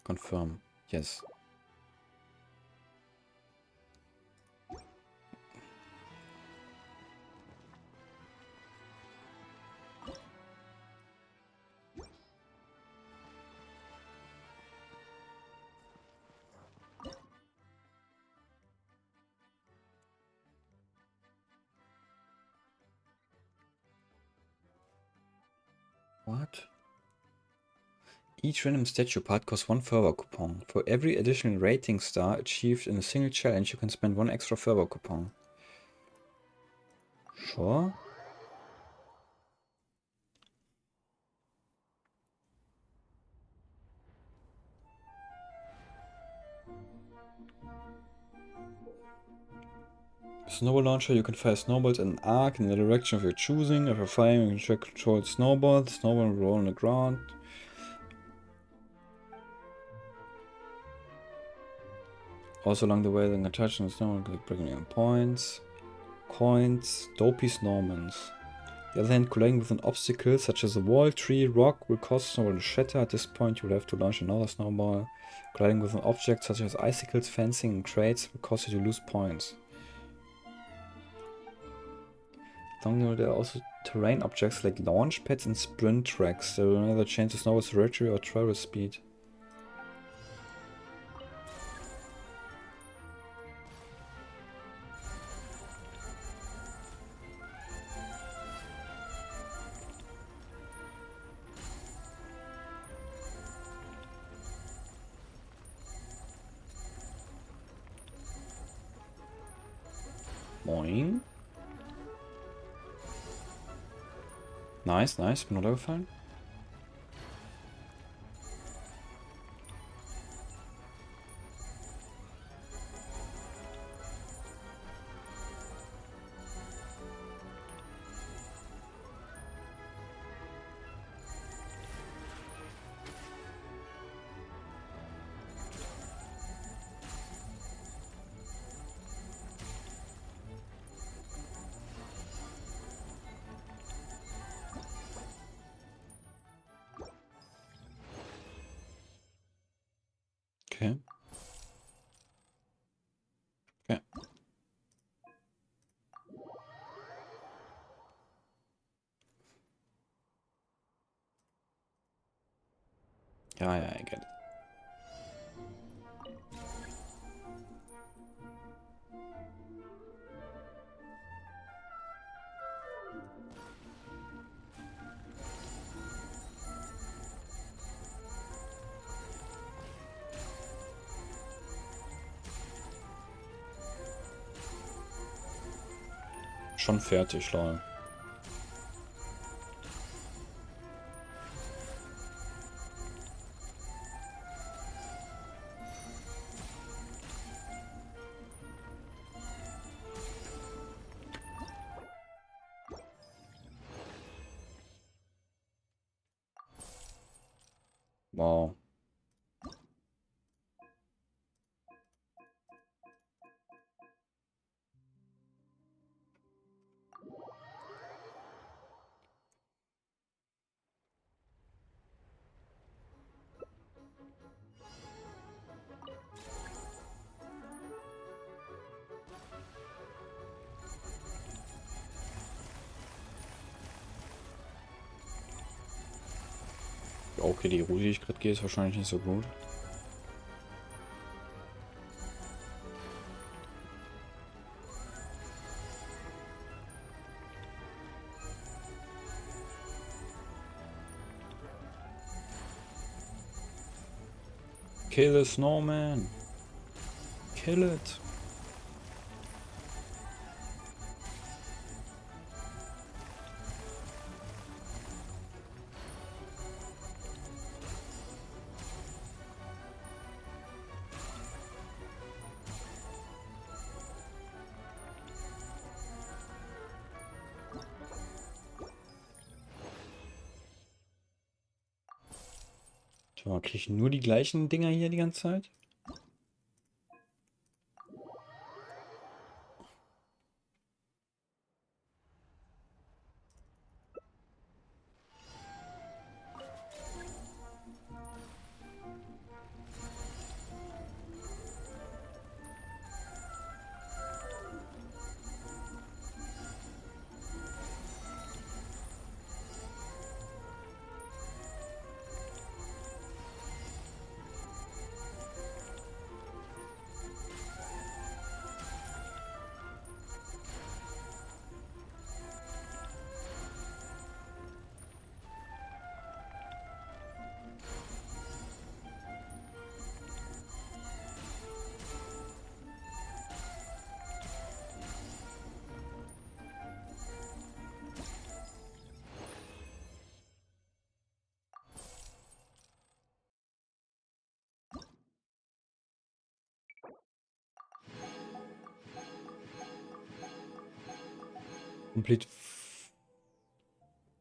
Confirm. Yes. What? Each random statue part costs 1 fervor coupon. For every additional rating star achieved in a single challenge, you can spend 1 extra fervor coupon. Sure. Snowball launcher, you can fire snowballs in an arc in the direction of your choosing. If you're firing, you can track control snowball. The snowball will roll on the ground. Also along the way, then can touch the snowball, click bringing in points. Coins, dopey snowmans. On the other hand, colliding with an obstacle such as a wall, tree, rock will cause the snowball to shatter. At this point, you will have to launch another snowball. Colliding with an object such as icicles, fencing, and crates will cause you to lose points. There are also terrain objects like launch pads and sprint tracks. They will either change the snowball's trajectory or travel speed. Moin. Nice, nice. Bin runtergefallen. Okay. Okay. Ja, ja, I get it. Schon fertig, lol. Wow. Okay, die Route, die ich gerade gehe, ist wahrscheinlich nicht so gut. Kill the snowman. Kill it. So, kriege ich nur die gleichen Dinger hier die ganze Zeit? Complete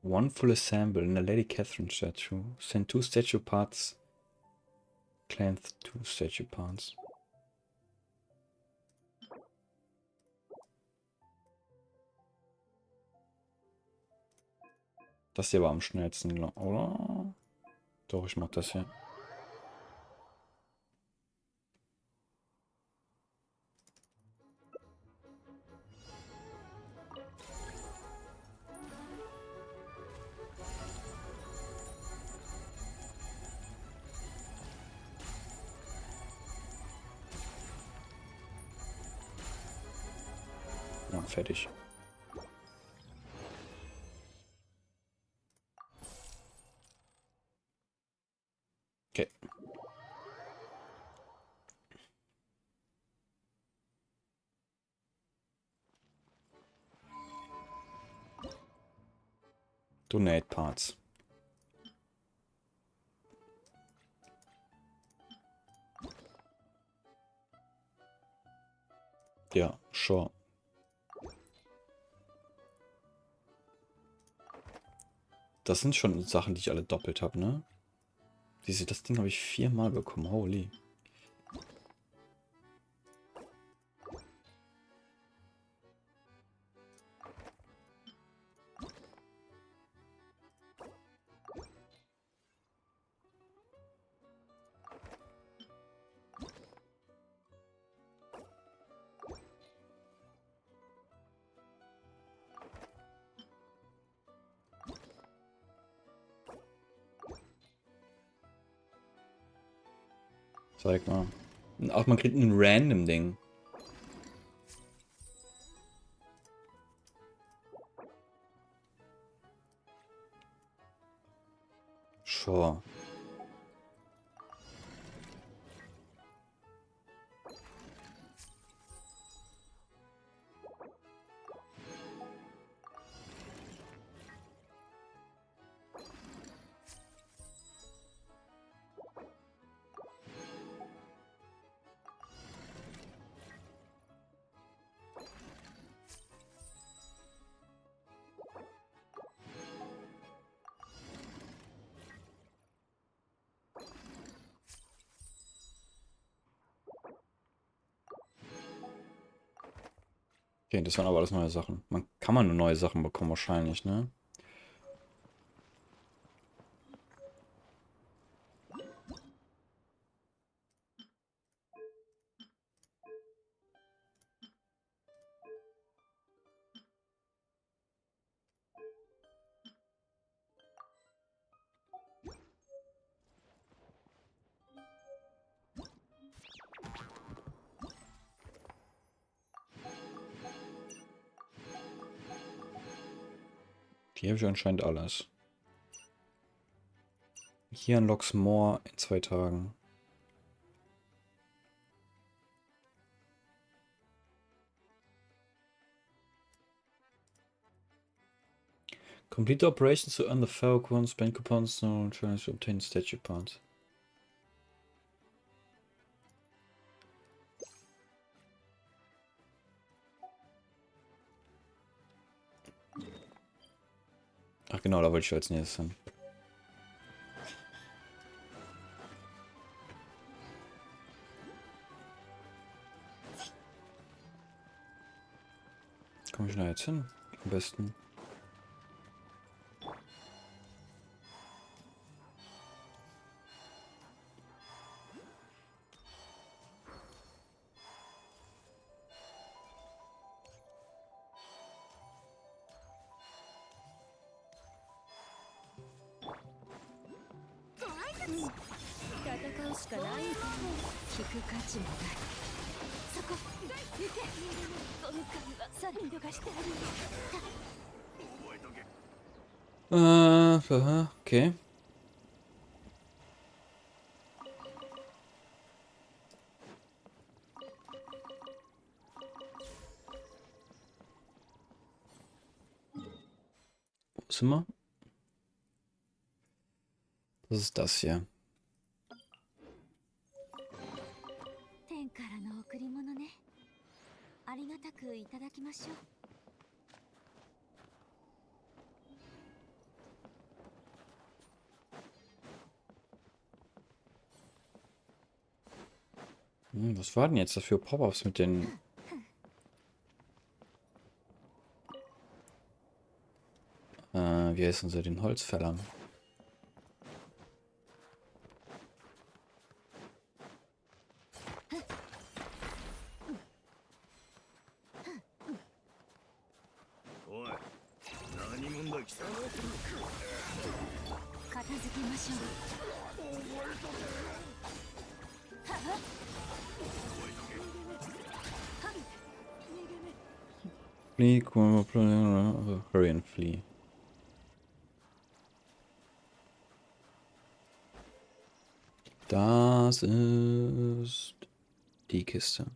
one full assemble in a Lady Catherine statue. Send 2 statue parts. Claim 2 statue parts. Das hier war am schnellsten, oder? Doch, ich mach das hier. Ja, fertig. Okay. Donate Parts. Ja, sure. Das sind schon Sachen, die ich alle doppelt habe, ne? Das Ding habe ich 4-mal bekommen. Holy. Zeig mal. Auch man kriegt ein random Ding. Sure. Okay, das waren aber alles neue Sachen. Kann man nur neue Sachen bekommen wahrscheinlich, ne? Die habe ich anscheinend alles. Hier unlocks more in 2 Tagen. Complete the operations to earn the Falcon, spend coupons, no chance to obtain statue parts. Ach genau, da wollte ich als nächstes hin. Komme ich da jetzt hin? Am besten. Okay. Wo sind wir? Das ist das hier. 天からの贈り物ね。ありがたくいただきましょう。Was war denn jetzt dafür Pop-ups mit den... wie heißen sie, den Holzfällern? Flee, hurry and flee. Das ist die Kiste.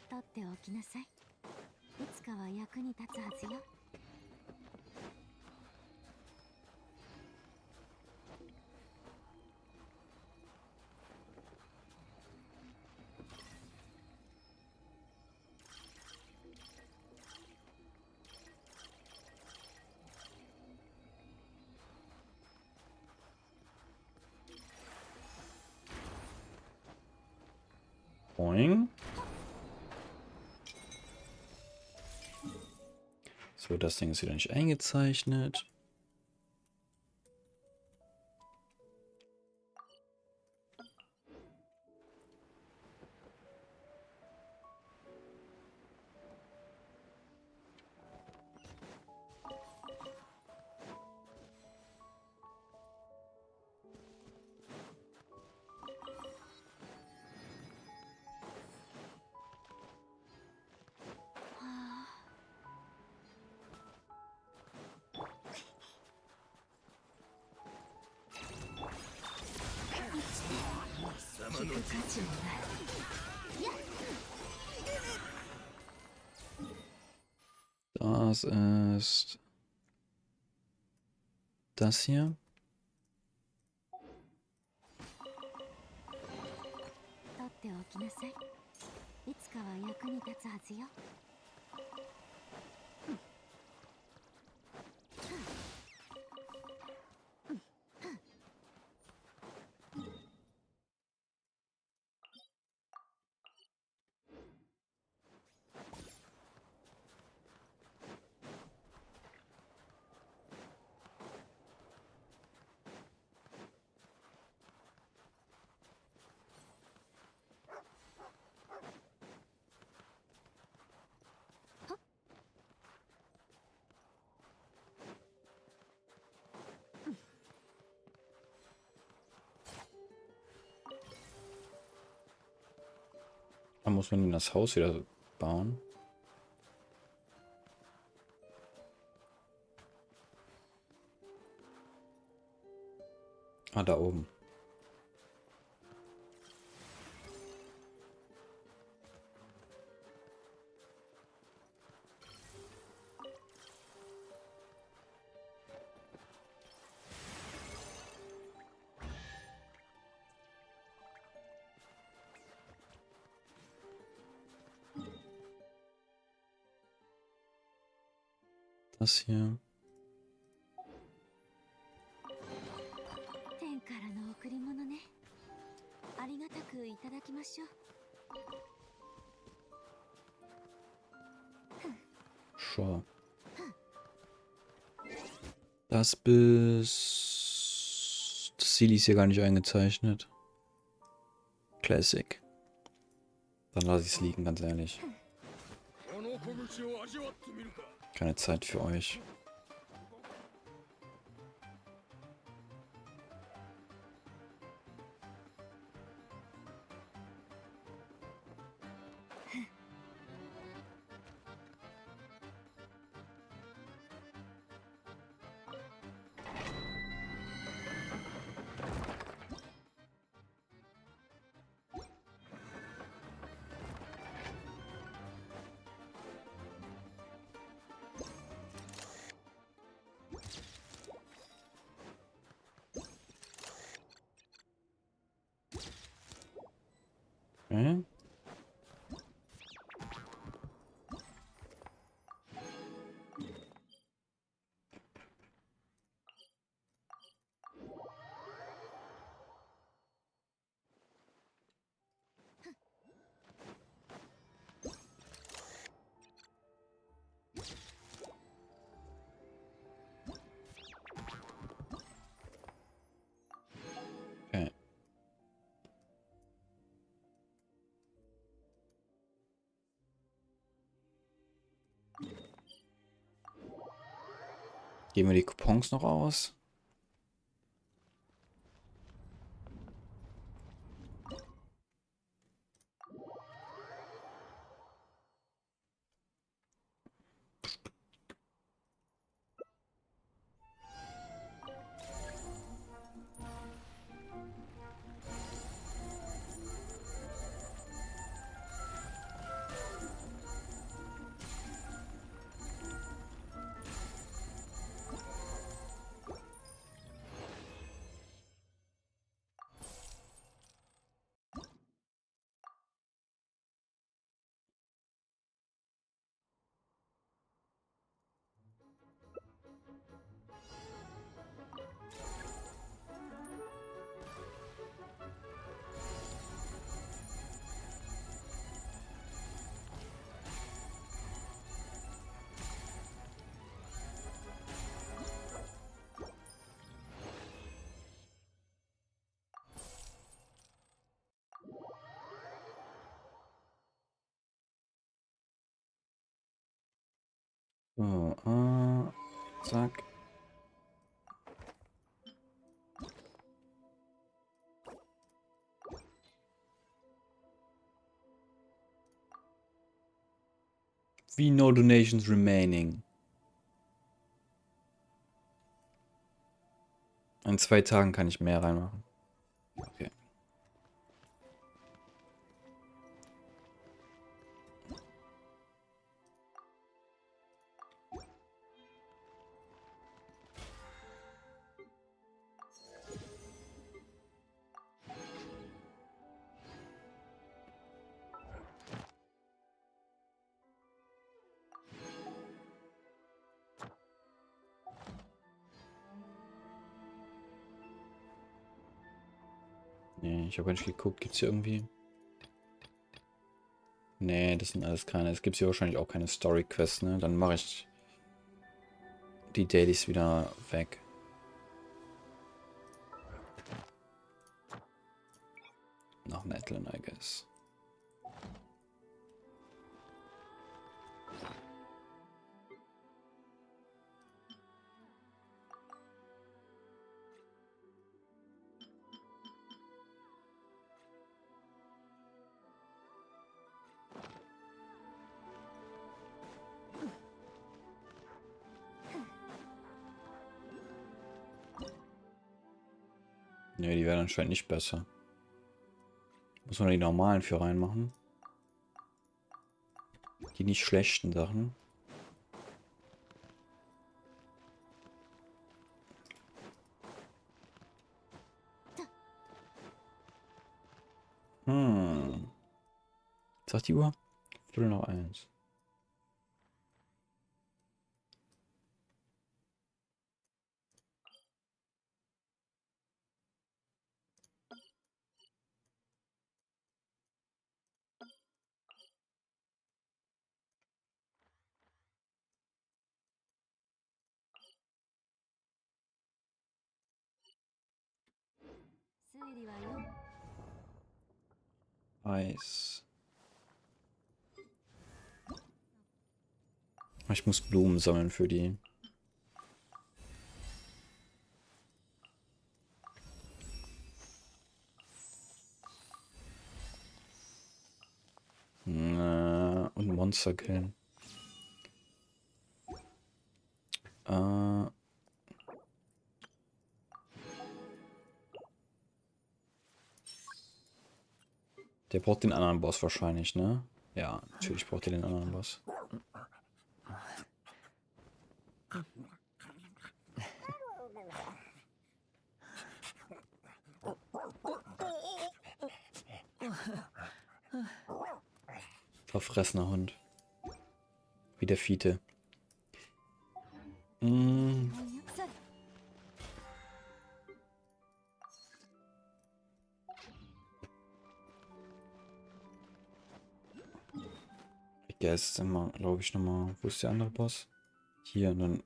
取っておきなさい。いつかは役に立つはずよ。Boing. So, das Ding ist wieder nicht eingezeichnet. Das ist das hier. 取っておきなさい。いつかは役に立つはずよ。Da muss man das Haus wieder bauen. Ah, da oben. Das hier. 天からの贈り物ね。ありがたくいただきましょう。Schau. Das bis... Das Ziel ist hier gar nicht eingezeichnet. Classic. Dann lasse ich es liegen, ganz ehrlich. Keine Zeit für euch. Okay. Geben wir die Coupons noch aus. So, zack. Wie no donations remaining. In 2 Tagen kann ich mehr reinmachen. Okay. Nee, ich habe nicht geguckt. Gibt es hier irgendwie... Nee, das sind alles keine. Es gibt hier wahrscheinlich auch keine Story-Quests, ne? Dann mache ich die Dailies wieder weg. Nach Netlin, I guess. Ne, die werden anscheinend nicht besser. Muss man die normalen für reinmachen. Die nicht schlechten Sachen. Hm. Was sagt die Uhr? Viertel nach 1. Eis. Ich muss Blumen sammeln für die. Und Monster killen. Der braucht den anderen Boss wahrscheinlich, ne? Ja, natürlich braucht er den anderen Boss. Verfressener Hund. Wie der Fiete. Mm. Ich guess immer, glaube ich, nochmal. Wo ist der andere Boss? Hier, und dann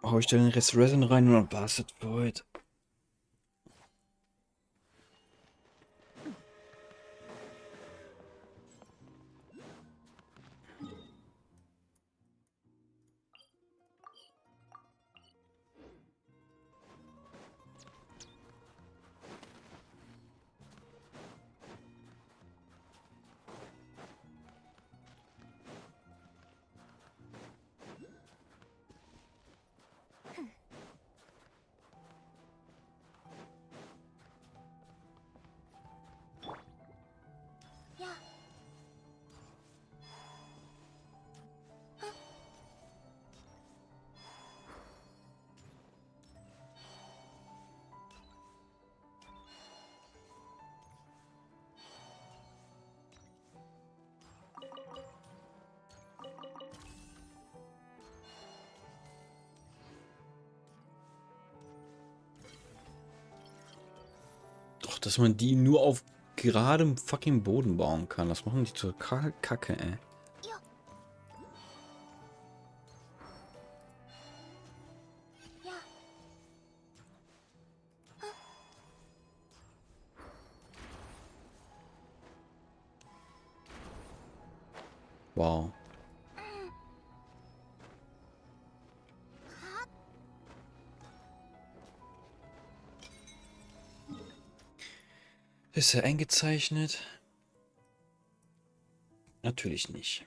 hau ich da den Rest Resin rein und dann war's das für heute. dass man die nur auf geradem fucking Boden bauen kann. Das machen die total kacke, ey. Wow. Ist er eingezeichnet? Natürlich nicht.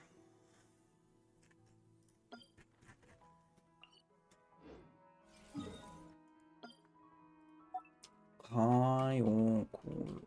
Cool.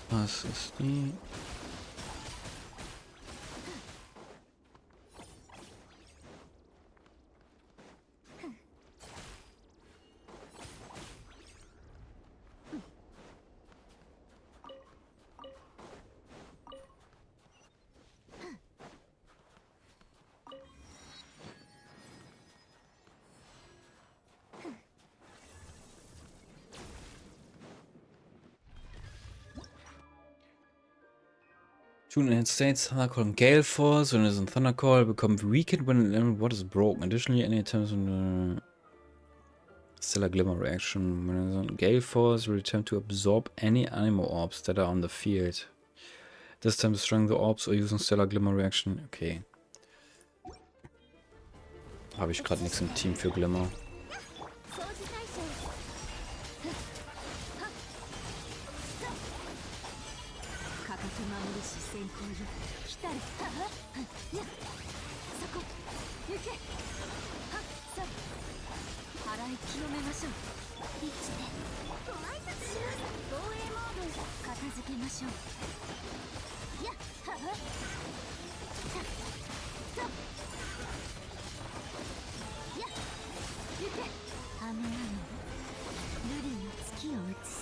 Was ist die? Tune enhanced states, Thunder Call and Gale Force. When there's a Thunder Call, become weakened when what is broken. Additionally, any attempts on Stellar Glimmer reaction. When there's a Gale Force, will attempt to absorb any Animo Orbs that are on the field. This time destroying the Orbs or using Stellar Glimmer reaction. Okay. Habe ich gerade nichts im Team für Glimmer.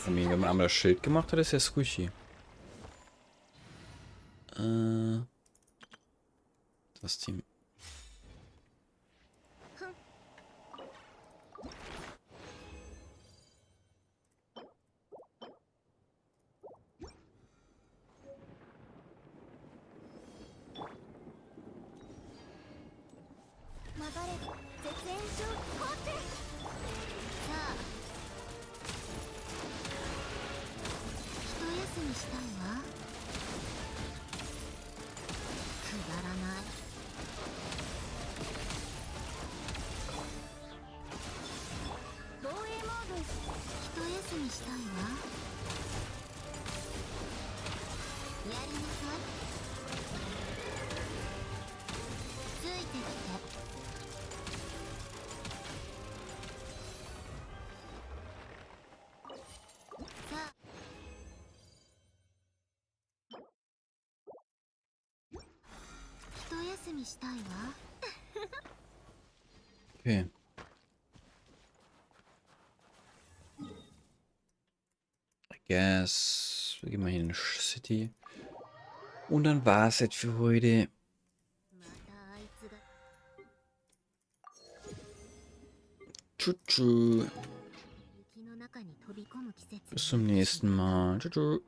Wenn man einmal das Schild gemacht hat, ist ja squishy. Das Team. Okay. I guess. Wir gehen mal hier in die City. Und dann war es jetzt für heute. Tschüss. Bis zum nächsten Mal. Tschüss.